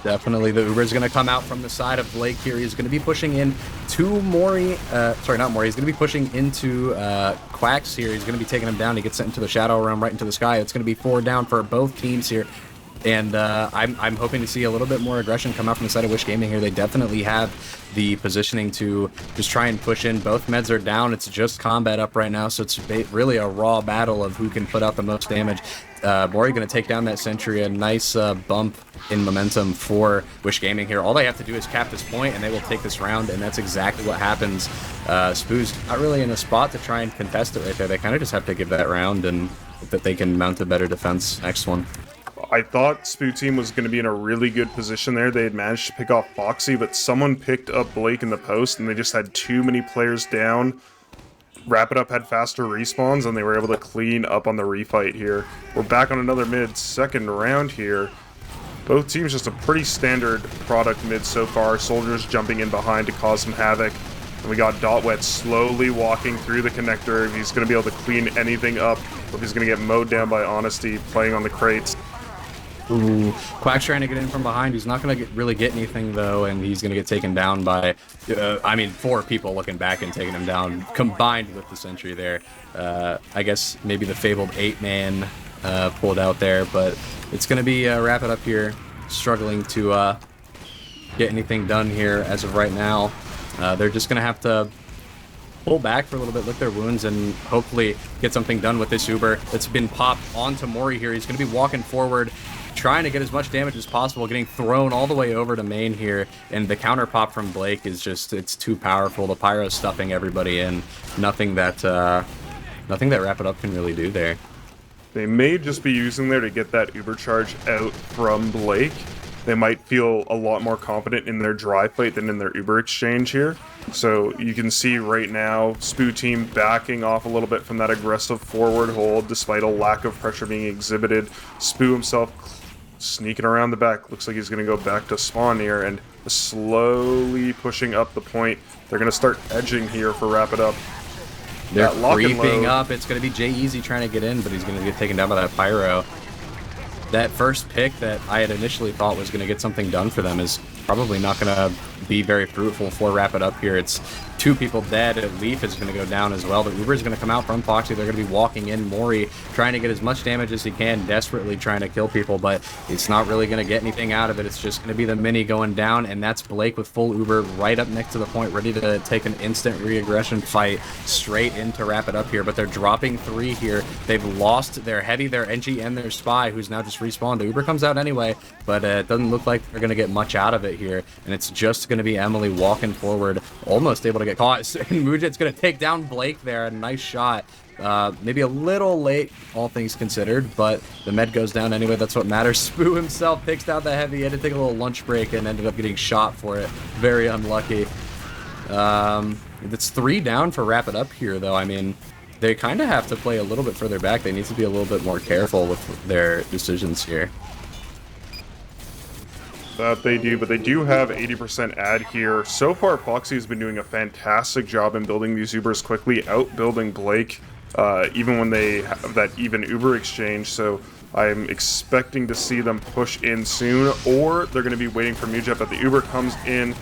Definitely, the Uber is going to come out from the side of Blake here. He's going to be pushing in to Mori. Sorry, not Mori. He's going to be pushing into Quacks here. He's going to be taking him down. He gets sent into the Shadow Realm, right into the sky. It's going to be 4 down for both teams here. And I'm hoping to see a little bit more aggression come out from the side of Wish Gaming here. They definitely have the positioning to just try and push in. Both meds are down. It's just combat up right now, so it's really a raw battle of who can put out the most damage. Mori going to take down that Sentry. A nice bump in momentum for Wish Gaming here. All they have to do is cap this point, and they will take this round, and that's exactly what happens. Spoo's not really in a spot to try and contest it right there. They kind of just have to give that round, and hope that they can mount a better defense next one. I thought Spoo team was going to be in a really good position there. They had managed to pick off Foxy, but someone picked up Blake in the post, and they just had too many players down. Wrap It Up had faster respawns, and they were able to clean up on the refight here. We're back on another mid, second round here. Both teams just a pretty standard product mid so far. Soldiers jumping in behind to cause some havoc. And we got Dot Wet slowly walking through the connector. If he's going to be able to clean anything up, or if he's going to get mowed down by Honesty playing on the crates. Ooh, Quack's trying to get in from behind. He's not going to really get anything, though, and he's going to get taken down by, 4 people looking back and taking him down, combined with the Sentry there. I guess maybe the fabled 8-man pulled out there, but it's going to be Wrap It Up here, struggling to get anything done here as of right now. They're just going to have to pull back for a little bit, lick their wounds, and hopefully get something done with this Uber that's been popped onto Mori here. He's going to be walking forward, trying to get as much damage as possible, getting thrown all the way over to main here, and the counter pop from Blake is just, it's too powerful. The Pyro's stuffing everybody in. Nothing that Wrap It Up can really do there. They may just be using there to get that Uber charge out from Blake. They might feel a lot more confident in their dry fight than in their Uber exchange here. So you can see right now, Spoo team backing off a little bit from that aggressive forward hold, despite a lack of pressure being exhibited. Spoo himself sneaking around the back. Looks like he's going to go back to spawn here and slowly pushing up the point. They're going to start edging here for Wrap It Up. They're creeping up. It's going to be Jay Easy trying to get in, but he's going to get taken down by that Pyro. That first pick that I had initially thought was going to get something done for them is probably not going to be very fruitful for Wrap It Up here. It's 2 people dead. Leaf is going to go down as well. The Uber is going to come out from Foxy. They're going to be walking in. Mori trying to get as much damage as he can, desperately trying to kill people, but it's not really going to get anything out of it. It's just going to be the Mini going down, and that's Blake with full Uber right up next to the point, ready to take an instant re-aggression fight straight into Wrap It Up here, but they're dropping 3 here. They've lost their Heavy, their NG, and their Spy, who's now just respawned. The Uber comes out anyway, but it doesn't look like they're going to get much out of it here, and it's just going to be Emily walking forward, almost able to get caught. And Mujit's going to take down Blake there. A nice shot. Maybe a little late, all things considered, but the med goes down anyway. That's what matters. Spoo himself picks out the Heavy. He had to take a little lunch break and ended up getting shot for it. Very unlucky. It's 3 down for Wrap It Up here, though. I mean, they kind of have to play a little bit further back. They need to be a little bit more careful with their decisions here. That they do, but they do have 80% ad here. So far, Foxy has been doing a fantastic job in building these Ubers quickly, outbuilding Blake, even when they have that even Uber exchange. So I'm expecting to see them push in soon, or they're going to be waiting for Mujib, but the Uber comes in.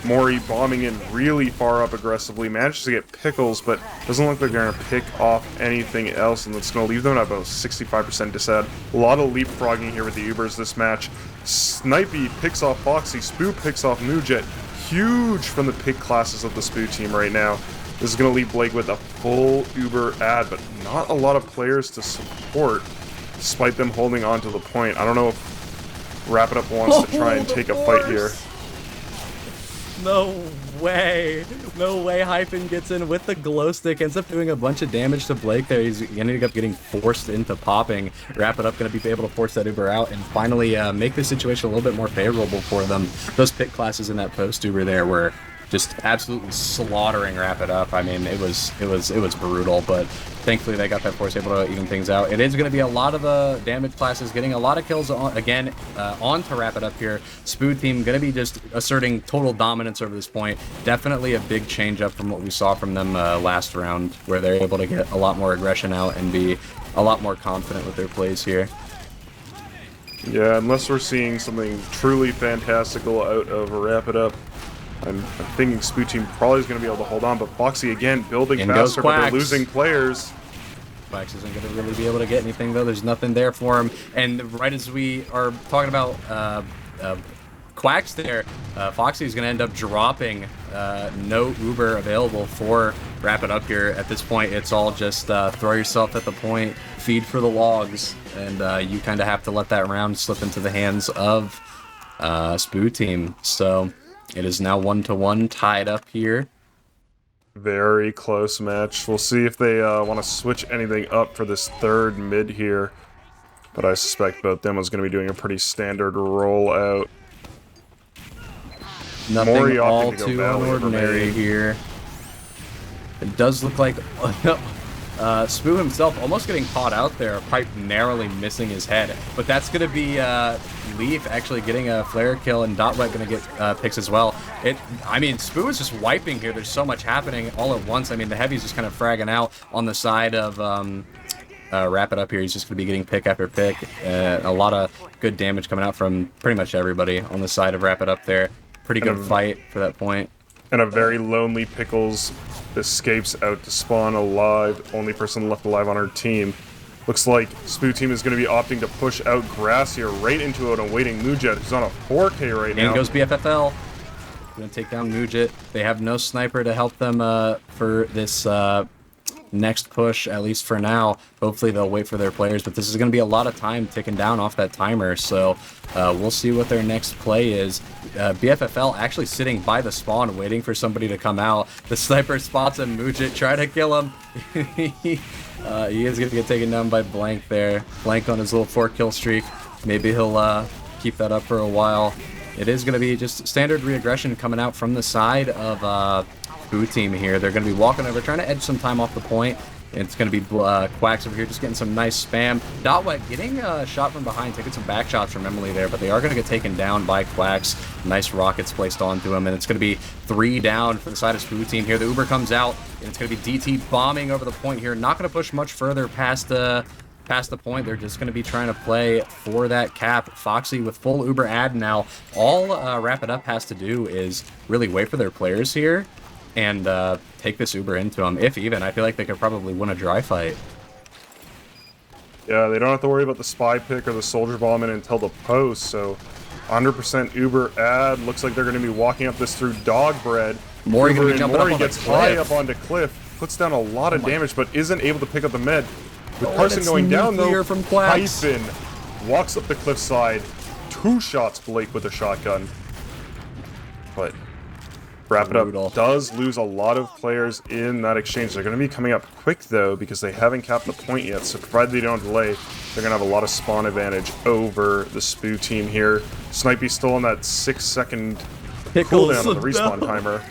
Mori bombing in really far up aggressively, manages to get Pickles, but doesn't look like they're going to pick off anything else, and it's going to leave them at about 65% disad. A lot of leapfrogging here with the Ubers this match. Snipey picks off Foxy, Spoo picks off Mujet. Huge from the pick classes of the Spoo team right now. This is going to leave Blake with a full Uber ad, but not a lot of players to support, despite them holding on to the point. I don't know if Wrap It Up wants to try and take a fight here. No way. No way Hyphen gets in with the glow stick, ends up doing a bunch of damage to Blake there. He's ending up getting forced into popping. Wrap It Up going to be able to force that Uber out and finally make the situation a little bit more favorable for them. Those pick classes in that post Uber there were just absolutely slaughtering Wrap It Up. I mean, it was brutal, but thankfully they got that force able to even things out. It is going to be a lot of damage classes getting a lot of kills on, again on to Wrap It Up here. Spoo team going to be just asserting total dominance over this point. Definitely a big change up from what we saw from them last round, where they're able to get a lot more aggression out and be a lot more confident with their plays here. Yeah, unless we're seeing something truly fantastical out of Wrap It Up, I'm thinking Spoo Team probably is going to be able to hold on, but Foxy again building faster, but they're losing players. Quacks isn't going to really be able to get anything, though. There's nothing there for him. And right as we are talking about Quacks there, Foxy is going to end up dropping. No Uber available for Wrap It Up here. At this point, it's all just throw yourself at the point, feed for the logs, and you kind of have to let that round slip into the hands of Spoo Team. So it is now 1-1, tied up here. Very close match. We'll see if they want to switch anything up for this third mid here. But I suspect both them is going to be doing a pretty standard rollout. Nothing all too ordinary here. It does look like Spoo himself almost getting caught out there, Pipe narrowly missing his head. But that's going to be Leaf actually getting a flare kill, and Dotwet going to get picks as well. I mean, Spoo is just wiping here. There's so much happening all at once. I mean, the Heavy's just kind of fragging out on the side of Wrap It Up here. He's just going to be getting pick after pick. A lot of good damage coming out from pretty much everybody on the side of Wrap It Up there. Pretty good fight for that point. And a very lonely Pickles escapes out to spawn alive. Only person left alive on her team. Looks like Spoo Team is going to be opting to push out Grass here right into an awaiting Mujet, who's on a 4K right now. And goes BFFL. Going to take down Mujet. They have no sniper to help them for this next push, at least for now. Hopefully they'll wait for their players, but this is going to be a lot of time ticking down off that timer, so we'll see what their next play is. BFFL actually sitting by the spawn waiting for somebody to come out. The sniper spots him. Mujit try to kill him. He is going to get taken down by Blank there. Blank on his little 4-kill streak. Maybe he'll keep that up for a while. It is going to be just standard re-aggression coming out from the side of Spoo Team here. They're going to be walking over, trying to edge some time off the point. It's going to be Quacks over here just getting some nice spam. Dotwet getting shot from behind, taking some back shots from Emily there, but they are going to get taken down by Quacks. Nice rockets placed onto him, and it's going to be 3 down for the side of Spoo Team here. The Uber comes out, and it's going to be DT bombing over the point here. Not going to push much further past past the point. They're just going to be trying to play for that cap. Foxy with full Uber ad now. All Wrap It Up has to do is really wait for their players here and take this Uber into them. If even, I feel like they could probably win a dry fight. Yeah, they don't have to worry about the spy pick or the soldier bomb in until the post, so 100% Uber ad. Looks like they're going to be walking up this through dog bread. Mori going to be jumping up on gets the cliff. high up onto cliff, puts down a lot of damage, but isn't able to pick up the med. With Carson going down, though, from Quacks. Hyphen walks up the cliffside, 2 shots Blake with a shotgun. But Wrap It Up does lose a lot of players in that exchange. They're going to be coming up quick, though, because they haven't capped the point yet. So provided they don't delay, they're going to have a lot of spawn advantage over the Spoo team here. Snipey still on that 6-second cooldown on the respawn timer.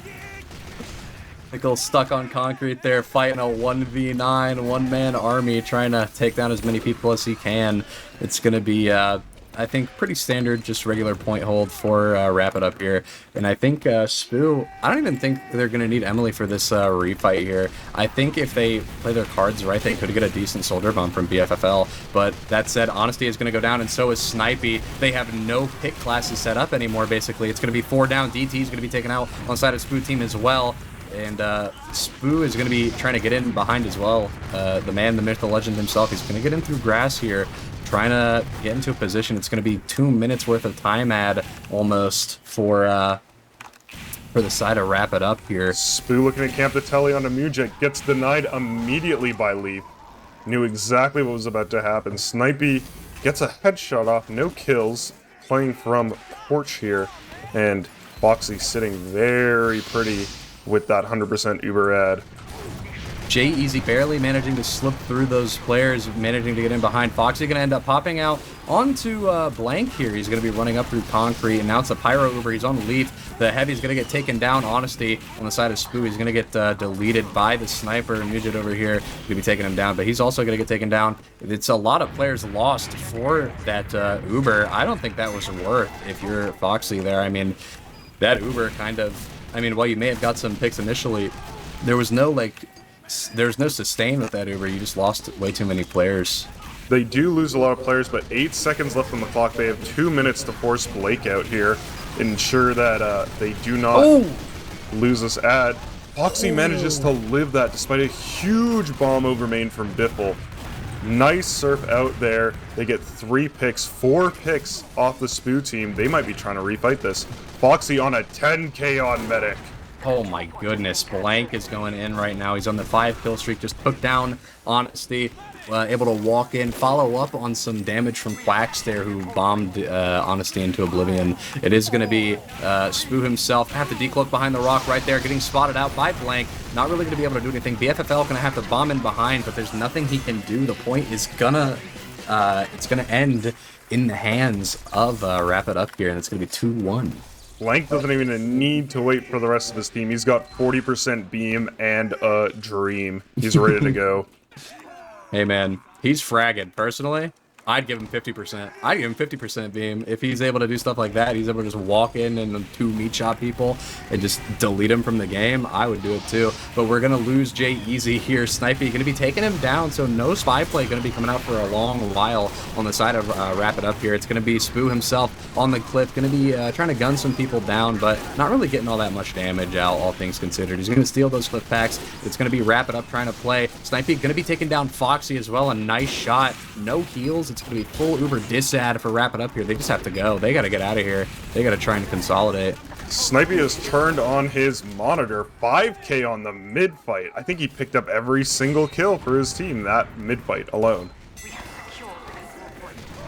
Pickle stuck on concrete there, fighting a 1v9, one-man army, trying to take down as many people as he can. It's going to be, I think, pretty standard, just regular point hold for Wrap It Up here. And I think Spoo, I don't even think they're going to need Emily for this refight here. I think if they play their cards right, they could get a decent soldier bomb from BFFL. But that said, Honesty is going to go down, and so is Snipey. They have no pick classes set up anymore, basically. It's going to be 4 down. DT is going to be taken out on the side of Spoo team as well. And Spoo is going to be trying to get in behind as well. The man, the myth, the legend himself, he's going to get in through grass here, trying to get into a position. It's going to be 2 minutes worth of time ad almost for the side of Wrap It Up here. Spoo looking at Camp the Telly on a Mujik, gets denied immediately by Leaf. Knew exactly what was about to happen. Snipey gets a headshot off, no kills, playing from Porch here. And Foxy sitting very pretty with that 100% Uber ad. Jay Easy barely managing to slip through those players, managing to get in behind. Foxy going to end up popping out onto Blank here. He's going to be running up through concrete, and now it's a Pyro Uber. He's on Leaf. The Heavy's going to get taken down. Honesty on the side of Spoo. He's going to get deleted by the sniper. Mujit over here going to be taking him down, but he's also going to get taken down. It's a lot of players lost for that Uber. I don't think that was worth if you're Foxy there. I mean, that Uber kind of... I mean, while you may have got some picks initially, there was no, there's no sustain with that Uber. You just lost way too many players. They do lose a lot of players, but 8 seconds left on the clock. They have 2 minutes to force Blake out here, ensure that they do not lose this ad. Foxy manages to live that despite a huge bomb over main from Biffle. Nice surf out there. They get 3 picks, 4 picks off the Spoo team. They might be trying to refight this. Foxy on a 10k on Medic. Oh my goodness, Blank is going in right now. He's on the 5 kill streak, just took down Honesty. Able to walk in, follow up on some damage from Quacks there, who bombed Honesty into oblivion. It is going to be Spoo himself. Have to decloak behind the rock right there, getting spotted out by Blank. Not really going to be able to do anything. BFFL going to have to bomb in behind, but there's nothing he can do. The point is it's gonna end in the hands of Wrap It Up here, and it's going to be 2-1. Blank doesn't even need to wait for the rest of his team. He's got 40% beam and a dream. He's ready to go. Hey man, he's fragging. Personally, I'd give him 50%. I'd give him 50% beam. If he's able to do stuff like that, he's able to just walk in and 2 meat shot people and just delete him from the game, I would do it too. But we're going to lose Jay Easy here. Snipey going to be taking him down, so no spy play going to be coming out for a long while on the side of Wrap It Up here. It's going to be Spoo himself on the cliff, going to be trying to gun some people down, but not really getting all that much damage out, all things considered. He's going to steal those cliff packs. It's going to be Wrap It Up trying to play. Snipey going to be taking down Foxy as well. A nice shot. No heals. It's going to be full Uber disad for Wrap It Up here. They just have to go. They got to get out of here. They got to try and consolidate. Snipey has turned on his monitor. 5k on the mid fight. I think he picked up every single kill for his team that mid fight alone.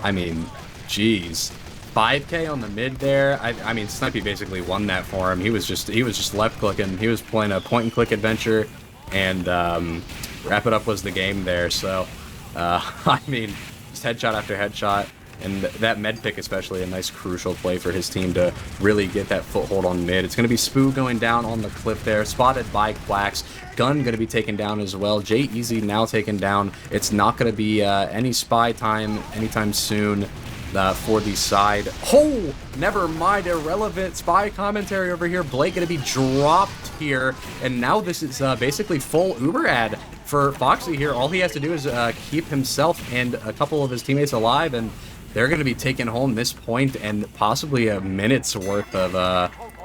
I mean, geez. 5k on the mid there. I mean, Snipey basically won that for him. He was just left clicking. He was playing a point and click adventure, and Wrap It Up was the game there. So, I mean, just headshot after headshot, and that med pick especially a nice crucial play for his team to really get that foothold on mid. It's going to be Spoo going down on the cliff there, spotted by Quacks. Gun going to be taken down as well. Jay Easy now taken down. It's not going to be any spy time anytime soon. for the side. Oh, never mind. Irrelevant spy commentary over here. Blake going to be dropped here. And now this is basically full Uber ad for Foxy here. All he has to do is keep himself and a couple of his teammates alive, and they're going to be taking home this point and possibly a minute's worth of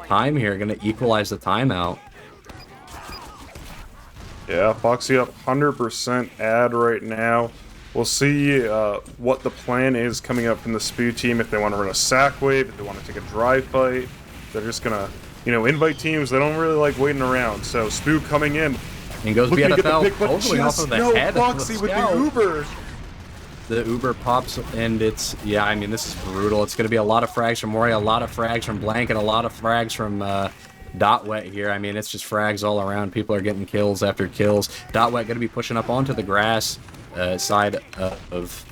time here. Going to equalize the timeout. Yeah, Foxy up 100% ad right now. We'll see what the plan is coming up from the SPU team, if they want to run a sack wave, if they want to take a dry fight. They're just going to, invite teams. They don't really like waiting around. So SPU coming in. And goes looking to get the BFFL, pick, but totally off of the no head Foxy of the with scout. the Uber. The Uber pops, and it's, yeah, I mean, this is brutal. It's going to be a lot of frags from Mori, a lot of frags from Blank, and a lot of frags from Dot Wet here. I mean, it's just frags all around. People are getting kills after kills. Dot Wet going to be pushing up onto the grass side of...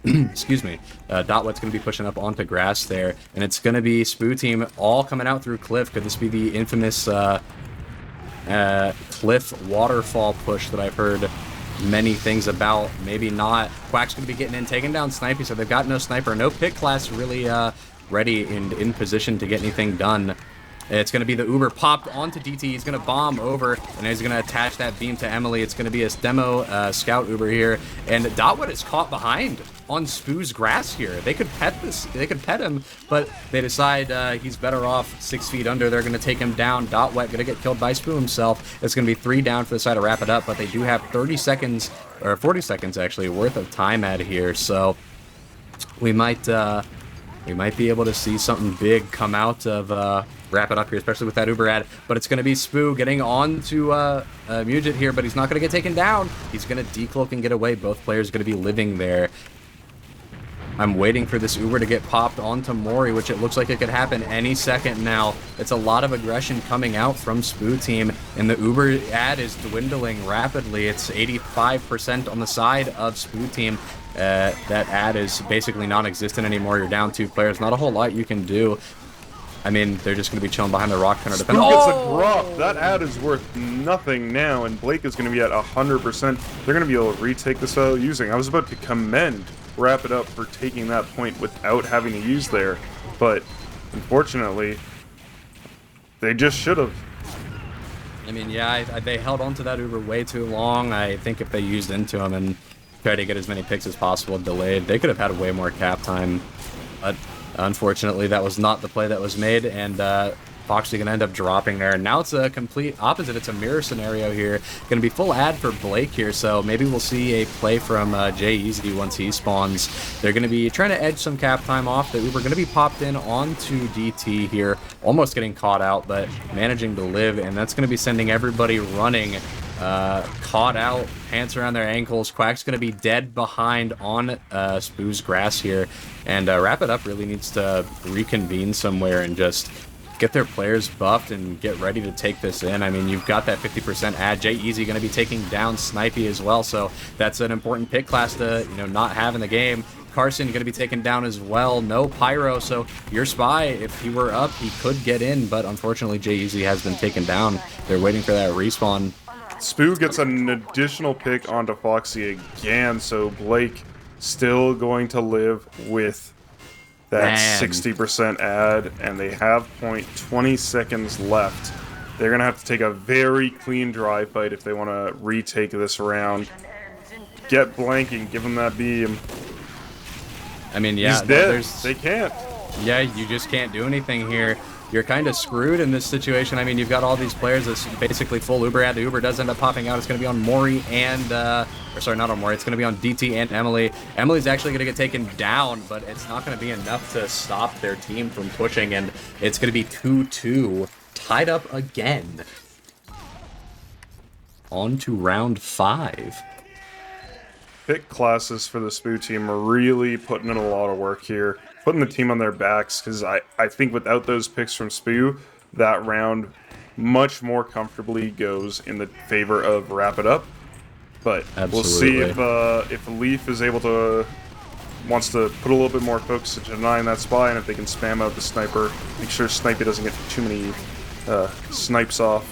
excuse me. Dot Wet's going to be pushing up onto grass there, and it's going to be SPU team all coming out through Cliff. Could this be the infamous Cliff waterfall push that I've heard many things about? Maybe not. Quack's going to be getting in, taking down Snipey, so they've got no sniper. No pick class really ready and in position to get anything done. It's going to be the Uber popped onto DT. He's going to bomb over, and he's going to attach that beam to Emily. It's going to be a demo scout Uber here, and Dotwood is caught behind on SPU's grass here. They could pet this. They could pet him, but they decide he's better off 6 feet under. They're going to take him down. Dotwet going to get killed by SPU himself. It's going to be 3 down for the side to wrap it up, but they do have 30 seconds, or 40 seconds actually, worth of time out of here. So we might be able to see something big come out of wrap it up here, especially with that Uber ad. But it's going to be SPU getting on to Mugit here, but he's not going to get taken down. He's going to decloak and get away. Both players going to be living there. I'm waiting for this Uber to get popped onto Mori, which it looks like it could happen any second now. It's a lot of aggression coming out from SPU team, and the Uber ad is dwindling rapidly. It's 85% on the side of SPU team. That ad is basically non-existent anymore. You're down 2 players. Not a whole lot you can do. I mean, they're just going to be chilling behind the rock counter. SPU gets a drop. That ad is worth nothing now, and Blake is going to be at 100%. They're going to be able to retake this without using. I was about to commend Wrap It Up for taking that point without having to use there, but unfortunately, they just should have. I mean, yeah, they held on to that Uber way too long. I think if they used into him and tried to get as many picks as possible delayed, they could have had way more cap time, but unfortunately, that was not the play that was made, and Foxy going to end up dropping there. Now it's a complete opposite. It's a mirror scenario here. Going to be full ad for Blake here, so maybe we'll see a play from Jay Easy once he spawns. They're going to be trying to edge some cap time off. The Uber going to be popped in onto DT here, almost getting caught out, but managing to live, and that's going to be sending everybody running. Caught out, pants around their ankles. Quack's going to be dead behind on SPU's grass here, and Wrap It Up really needs to reconvene somewhere and just get their players buffed and get ready to take this in. I mean, you've got that 50% ad. Jay Easy going to be taking down Snipey as well, so that's an important pick class to not have in the game. Carson going to be taken down as well. No Pyro, so your Spy, if he were up, he could get in, but unfortunately Jay Easy has been taken down. They're waiting for that respawn. SPU gets an additional pick onto Foxy again, so Blake still going to live with that 60% ad, and they have 20 seconds left. They're going to have to take a very clean dry fight if they want to retake this round. Get Blank and give him that beam. I mean, yeah, he's dead. They can't. Yeah, you just can't do anything here. You're kind of screwed in this situation. I mean, you've got all these players that's basically full Uber ad. The Uber does end up popping out. It's going to be on Mori and, or sorry, not on Mori. It's going to be on DT and Emily. Emily's actually going to get taken down, but it's not going to be enough to stop their team from pushing, and it's going to be 2-2, tied up again. On to round 5. Pick classes for the SPU team are really putting in a lot of work here. Putting the team on their backs, because I think without those picks from SPU, that round much more comfortably goes in the favor of Wrap It Up. But We'll see if Leaf is able to, wants to put a little bit more focus into denying that Spy, and if they can spam out the Sniper, make sure Snipey doesn't get too many snipes off.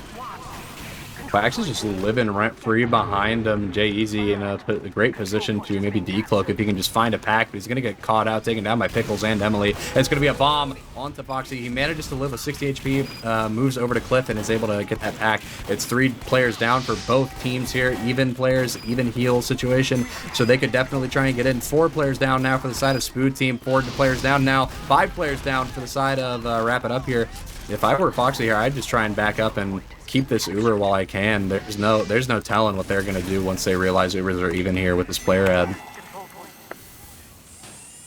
Quax is just living rent-free behind Jay Easy in a great position to maybe decloak if he can just find a pack, but he's going to get caught out, taken down by Pickles and Emily. And it's going to be a bomb onto Foxy. He manages to live with 60 HP, moves over to Cliff, and is able to get that pack. It's 3 players down for both teams here, even players, even heal situation, so they could definitely try and get in. 4 players down now for the side of Spoo Team, 4 players down now, 5 players down for the side of Wrap It Up here. If I were Foxy here, I'd just try and back up and keep this Uber while I can. There's no telling what they're going to do once they realize Ubers are even here with this player ad.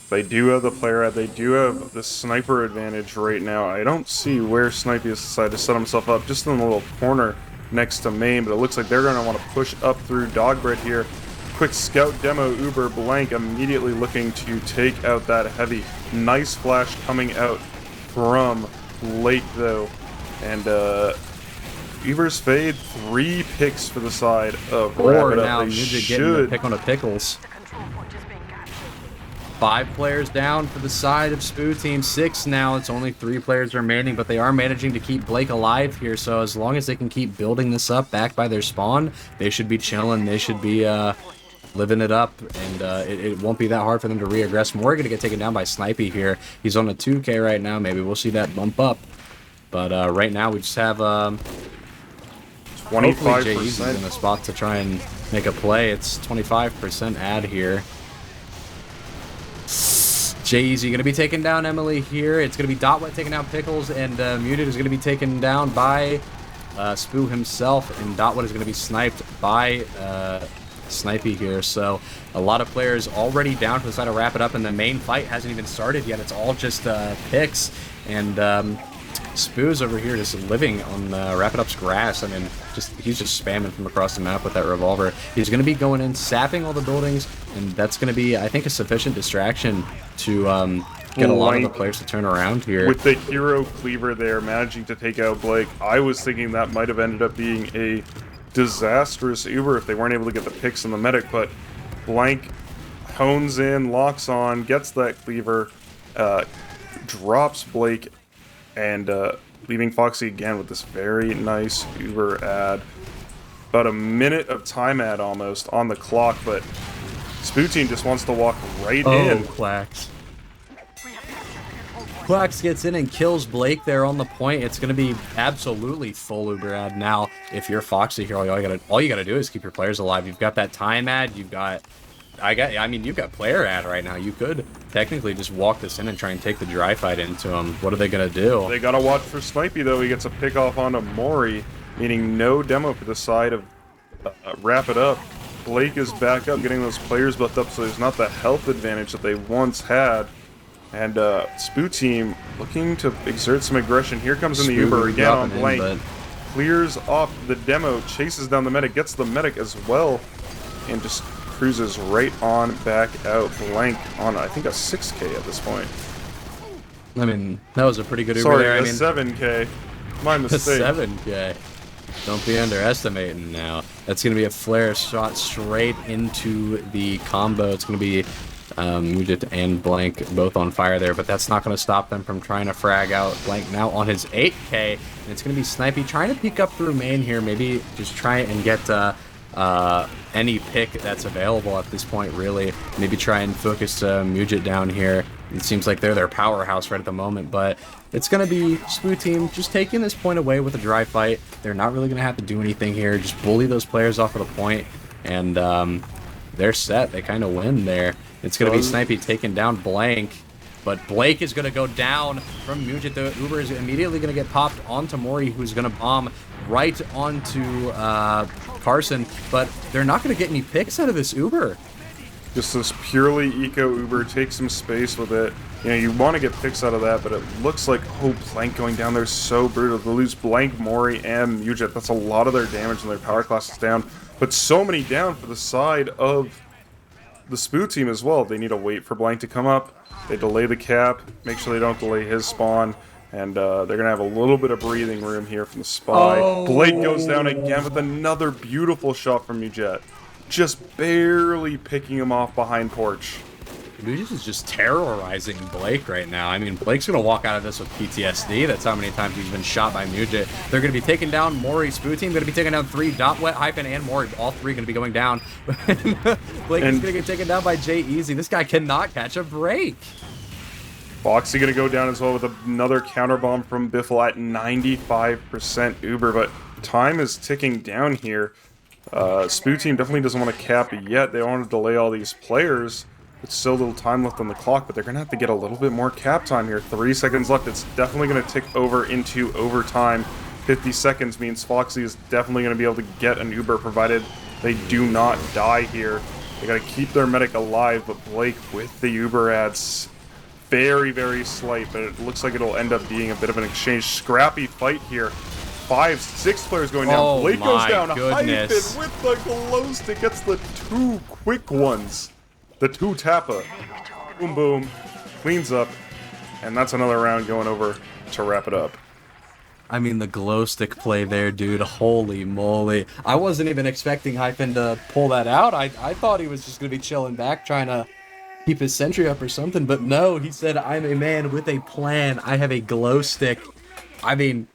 They do have the player ad. They do have the sniper advantage right now. I don't see where Snipey has decided to set himself up, just in the little corner next to main, but it looks like they're going to want to push up through Dogbread here. Quick scout demo, Uber Blank immediately looking to take out that heavy. Nice flash coming out from Lake though, and Uber's fade, 3 picks for the side of Wrap It Up. Now They Ninja getting a pick on a Pickles. 5 players down for the side of Spoo Team. 6 now. It's only 3 players remaining, but they are managing to keep Blake alive here. So as long as they can keep building this up back by their spawn, they should be chilling. They should be living it up, and it won't be that hard for them to reaggress. More going to get taken down by Snipey here. He's on a 2K right now. Maybe we'll see that bump up. But right now we just have 25% Jay Easy's in a spot to try and make a play. It's 25% ad here. Jay Easy going to be taking down Emily here. It's going to be Dotwet taking down Pickles, and Muted is going to be taken down by Spoo himself, and Dotwet is going to be sniped by Snipey here. So a lot of players already down for the side of Wrap It Up, and the main fight hasn't even started yet. It's all just picks, and Spoo's over here just living on Wrap It Up's grass. I mean, he's just spamming from across the map with that revolver. He's going to be going in, sapping all the buildings, and that's going to be, I think, a sufficient distraction to get a lot of the players to turn around here. With the hero cleaver there managing to take out Blake, I was thinking that might have ended up being a disastrous Uber if they weren't able to get the picks in the medic, but Blank hones in, locks on, gets that cleaver, drops Blake, and leaving Foxy again with this very nice Uber ad. About a minute of time ad almost on the clock, but Spoo Team just wants to walk right in. Quacks. Quacks gets in and kills Blake there on the point. It's going to be absolutely full Uber ad now. If you're Foxy here, all you gotta do is keep your players alive. You've got that time ad. You've got player ad right now. You could technically just walk this in and try and take the dry fight into them. What are they gonna do? They gotta watch for Snipey though. He gets a pick off onto Mori, meaning no demo for the side of Wrap It Up. Blake is back up, getting those players buffed up, so there's not the health advantage that they once had. And Spoo Team looking to exert some aggression. Here comes in the Uber again on Blank. Clears off the demo, chases down the medic, gets the medic as well, and just cruises right on back out. Blank on, I think, a 6K at this point. I mean, that was a pretty good Uber Sorry, there. a 7K. My mistake. 7K. Don't be underestimating now. That's going to be a flare shot straight into the combo. It's going to be Mujit and Blank both on fire there, but that's not going to stop them from trying to frag out. Blank now on his 8K, and it's going to be Snipey trying to peek up through main here. Maybe just try and get any pick that's available at this point, really. Maybe try and focus Mujit down here. It seems like they're their powerhouse right at the moment, but it's going to be Spoo Team just taking this point away with a dry fight. They're not really going to have to do anything here. Just bully those players off of the point, and they're set. They kind of win there. It's going to be Snipey taking down Blank, but Blake is going to go down from Mujit. The Uber is immediately going to get popped onto Mori, who's going to bomb right onto Carson, but they're not going to get any picks out of this Uber. Just this purely eco Uber, take some space with it. You know, you want to get picks out of that, but it looks like, oh, Blank going down there is so brutal. They lose Blank, Mori, and Mujit. That's a lot of their damage and their power classes down. But so many down for the side of the Spoo Team as well. They need to wait for Blank to come up. They delay the cap, make sure they don't delay his spawn, and they're going to have a little bit of breathing room here from the Spy. Oh. Blake goes down again with another beautiful shot from Mujit. Just barely picking him off behind Porch. Mugis is just terrorizing Blake right now. I mean, Blake's going to walk out of this with PTSD. That's how many times he's been shot by Mugit. They're going to be taking down Mori. Spoo team going to be taking down 3. Dot Wet, Hyphen, and Mori. All 3 going to be going down. Blake is going to get taken down by Jay Easy. This guy cannot catch a break. Foxy going to go down as well with another counter bomb from Biffle at 95% Uber, but time is ticking down here. Spoo team definitely doesn't want to cap it yet. They don't want to delay all these players. It's still a little time left on the clock, but they're going to have to get a little bit more cap time here. 3 seconds left. It's definitely going to tick over into overtime. 50 seconds means Foxy is definitely going to be able to get an Uber, provided they do not die here. They got to keep their medic alive, but Blake with the Uber adds very, very slight, but it looks like it'll end up being a bit of an exchange. Scrappy fight here. 5, 6 players going down. Oh, Blake goes down. goodness. Hyphen with the glow stick gets the 2 quick ones. The 2 tappa. Boom, boom. Cleans up. And that's another round going over to wrap it up. I mean, the glow stick play there, dude. Holy moly. I wasn't even expecting Hyphen to pull that out. I thought he was just going to be chilling back, trying to keep his sentry up or something. But no, he said, I'm a man with a plan. I have a glow stick. I mean,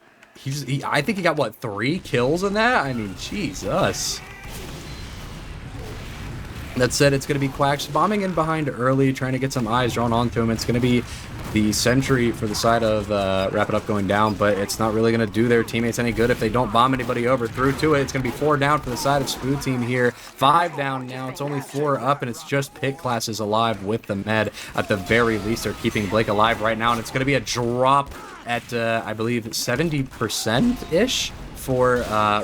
I think he got, what, 3 kills in that? I mean, Jesus. That said, it's going to be Quacks bombing in behind early, trying to get some eyes drawn onto him. It's going to be the sentry for the side of Wrap It Up going down, but it's not really going to do their teammates any good if they don't bomb anybody over through to it. It's going to be 4 down for the side of Spoo team here. 5 down now. It's only 4 up, and it's just Pit Classes alive with the med. At the very least, they're keeping Blake alive right now, and it's going to be a drop at, I believe, 70%-ish for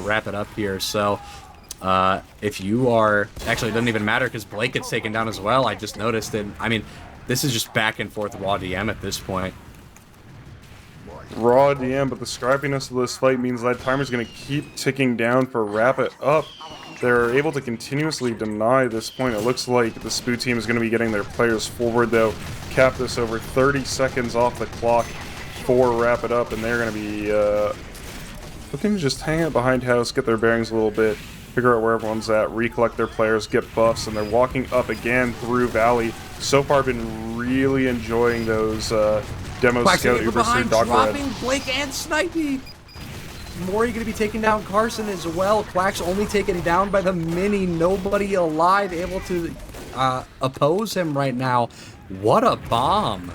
Wrap It Up here. So if you are... Actually, it doesn't even matter because Blake gets taken down as well. I just noticed it. I mean, this is just back and forth raw DM at this point. Raw DM, but the scrappiness of this fight means that timer's going to keep ticking down for Wrap It Up. They're able to continuously deny this point. It looks like the Spoo team is going to be getting their players forward, though. Cap this over 30 seconds off the clock for Wrap It Up, and they're going to be looking to just hang out behind house, get their bearings a little bit, figure out where everyone's at, recollect their players, get buffs, and they're walking up again through Valley. So far, been really enjoying those demo scout Ubers through Dog dropping Blake and Snipey. Mori going to be taking down Carson as well. Quack's only taken down by the mini. Nobody alive able to oppose him right now. What a bomb.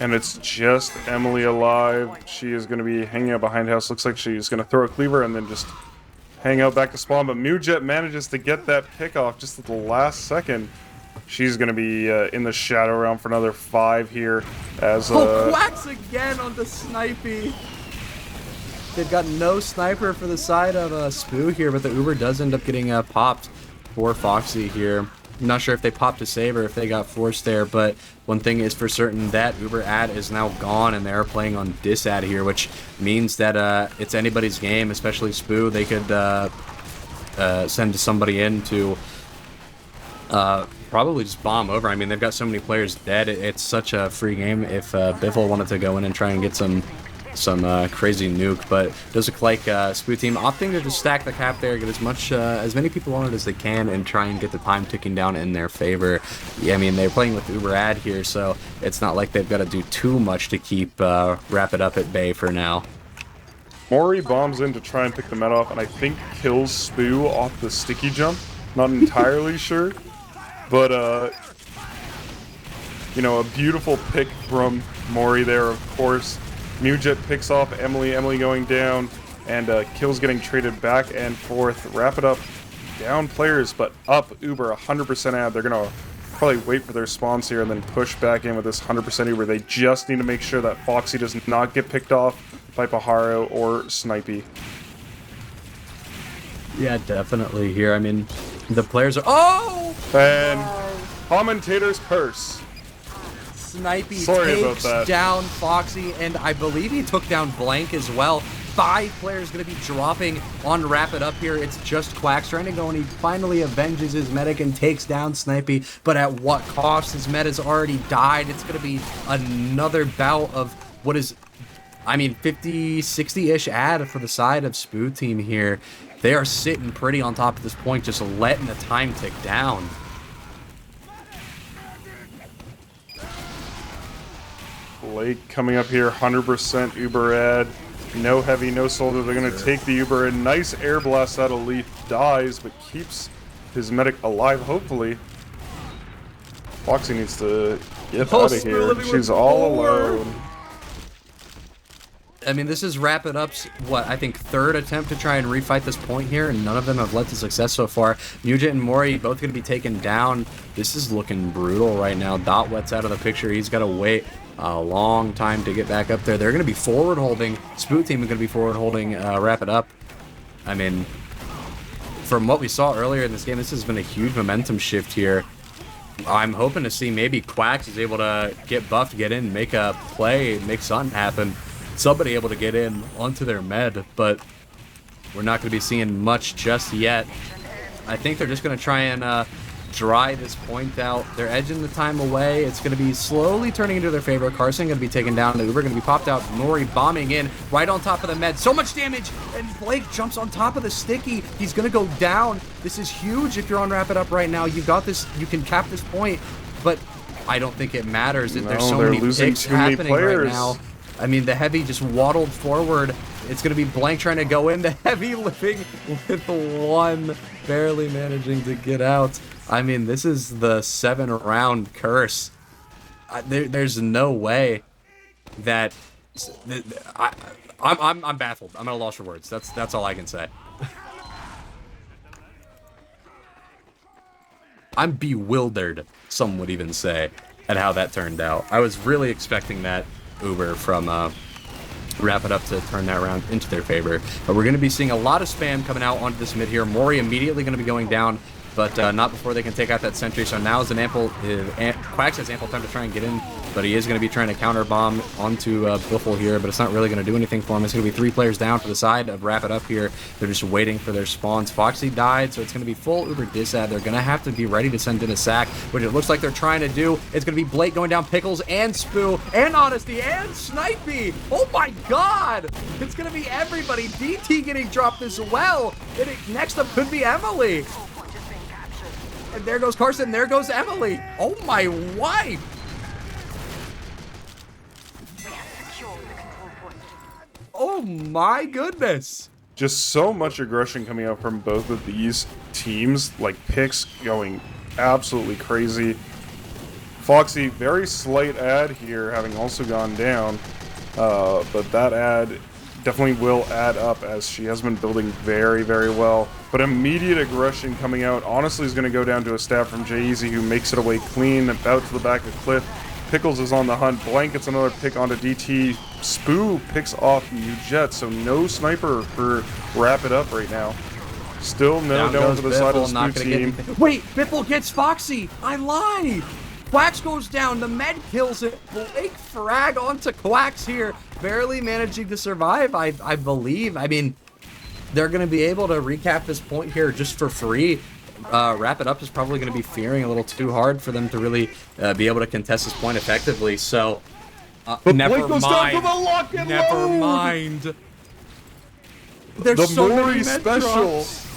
And it's just Emily alive. She is going to be hanging out behind house. Looks like she's going to throw a cleaver and then just hang out back to spawn. But Mujet manages to get that pick off just at the last second. She's going to be in the shadow round for another 5 here. As Quacks again on the Snipey. They've got no sniper for the side of Spoo here, but the Uber does end up getting popped for Foxy here. I'm not sure if they popped a save or if they got forced there, but one thing is for certain, that Uber ad is now gone, and they're playing on dis ad here, which means that it's anybody's game, especially Spoo. They could send somebody in to probably just bomb over. I mean, they've got so many players dead. It's such a free game if Biffle wanted to go in and try and get some crazy nuke, but it does look like Spoo team opting to just stack the cap there, get as many people on it as they can, and try and get the time ticking down in their favor. Yeah, I mean, they're playing with Uber ad here, so it's not like they've got to do too much to keep Wrap It Up at bay for now. Mori bombs in to try and pick the med off, and I think kills Spoo off the sticky jump. Not entirely sure, but you know, a beautiful pick from Mori there, of course. Mujet picks off Emily, Emily going down, and kills getting traded back and forth. Wrap It Up, down players, but up Uber, 100% ad. They're going to probably wait for their spawns here and then push back in with this 100% Uber. They just need to make sure that Foxy does not get picked off by Pajaro or Snipey. Yeah, definitely here. I mean, the players are... Oh! And commentator's curse. Snipey Sorry takes about that. down Foxy, and I believe he took down Blank as well. 5 players going to be dropping on Wrap It Up here. It's just Quacks trying to go, and he finally avenges his medic and takes down Snipey, but at what cost? His med has already died. It's going to be another bout of what is, I mean, 50, 60-ish ad for the side of Spoo team here. They are sitting pretty on top at this point, just letting the time tick down. Blake coming up here, 100% Uber ad. No heavy, no soldier. They're going to take the Uber. A nice air blast out of Leaf. Dies, but keeps his medic alive, hopefully. Foxy needs to get out of here. She's all alone. I mean, this is Rapid Up's, I think third attempt to try and refight this point here, and none of them have led to success so far. Nugent and Mori both going to be taken down. This is looking brutal right now. Dot Wet's out of the picture. He's got to wait a long time to get back up there. They're going to be forward holding. Spoot Team is going to be forward holding Rapid Up. I mean, from what we saw earlier in this game, this has been a huge momentum shift here. I'm hoping to see maybe Quacks is able to get buffed, get in, make a play, make something happen. Somebody able to get in onto their med, but we're not going to be seeing much just yet. I think they're just going to try and dry this point out. They're edging the time away. It's going to be slowly turning into their favor. Carson going to be taken down. The Uber going to be popped out. Nori bombing in right on top of the med. So much damage, and Blake jumps on top of the sticky. He's going to go down. This is huge if you're on Rapid Up right now. You got this. You can cap this point, but I don't think it matters. No, there's so many picks happening right now. I mean, the Heavy just waddled forward. It's going to be Blank trying to go in. The Heavy living with the one, barely managing to get out. I mean, this is the 7-round curse. There's no way that... I'm baffled. I'm at a loss for words. That's all I can say. I'm bewildered, some would even say, at how that turned out. I was really expecting that Uber from Rapid Up to turn that round into their favor. But we're going to be seeing a lot of spam coming out onto this mid here. Mori immediately going to be going down, but not before they can take out that sentry. So now is an Quacks has ample time to try and get in, but he is going to be trying to counter bomb onto Biffle here, but it's not really going to do anything for him. It's going to be 3 players down for the side of Rapid Up here. They're just waiting for their spawns. Foxy died, so it's going to be full Uber disad. They're going to have to be ready to send in a sack, which it looks like they're trying to do. It's going to be Blake going down, Pickles and Spoo and Honesty and Snipey. Oh my god! It's going to be everybody. DT getting dropped as well. And next up could be Emily. And there goes Carson, there goes Emily. Oh my wife! Oh my goodness! Just so much aggression coming out from both of these teams. Like, picks going absolutely crazy. Foxy, very slight ad here, having also gone down. But that ad definitely will add up, as she has been building very, very well. But immediate aggression coming out. Honestly, is going to go down to a stab from J-Eazy, who makes it away clean, about to the back of Cliff. Pickles is on the hunt. Blank gets another pick onto DT. Spoo picks off New Jet, so no sniper for Rapid Up right now. Still no down to the side of the Spoo team. Wait, Biffle gets Foxy! I lied! Quacks goes down, the med kills it. Blake frag onto Quacks here, barely managing to survive, I believe. I mean, they're going to be able to recap this point here just for free. Rapid Up is probably going to be fearing a little too hard for them to really be able to contest this point effectively, so... never mind. Never mind. There's so many med drops.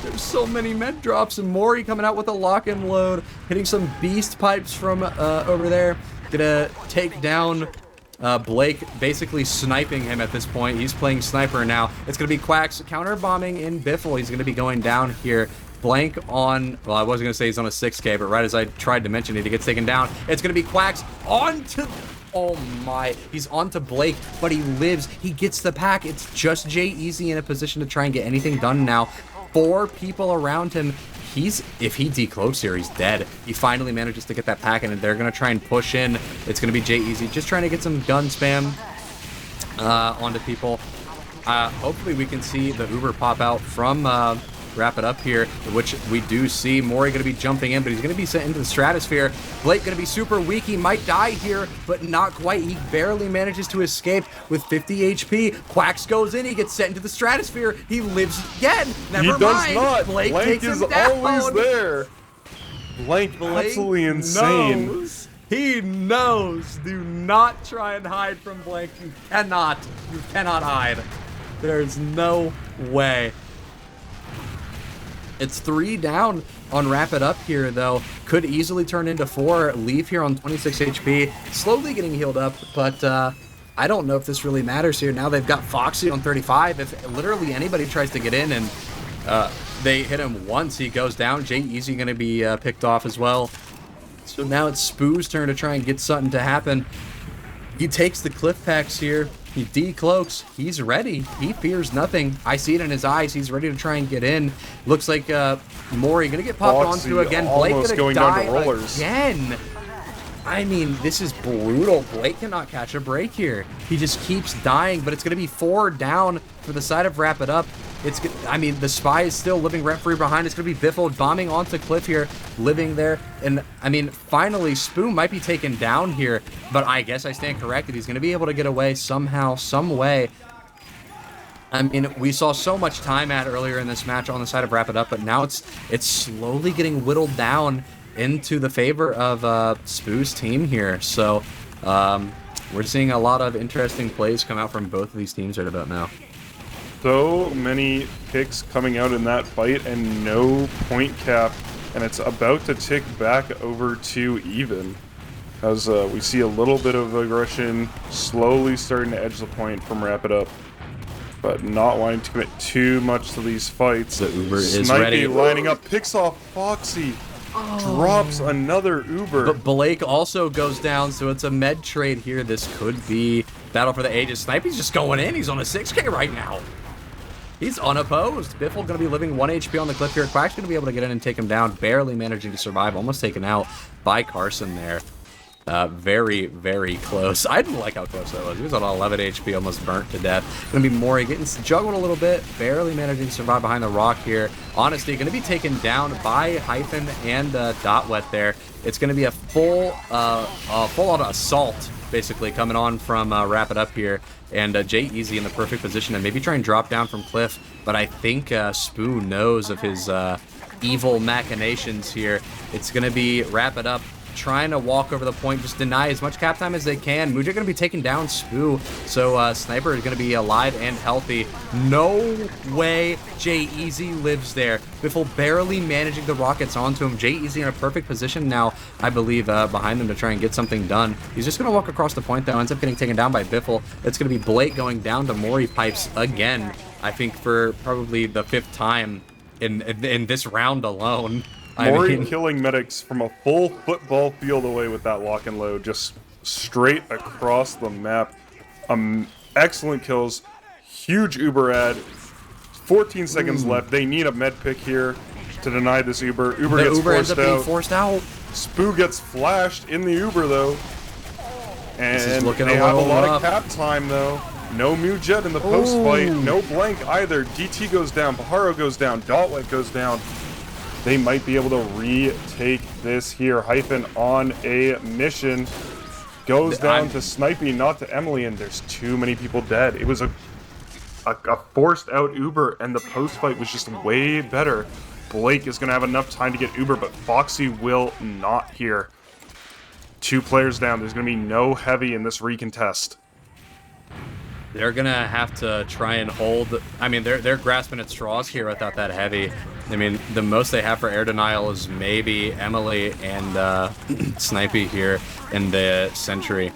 There's so many med drops, and Mori coming out with a lock-and load, hitting some beast pipes from over there. Gonna take down Blake, basically sniping him at this point. He's playing sniper now. It's gonna be Quacks counter bombing in Biffle. He's gonna be going down here. Blank on, well, I wasn't gonna say he's on a 6K, but right as I tried to mention it, he gets taken down. It's gonna be Quacks onto, oh my, he's onto Blake, but he lives. He gets the pack. It's just J-Eazy in a position to try and get anything done now. 4 people around him. If he decloaks here, he's dead. He finally manages to get that pack, and they're gonna try and push in. It's gonna be J-Eazy just trying to get some gun spam onto people. Hopefully we can see the Uber pop out from Rapid Up here, which we do see. Mori going to be jumping in, but he's going to be sent into the stratosphere. Blake going to be super weak. He might die here, but not quite. He barely manages to escape with 50 HP. Quacks goes in. He gets sent into the stratosphere. He lives again. Never mind. He does not. Blake Blank takes is him down. always there. Blank absolutely insane. Knows. He knows. Do not try and hide from Blank. You cannot. You cannot hide. There's no way. It's 3 down on Wrap It Up here, though. Could easily turn into 4. Leave here on 26 HP. Slowly getting healed up, but I don't know if this really matters here. Now they've got Foxy on 35. If literally anybody tries to get in and they hit him once, he goes down. Jay Easy going to be picked off as well. So now it's Spoo's turn to try and get something to happen. He takes the cliff packs here. He decloaks. He's ready. He fears nothing. I see it in his eyes. He's ready to try and get in. Looks like Mori going to get popped Foxy onto again. Blake going to die down to rollers. again. I mean, this is brutal. Blake cannot catch a break here. He just keeps dying, but it's going to be 4 down for the side of Wrap It Up. I mean, the Spy is still living rent-free behind. It's going to be Biffle bombing onto Cliff here, living there. And, I mean, finally, Spoo might be taken down here, but I guess I stand corrected. He's going to be able to get away somehow, some way. I mean, we saw so much time earlier in this match on the side of Wrap It Up, but now it's slowly getting whittled down into the favor of Spoo's team here. So, we're seeing a lot of interesting plays come out from both of these teams right about now. So many picks coming out in that fight and no point cap, and it's about to tick back over to even as we see a little bit of aggression slowly starting to edge the point from Wrap It Up, but not wanting to commit too much to these fights. The Uber is Snipey ready. lining up, picks off Foxy, drops another Uber. But Blake also goes down, so it's a med trade here. This could be battle for the ages. Snipey's just going in. He's on a 6K right now. He's unopposed. Biffle going to be living 1 HP on the cliff here. Quack's going to be able to get in and take him down. Barely managing to survive. Almost taken out by Carson there. Very, very close. I didn't like how close that was. He was on 11 HP, almost burnt to death. Going to be Mori getting juggled a little bit. Barely managing to survive behind the rock here. Honesty going to be taken down by Hyphen and Dot Wet there. It's going to be a full-on assault, basically, coming on from Wrap It Up here. And Jay Easy in the perfect position and maybe try and drop down from Cliff. But I think Spoo knows of his evil machinations here. It's going to be Wrap It Up trying to walk over the point, just deny as much cap time as they can. Muja going to be taking down Spoo, so Sniper is going to be alive and healthy. No way Jay Easy lives there. Biffle barely managing the rockets onto him. Jay Easy in a perfect position now, I believe, behind them to try and get something done. He's just going to walk across the point, though. Ends up getting taken down by Biffle. It's going to be Blake going down to Mori Pipes again, I think for probably the 5th time in this round alone. Mori killing medics from a full football field away with that lock and load, just straight across the map. Excellent kills, huge Uber ad, 14 seconds left. They need a med pick here to deny this Uber. Uber gets ends up being forced out. Spoo gets flashed in the Uber though. And they have a little lot rough. of cap time though. No Mujet in the post fight, no Blank either. DT goes down, Pajaro goes down, Dotwet goes down. They might be able to retake this here. Hyphen on a mission. Goes down to Snipey, not to Emily, and there's too many people dead. It was a forced out Uber, and the post fight was just way better. Blake is going to have enough time to get Uber, but Foxy will not here. 2 players down. There's going to be no heavy in this recontest. They're going to have to try and hold. I mean, they're grasping at straws here without that heavy. I mean, the most they have for air denial is maybe Emily and Snipey here in the Sentry.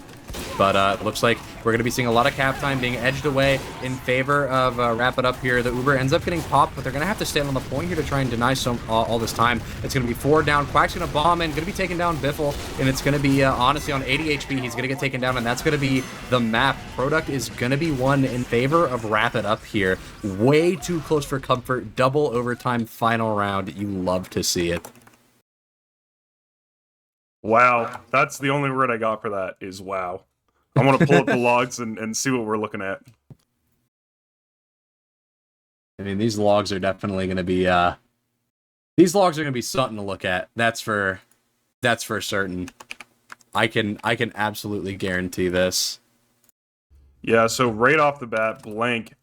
But it looks like we're going to be seeing a lot of cap time being edged away in favor of Wrap It Up here. The Uber ends up getting popped, but they're going to have to stand on the point here to try and deny all this time. It's going to be 4 down. Quack's going to bomb in, going to be taking down Biffle, and it's going to be, honestly, on 80 HP. He's going to get taken down, and that's going to be the map. Product is going to be won in favor of Wrap It Up here. Way too close for comfort. Double overtime final round. You love to see it. Wow. That's the only word I got for that is wow. I want to pull up the logs and see what we're looking at. I mean, these logs are definitely going to be these logs are going to be something to look at. That's for certain. I can absolutely guarantee this. Yeah, so right off the bat, Blank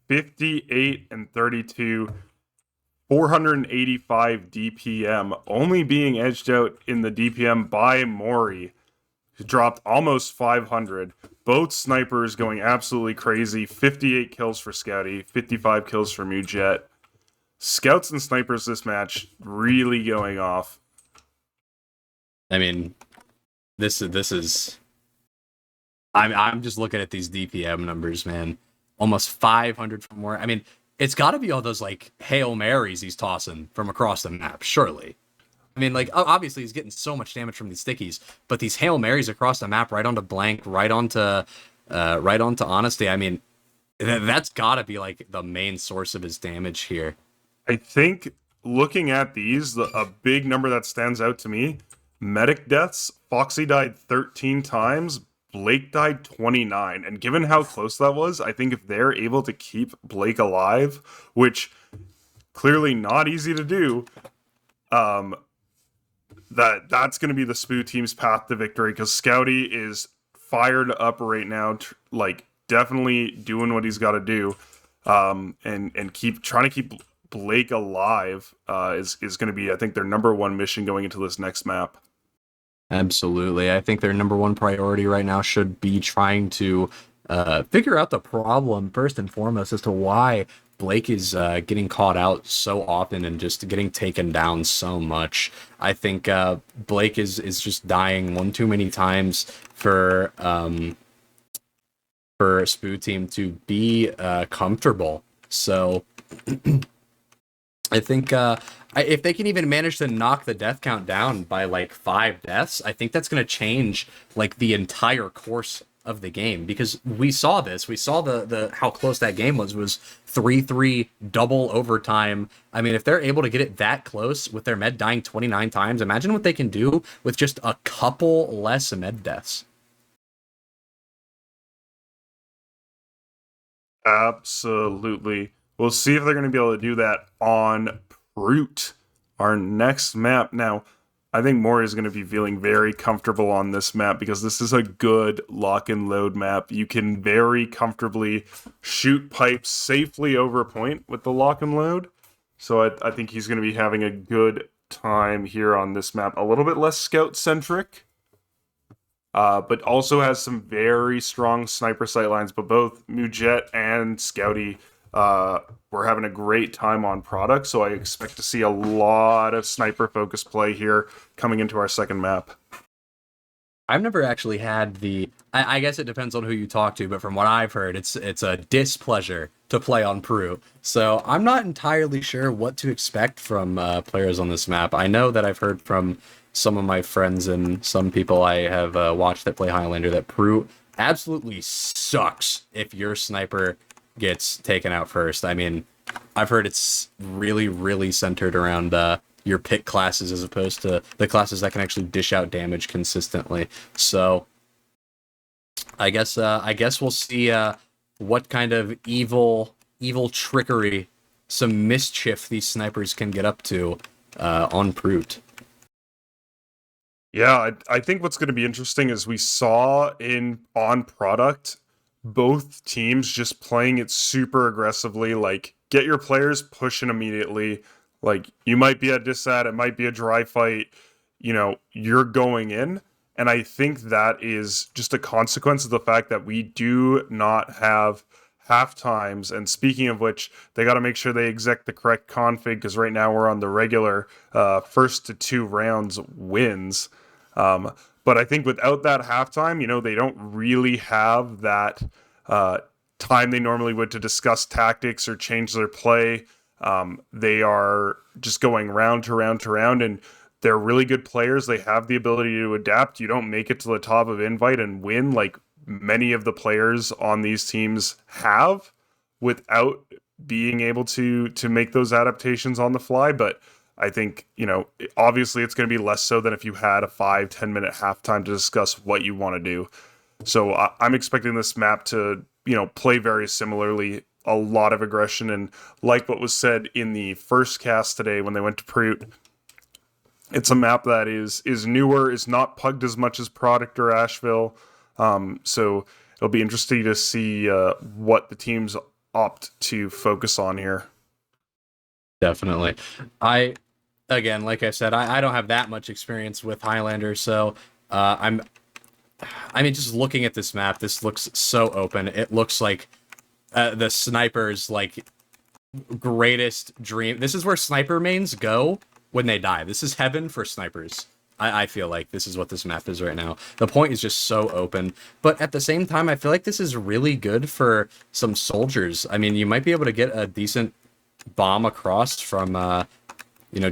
58 and 32, 485 DPM, only being edged out in the DPM by Mori, who dropped almost 500. Both snipers going absolutely crazy. 58 kills for Scouty, 55 kills for Mujet. Scouts and snipers this match really going off. I mean, this is. I'm just looking at these DPM numbers, man. Almost 500 from where. I mean, it's got to be all those like Hail Marys he's tossing from across the map, surely. I mean, like obviously he's getting so much damage from these stickies, but these Hail Marys across the map, right onto Blank, right onto Honesty. I mean, that's got to be like the main source of his damage here. I think looking at these, a big number that stands out to me: medic deaths. Foxy died 13 times. Blake died 29, and given how close that was, I think if they're able to keep Blake alive, which clearly not easy to do, that's going to be the Spoo team's path to victory, because Scouty is fired up right now, like definitely doing what he's got to do, and keep trying to keep Blake alive is going to be, I think, their number one mission going into this next map. Absolutely. I think their number one priority right now should be trying to figure out the problem first and foremost as to why Blake is getting caught out so often and just getting taken down so much. I think Blake is just dying one too many times for Spoo Team to be comfortable. So I think if they can even manage to knock the death count down by like 5 deaths, I think that's going to change like the entire course of the game, because we saw this. We saw the how close that game was 3-3 double overtime. I mean, if they're able to get it that close with their med dying 29 times, imagine what they can do with just a couple less med deaths. Absolutely. We'll see if they're going to be able to do that on Brute, our next map. Now, I think Mori is going to be feeling very comfortable on this map because this is a good lock and load map. You can very comfortably shoot pipes safely over a point with the lock and load. So I think he's going to be having a good time here on this map. A little bit less scout-centric, but also has some very strong sniper sightlines. But both Mujet and Scouty we're having a great time on product, so I expect to see a lot of sniper-focused play here coming into our second map. I've never actually had the... I guess it depends on who you talk to, but from what I've heard, it's a displeasure to play on Peru. So I'm not entirely sure what to expect from players on this map. I know that I've heard from some of my friends and some people I have watched that play Highlander that Peru absolutely sucks if your sniper gets taken out first. I mean, I've heard it's really, really centered around your pick classes as opposed to the classes that can actually dish out damage consistently. So I guess we'll see what kind of evil trickery, some mischief these snipers can get up to on Brute. Yeah, I think what's going to be interesting is we saw on product both teams just playing it super aggressively, like get your players pushing immediately. Like you might be at disat, it might be a dry fight, you're going in. And I think that is just a consequence of the fact that we do not have half times. And speaking of which, they got to make sure they exec the correct config, because right now we're on the regular first to 2 rounds wins. But I think without that halftime, they don't really have that time they normally would to discuss tactics or change their play. They are just going round to round to round, and they're really good players. They have the ability to adapt. You don't make it to the top of invite and win like many of the players on these teams have without being able to make those adaptations on the fly. But I think, obviously it's going to be less so than if you had a 5-10 minute halftime to discuss what you want to do. So I'm expecting this map to, play very similarly, a lot of aggression. And like what was said in the first cast today when they went to Prute, it's a map that is newer, is not pugged as much as Product or Asheville. So it'll be interesting to see what the teams opt to focus on here. Definitely. Again, like I said, I don't have that much experience with Highlander, so just looking at this map, this looks so open. It looks like the snipers, like, greatest dream. This is where sniper mains go when they die. This is heaven for snipers. I feel like this is what this map is right now. The point is just so open. But at the same time, I feel like this is really good for some soldiers. I mean, you might be able to get a decent bomb across from,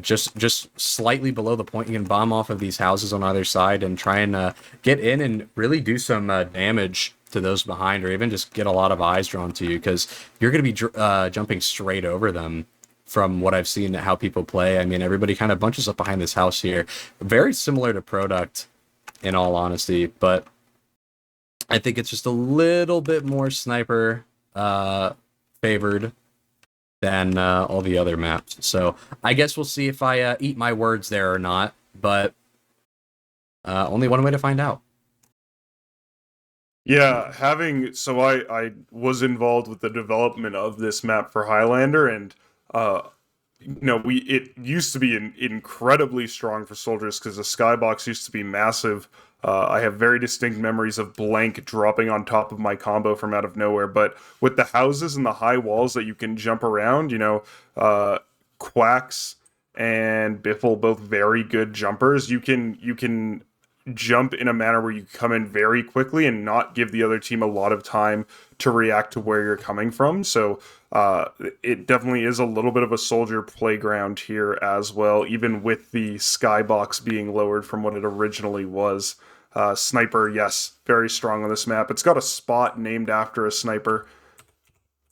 just slightly below the point. You can bomb off of these houses on either side and try and get in and really do some damage to those behind, or even just get a lot of eyes drawn to you, because you're going to be jumping straight over them. From what I've seen, how people play, I mean, everybody kind of bunches up behind this house here. Very similar to Product, in all honesty, but I think it's just a little bit more sniper favored than all the other maps. So I guess we'll see if I eat my words there or not, but only one way to find out. Yeah, I was involved with the development of this map for Highlander, and it used to be incredibly strong for soldiers because the skybox used to be massive. I have very distinct memories of Blank dropping on top of my combo from out of nowhere. But with the houses and the high walls that you can jump around, Quacks and Biffle, both very good jumpers. You can jump in a manner where you come in very quickly and not give the other team a lot of time to react to where you're coming from. So it definitely is a little bit of a soldier playground here as well, even with the skybox being lowered from what it originally was. Sniper, yes, very strong on this map. It's got a spot named after a sniper,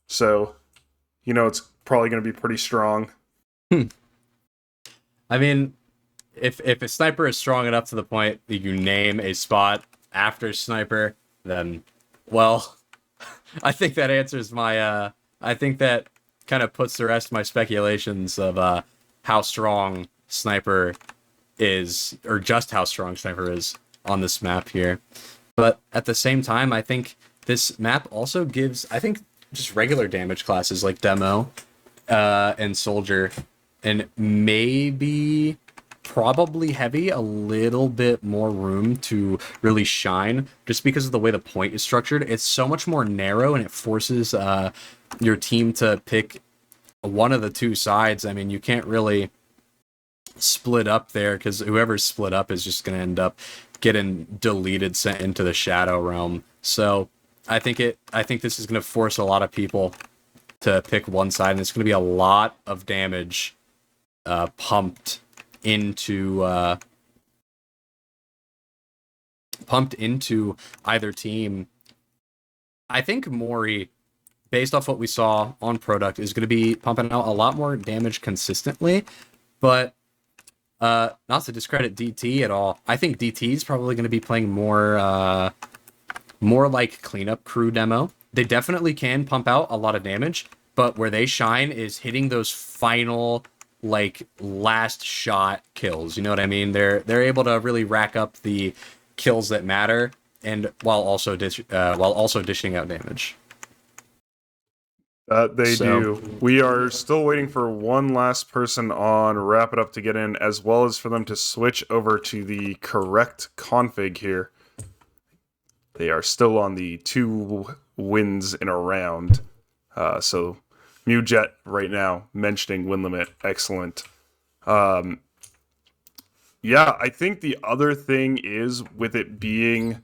so it's probably going to be pretty strong. I mean, if a sniper is strong enough to the point that you name a spot after sniper, then, well, I think that answers my, I think that kind of puts the rest of my speculations of how strong sniper is, or just how strong sniper is on this map here. But at the same time, I think this map also gives, I think, just regular damage classes like Demo and Soldier, and maybe probably Heavy a little bit more room to really shine, just because of the way the point is structured. It's so much more narrow, and it forces your team to pick one of the two sides. I mean, you can't really split up there, because whoever's split up is just going to end up getting deleted, sent into the Shadow Realm. So I think this is going to force a lot of people to pick one side, and it's going to be a lot of damage pumped into either team. I think Mori, based off what we saw on Product, is going to be pumping out a lot more damage consistently, but not to discredit DT at all. I think DT is probably going to be playing more like cleanup crew Demo. They definitely can pump out a lot of damage, but where they shine is hitting those final, like, last shot kills. You know what I mean? They're able to really rack up the kills that matter, and while also dishing out damage. They do. We are still waiting for one last person on Wrap It Up to get in, as well as for them to switch over to the correct config here. They are still on the 2 wins in a round. So Mujet right now mentioning win limit. Excellent. Yeah, I think the other thing is, with it being,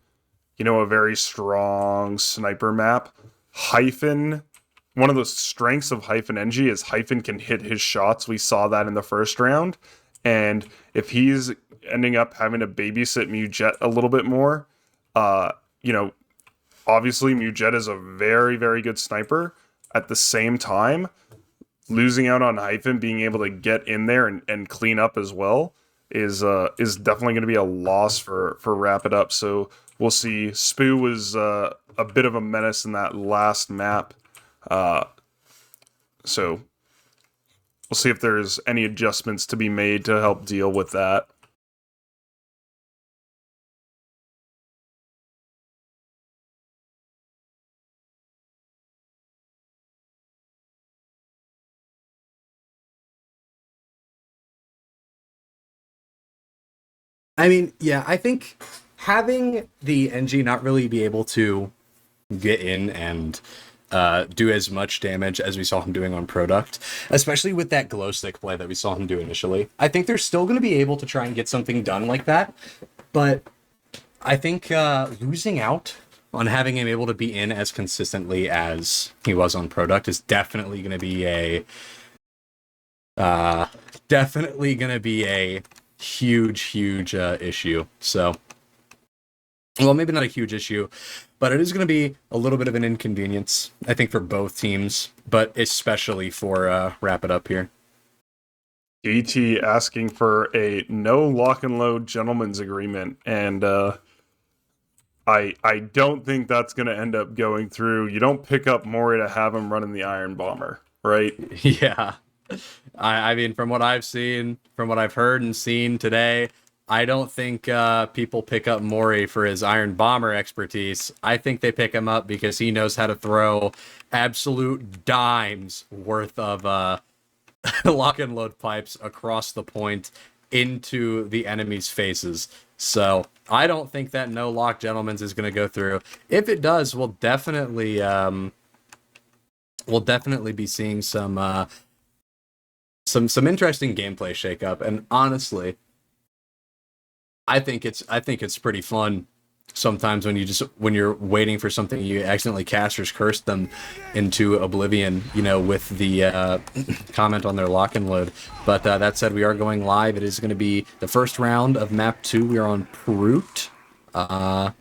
a very strong sniper map, Hyphen, one of the strengths of Hyphen NG is Hyphen can hit his shots. We saw that in the first round. And if he's ending up having to babysit Mujet a little bit more, obviously Mujet is a very, very good sniper. At the same time, losing out on Hyphen being able to get in there and clean up as well is definitely going to be a loss for Wrap It Up. So we'll see. Spoo was a bit of a menace in that last map. So we'll see if there's any adjustments to be made to help deal with that. I mean, yeah, I think having the NG not really be able to get in and do as much damage as we saw him doing on Product, especially with that glow stick play that we saw him do initially. I think they're still going to be able to try and get something done like that, but I think losing out on having him able to be in as consistently as he was on Product is definitely going to be a huge issue. So, well, maybe not a huge issue, but it is going to be a little bit of an inconvenience, I think, for both teams, but especially for Wrap It Up here. DT asking for a no lock and load gentleman's agreement, and I don't think that's going to end up going through. You don't pick up Mori to have him running the Iron Bomber, right? Yeah. I mean, from what I've seen, from what I've heard and seen today, I don't think people pick up Mori for his Iron Bomber expertise. I think they pick him up because he knows how to throw absolute dimes worth of lock and load pipes across the point into the enemy's faces. So I don't think that no lock gentleman's is going to go through. If it does, we'll definitely be seeing some interesting gameplay shakeup. And honestly, I think it's pretty fun sometimes when you're waiting for something, you accidentally caster's curse them into oblivion, with the comment on their lock and load. But that said, we are going live. It is going to be the first round of map 2. We are on Proot. I'm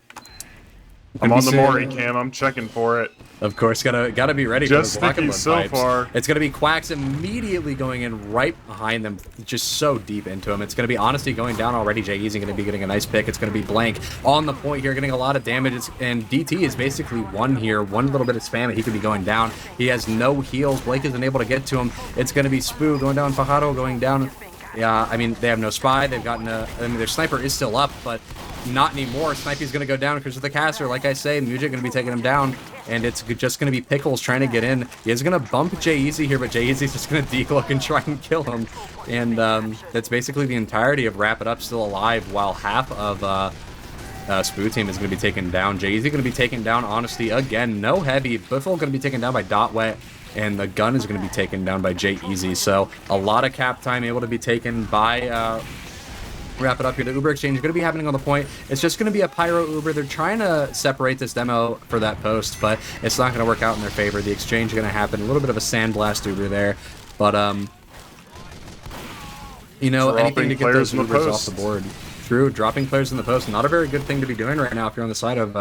on the Mori cam. I'm checking for it. Of course, gotta be ready just for the so pipes. Far. It's gonna be Quacks immediately going in right behind them, just so deep into him. It's gonna be Honesty going down already. Jay Easy gonna be getting a nice pick. It's gonna be Blank on the point here, getting a lot of damage. And DT is basically one here, one little bit of spam, and he could be going down. He has no heals. Blake isn't able to get to him. It's gonna be Spoo going down, Fajardo going down. Yeah, I mean, they have no spy. They've gotten their sniper is still up, but not anymore. Snipey's going to go down because of the caster. Like I say, Mujic going to be taking him down, and it's just going to be Pickles trying to get in. He is going to bump Jay Easy here, but Jay Easy's just going to decloak and try and kill him. And that's basically the entirety of Wrap It Up still alive, while half of Spoo team is going to be taken down. Jay Easy going to be taken down. Honesty again, no heavy. Biffle going to be taken down by Dot Wet. And the gun is going to be taken down by Jay Easy. So a lot of cap time able to be taken by Wrap It Up here. The Uber exchange is going to be happening on the point. It's just going to be a Pyro Uber. They're trying to separate this demo for that post, but it's not going to work out in their favor. The exchange is going to happen. A little bit of a Sandblast Uber there. But, anything to get those Ubers off the board. True, dropping players in the post, not a very good thing to be doing right now if you're on the side of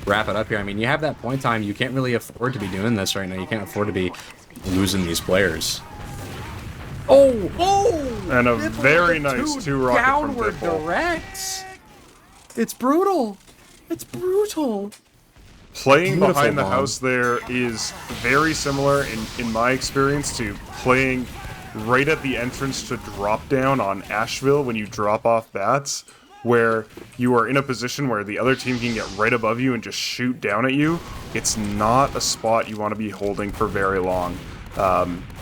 Wrap It Up here. I mean, you have that point time. You can't really afford to be doing this right now. You can't afford to be losing these players. Oh! And a very nice 2-rocket downward from Biffle. Directs. It's brutal. It's brutal. Playing Beautiful behind the bomb. house there is very similar, in my experience, to playing right at the entrance to drop down on Asheville when you drop off bats, where you are in a position where the other team can get right above you and just shoot down at you. It's not a spot you want to be holding for very long.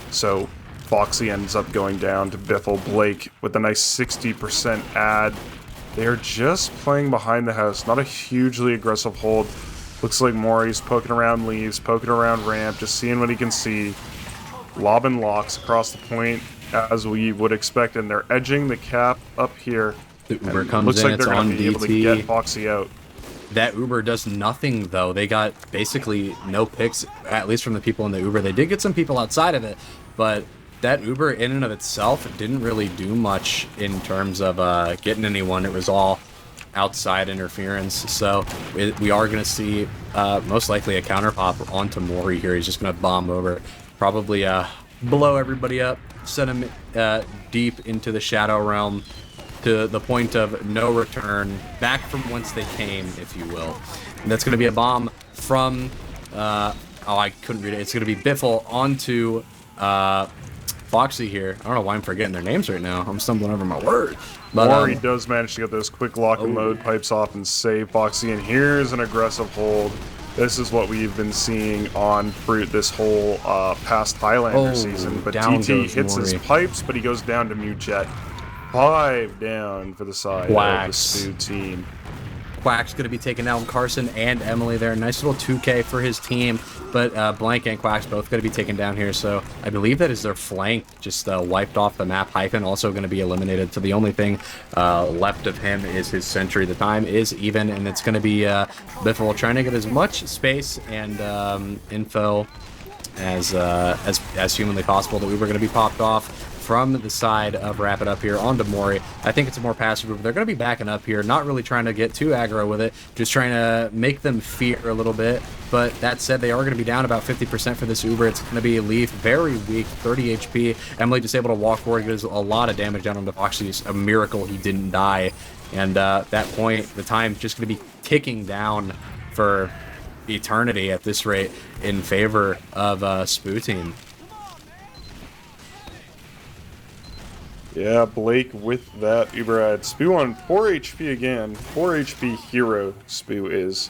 So Foxy ends up going down to Biffle. Blake with a nice 60% add. They're just playing behind the house, not a hugely aggressive hold. Looks like Maury's poking around leaves, poking around ramp, just seeing what he can see. Lobbing locks across the point, as we would expect, and they're edging the cap up here. The Uber And comes looks in, like it's they're on going to be able to DT. get Foxy out. That Uber does nothing, though. They got basically no picks, at least from the people in the Uber. They did get some people outside of it, but that Uber in and of itself didn't really do much in terms of getting anyone. It was all outside interference. So we are going to see most likely a counter pop onto Mori here. He's just going to bomb over. Probably blow everybody up, send him deep into the Shadow Realm to the point of no return, back from whence they came, if you will. And that's going to be a bomb from, I couldn't read it. It's going to be Biffle onto Foxy here. I don't know why I'm forgetting their names right now. I'm stumbling over my word. But, Maury does manage to get those quick lock and load pipes off and save Foxy, and here's an aggressive hold. This is what we've been seeing on Fruit this whole past Highlander season. But DT hits his pipes, but he goes down to Mute Jet. 5 down for the side of the Spoo team. Quack's going to be taking down Carson and Emily there. Nice little 2K for his team, but Blank and Quack's both going to be taken down here. So I believe that is their flank just wiped off the map. Hyphen also going to be eliminated. So the only thing left of him is his sentry. The time is even, and it's going to be Biffle trying to get as much space and info as humanly possible. That we were going to be popped off from the side of Wrap It Up here onto Mori. I think it's a more passive group. They're going to be backing up here, not really trying to get too aggro with it, just trying to make them fear a little bit. But that said, they are going to be down about 50% for this Uber. It's going to be Leaf, very weak, 30 HP. Emily just able to walk forward, does a lot of damage down onto Foxy. It's a miracle he didn't die. And that point, the time's just going to be ticking down for eternity at this rate in favor of Spoo Team. Yeah, Blake with that Uber ad. Spoo on 4 HP again. 4 HP hero Spoo is.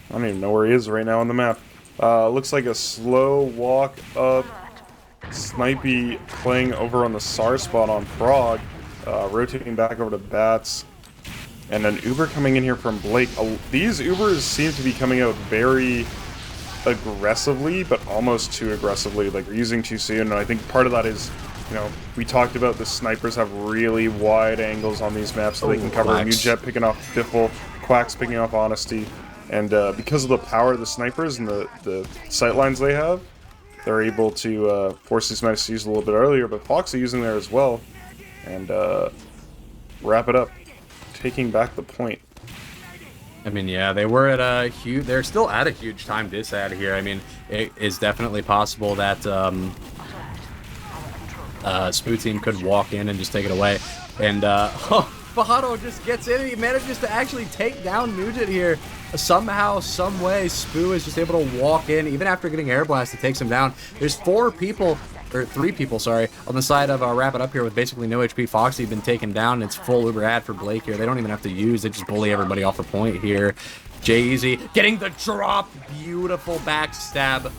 I don't even know where he is right now on the map. Looks like a slow walk up. Snipey playing over on the SAR spot on Frog. Rotating back over to Bats. And an Uber coming in here from Blake. These Ubers seem to be coming out very aggressively, but almost too aggressively. Like, they're using too soon, and I think part of that is, you know, we talked about the snipers have really wide angles on these maps, so they can cover Mujet picking off Biffle, Quacks picking off Honesty, and because of the power of the snipers and the sight lines they have, they're able to force these maps to use a little bit earlier, but Foxy using there as well, and Wrap It Up, taking back the point. I mean, yeah, they were at a huge... They're still at a huge time dis ad here. I mean, it is definitely possible that Spoo Team could walk in and just take it away. And, Fajardo just gets in and he manages to actually take down Mujet here. Somehow, some way, Spoo is just able to walk in, even after getting Air Blast, it takes him down. There's 3 people, on the side of Wrap It Up here with basically no HP. Foxy been taken down. It's full Uber ad for Blake here. They don't even have to use. They just bully everybody off the point here. J-Easy getting the drop. Beautiful backstab.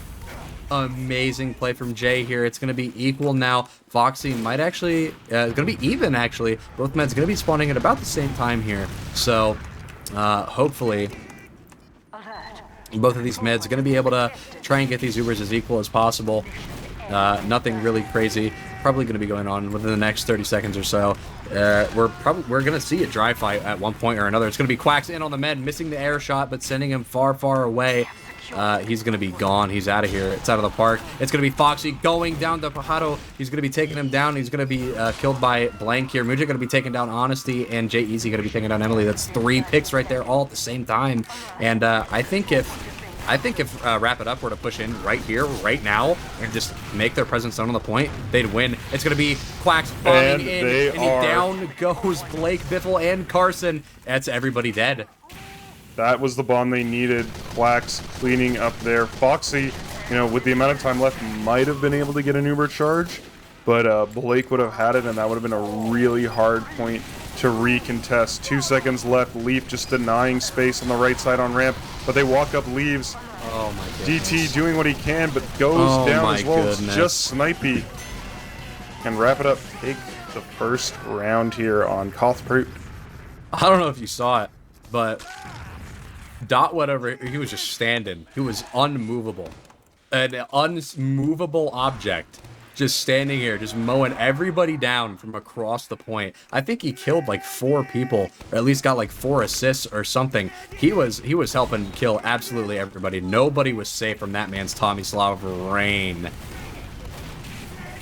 Amazing play from Jay here. It's going to be equal now. Foxy might actually... it's going to be even, actually. Both meds going to be spawning at about the same time here. So, hopefully... both of these meds are going to be able to try and get these Ubers as equal as possible. Nothing really crazy. Probably going to be going on within the next 30 seconds or so. We're going to see a dry fight at one point or another. It's going to be Quacks in on the med, missing the air shot, but sending him far, far away. He's going to be gone. He's out of here. It's out of the park. It's going to be Foxy going down to Fajardo. He's going to be taking him down. He's going to be killed by Blank here. Muja going to be taking down Honesty, and Jay Easy going to be taking down Emily. That's 3 picks right there, all at the same time. And I think if Wrap It Up were to push in right here, right now, and just make their presence known on the point, they'd win. It's going to be Quacks bombing in, and down goes Blake, Biffle, and Carson. That's everybody dead. That was the bomb they needed. Quacks cleaning up there. Foxy, you know, with the amount of time left, might have been able to get an Uber charge, but Blake would have had it, and that would have been a really hard point to recontest. 2 seconds left. Leaf just denying space on the right side on ramp, but they walk up Leaves. Oh my goodness. DT doing what he can, but goes down as well. It's just Snipey. And Wrap It Up take the first round here on Kothbrute. I don't know if you saw it, but Dot whatever, he was just standing. He was unmovable. An unmovable object. Just standing here, just mowing everybody down from across the point. I think he killed like 4 people, or at least got like 4 assists or something. He was helping kill absolutely everybody. Nobody was safe from that man's Tomislav rain.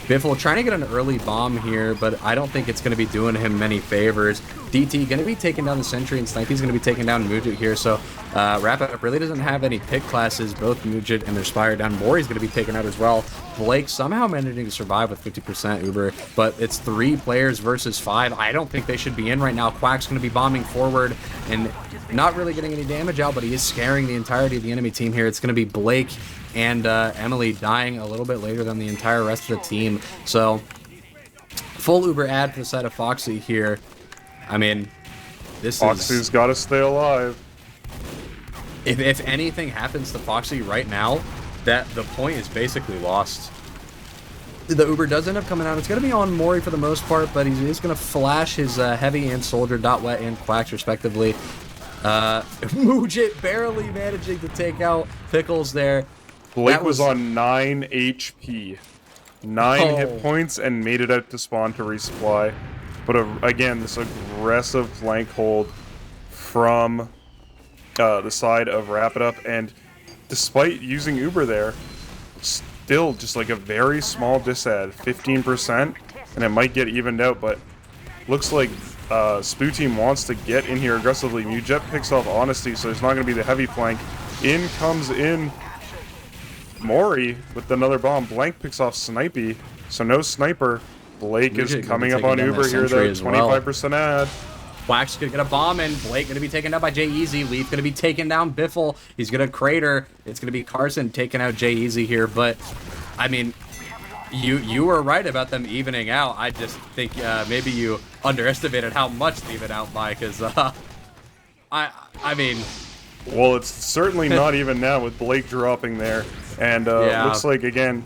Biffle trying to get an early bomb here, but I don't think it's going to be doing him many favors. DT going to be taking down the Sentry, and Snipey's going to be taking down Mujit here, so Wrap It Up really doesn't have any pick classes. Both Mujit and their Spire down. Mori's going to be taken out as well. Blake somehow managing to survive with 50% Uber, but it's 3 players versus 5. I don't think they should be in right now. Quack's going to be bombing forward and not really getting any damage out, but he is scaring the entirety of the enemy team here. It's going to be Blake and Emily dying a little bit later than the entire rest of the team. So, full Uber ad for the side of Foxy here. I mean, Foxy's got to stay alive. If anything happens to Foxy right now, that the point is basically lost. The Uber does end up coming out. It's going to be on Mori for the most part, but he's going to flash his Heavy and Soldier, Dot Wet and Quacks respectively. Mujit barely managing to take out Pickles there. Blake was on 9 HP. 9 hit points and made it out to spawn to resupply. But again, this aggressive flank hold from the side of Wrap It Up. And despite using Uber there, still just like a very small disad, 15%. And it might get evened out, but looks like Spoo Team wants to get in here aggressively. Mujet picks off Honesty, so there's not going to be the heavy flank. In comes in Mori with another bomb. Blank picks off Snipey, so no sniper. Blake is coming up on Uber here though, 25% ad. Quack's gonna get a bomb in. Blake gonna be taken down by Jay Easy. Leaf gonna be taken down Biffle. He's gonna crater. It's gonna be Carson taking out Jay Easy here, but I mean, you were right about them evening out. I just think maybe you underestimated how much they even out by, because I mean, well, it's certainly not even now with Blake dropping there, and looks like again,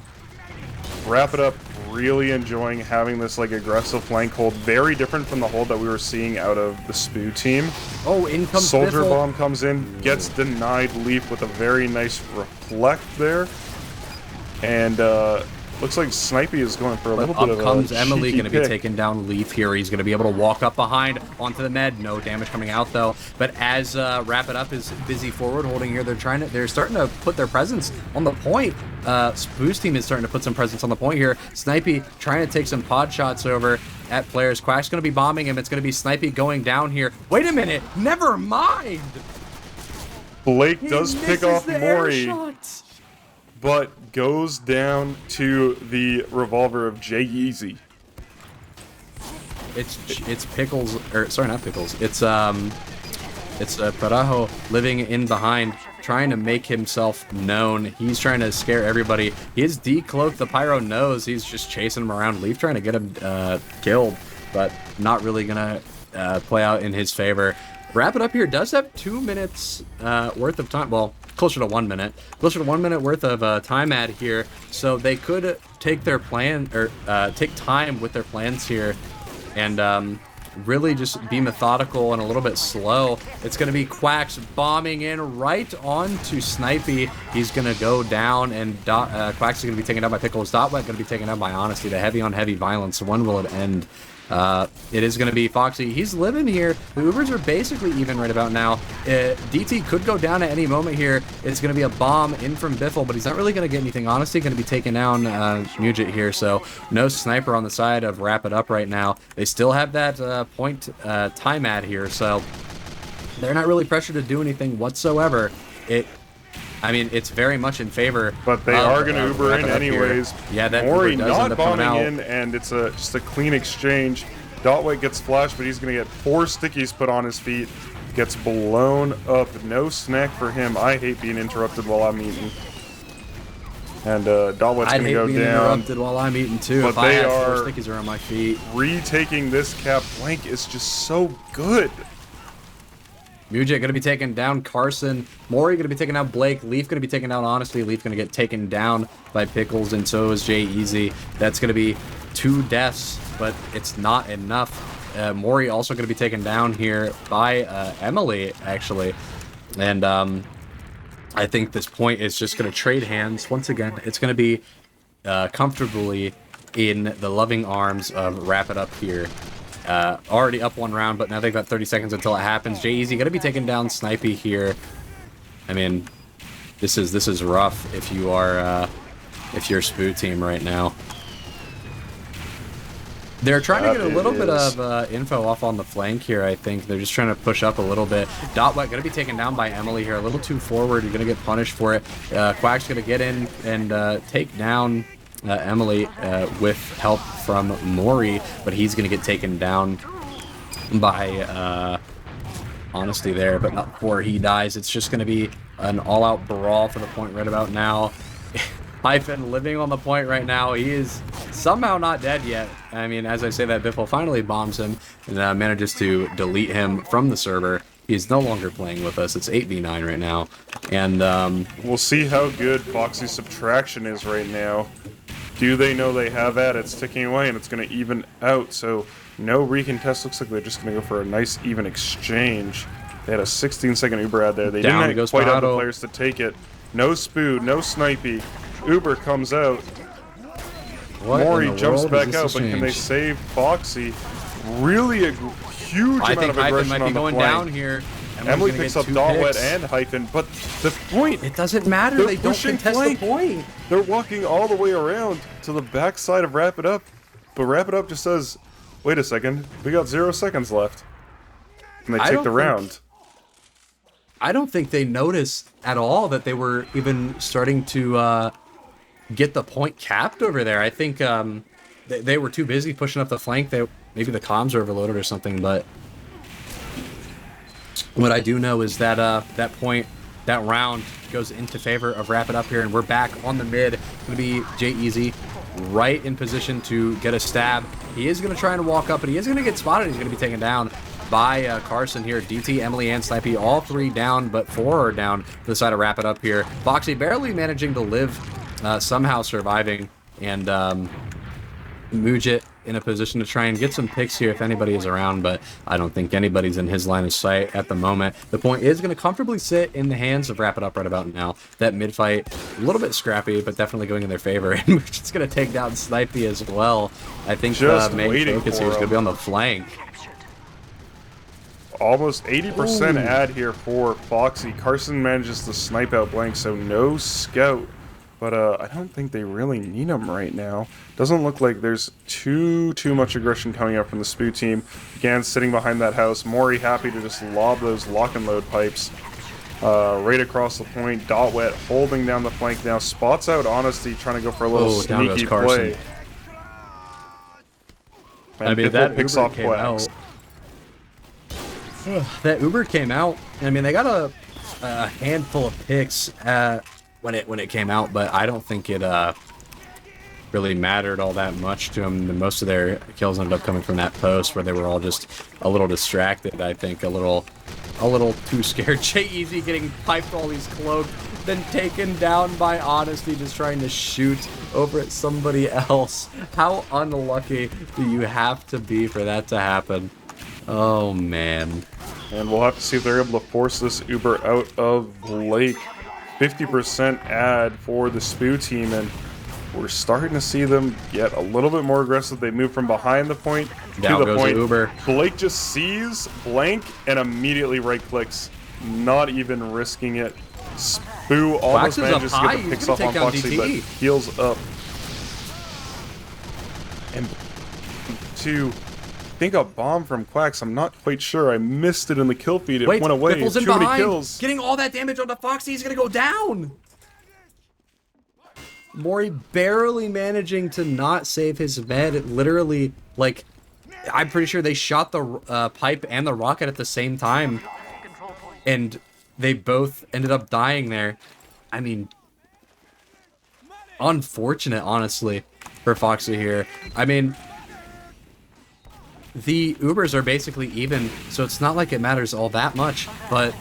Wrap It Up really enjoying having this like aggressive flank hold, very different from the hold that we were seeing out of the Spoo Team. Oh, in comes Soldier Biffle. Bomb comes in, gets denied. Leaf with a very nice reflect there, and looks like Snipey is going for a little bit of a Up comes Emily, cheeky going to be pick. taking down Leaf here. He's going to be able to walk up behind onto the med. No damage coming out though. But as Wrap It Up is busy forward holding here, they're starting to put their presence on the point. Spoo's team is starting to put some presence on the point here. Snipey trying to take some pod shots over at players. Quack's going to be bombing him. It's going to be Snipey going down here. Wait a minute. Never mind. Blake does pick off the air Mori, shots. but goes down to the revolver of Jay Easy. It's Pickles, or sorry, not Pickles. It's Parajo living in behind, trying to make himself known. He's trying to scare everybody. He has decloaked the Pyro knows. He's just chasing him around. Leaf trying to get him killed, but not really gonna play out in his favor. Wrap It Up here does have 2 minutes worth of time. Well, closer to 1 minute. Closer to 1 minute worth of time ad here. So they could take their plan, or take time with their plans here, and really just be methodical and a little bit slow. It's going to be Quacks bombing in right onto Snipey. He's going to go down, and Quacks is going to be taken down by Pickles. Dotwet going to be taken down by Honesty. The heavy on heavy violence. When will it end? It is going to be Foxy. He's living here. The Ubers are basically even right about now. DT could go down at any moment here. It's going to be a bomb in from Biffle, but he's not really going to get anything. Honestly, going to be taking down Mujit here, so no sniper on the side of Wrap It Up right now. They still have that point time ad here, so they're not really pressured to do anything whatsoever. I mean, it's very much in favor. But they are going to Uber in anyways. Yeah, that Mori Uber does end not up coming bombing out. in, and it's just a clean exchange. Dotwhite gets flashed, but he's going to get 4 stickies put on his feet. Gets blown up. No snack for him. I hate being interrupted while I'm eating. And Dotwhite's going to go being down. interrupted while I'm eating too. But If I they had 4 are stickies around my feet. retaking this cap. Blank is just so good. Mujit going to be taking down Carson. Mori going to be taking down Blake. Leaf going to be taking down Honestly. Leaf going to get taken down by Pickles, and so is Jay Easy. That's going to be 2 deaths, but it's not enough. Mori also going to be taken down here by Emily, actually. And I think this point is just going to trade hands. Once again, it's going to be comfortably in the loving arms of Wrap It Up here. Already up 1 round, but now they've got 30 seconds until it happens. Jay Easy gonna be taking down Snipey here. I mean, this is rough if you are if you're Spoo Team right now. They're trying to get a little bit of info off on the flank here, I think. They're just trying to push up a little bit. Dotwet going to be taken down by Emily here. A little too forward. You're going to get punished for it. Quack's going to get in and take down Emily with help from Mori, but he's going to get taken down by Honesty there, but not before he dies. It's just going to be an all-out brawl for the point right about now. Hyphen living on the point right now. He is somehow not dead yet. I mean, as I say that, Biffle finally bombs him and manages to delete him from the server. He's no longer playing with us. It's 8v9 right now. And we'll see how good Foxy's subtraction is right now. Do they know they have that? It's ticking away, and it's going to even out. So no recontest. Looks like they're just going to go for a nice even exchange. They had a 16-second Uber ad there. They Down didn't goes quite have the Parado. players to take it. No Spoo, no Snipey. Uber comes out. What in Mori the jumps world is back this out, but can they exchange? save Foxy? Really a huge I amount think of Hyphen aggression might on be the going flank. down here. Emily gonna picks get up 2 Dotwet picks. and Hyphen, but the point, It doesn't matter. they're They don't pushing contest flank. the point. They're walking all the way around to the backside of Wrap It Up, but Wrap It Up just says, wait a second, we got 0 seconds left. And they I take don't the think- round. I don't think they noticed at all that they were even starting to get the point capped over there. I think they were too busy pushing up the flank. Maybe the comms are overloaded or something, but what I do know is that that round goes into favor of Wrap It Up here, and we're back on the mid. It's going to be Jay Easy right in position to get a stab. He is going to try and walk up, but he is going to get spotted. He's going to be taken down by Carson here. DT, Emily, and Snipey, all 3 down, but 4 are down to the side of Wrap It Up here. Foxy barely managing to live, somehow surviving, and Mujit in a position to try and get some picks here if anybody is around, but I don't think anybody's in his line of sight at the moment. The point is going to comfortably sit in the hands of Wrap It Up right about now. That mid fight, a little bit scrappy, but definitely going in their favor. And Mujit's going to take down Snipey as well. I think Just the main waiting focus for here is going him. to be on the flank. Almost 80% Ooh. ad here for Foxy. Carson manages to snipe out Blank, so no scout. But I don't think they really need him right now. Doesn't look like there's too much aggression coming up from the Spoo team. Again, sitting behind that house. Mori happy to just lob those lock and load pipes right across the point. Dotwet holding down the flank now. Spots out Honesty, trying to go for a little Down goes sneaky Carson. play. And I mean, Biffle that picks Uber off came Quacks. out. That Uber came out. I mean, they got a handful of picks when it came out, but I don't think it really mattered all that much to them. Most of their kills ended up coming from that post where they were all just a little distracted. I think a little too scared. Jay Easy getting piped all these cloak, then taken down by Honesty, just trying to shoot over at somebody else. How unlucky do you have to be for that to happen? Oh man. And we'll have to see if they're able to force this Uber out of Blake. 50% ad for the Spoo team, and we're starting to see them get a little bit more aggressive. They move from behind the point Down to the goes point. Uber. Blake just sees Blank and immediately right-clicks, not even risking it. Spoo almost Wax is up manages to high. get the He's picks gonna off on take down Foxy, but DTE. heals up. And to think a bomb from Quacks. I'm not quite sure. I missed it in the kill feed. It Wait, went away. Biffle's in Too many behind. kills. Getting all that damage onto Foxy. He's gonna go down. Mori barely managing to not save his med. It literally, like, I'm pretty sure they shot the pipe and the rocket at the same time, and they both ended up dying there. I mean, unfortunate, honestly, for Foxy here. I mean, the Ubers are basically even, so it's not like it matters all that much, but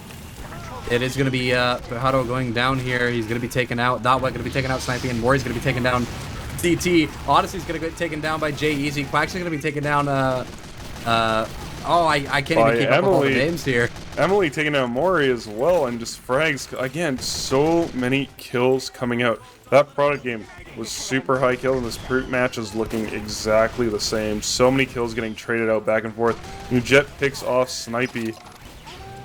it is going to be Fajardo going down here. He's going to be taken out. Dotwet going to be taken out, Sniping, and Mori's going to be taken down. DT. Odyssey's going to get taken down by Jay Easy. Quack's going to be taken down, I can't even keep up with all the names here. Emily taking out Mori as well, and just frags. Again, so many kills coming out. That product game was super high kill, and this Brute match is looking exactly the same. So many kills getting traded out back and forth. Jet picks off Snipey.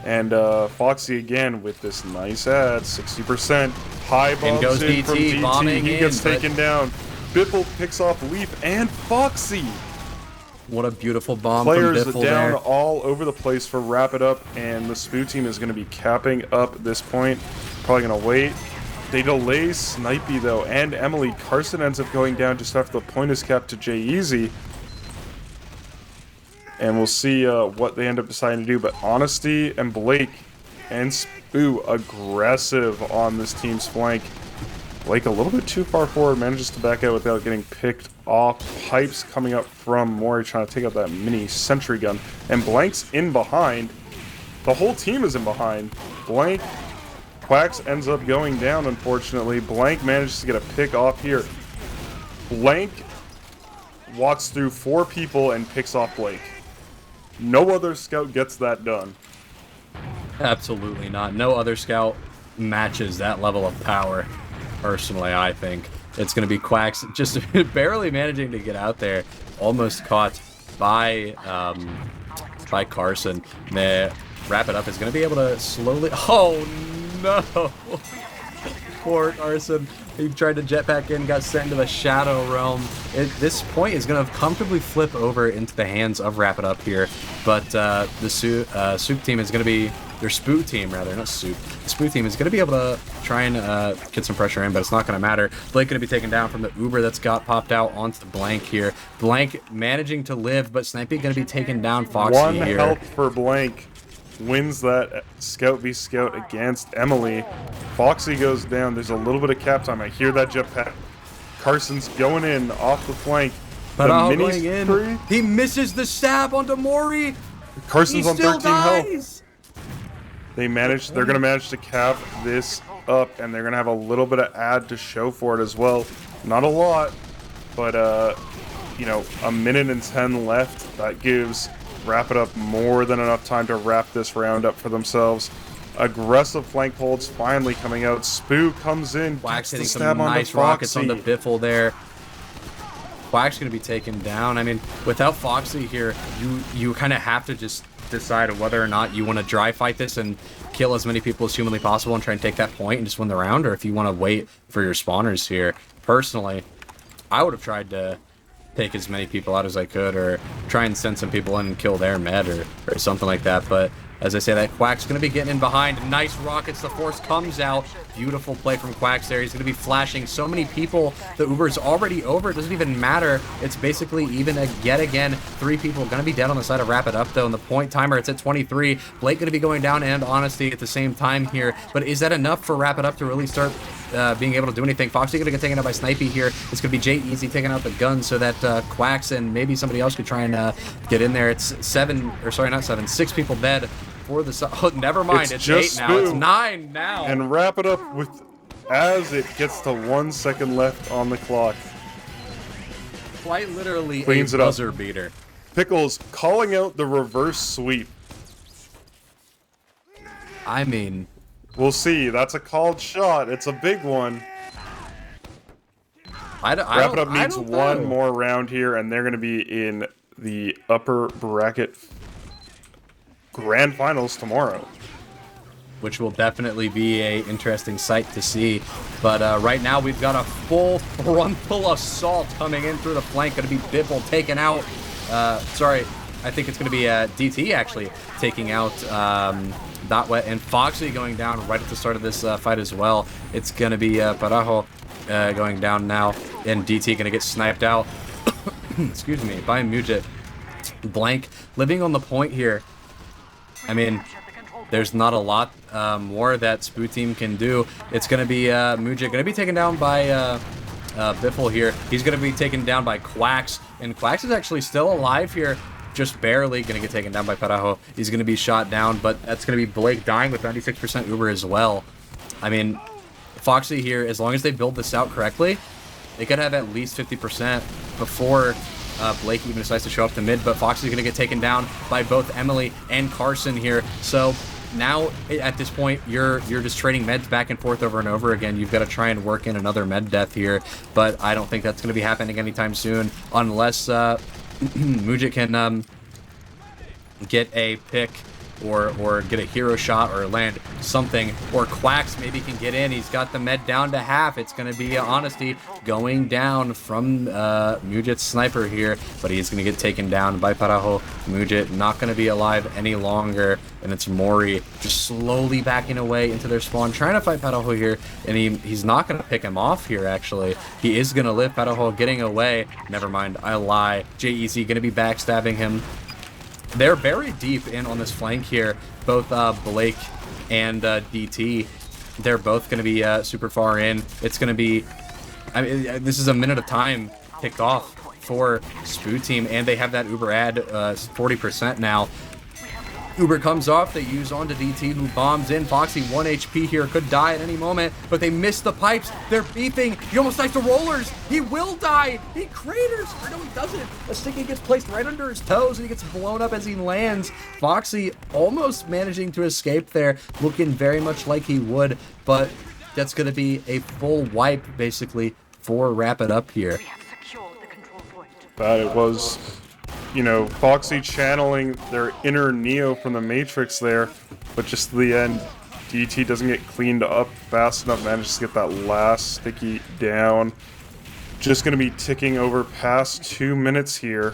And Foxy again with this nice ad, 60%. High bombs goes in from DT, DT. bombing He in, gets but- taken down. Biffle picks off Leaf and Foxy. What a beautiful bomb Players from Biffle down there. all over the place for Wrap It Up, and the Spoo team is going to be capping up this point. Probably going to wait. They delay Snipey though, and Emily. Carson ends up going down just after the point is capped to Jay Easy. And we'll see what they end up deciding to do. But Honesty and Blake and Spoo aggressive on this team's flank. Blake a little bit too far forward, manages to back out without getting picked off. Pipes coming up from Mori, trying to take out that mini sentry gun. And Blank's in behind. The whole team is in behind. Blank, Quacks ends up going down, unfortunately. Blank manages to get a pick off here. Blank walks through 4 people and picks off Blake. No other scout gets that done. Absolutely not. No other scout matches that level of power, personally, I think. It's going to be Quacks just barely managing to get out there. Almost caught by Carson. The wrap it up is going to be able to slowly... Oh, no! Poor Carson. He tried to jetpack in, got sent into the Shadow Realm. This point is going to comfortably flip over into the hands of Wrap It Up here. But the Soup team is going to be... Their Spoot team, rather, not Soup. The Spoot team is going to be able to try and get some pressure in, but it's not going to matter. Blake going to be taken down from the Uber that's got popped out onto the Blank here. Blank managing to live, but Snipey going to be taken down. Foxy One here. help for Blank wins that Scout v Scout against Emily. Foxy goes down. There's a little bit of cap time. I hear that jetpack. Carson's going in off the flank. But Minis going in. He misses the stab onto Mori. Carson's He on still 13 health. dies. They're going to manage to cap this up, and they're going to have a little bit of ad to show for it as well. Not a lot, but, you know, 1:10 left. That gives Wrap It Up more than enough time to wrap this round up for themselves. Aggressive flank holds finally coming out. Spoo comes in. Quack's hitting some nice rockets on the Biffle there. Quack's going to be taken down. I mean, without Foxy here, you kind of have to just decide whether or not you want to dry fight this and kill as many people as humanly possible and try and take that point and just win the round, or if you want to wait for your spawners here. Personally, I would have tried to take as many people out as I could, or try and send some people in and kill their med, or something like that, but as I say, that Quack's going to be getting in behind. Nice rockets. The force comes out. Beautiful play from Quacks there. He's going to be flashing so many people. The Uber's already over. It doesn't even matter. It's basically even yet again. 3 people going to be dead on the side of Wrap It Up, though. And the point timer, it's at 23. Blake going to be going down, and Honesty at the same time here. But is that enough for Wrap It Up to really start being able to do anything? Foxy going to get taken out by Snipey here. It's going to be Jay Easy taking out the gun so that Quacks and maybe somebody else could try and get in there. It's 6 people dead. For the oh, never mind. It's 8 now. It's 9 now. And Wrap It Up with as it gets to 1 second left on the clock. Quite literally Cleans a it up. buzzer beater. Pickles calling out the reverse sweep. I mean, we'll see. That's a called shot. It's a big one. Wrap It Up needs one more round here, and they're going to be in the upper bracket grand finals tomorrow, which will definitely be a interesting sight to see. But right now we've got a full frontal assault coming in through the flank. Going to be Biffle taken out. Sorry, I think it's going to be DT actually taking out Dotwet, and Foxy going down right at the start of this fight as well. It's going to be Parajo going down now, and DT going to get sniped out. Excuse me, by Mujit. Blank living on the point here. I mean, there's not a lot more that Spoo Team can do. It's going to be Mujit going to be taken down by Biffle here. He's going to be taken down by Quacks, and Quacks is actually still alive here, just barely going to get taken down by Parajo. He's going to be shot down, but that's going to be Blake dying with 96% Uber as well. I mean, Foxy here, as long as they build this out correctly, they could have at least 50% before Blake even decides to show up to mid, but Foxy's going to get taken down by both Emily and Carson here. So now, at this point, you're just trading meds back and forth over and over again. You've got to try and work in another med death here, but I don't think that's going to be happening anytime soon, unless Mujit can get a pick or get a hero shot or land something, or Quacks maybe can get in. He's got the med down to half. It's going to be Honesty going down from Mujit's sniper here, but he's going to get taken down by Parajo. Mujit not going to be alive any longer, and it's Mori just slowly backing away into their spawn, trying to fight Parajo here, and he's not going to pick him off here, actually. He is going to live. Parajo getting away. Never mind, I lie. J-Easy going to be backstabbing him. They're very deep in on this flank here, both Blake and DT. They're both going to be super far in. It's going to be, I mean, this is a minute of time kicked off for Spoo Team, and they have that Uber ad 40% now. Uber comes off, they use onto DT, who bombs in. Foxy, 1 HP here, could die at any moment, but they miss the pipes. They're beefing. He almost dies to rollers. He will die. He craters. Or no, he doesn't. A sticky gets placed right under his toes, and he gets blown up as he lands. Foxy almost managing to escape there, looking very much like he would, but that's going to be a full wipe, basically, for Wrap It Up here. But it was, Foxy channeling their inner Neo from the Matrix there, but just to the end, DT doesn't get cleaned up fast enough, manages to get that last sticky down. Just going to be ticking over past 2 minutes here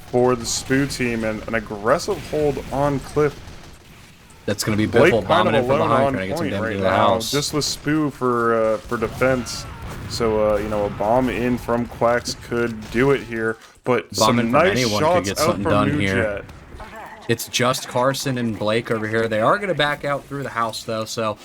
for the Spoo team, and an aggressive hold on Cliff. That's going to be Blake Biffle kind of bombing in from alone behind, on trying to get some point damage right to the now, house. just with Spoo for defense. So, a bomb in from Quacks could do it here, but Bombing some from nice anyone could shots get out something from done New here. Jet. It's just Carson and Blake over here. They are going to back out through the house, though, so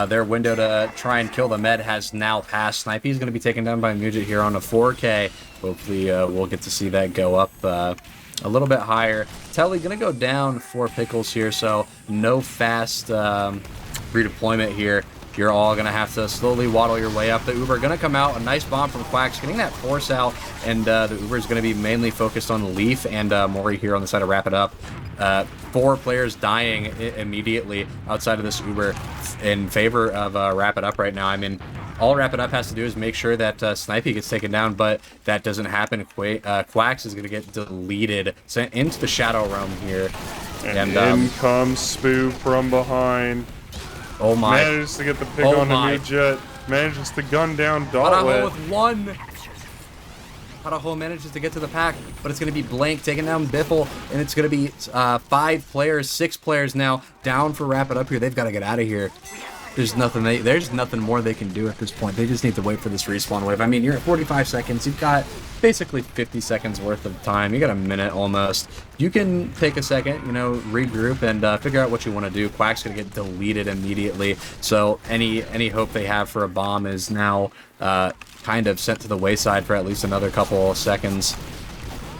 their window to try and kill the med has now passed. Snipey's going to be taken down by Mugit here on a 4K. Hopefully, we'll get to see that go up a little bit higher. Telly going to go down for Pickles here, so no fast redeployment here. You're all going to have to slowly waddle your way up. The Uber going to come out. A nice bomb from Quacks, getting that force out, and the Uber is going to be mainly focused on Leaf and Mori here on the side to Wrap It Up. 4 players dying immediately outside of this Uber in favor of Wrap It Up right now. I mean, all Wrap It Up has to do is make sure that Snipey gets taken down, but that doesn't happen. Quacks is going to get deleted, sent into the Shadow Realm here. And in comes Spoo from behind. Oh my. Manages to get the pick on the New Jet. Manages to gun down Pataho Dotlet. with 1. Pataho manages to get to the pack, but it's going to be Blank taking down Biffle, and it's going to be 5 players, 6 players now down for Wrap It Up here. They've got to get out of here. There's nothing more they can do at this point. They just need to wait for this respawn wave. I mean, you're at 45 seconds. You've got basically 50 seconds worth of time. You got a minute almost. You can take a second, regroup and figure out what you want to do. Quack's going to get deleted immediately. So any hope they have for a bomb is now kind of sent to the wayside for at least another couple of seconds.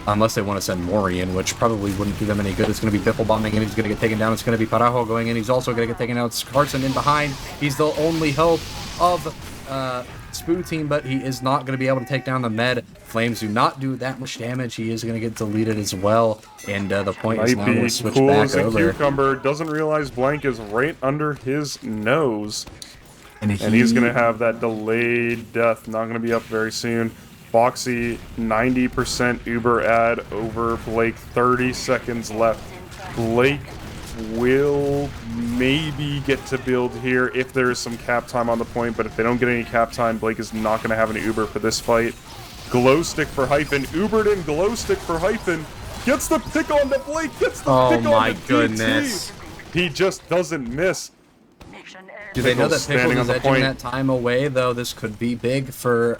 Unless they want to send Mori in, which probably wouldn't do them any good. It's going to be Biffle bombing in. He's going to get taken down. It's going to be Parajo going in. He's also going to get taken out. It's Carson in behind. He's the only hope of Spoo team, but he is not going to be able to take down the med. Flames do not do that much damage. He is going to get deleted as well. And the point is now going to switch cool back as a over. cucumber. Doesn't realize Blank is right under his nose. And he's going to have that delayed death. Not going to be up very soon. Foxy, 90% Uber ad over Blake, 30 seconds left. Blake will maybe get to build here if there is some cap time on the point, but if they don't get any cap time, Blake is not going to have any Uber for this fight. Glow stick for Hyphen, Ubered in, glow stick for Hyphen, gets the pick on the Blake, gets the pick on the goodness. DT. He just doesn't miss. Do they know that standing Pickles on is the edging point. that time away, though? This could be big for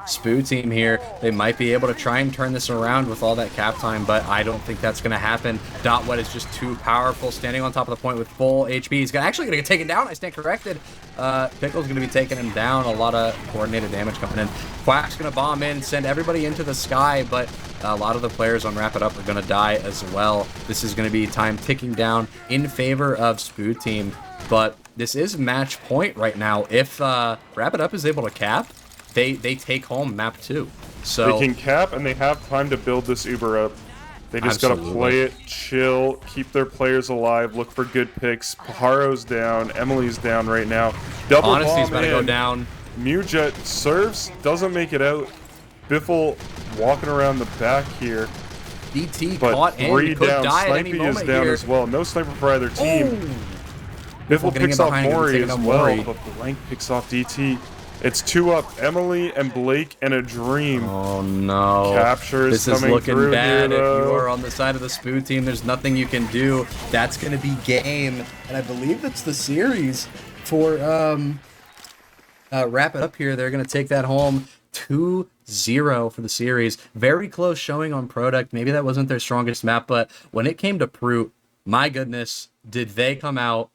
Spoo team here. They might be able to try and turn this around with all that cap time, but I don't think that's going to happen. Dotwet is just too powerful, standing on top of the point with full HP. He's actually going to get taken down. I stand corrected. Pickles going to be taking him down. A lot of coordinated damage coming in. Quack's going to bomb in, send everybody into the sky, but a lot of the players on Wrap It Up are going to die as well. This is going to be time ticking down in favor of Spoo team, but this is match point right now. If Wrap It Up is able to cap, they take home map 2. So they can cap and they have time to build this Uber up. They just gotta play it, chill, keep their players alive, look for good picks. Pajaro's down, Emily's down right now. Double Honesty's bomb about to in. go down. Mujet serves, doesn't make it out. Biffle walking around the back here. DT But caught 3 and could down. die at any Snipey is moment down here. as well. No sniper for either team. Biffle Biffle getting picks in off behind him, Mori taking as out well, Mori. but Blank picks off DT. It's 2 up. Emily and Blake and a Dream. Oh no. Capture is This is coming looking through bad. here, If though. you are on the side of the Spoo team, there's nothing you can do. That's going to be game. And I believe that's the series for Wrap It Up here. They're going to take that home 2-0 for the series. Very close showing on Product. Maybe that wasn't their strongest map, but when it came to Prute, my goodness, did they come out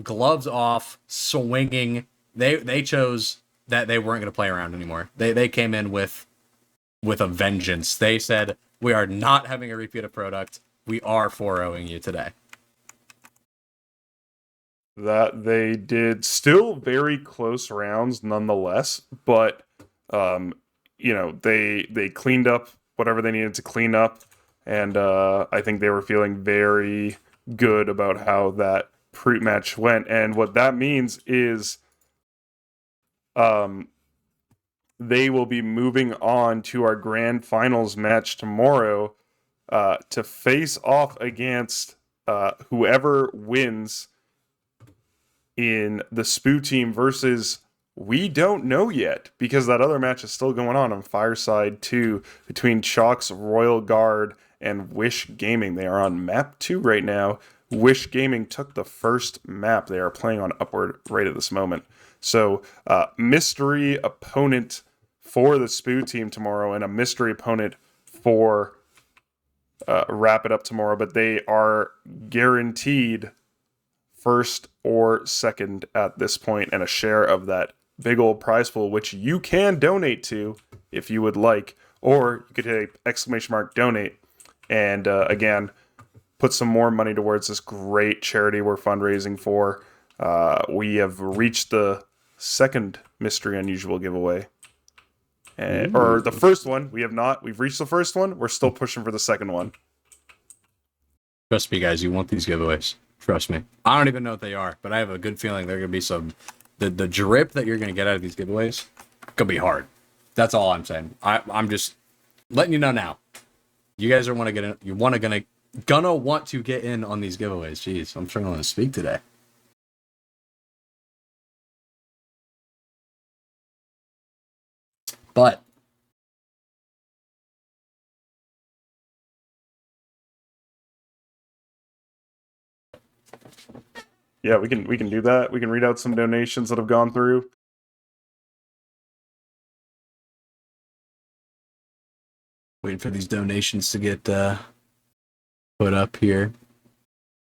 gloves off, swinging. They chose that they weren't going to play around anymore. They came in with a vengeance. They said, we are not having a repeat of Product. We are 4-0ing you today. that they did still very close rounds nonetheless, but they cleaned up whatever they needed to clean up, and I think they were feeling very good about how that pre-match went. And what that means is they will be moving on to our grand finals match tomorrow to face off against whoever wins in the Spoo team versus we don't know yet, because that other match is still going on Fireside 2 between Chalk's Royal Guard and Wish Gaming. They are on map 2 right now. Wish Gaming took the first map. They are playing on Upward right at this moment. So, mystery opponent for the Spoo team tomorrow, and a mystery opponent for Wrap It Up tomorrow, but they are guaranteed first or second at this point, and a share of that big old prize pool, which you can donate to if you would like, or you could hit ! Donate, and again, put some more money towards this great charity we're fundraising for. We have reached the second Mystery Unusual giveaway. Or the first one. We have not. We've reached the first one. We're still pushing for the second one. Trust me, guys, you want these giveaways. Trust me. I don't even know what they are, but I have a good feeling they're going to be some... The drip that you're going to get out of these giveaways could be hard. That's all I'm saying. I'm just letting you know now. You guys are want to get in. You gonna want to get in on these giveaways. Jeez, I'm struggling to speak today. But yeah, we can do that. We can read out some donations that have gone through. Waiting for these donations to get put up here.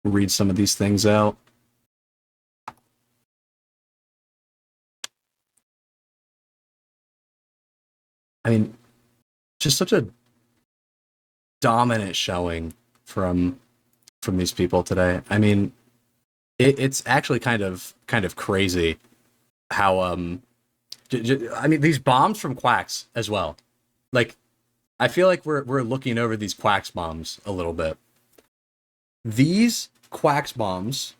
Read some of these things out. I mean, just such a dominant showing from these people today. I mean, it's actually kind of crazy how I mean, these bombs from Quacks as well. Like, I feel like we're looking over these Quacks bombs a little bit. These Quacks bombs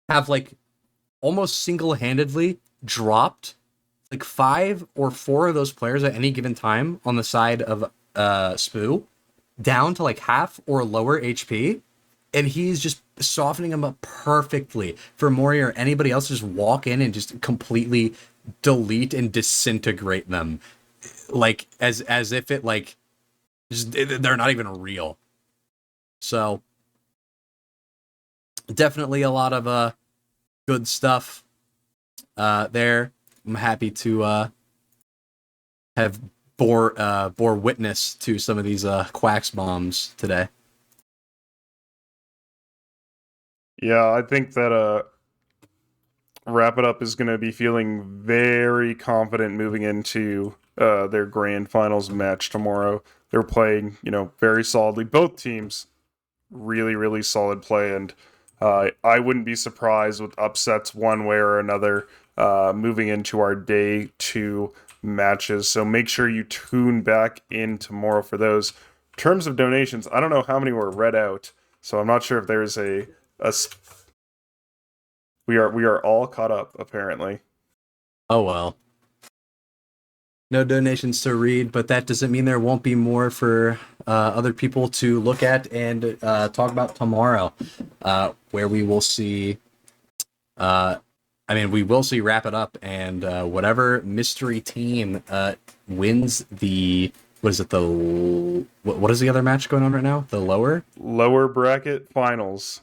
have like almost single-handedly dropped like 5 or 4 of those players at any given time on the side of Spoo down to like half or lower HP, and he's just softening them up perfectly for Mori or anybody else to just walk in and just completely delete and disintegrate them, like as if it like just, they're not even real. So definitely a lot of good stuff there. I'm happy to have bore witness to some of these Quacks bombs today. Yeah, I think that Wrap It Up is going to be feeling very confident moving into their grand finals match tomorrow. They're playing, very solidly. Both teams really, really solid play, and I wouldn't be surprised with upsets one way or another moving into our day 2 matches. So make sure you tune back in tomorrow for those. In terms of donations, I don't know how many were read out, so I'm not sure if there's we are all caught up, apparently. Oh well. No donations to read, but that doesn't mean there won't be more for other people to look at and talk about tomorrow, where we will see. We will see Wrap It Up, and whatever mystery team wins the. What is it? What is the other match going on right now? The lower bracket finals.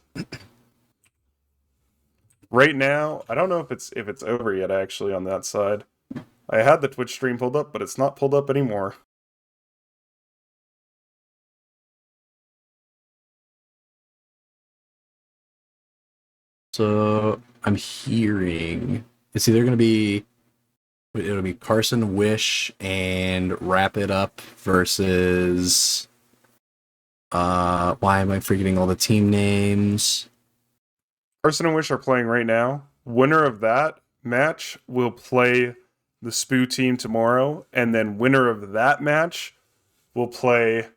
Right now, I don't know if it's over yet. Actually, on that side, I had the Twitch stream pulled up, but it's not pulled up anymore. So I'm hearing it's either going to be. It'll be Carson Wish and Wrap It Up versus. Why am I forgetting all the team names? Carson and Wish are playing right now. Winner of that match will play the Spoo team tomorrow, and then winner of that match will play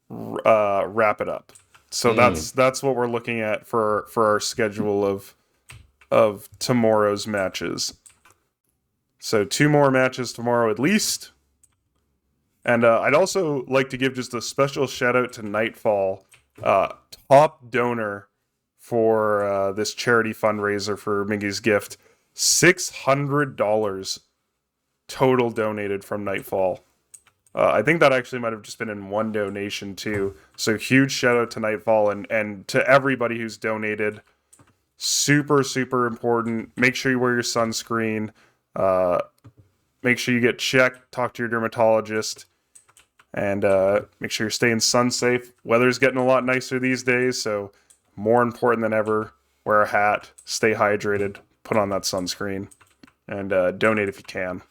Wrap It Up. So that's what we're looking at for our schedule of tomorrow's matches. So 2 more matches tomorrow at least. And I'd also like to give just a special shout out to Nightfall, top donor for this charity fundraiser for Miggy's Gift. $600 total donated from Nightfall. I think that actually might have just been in one donation too. So huge shout out to Nightfall and to everybody who's donated. Super, super important. Make sure you wear your sunscreen. Make sure you get checked. Talk to your dermatologist. And make sure you're staying sun safe. Weather's getting a lot nicer these days, so more important than ever, wear a hat, stay hydrated, put on that sunscreen, and donate if you can.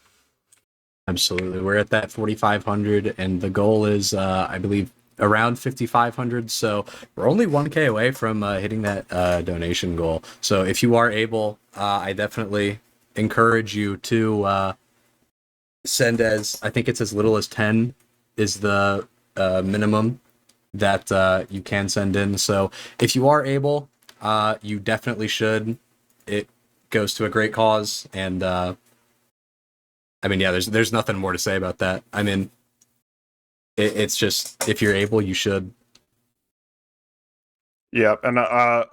Absolutely. We're at that 4,500, and the goal is, I believe, around 5,500. So we're only 1K away from hitting that donation goal. So if you are able, I definitely encourage you to send I think it's as little as 10 is the minimum that you can send in. So if you are able, you definitely should. It goes to a great cause, and I mean, yeah, there's nothing more to say about that. I mean, it's just, if you're able, you should. Yeah, and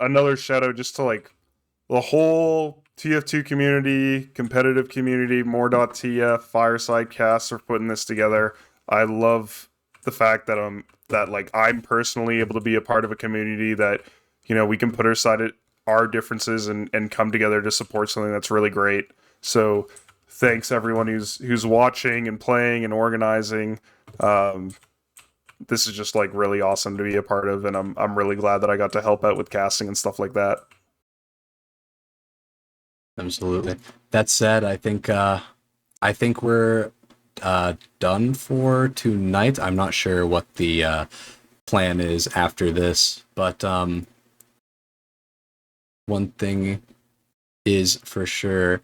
another shout out just to like the whole TF2 community, competitive community, more.tf, Fireside Cast are putting this together. I love the fact that I'm personally able to be a part of a community that, you know, we can put aside our differences and come together to support something that's really great. So thanks everyone who's watching and playing and organizing. This is just like really awesome to be a part of, and I'm really glad that I got to help out with casting and stuff like that. Absolutely. That said, I think we're done for tonight. I'm not sure what the plan is after this, but one thing is for sure.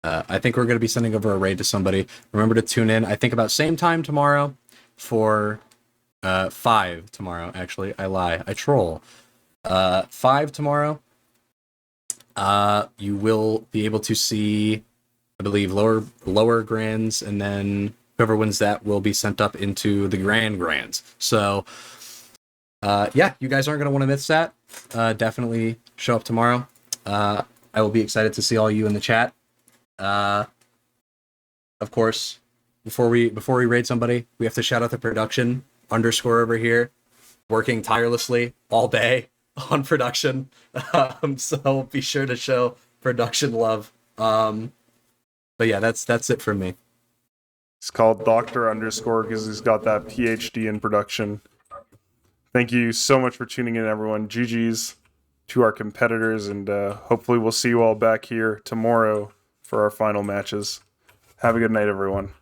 I think we're going to be sending over a raid to somebody. Remember to tune in, I think about same time tomorrow for 5 tomorrow. Actually, I lie. I troll. 5 tomorrow. You will be able to see, I believe, lower grands, and then whoever wins that will be sent up into the grands. So, yeah, you guys aren't going to want to miss that. Definitely show up tomorrow. I will be excited to see all you in the chat. Of course, before we raid somebody, we have to shout out the production _, over here, working tirelessly all day on production. So be sure to show production love. But yeah, that's it from me. It's called Doctor _ because he's got that PhD in production. Thank you so much for tuning in, everyone. GG's to our competitors, and hopefully we'll see you all back here tomorrow for our final matches. Have a good night, everyone.